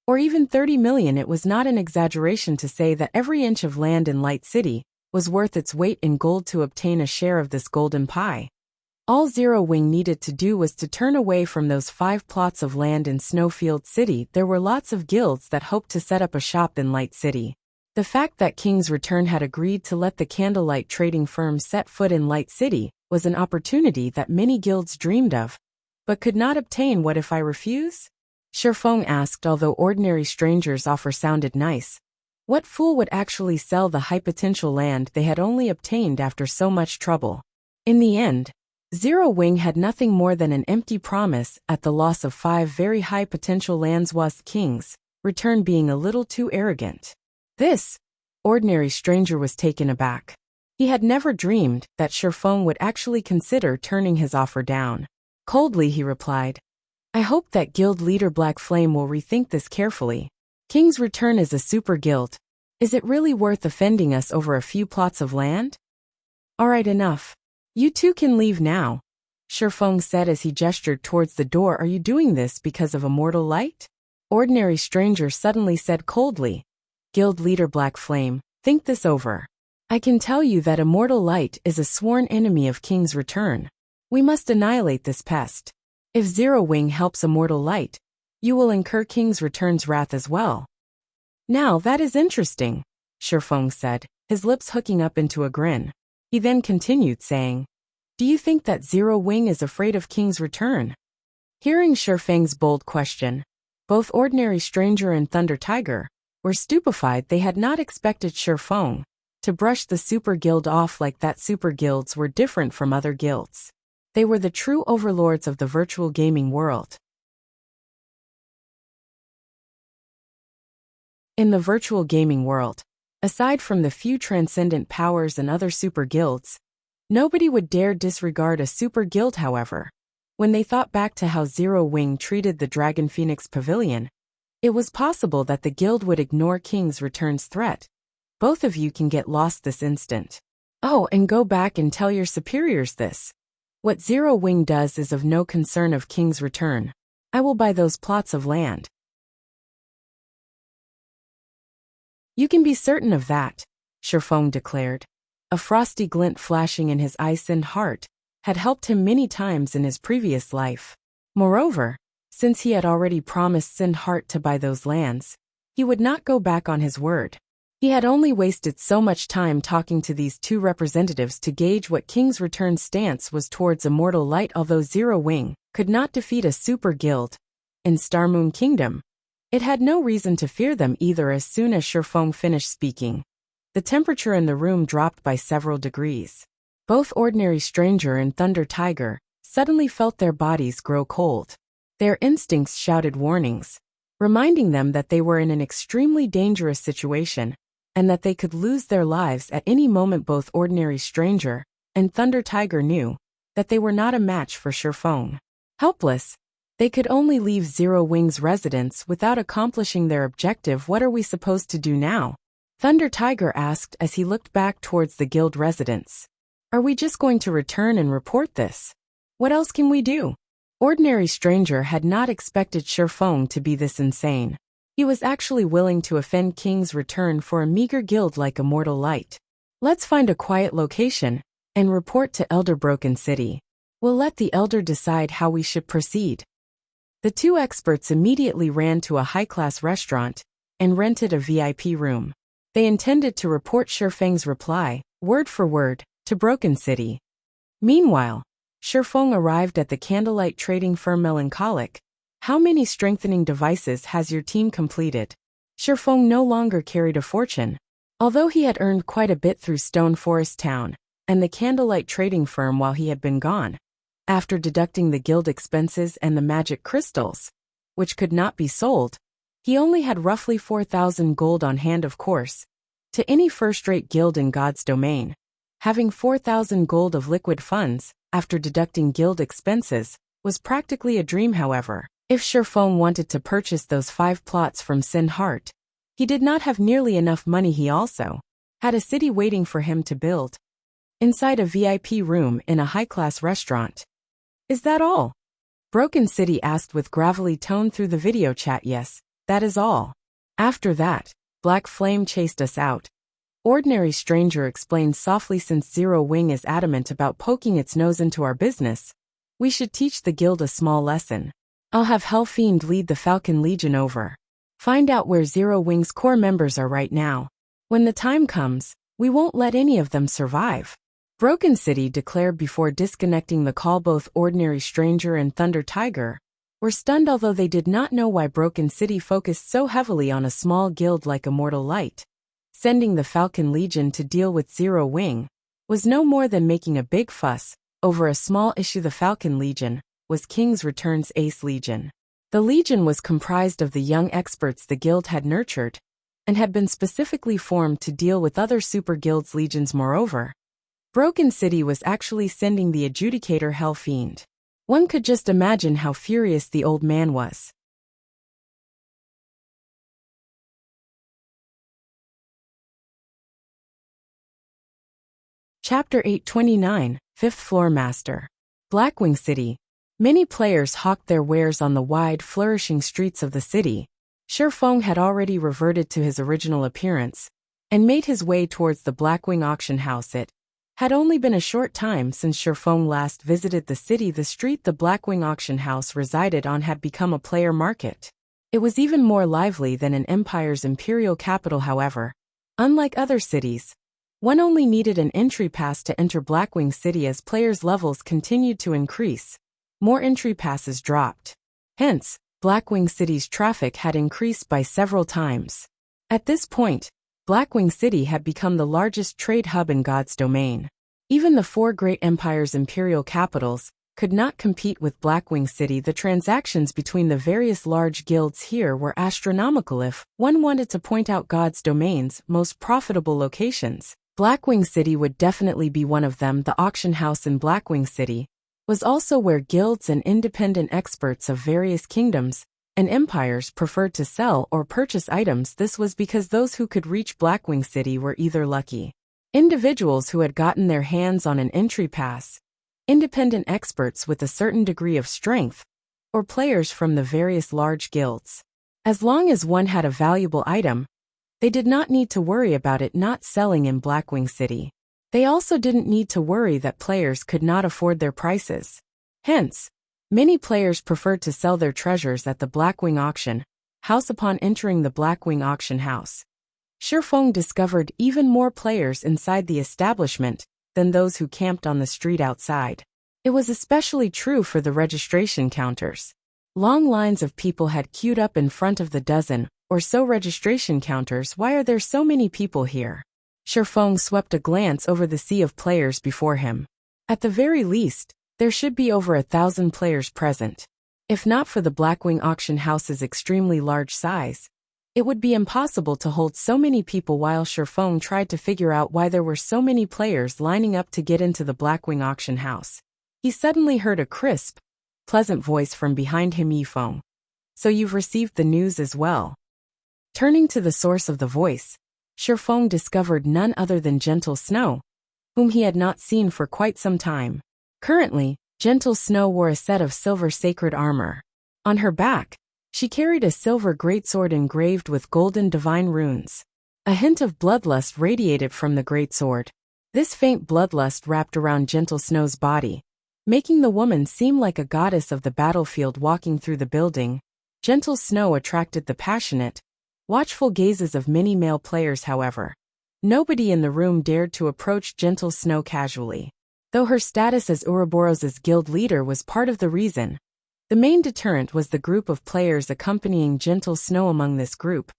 or even 30 million. It was not an exaggeration to say that every inch of land in Light City was worth its weight in gold. To obtain a share of this golden pie, all Zero Wing needed to do was to turn away from those 5 plots of land in Snowfield City. There were lots of guilds that hoped to set up a shop in Light City. The fact that King's Return had agreed to let the Candlelight trading firm set foot in Light City was an opportunity that many guilds dreamed of, but could not obtain. What if I refuse? Shifeng asked. Although Ordinary Stranger's offer sounded nice, what fool would actually sell the high potential land they had only obtained after so much trouble? In the end, Zero Wing had nothing more than an empty promise at the loss of 5 very high potential lands, was King's Return being a little too arrogant. This, Ordinary Stranger was taken aback. He had never dreamed that Shifeng would actually consider turning his offer down. Coldly he replied, I hope that guild leader Black Flame will rethink this carefully. King's Return is a super guild. Is it really worth offending us over a few plots of land? Alright, enough. You two can leave now, Shifeng said as he gestured towards the door. Are you doing this because of Immortal Light? Ordinary Stranger suddenly said coldly. Guild leader Black Flame, think this over. I can tell you that Immortal Light is a sworn enemy of King's Return. We must annihilate this pest. If Zero Wing helps Immortal Light, you will incur King's Return's wrath as well. Now that is interesting, Shifeng said, his lips hooking up into a grin. He then continued saying, Do you think that Zero Wing is afraid of King's Return? Hearing Shifeng's bold question, both Ordinary Stranger and Thunder Tiger were stupefied. They had not expected Shifeng to brush the super guild off like that. Super guilds were different from other guilds. They were the true overlords of the virtual gaming world. In the virtual gaming world, aside from the few transcendent powers and other super guilds, nobody would dare disregard a super guild. However, when they thought back to how Zero Wing treated the Dragon Phoenix Pavilion, it was possible that the guild would ignore King's Return's threat. Both of you can get lost this instant. Oh, and go back and tell your superiors this. What Zero Wing does is of no concern of King's Return. I will buy those plots of land. You can be certain of that, Shifeng declared. A frosty glint flashing in his eyes. Sin Heart had helped him many times in his previous life. Moreover, since he had already promised Sin Heart to buy those lands, he would not go back on his word. He had only wasted so much time talking to these two representatives to gauge what King's Return's stance was towards Immortal Light. Although Zero Wing could not defeat a super guild in Starmoon Kingdom, it had no reason to fear them either. As soon as Shifeng finished speaking, the temperature in the room dropped by several degrees. Both Ordinary Stranger and Thunder Tiger suddenly felt their bodies grow cold. Their instincts shouted warnings, reminding them that they were in an extremely dangerous situation and that they could lose their lives at any moment. Both Ordinary Stranger and Thunder Tiger knew that they were not a match for Shifeng. Helpless, they could only leave Zero Wing's residence without accomplishing their objective. What are we supposed to do now? Thunder Tiger asked as he looked back towards the guild residence. Are we just going to return and report this? What else can we do? Ordinary Stranger had not expected Shifeng to be this insane. He was actually willing to offend King's return for a meager guild like Immortal Light. Let's find a quiet location and report to Elder Broken City. We'll let the Elder decide how we should proceed. The two experts immediately ran to a high-class restaurant and rented a VIP room. They intended to report Shifeng's reply, word for word, to Broken City. Meanwhile, Shifeng arrived at the candlelight trading firm. Melancholic. How many strengthening devices has your team completed? Shifeng no longer carried a fortune. Although he had earned quite a bit through Stone Forest Town and the candlelight trading firm while he had been gone, after deducting the guild expenses and the magic crystals, which could not be sold, he only had roughly 4,000 gold on hand. Of course, to any first-rate guild in God's domain, having 4,000 gold of liquid funds, after deducting guild expenses, was practically a dream. However, if Shifeng wanted to purchase those 5 plots from Sin Heart, he did not have nearly enough money. He also had a city waiting for him to build. Inside a VIP room in a high-class restaurant. Is that all? Broken City asked with gravelly tone through the video chat. Yes, that is all. After that, Black Flame chased us out. Ordinary Stranger explained softly. Since Zero Wing is adamant about poking its nose into our business, we should teach the guild a small lesson. I'll have Hellfiend lead the Falcon Legion over. Find out where Zero Wing's core members are right now. When the time comes, we won't let any of them survive. Broken City declared before disconnecting the call. Both Ordinary Stranger and Thunder Tiger were stunned, although they did not know why Broken City focused so heavily on a small guild like Immortal Light. Sending the Falcon Legion to deal with Zero Wing was no more than making a big fuss over a small issue. The Falcon Legion was King's Return's Ace Legion. The Legion was comprised of the young experts the guild had nurtured and had been specifically formed to deal with other super guilds' legions. Moreover, Broken City was actually sending the adjudicator Hellfiend. One could just imagine how furious the old man was. Chapter 829, 5th Floor Master. Blackwing City. Many players hawked their wares on the wide, flourishing streets of the city. Shifeng had already reverted to his original appearance and made his way towards the Blackwing auction house. It had only been a short time since Shifeng last visited the city. The street the Blackwing auction house resided on had become a player market. It was even more lively than an empire's imperial capital. However, unlike other cities, one only needed an entry pass to enter Blackwing City. As players' levels continued to increase, more entry passes dropped. Hence, Blackwing City's traffic had increased by several times. At this point, Blackwing City had become the largest trade hub in God's domain. Even the 4 great empires' imperial capitals could not compete with Blackwing City. The transactions between the various large guilds here were astronomical. If one wanted to point out God's domain's most profitable locations, Blackwing City would definitely be one of them. The auction house in Blackwing City was also where guilds and independent experts of various kingdoms and empires preferred to sell or purchase items. This was because those who could reach Blackwing City were either lucky individuals who had gotten their hands on an entry pass, independent experts with a certain degree of strength, or players from the various large guilds. As long as one had a valuable item, they did not need to worry about it not selling in Blackwing City. They also didn't need to worry that players could not afford their prices. Hence, many players preferred to sell their treasures at the Blackwing auction house. Upon entering the Blackwing auction house, Shifeng discovered even more players inside the establishment than those who camped on the street outside. It was especially true for the registration counters. Long lines of people had queued up in front of the dozen or so registration counters. Why are there so many people here? Shifeng swept a glance over the sea of players before him. At the very least, there should be over 1,000 players present. If not for the Blackwing auction house's extremely large size, it would be impossible to hold so many people. While Shifeng tried to figure out why there were so many players lining up to get into the Blackwing auction house, he suddenly heard a crisp, pleasant voice from behind him. Yifeng. So you've received the news as well. Turning to the source of the voice, Shifeng discovered none other than Gentle Snow, whom he had not seen for quite some time. Currently, Gentle Snow wore a set of silver sacred armor. On her back, she carried a silver greatsword engraved with golden divine runes. A hint of bloodlust radiated from the greatsword. This faint bloodlust wrapped around Gentle Snow's body, making the woman seem like a goddess of the battlefield walking through the building. Gentle Snow attracted the passionate, watchful gazes of many male players. However, nobody in the room dared to approach Gentle Snow casually. Though her status as Ouroboros's guild leader was part of the reason, the main deterrent was the group of players accompanying Gentle Snow. Among this group,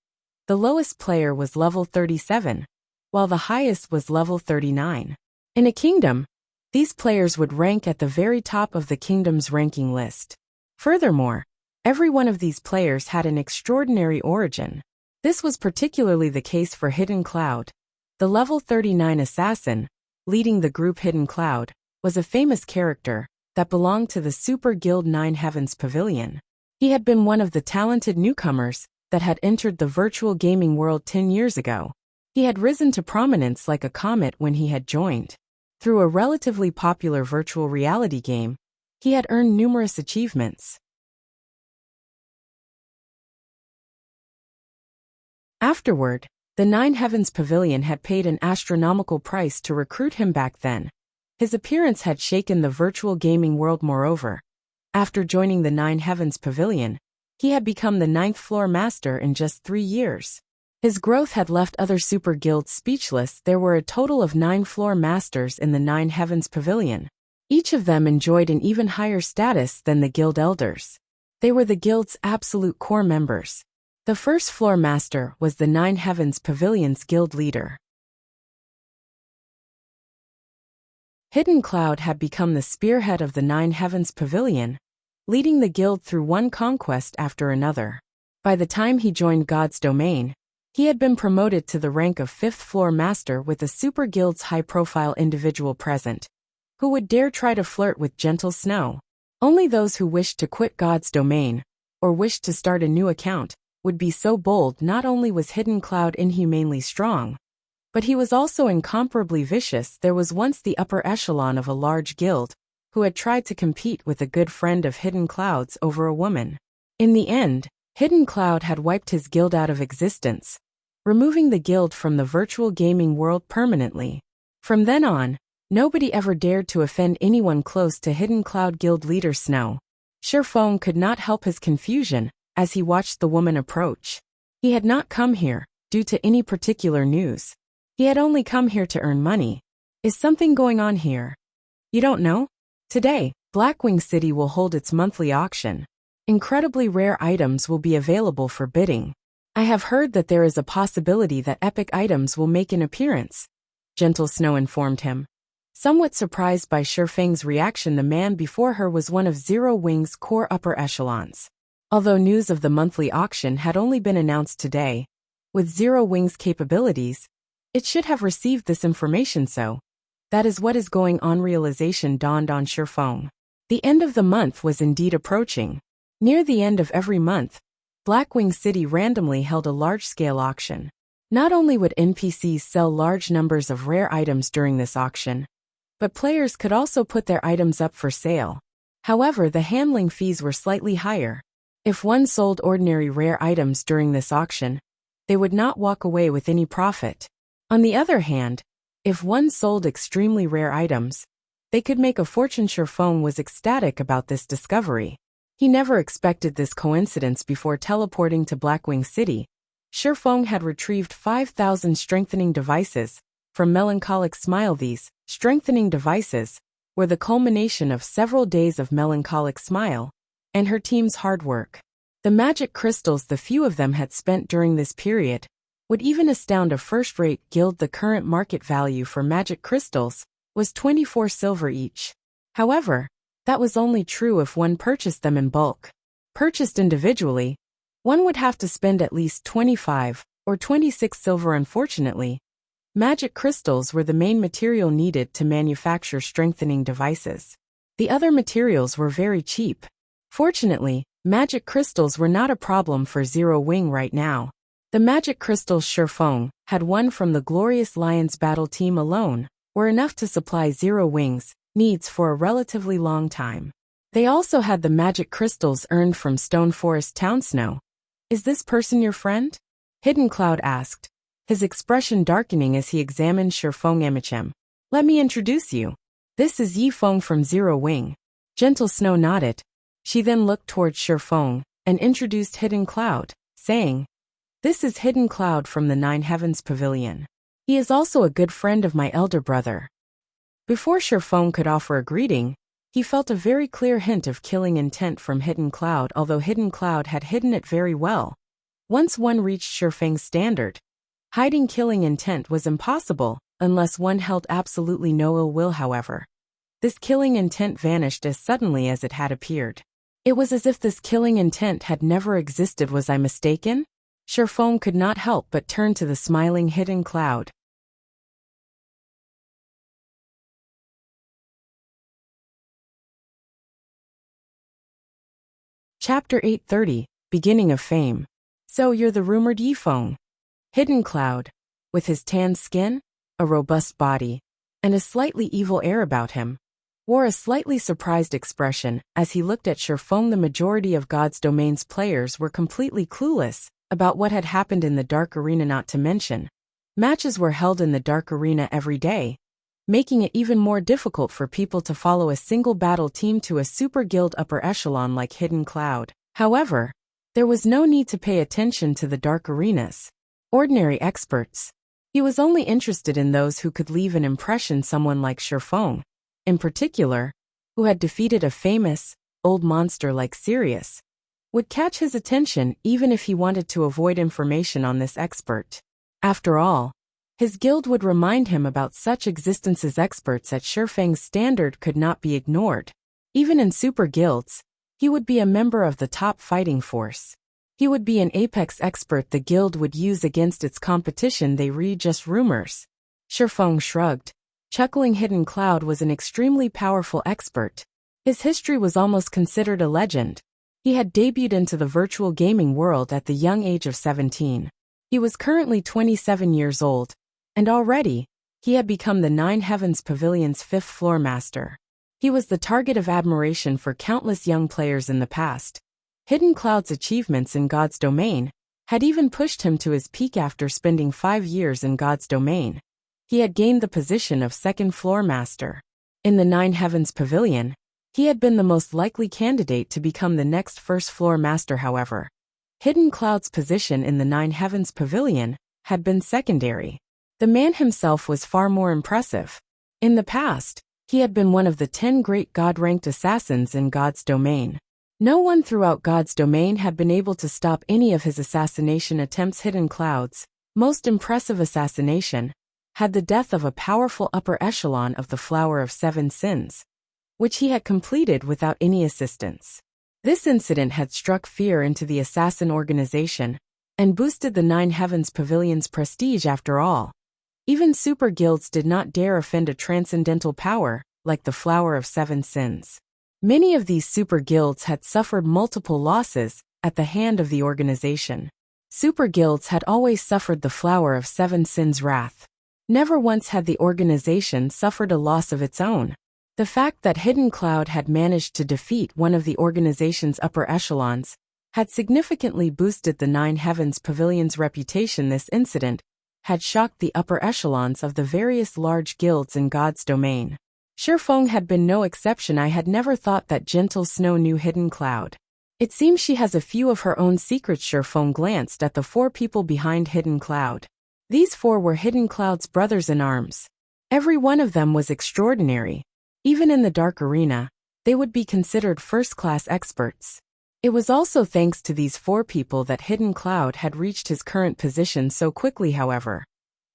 the lowest player was level 37, while the highest was level 39. In a kingdom, these players would rank at the very top of the kingdom's ranking list. Furthermore, every one of these players had an extraordinary origin. This was particularly the case for Hidden Cloud. The level 39 assassin, leading the group Hidden Cloud, was a famous character that belonged to the Super Guild 9 Heavens Pavilion. He had been one of the talented newcomers that had entered the virtual gaming world 10 years ago. He had risen to prominence like a comet when he had joined. Through a relatively popular virtual reality game, he had earned numerous achievements. Afterward, the 9 Heavens Pavilion had paid an astronomical price to recruit him back then. His appearance had shaken the virtual gaming world. Moreover, after joining the 9 Heavens Pavilion, he had become the 9th floor master in just 3 years. His growth had left other super guilds speechless. There were a total of 9 floor masters in the 9 Heavens Pavilion. Each of them enjoyed an even higher status than the guild elders. They were the guild's absolute core members. The first floor master was the 9 Heavens Pavilion's guild leader. Hidden Cloud had become the spearhead of the 9 Heavens Pavilion, leading the guild through one conquest after another. By the time he joined God's domain, he had been promoted to the rank of 5th floor master with the super guild's high-profile individual present. Who would dare try to flirt with Gentle Snow? Only those who wished to quit God's domain, or wished to start a new account, would be so bold. Not only was Hidden Cloud inhumanely strong, but he was also incomparably vicious. There was once the upper echelon of a large guild, who had tried to compete with a good friend of Hidden Cloud's over a woman. In the end, Hidden Cloud had wiped his guild out of existence, removing the guild from the virtual gaming world permanently. From then on, nobody ever dared to offend anyone close to Hidden Cloud guild leader Snow. Shifeng could not help his confusion as he watched the woman approach. He had not come here due to any particular news. He had only come here to earn money. Is something going on here? You don't know? Today, Blackwing City will hold its monthly auction. Incredibly rare items will be available for bidding. I have heard that there is a possibility that epic items will make an appearance, Gentle Snow informed him. Somewhat surprised by Shifeng's reaction, the man before her was one of Zero Wing's core upper echelons. Although news of the monthly auction had only been announced today, with Zero Wing's capabilities, it should have received this information. So, that is what is going on. Realization dawned on Shifeng. The end of the month was indeed approaching. Near the end of every month, Blackwing City randomly held a large-scale auction. Not only would NPCs sell large numbers of rare items during this auction, but players could also put their items up for sale. However, the handling fees were slightly higher. If one sold ordinary rare items during this auction, they would not walk away with any profit. On the other hand, if one sold extremely rare items, they could make a fortune. Shifeng was ecstatic about this discovery. He never expected this coincidence. Before teleporting to Blackwing City, Shifeng had retrieved 5,000 strengthening devices from Melancholic Smile. These strengthening devices were the culmination of several days of Melancholic Smile and her team's hard work. The magic crystals the few of them had spent during this period would even astound a first-rate guild. The current market value for magic crystals was 24 silver each. However, that was only true if one purchased them in bulk. Purchased individually, one would have to spend at least 25 or 26 silver. Unfortunately, magic crystals were the main material needed to manufacture strengthening devices. The other materials were very cheap. Fortunately, magic crystals were not a problem for Zero Wing right now. The magic crystals Shifeng had won from the Glorious Lions battle team alone were enough to supply Zero Wing's needs for a relatively long time. They also had the magic crystals earned from Stone Forest Town Snow. Is this person your friend? Hidden Cloud asked, his expression darkening as he examined Shifeng Amichem. Let me introduce you. This is Yifeng from Zero Wing. Gentle Snow nodded. She then looked towards Shifeng and introduced Hidden Cloud, saying, This is Hidden Cloud from the Nine Heavens Pavilion. He is also a good friend of my elder brother. Before Shifeng could offer a greeting, he felt a very clear hint of killing intent from Hidden Cloud, although Hidden Cloud had hidden it very well. Once one reached Shifeng's standard, hiding killing intent was impossible, unless one held absolutely no ill will. However, this killing intent vanished as suddenly as it had appeared. It was as if this killing intent had never existed. Was I mistaken? Shifeng could not help but turn to the smiling Hidden Cloud. Chapter 830, Beginning of Fame. So you're the rumored Yifeng. Hidden Cloud, with his tan skin, a robust body, and a slightly evil air about him, wore a slightly surprised expression as he looked at Shifeng. The majority of God's Domain's players were completely clueless about what had happened in the Dark Arena. Not to mention, matches were held in the Dark Arena every day, making it even more difficult for people to follow a single battle team to a super guild upper echelon like Hidden Cloud. However, there was no need to pay attention to the Dark Arena's ordinary experts. He was only interested in those who could leave an impression. Someone like Shifeng, in particular, who had defeated a famous, old monster like Sirius, would catch his attention even if he wanted to avoid information on this expert. After all, his guild would remind him about such existences. Experts at Shifeng's standard could not be ignored. Even in super guilds, he would be a member of the top fighting force. He would be an apex expert the guild would use against its competition. They read just rumors. Shifeng shrugged, chuckling. Hidden Cloud was an extremely powerful expert. His history was almost considered a legend. He had debuted into the virtual gaming world at the young age of 17. He was currently 27 years old, and already, he had become the Nine Heavens Pavilion's fifth floor master. He was the target of admiration for countless young players in the past. Hidden Cloud's achievements in God's Domain had even pushed him to his peak. After spending 5 years in God's Domain, he had gained the position of second floor master. In the Nine Heavens Pavilion, he had been the most likely candidate to become the next first floor master. However, Hidden Cloud's position in the Nine Heavens Pavilion had been secondary. The man himself was far more impressive. In the past, he had been one of the 10 great God-ranked assassins in God's Domain. No one throughout God's Domain had been able to stop any of his assassination attempts. Hidden Cloud's most impressive assassination had the death of a powerful upper echelon of the Flower of Seven Sins, which he had completed without any assistance. This incident had struck fear into the assassin organization and boosted the Nine Heavens Pavilion's prestige. After all, even super guilds did not dare offend a transcendental power like the Flower of Seven Sins. Many of these super guilds had suffered multiple losses at the hand of the organization. Super guilds had always suffered the Flower of Seven Sins' wrath. Never once had the organization suffered a loss of its own. The fact that Hidden Cloud had managed to defeat one of the organization's upper echelons had significantly boosted the Nine Heavens Pavilion's reputation. This incident had shocked the upper echelons of the various large guilds in God's Domain. Shifeng had been no exception. I had never thought that Gentle Snow knew Hidden Cloud. It seems she has a few of her own secrets. Shifeng glanced at the 4 people behind Hidden Cloud. These 4 were Hidden Cloud's brothers in arms. Every one of them was extraordinary. Even in the Dark Arena, they would be considered first-class experts. It was also thanks to these 4 people that Hidden Cloud had reached his current position so quickly, however.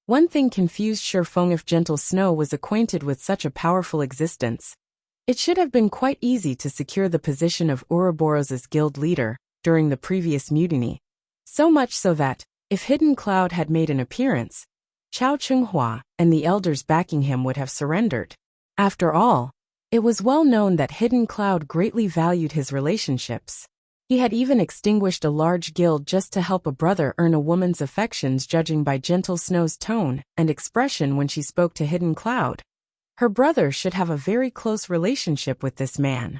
One thing confused Shifeng: if Gentle Snow was acquainted with such a powerful existence, it should have been quite easy to secure the position of Ouroboros's guild leader during the previous mutiny. So much so that, if Hidden Cloud had made an appearance, Chao Chunghua and the elders backing him would have surrendered. After all, it was well known that Hidden Cloud greatly valued his relationships. He had even extinguished a large guild just to help a brother earn a woman's affections, judging by Gentle Snow's tone and expression when she spoke to Hidden Cloud. Her brother should have a very close relationship with this man.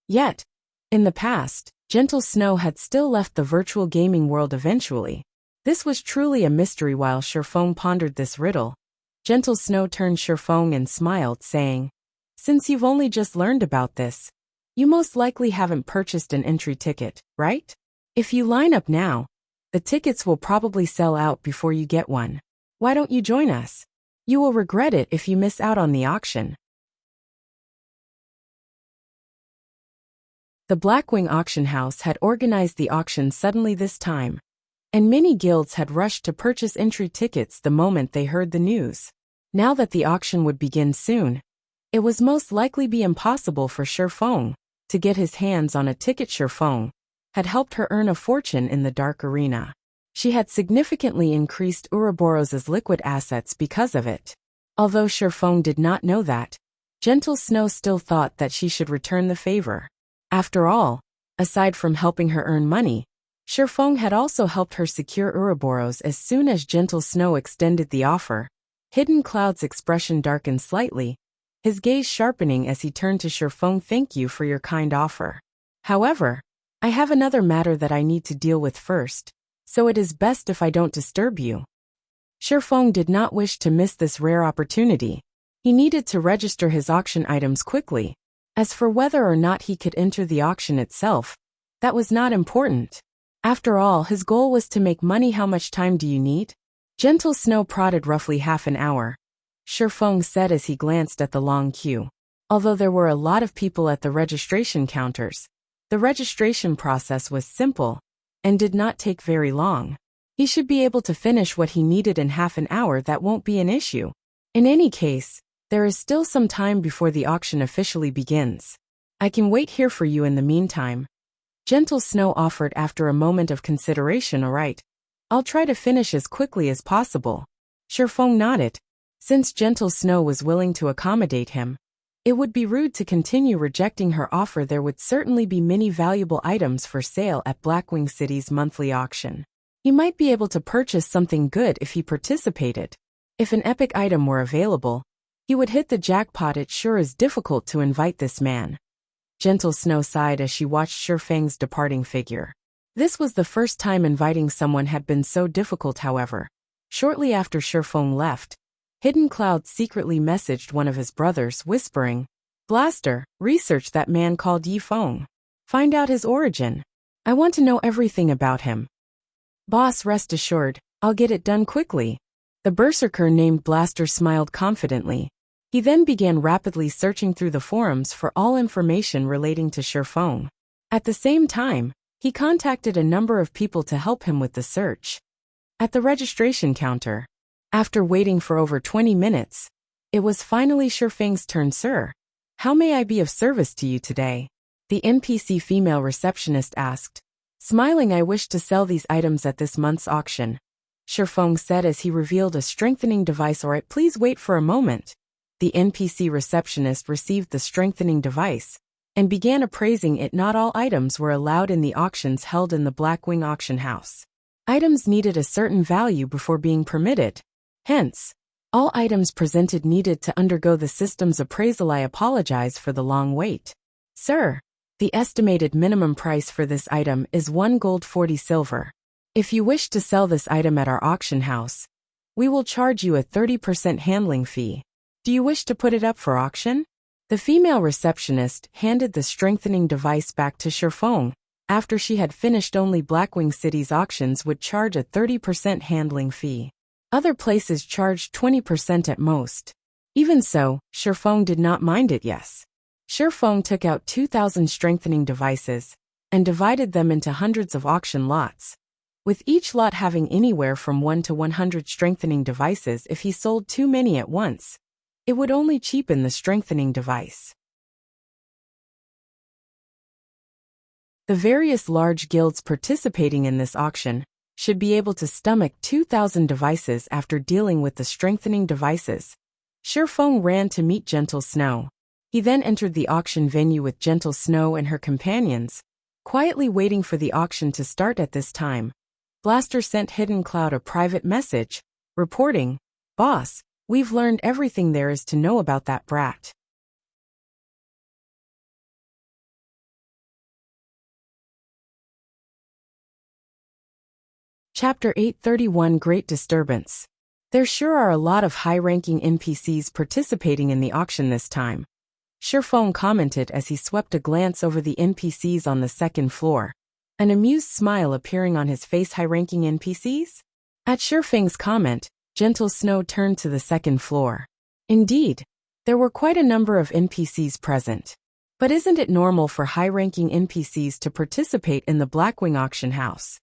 Yet, in the past, Gentle Snow had still left the virtual gaming world eventually. This was truly a mystery. While Shifeng pondered this riddle, Gentle Snow turned Shifeng and smiled, saying, "Since you've only just learned about this, you most likely haven't purchased an entry ticket, right? If you line up now, the tickets will probably sell out before you get one. Why don't you join us? You will regret it if you miss out on the auction." The Blackwing auction house had organized the auction suddenly this time, and many guilds had rushed to purchase entry tickets the moment they heard the news. Now that the auction would begin soon, it was most likely be impossible for Shifeng to get his hands on a ticket. Shifeng had helped her earn a fortune in the dark arena. She had significantly increased Ouroboros's liquid assets because of it. Although Shifeng did not know that, Gentle Snow still thought that she should return the favor. After all, aside from helping her earn money, Shifeng had also helped her secure Ouroboros. As soon as Gentle Snow extended the offer, Hidden Cloud's expression darkened slightly, his gaze sharpening as he turned to Shifeng. "Thank you for your kind offer. However, I have another matter that I need to deal with first, so it is best if I don't disturb you." Shifeng did not wish to miss this rare opportunity. He needed to register his auction items quickly. As for whether or not he could enter the auction itself, that was not important. After all, his goal was to make money. "How much time do you need?" Gentle Snow prodded. "Roughly half an hour," Shifeng said as he glanced at the long queue. Although there were a lot of people at the registration counters, the registration process was simple and did not take very long. He should be able to finish what he needed in half an hour. That won't be an issue. In any case, there is still some time before the auction officially begins. I can wait here for you in the meantime, Gentle Snow offered after a moment of consideration. "All right. I'll try to finish as quickly as possible." Shifeng nodded. Since Gentle Snow was willing to accommodate him, it would be rude to continue rejecting her offer. There would certainly be many valuable items for sale at Blackwing City's monthly auction. He might be able to purchase something good if he participated. If an epic item were available, he would hit the jackpot. It sure is difficult to invite this man. Gentle Snow sighed as she watched Shifeng's departing figure. This was the first time inviting someone had been so difficult. However, shortly after Shifeng left, Hidden Cloud secretly messaged one of his brothers, whispering, "Blaster, research that man called Yifeng. Find out his origin. I want to know everything about him." "Boss, rest assured, I'll get it done quickly." The berserker named Blaster smiled confidently. He then began rapidly searching through the forums for all information relating to Shifeng. At the same time, he contacted a number of people to help him with the search. At the registration counter, after waiting for over 20 minutes, it was finally Shifeng's turn. "Sir, how may I be of service to you today?" the NPC female receptionist asked. Smiling, "I wish to sell these items at this month's auction," Shifeng said as he revealed a strengthening device. "All right, please wait for a moment." The NPC receptionist received the strengthening device and began appraising it. Not all items were allowed in the auctions held in the Blackwing auction house. Items needed a certain value before being permitted. Hence, all items presented needed to undergo the system's appraisal. "I apologize for the long wait. Sir, the estimated minimum price for this item is 1 gold 40 silver. If you wish to sell this item at our auction house, we will charge you a 30% handling fee. Do you wish to put it up for auction?" The female receptionist handed the strengthening device back to Shifeng. After she had finished, only Blackwing City's auctions would charge a 30% handling fee. Other places charged 20% at most. Even so, Shifeng did not mind it. Yes. Shifeng took out 2,000 strengthening devices and divided them into hundreds of auction lots, with each lot having anywhere from 1 to 100 strengthening devices. If he sold too many at once, it would only cheapen the strengthening device. The various large guilds participating in this auction should be able to stomach 2,000 devices after dealing with the strengthening devices. Shifeng ran to meet Gentle Snow. He then entered the auction venue with Gentle Snow and her companions, quietly waiting for the auction to start. At this time, Blaster sent Hidden Cloud a private message, reporting, "Boss, we've learned everything there is to know about that brat." Chapter 831 Great Disturbance. There sure are a lot of high-ranking NPCs participating in the auction this time, Shifeng commented as he swept a glance over the NPCs on the second floor, an amused smile appearing on his face. High-ranking NPCs? At Shifeng's comment, Gentle Snow turned to the second floor. Indeed, there were quite a number of NPCs present. But isn't it normal for high-ranking NPCs to participate in the Blackwing auction house?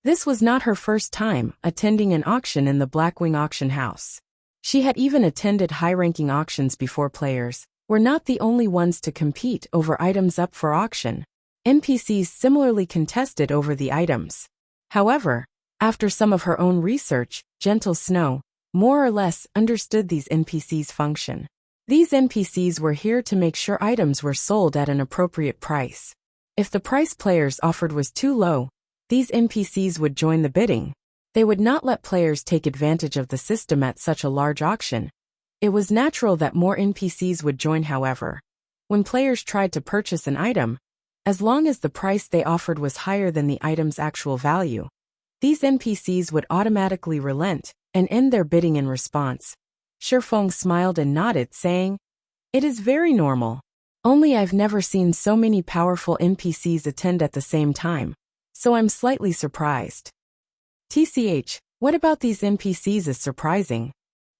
This was not her first time attending an auction in the Blackwing auction house. She had even attended high-ranking auctions before. Players were not the only ones to compete over items up for auction. NPCs similarly contested over the items. However, after some of her own research, Gentle Snow more or less understood these NPCs' function. These NPCs were here to make sure items were sold at an appropriate price. If the price players offered was too low, these NPCs would join the bidding. They would not let players take advantage of the system at such a large auction. It was natural that more NPCs would join. However, when players tried to purchase an item, as long as the price they offered was higher than the item's actual value, these NPCs would automatically relent and end their bidding in response. Shifeng smiled and nodded, saying, "It is very normal. Only I've never seen so many powerful NPCs attend at the same time, so I'm slightly surprised." "TCH, what about these NPCs is surprising?"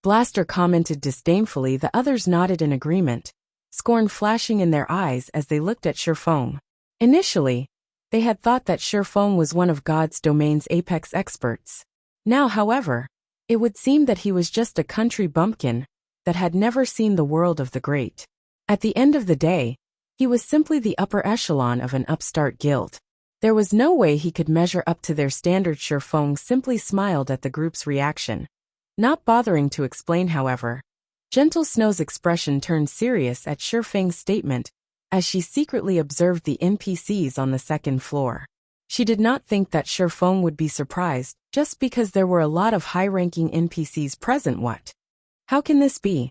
Blaster commented disdainfully. The others nodded in agreement, scorn flashing in their eyes as they looked at Shifeng. Initially, they had thought that Shifeng was one of God's domain's apex experts. Now, however, it would seem that he was just a country bumpkin that had never seen the world of the great. At the end of the day, he was simply the upper echelon of an upstart guild. There was no way he could measure up to their standards. Shifeng simply smiled at the group's reaction, not bothering to explain. However, Gentle Snow's expression turned serious at Shifeng's statement as she secretly observed the NPCs on the second floor. She did not think that Shifeng would be surprised just because there were a lot of high-ranking NPCs present. What? How can this be?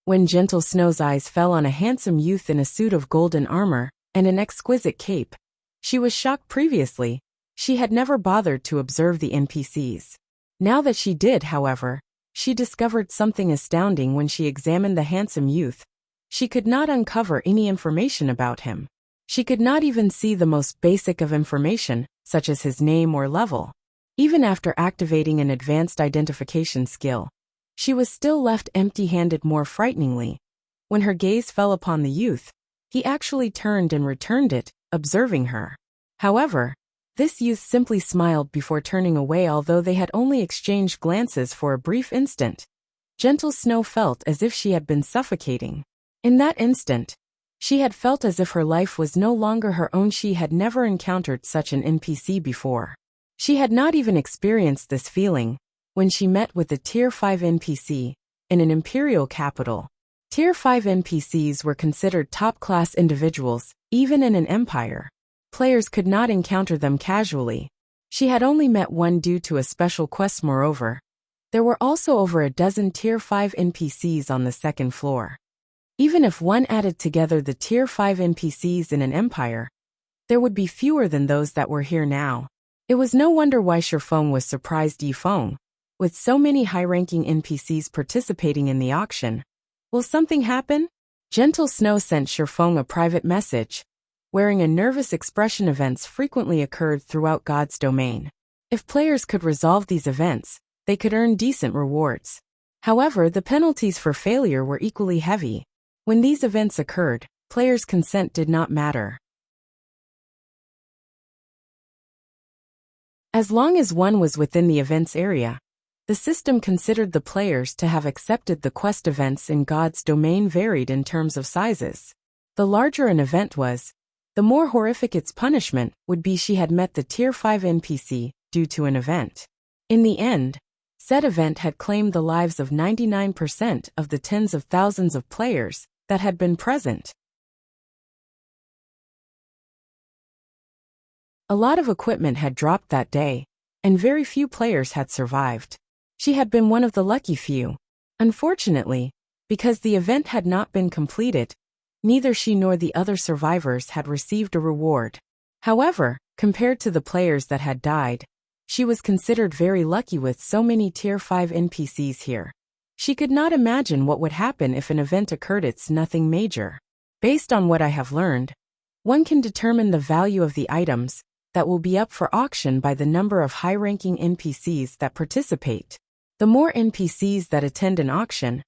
When Gentle Snow's eyes fell on a handsome youth in a suit of golden armor and an exquisite cape, she was shocked. Previously, she had never bothered to observe the NPCs. Now that she did, however, she discovered something astounding when she examined the handsome youth. She could not uncover any information about him. She could not even see the most basic of information, such as his name or level. Even after activating an advanced identification skill, she was still left empty-handed. More frighteningly, when her gaze fell upon the youth, he actually turned and returned it, observing her. However, this youth simply smiled before turning away. Although they had only exchanged glances for a brief instant, Gentle Snow felt as if she had been suffocating. In that instant, she had felt as if her life was no longer her own. She had never encountered such an NPC before. She had not even experienced this feeling when she met with a Tier 5 NPC in an imperial capital. Tier 5 NPCs were considered top-class individuals, even in an empire. Players could not encounter them casually. She had only met one due to a special quest. Moreover, there were also over a dozen Tier 5 NPCs on the second floor. Even if one added together the Tier 5 NPCs in an empire, there would be fewer than those that were here now. It was no wonder why Shifeng was surprised. Yifeng, with so many high-ranking NPCs participating in the auction, will something happen? Gentle Snow sent Shifeng a private message, wearing a nervous expression. Events frequently occurred throughout God's domain. If players could resolve these events, they could earn decent rewards. However, the penalties for failure were equally heavy. When these events occurred, players' consent did not matter. As long as one was within the event's area, the system considered the players to have accepted the quest. Events in God's domain varied in terms of sizes. The larger an event was, the more horrific its punishment would be. She had met the Tier 5 NPC due to an event. In the end, said event had claimed the lives of 99% of the tens of thousands of players that had been present. A lot of equipment had dropped that day, and very few players had survived. She had been one of the lucky few. Unfortunately, because the event had not been completed, neither she nor the other survivors had received a reward. However, compared to the players that had died, she was considered very lucky with so many Tier 5 NPCs here. She could not imagine what would happen if an event occurred. It's nothing major. Based on what I have learned, one can determine the value of the items that will be up for auction by the number of high-ranking NPCs that participate. The more NPCs that attend an auction,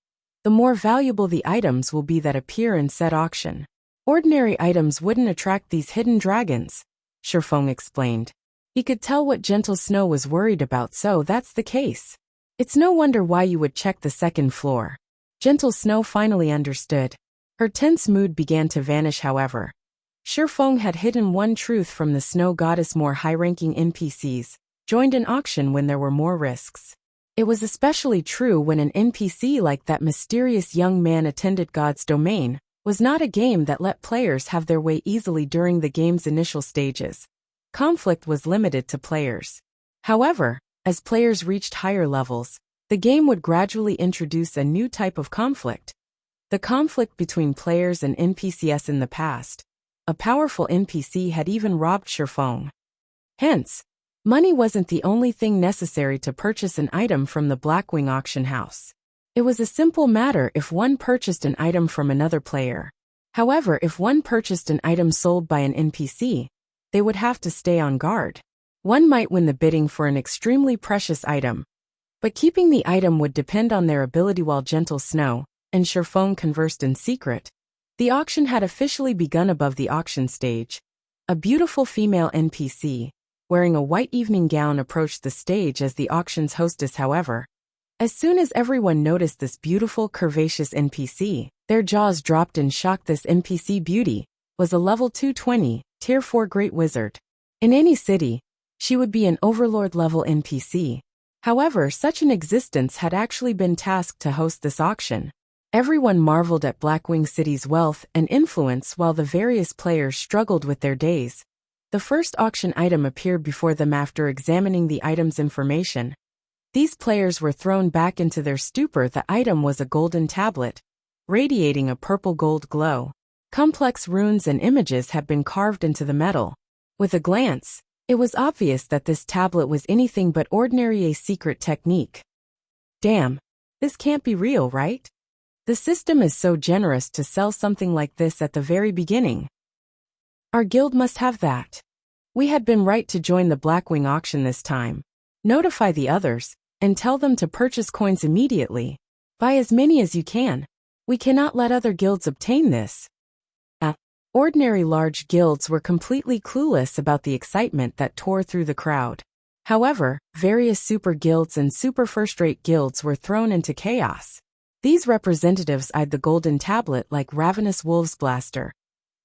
the more valuable the items will be that appear in said auction. Ordinary items wouldn't attract these hidden dragons, Shifeng explained. He could tell what Gentle Snow was worried about. So that's the case. It's no wonder why you would check the second floor. Gentle Snow finally understood. Her tense mood began to vanish. However, Shifeng had hidden one truth from the Snow Goddess: more high-ranking NPCs joined an auction when there were more risks. It was especially true when an NPC like that mysterious young man attended God's domain. Was not a game that let players have their way easily during the game's initial stages. Conflict was limited to players. However, as players reached higher levels, the game would gradually introduce a new type of conflict. The conflict between players and NPCs. In the past, a powerful NPC had even robbed Shifeng. Hence, money wasn't the only thing necessary to purchase an item from the Blackwing auction house. It was a simple matter if one purchased an item from another player. However, if one purchased an item sold by an NPC, they would have to stay on guard. One might win the bidding for an extremely precious item, but keeping the item would depend on their ability. While Gentle Snow and Shifeng conversed in secret, the auction had officially begun. Above the auction stage, a beautiful female NPC, wearing a white evening gown, approached the stage as the auction's hostess. However, as soon as everyone noticed this beautiful, curvaceous NPC, their jaws dropped in shock. This NPC beauty was a level 220, Tier 4 Great Wizard. In any city, she would be an Overlord-level NPC. However, such an existence had actually been tasked to host this auction. Everyone marveled at Blackwing City's wealth and influence while the various players struggled with their days. The first auction item appeared before them. After examining the item's information, these players were thrown back into their stupor. The item was a golden tablet, radiating a purple-gold glow. Complex runes and images had been carved into the metal. With a glance, it was obvious that this tablet was anything but ordinary, a secret technique. Damn, this can't be real, right? The system is so generous to sell something like this at the very beginning. Our guild must have that. We had been right to join the Blackwing auction this time. Notify the others, and tell them to purchase coins immediately. Buy as many as you can. We cannot let other guilds obtain this. Ordinary large guilds were completely clueless about the excitement that tore through the crowd. However, various super guilds and super first-rate guilds were thrown into chaos. These representatives eyed the golden tablet like ravenous wolves. Blaster.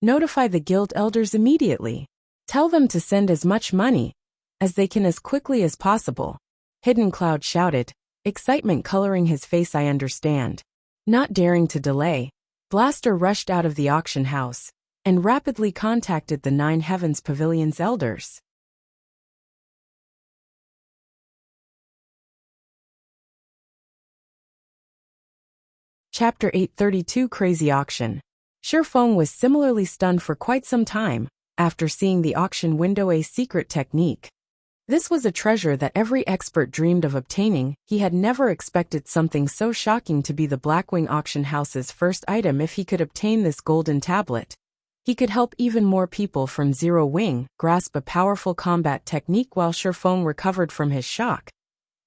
Notify the guild elders immediately. Tell them to send as much money as they can as quickly as possible. Hidden Cloud shouted, excitement coloring his face. I understand. Not daring to delay, Blaster rushed out of the auction house and rapidly contacted the Nine Heavens Pavilion's elders. Chapter 832 Crazy Auction. Shifeng was similarly stunned for quite some time after seeing the auction window, a secret technique. This was a treasure that every expert dreamed of obtaining. He had never expected something so shocking to be the Blackwing auction house's first item. If he could obtain this golden tablet, he could help even more people from Zero Wing grasp a powerful combat technique. While Shifeng recovered from his shock,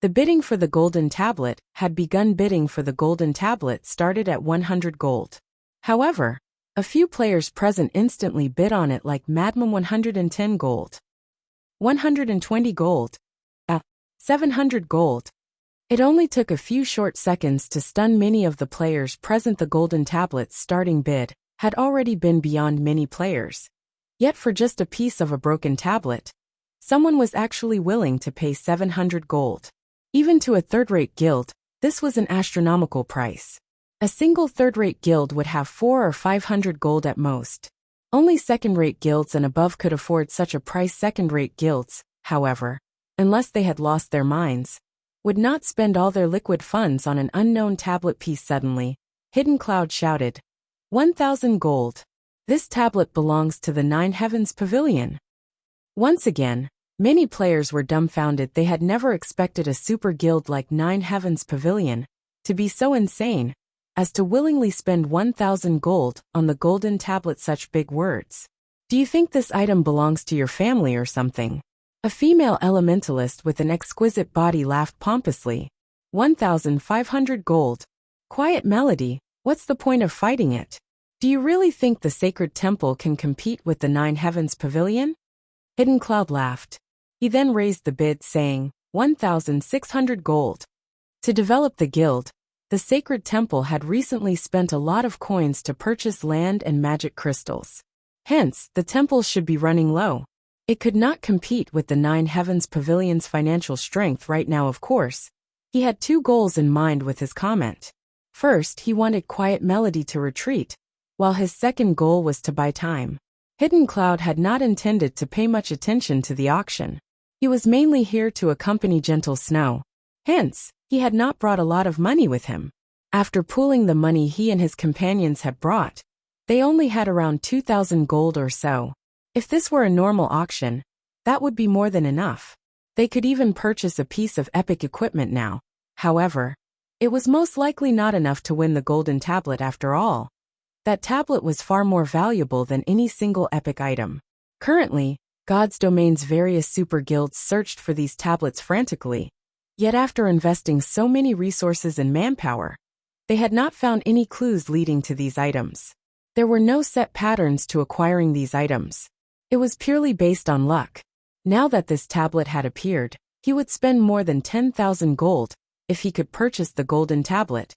The bidding for the golden tablet had begun. Bidding for the golden tablet started at 100 gold. However, a few players present instantly bid on it like madmen. 110 gold. 120 gold. 700 gold. It only took a few short seconds to stun many of the players present. The golden tablet's starting bid had already been beyond many players. Yet for just a piece of a broken tablet, someone was actually willing to pay 700 gold. Even to a third-rate guild, this was an astronomical price. A single third-rate guild would have 400 or 500 gold at most. Only second-rate guilds and above could afford such a price. Second-rate guilds, however, unless they had lost their minds, would not spend all their liquid funds on an unknown tablet piece. Suddenly, Hidden Cloud shouted, 1,000 gold. This tablet belongs to the Nine Heavens Pavilion. Once again, many players were dumbfounded. They had never expected a super guild like Nine Heavens Pavilion to be so insane as to willingly spend 1,000 gold on the golden tablet. Such big words. Do you think this item belongs to your family or something? A female elementalist with an exquisite body laughed pompously. 1,500 gold. Quiet Melody, what's the point of fighting it? Do you really think the sacred temple can compete with the Nine Heavens Pavilion? Hidden Cloud laughed. He then raised the bid, saying, 1,600 gold. To develop the guild, the sacred temple had recently spent a lot of coins to purchase land and magic crystals. Hence, the temple should be running low. It could not compete with the Nine Heavens Pavilion's financial strength right now. Of course, he had two goals in mind with his comment. First, he wanted Quiet Melody to retreat, while his second goal was to buy time. Hidden Cloud had not intended to pay much attention to the auction. He was mainly here to accompany Gentle Snow. Hence, he had not brought a lot of money with him. After pooling the money he and his companions had brought, they only had around 2,000 gold or so. If this were a normal auction, that would be more than enough. They could even purchase a piece of epic equipment now. However, it was most likely not enough to win the golden tablet after all. That tablet was far more valuable than any single epic item. Currently, God's Domain's various super guilds searched for these tablets frantically. Yet after investing so many resources and manpower, they had not found any clues leading to these items. There were no set patterns to acquiring these items. It was purely based on luck. Now that this tablet had appeared, he would spend more than 10,000 gold if he could purchase the golden tablet.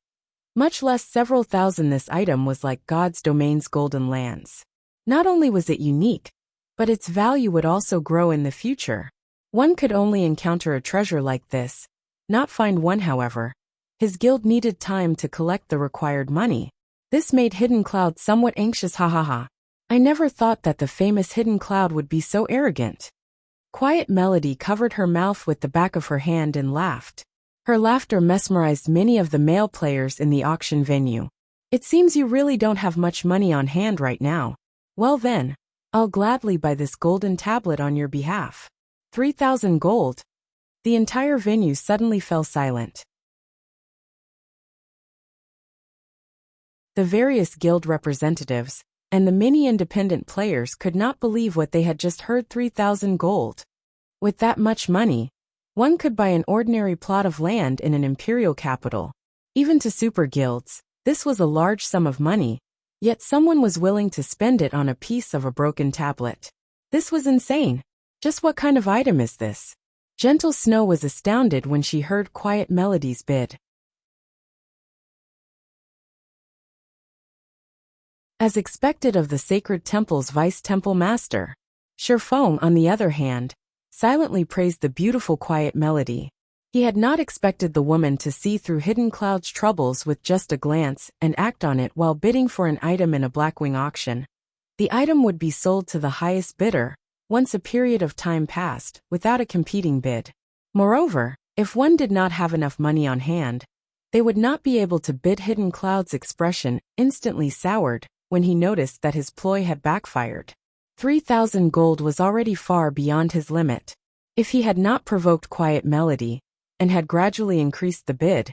Much less several thousand. This item was like God's Domain's golden lands. Not only was it unique, but its value would also grow in the future. One could only encounter a treasure like this, not find one. However, his guild needed time to collect the required money. This made Hidden Cloud somewhat anxious. I never thought that the famous Hidden Cloud would be so arrogant. Quiet Melody covered her mouth with the back of her hand and laughed. Her laughter mesmerized many of the male players in the auction venue. It seems you really don't have much money on hand right now. Well then, I'll gladly buy this golden tablet on your behalf. 3,000 gold. The entire venue suddenly fell silent. The various guild representatives and the many independent players could not believe what they had just heard. 3,000 gold. With that much money, one could buy an ordinary plot of land in an imperial capital. Even to super guilds, this was a large sum of money, yet someone was willing to spend it on a piece of a broken tablet. This was insane. Just what kind of item is this? Gentle Snow was astounded when she heard Quiet Melody's bid. As expected of the Sacred Temple's Vice Temple Master, Sherfong, on the other hand, silently praised the beautiful Quiet Melody. He had not expected the woman to see through Hidden Cloud's troubles with just a glance and act on it while bidding for an item in a Blackwing auction. The item would be sold to the highest bidder once a period of time passed, without a competing bid. Moreover, if one did not have enough money on hand, they would not be able to bid. Hidden Cloud's expression instantly soured when he noticed that his ploy had backfired. 3,000 gold was already far beyond his limit. If he had not provoked Quiet Melody and had gradually increased the bid,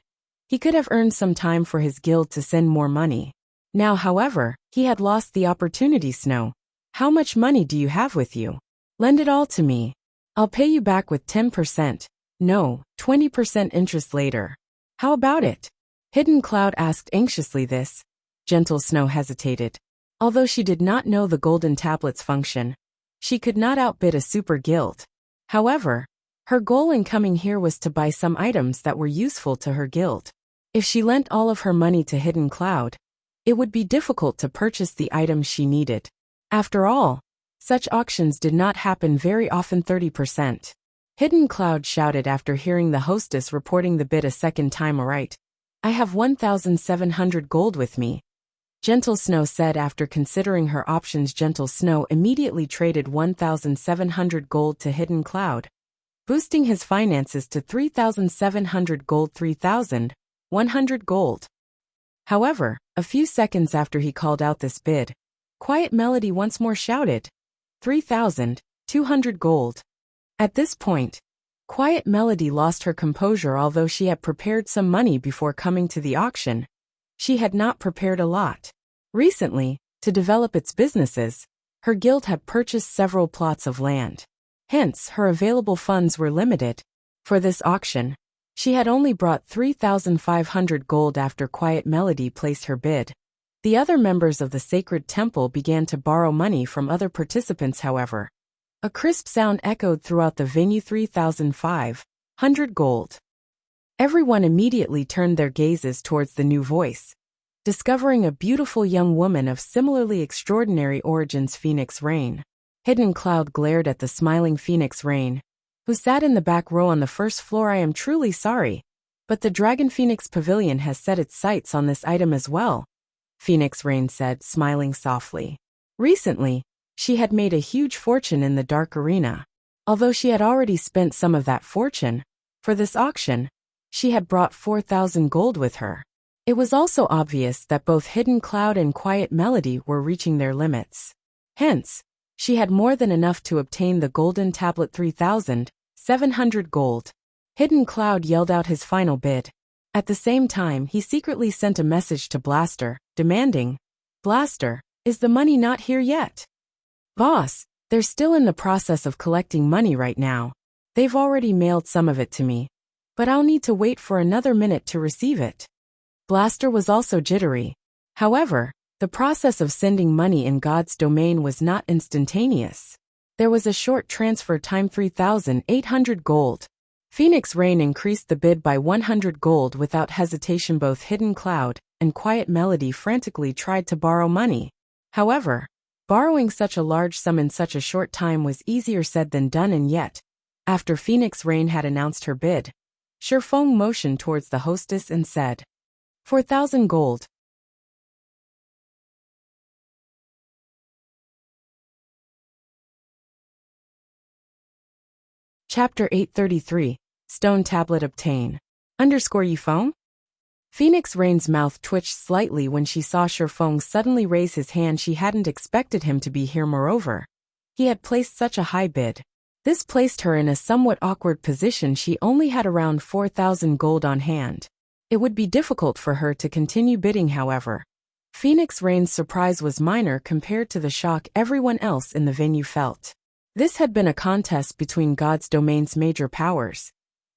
he could have earned some time for his guild to send more money. Now, however, he had lost the opportunity. Snow, how much money do you have with you? Lend it all to me. I'll pay you back with 10%. No, 20% interest later. How about it? Hidden Cloud asked anxiously. This. Gentle Snow hesitated. Although she did not know the golden tablet's function, she could not outbid a super guild. However, her goal in coming here was to buy some items that were useful to her guild. If she lent all of her money to Hidden Cloud, it would be difficult to purchase the items she needed. After all, such auctions did not happen very often. 30%. Hidden Cloud shouted after hearing the hostess reporting the bid a second time. Alright. I have 1,700 gold with me. Gentle Snow said after considering her options. Gentle Snow immediately traded 1,700 gold to Hidden Cloud, boosting his finances to 3,700 gold. 3,100 gold. However, a few seconds after he called out this bid, Quiet Melody once more shouted, 3,200 gold. At this point, Quiet Melody lost her composure. Although she had prepared some money before coming to the auction, she had not prepared a lot. Recently, to develop its businesses, her guild had purchased several plots of land. Hence, her available funds were limited. For this auction, she had only brought 3,500 gold. After Quiet Melody placed her bid, the other members of the sacred temple began to borrow money from other participants. However, a crisp sound echoed throughout the venue. 3,500 gold. Everyone immediately turned their gazes towards the new voice, discovering a beautiful young woman of similarly extraordinary origins. Phoenix Rain. Hidden Cloud glared at the smiling Phoenix Rain, who sat in the back row on the first floor. I am truly sorry, but the Dragon Phoenix Pavilion has set its sights on this item as well, Phoenix Rain said, smiling softly. Recently, she had made a huge fortune in the Dark Arena. Although she had already spent some of that fortune, for this auction, she had brought 4,000 gold with her. It was also obvious that both Hidden Cloud and Quiet Melody were reaching their limits. Hence, she had more than enough to obtain the golden tablet. 3,700 gold. Hidden Cloud yelled out his final bid. At the same time, he secretly sent a message to Blaster, demanding, Blaster, is the money not here yet? Boss, they're still in the process of collecting money right now. They've already mailed some of it to me, but I'll need to wait for another minute to receive it. Blaster was also jittery. However, the process of sending money in God's domain was not instantaneous. There was a short transfer time. 3,800 gold. Phoenix Rain increased the bid by 100 gold without hesitation. Both Hidden Cloud and Quiet Melody frantically tried to borrow money. However, borrowing such a large sum in such a short time was easier said than done. And yet, after Phoenix Rain had announced her bid, Shifeng motioned towards the hostess and said, 4,000 gold. Chapter 833, Stone Tablet Obtain. Yifeng? Phoenix Rain's mouth twitched slightly when she saw Shifeng suddenly raise his hand. She hadn't expected him to be here. Moreover, he had placed such a high bid. This placed her in a somewhat awkward position. She only had around 4,000 gold on hand. It would be difficult for her to continue bidding. However, Phoenix Rain's surprise was minor compared to the shock everyone else in the venue felt. This had been a contest between God's domain's major powers.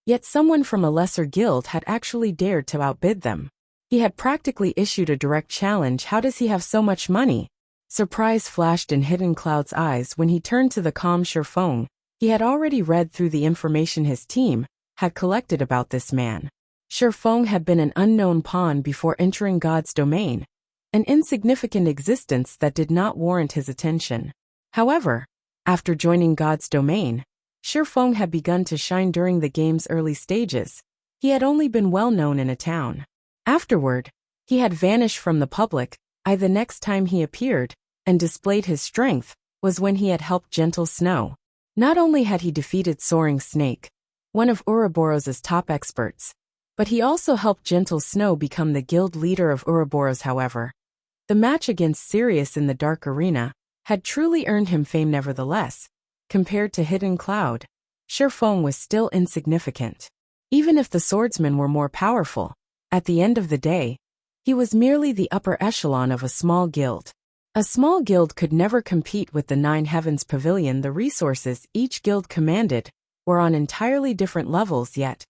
Yet someone from a lesser guild had actually dared to outbid them. He had practically issued a direct challenge. How does he have so much money? Surprise flashed in Hidden Cloud's eyes when he turned to the calm Shifeng. He had already read through the information his team had collected about this man. Shifeng had been an unknown pawn before entering God's domain, an insignificant existence that did not warrant his attention. However, after joining God's domain, Shifeng had begun to shine. During the game's early stages, he had only been well known in a town. Afterward, he had vanished from the public. The next time he appeared and displayed his strength was when he had helped Gentle Snow. Not only had he defeated Soaring Snake, one of Ouroboros's top experts, but he also helped Gentle Snow become the guild leader of Ouroboros. However, the match against Sirius in the Dark Arena had truly earned him fame. Nevertheless, compared to Hidden Cloud, Shifeng was still insignificant. Even if the swordsmen were more powerful, at the end of the day, he was merely the upper echelon of a small guild. A small guild could never compete with the Nine Heavens Pavilion. The resources each guild commanded were on entirely different levels yet.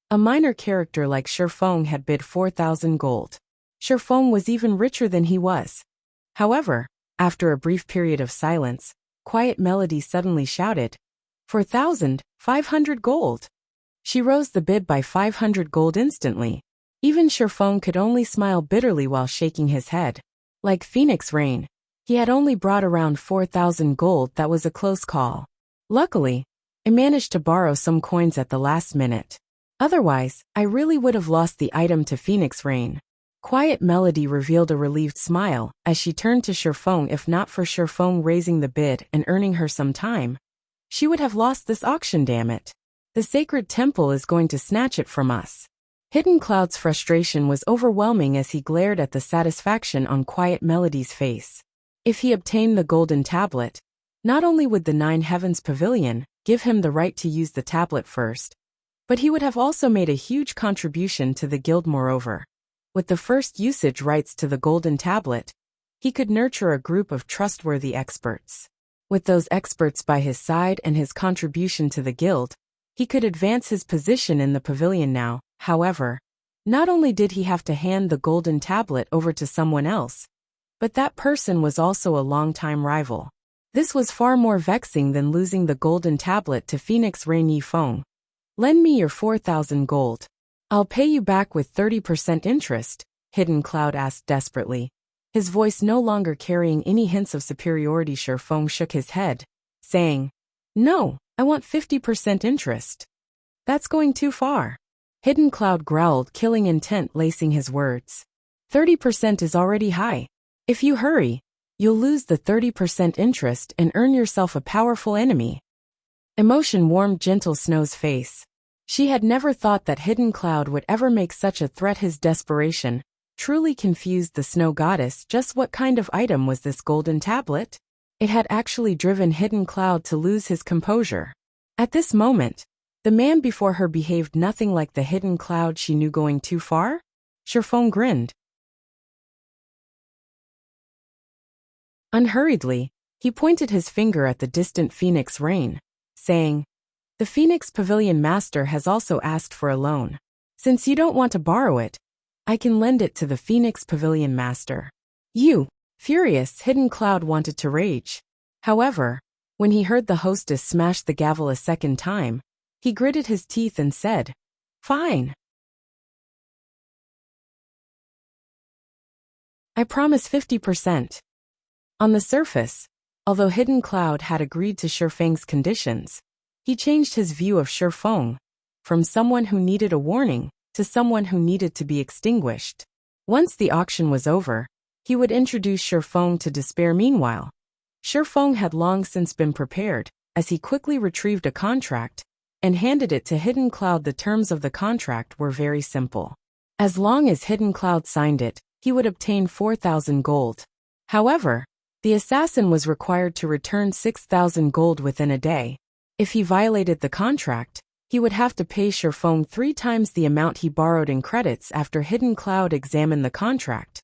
A minor character like Shifeng had bid 4,000 gold. Shifeng was even richer than he was. However, after a brief period of silence, Quiet Melody suddenly shouted, 4,500 gold. She rose the bid by 500 gold instantly. Even Shifeng could only smile bitterly while shaking his head. Like Phoenix Rain, he had only brought around 4,000 gold. That was a close call. Luckily, I managed to borrow some coins at the last minute. Otherwise, I really would have lost the item to Phoenix Rain. Quiet Melody revealed a relieved smile as she turned to Shifeng. If not for Shifeng raising the bid and earning her some time, she would have lost this auction, damn it. The sacred temple is going to snatch it from us. Hidden Cloud's frustration was overwhelming as he glared at the satisfaction on Quiet Melody's face. If he obtained the golden tablet, not only would the Nine Heavens Pavilion give him the right to use the tablet first, but he would have also made a huge contribution to the guild. Moreover, with the first usage rights to the golden tablet, he could nurture a group of trustworthy experts. With those experts by his side and his contribution to the guild, he could advance his position in the pavilion now. However, not only did he have to hand the golden tablet over to someone else, but that person was also a longtime rival. This was far more vexing than losing the golden tablet to Phoenix Rain. Yifeng, lend me your 4,000 gold. I'll pay you back with 30% interest, Hidden Cloud asked desperately, his voice no longer carrying any hints of superiority. Shifeng shook his head, saying, No, I want 50% interest. That's going too far. Hidden Cloud growled, killing intent lacing his words. 30% is already high. If you hurry, you'll lose the 30% interest and earn yourself a powerful enemy. Emotion warmed Gentle Snow's face. She had never thought that Hidden Cloud would ever make such a threat. His desperation truly confused the Snow Goddess. Just what kind of item was this golden tablet? It had actually driven Hidden Cloud to lose his composure. At this moment, the man before her behaved nothing like the Hidden Cloud she knew. Going too far? Shifeng grinned. Unhurriedly, he pointed his finger at the distant Phoenix Rain, saying, The Phoenix Pavilion Master has also asked for a loan. Since you don't want to borrow it, I can lend it to the Phoenix Pavilion Master. Furious, Hidden Cloud wanted to rage. However, when he heard the hostess smash the gavel a second time, he gritted his teeth and said, Fine. I promise 50%. On the surface, although Hidden Cloud had agreed to Shifeng's conditions, he changed his view of Shifeng from someone who needed a warning to someone who needed to be extinguished. Once the auction was over, he would introduce Shifeng to despair. Meanwhile, Shifeng had long since been prepared, as he quickly retrieved a contract and handed it to Hidden Cloud. The terms of the contract were very simple. As long as Hidden Cloud signed it, he would obtain 4,000 gold. However, the assassin was required to return 6,000 gold within a day. If he violated the contract, he would have to pay Shifeng 3 times the amount he borrowed in credits. After Hidden Cloud examined the contract,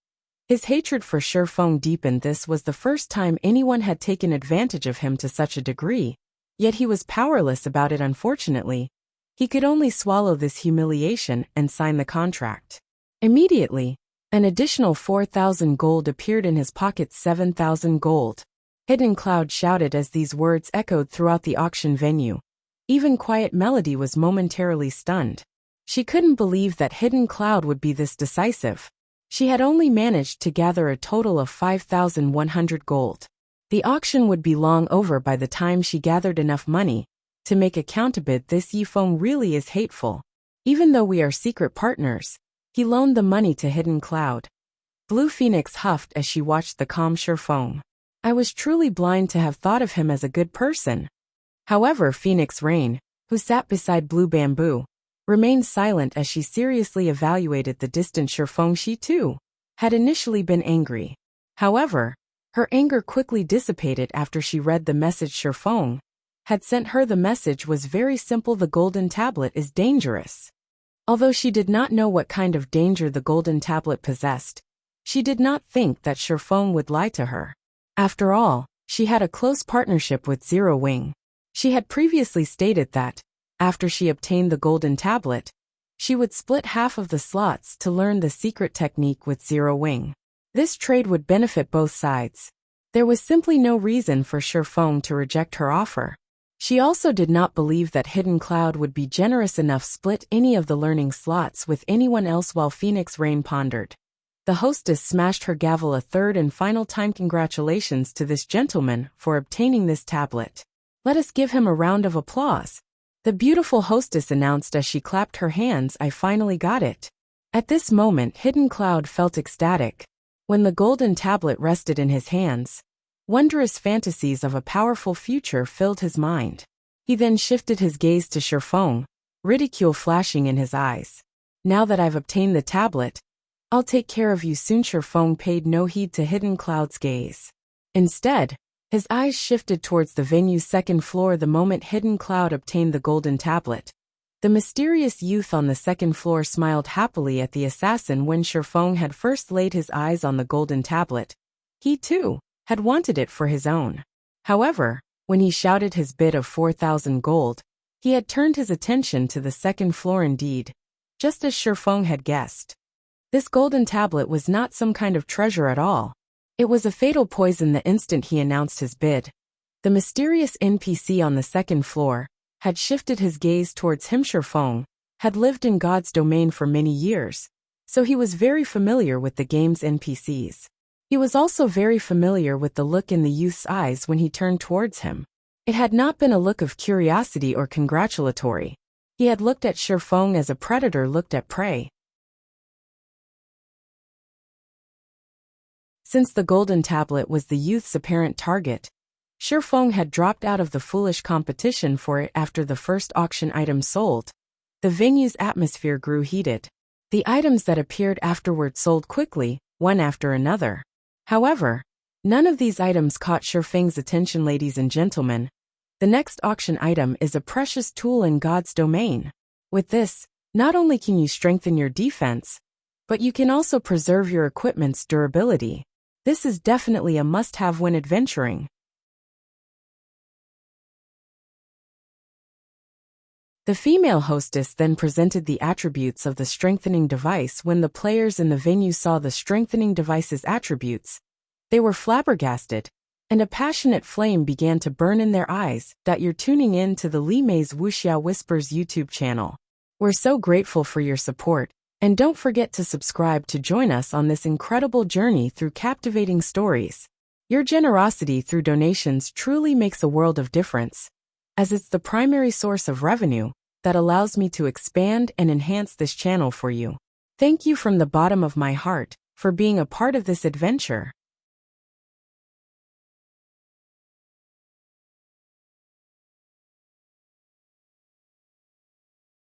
his hatred for Shifeng deepened. This was the first time anyone had taken advantage of him to such a degree, yet he was powerless about it. Unfortunately, he could only swallow this humiliation and sign the contract. Immediately, an additional 4,000 gold appeared in his pocket. 7,000 gold. Hidden Cloud shouted as these words echoed throughout the auction venue. Even Quiet Melody was momentarily stunned. She couldn't believe that Hidden Cloud would be this decisive. She had only managed to gather a total of 5,100 gold. The auction would be long over by the time she gathered enough money to make a counterbid. This Yifeng really is hateful. Even though we are secret partners, he loaned the money to Hidden Cloud. Blue Phoenix huffed as she watched the calm Shifeng. I was truly blind to have thought of him as a good person. However, Phoenix Rain, who sat beside Blue Bamboo, remained silent as she seriously evaluated the distant Shifeng. She too had initially been angry. However, her anger quickly dissipated after she read the message Shifeng had sent her. The message was very simple: the golden tablet is dangerous. Although she did not know what kind of danger the golden tablet possessed, she did not think that Shifeng would lie to her. After all, she had a close partnership with Zero Wing. She had previously stated that, After she obtained the golden tablet, she would split half of the slots to learn the secret technique with Zero Wing. This trade would benefit both sides. There was simply no reason for Shifeng to reject her offer. She also did not believe that Hidden Cloud would be generous enough to split any of the learning slots with anyone else while Phoenix Rain pondered. The hostess smashed her gavel a third and final time. Congratulations to this gentleman for obtaining this tablet. Let us give him a round of applause. The beautiful hostess announced as she clapped her hands. I finally got it. At this moment Hidden Cloud felt ecstatic. When the golden tablet rested in his hands, wondrous fantasies of a powerful future filled his mind. He then shifted his gaze to Shifeng, ridicule flashing in his eyes. Now that I've obtained the tablet, I'll take care of you soon. Shifeng paid no heed to Hidden Cloud's gaze. Instead, his eyes shifted towards the venue's second floor the moment Hidden Cloud obtained the golden tablet. The mysterious youth on the second floor smiled happily at the assassin. When Shifeng had first laid his eyes on the golden tablet, he too had wanted it for his own. However, when he shouted his bid of 4,000 gold, he had turned his attention to the second floor indeed, just as Shifeng had guessed. This golden tablet was not some kind of treasure at all. It was a fatal poison. The instant he announced his bid, the mysterious NPC on the second floor had shifted his gaze towards him. Shifeng had lived in God's domain for many years, so he was very familiar with the game's NPCs. He was also very familiar with the look in the youth's eyes when he turned towards him. It had not been a look of curiosity or congratulatory. He had looked at Shifeng as a predator looked at prey. Since the golden tablet was the youth's apparent target, Shifeng had dropped out of the foolish competition for it. After the first auction item sold, the venue's atmosphere grew heated. The items that appeared afterward sold quickly, one after another. However, none of these items caught Shifeng's attention. Ladies and gentlemen, the next auction item is a precious tool in God's domain. With this, not only can you strengthen your defense, but you can also preserve your equipment's durability. This is definitely a must-have when adventuring. The female hostess then presented the attributes of the strengthening device. When the players in the venue saw the strengthening device's attributes, they were flabbergasted, and a passionate flame began to burn in their eyes. You're tuning in to the Li Mei's Wuxia Whispers YouTube channel. We're so grateful for your support, and don't forget to subscribe to join us on this incredible journey through captivating stories. Your generosity through donations truly makes a world of difference, as it's the primary source of revenue that allows me to expand and enhance this channel for you. Thank you from the bottom of my heart for being a part of this adventure.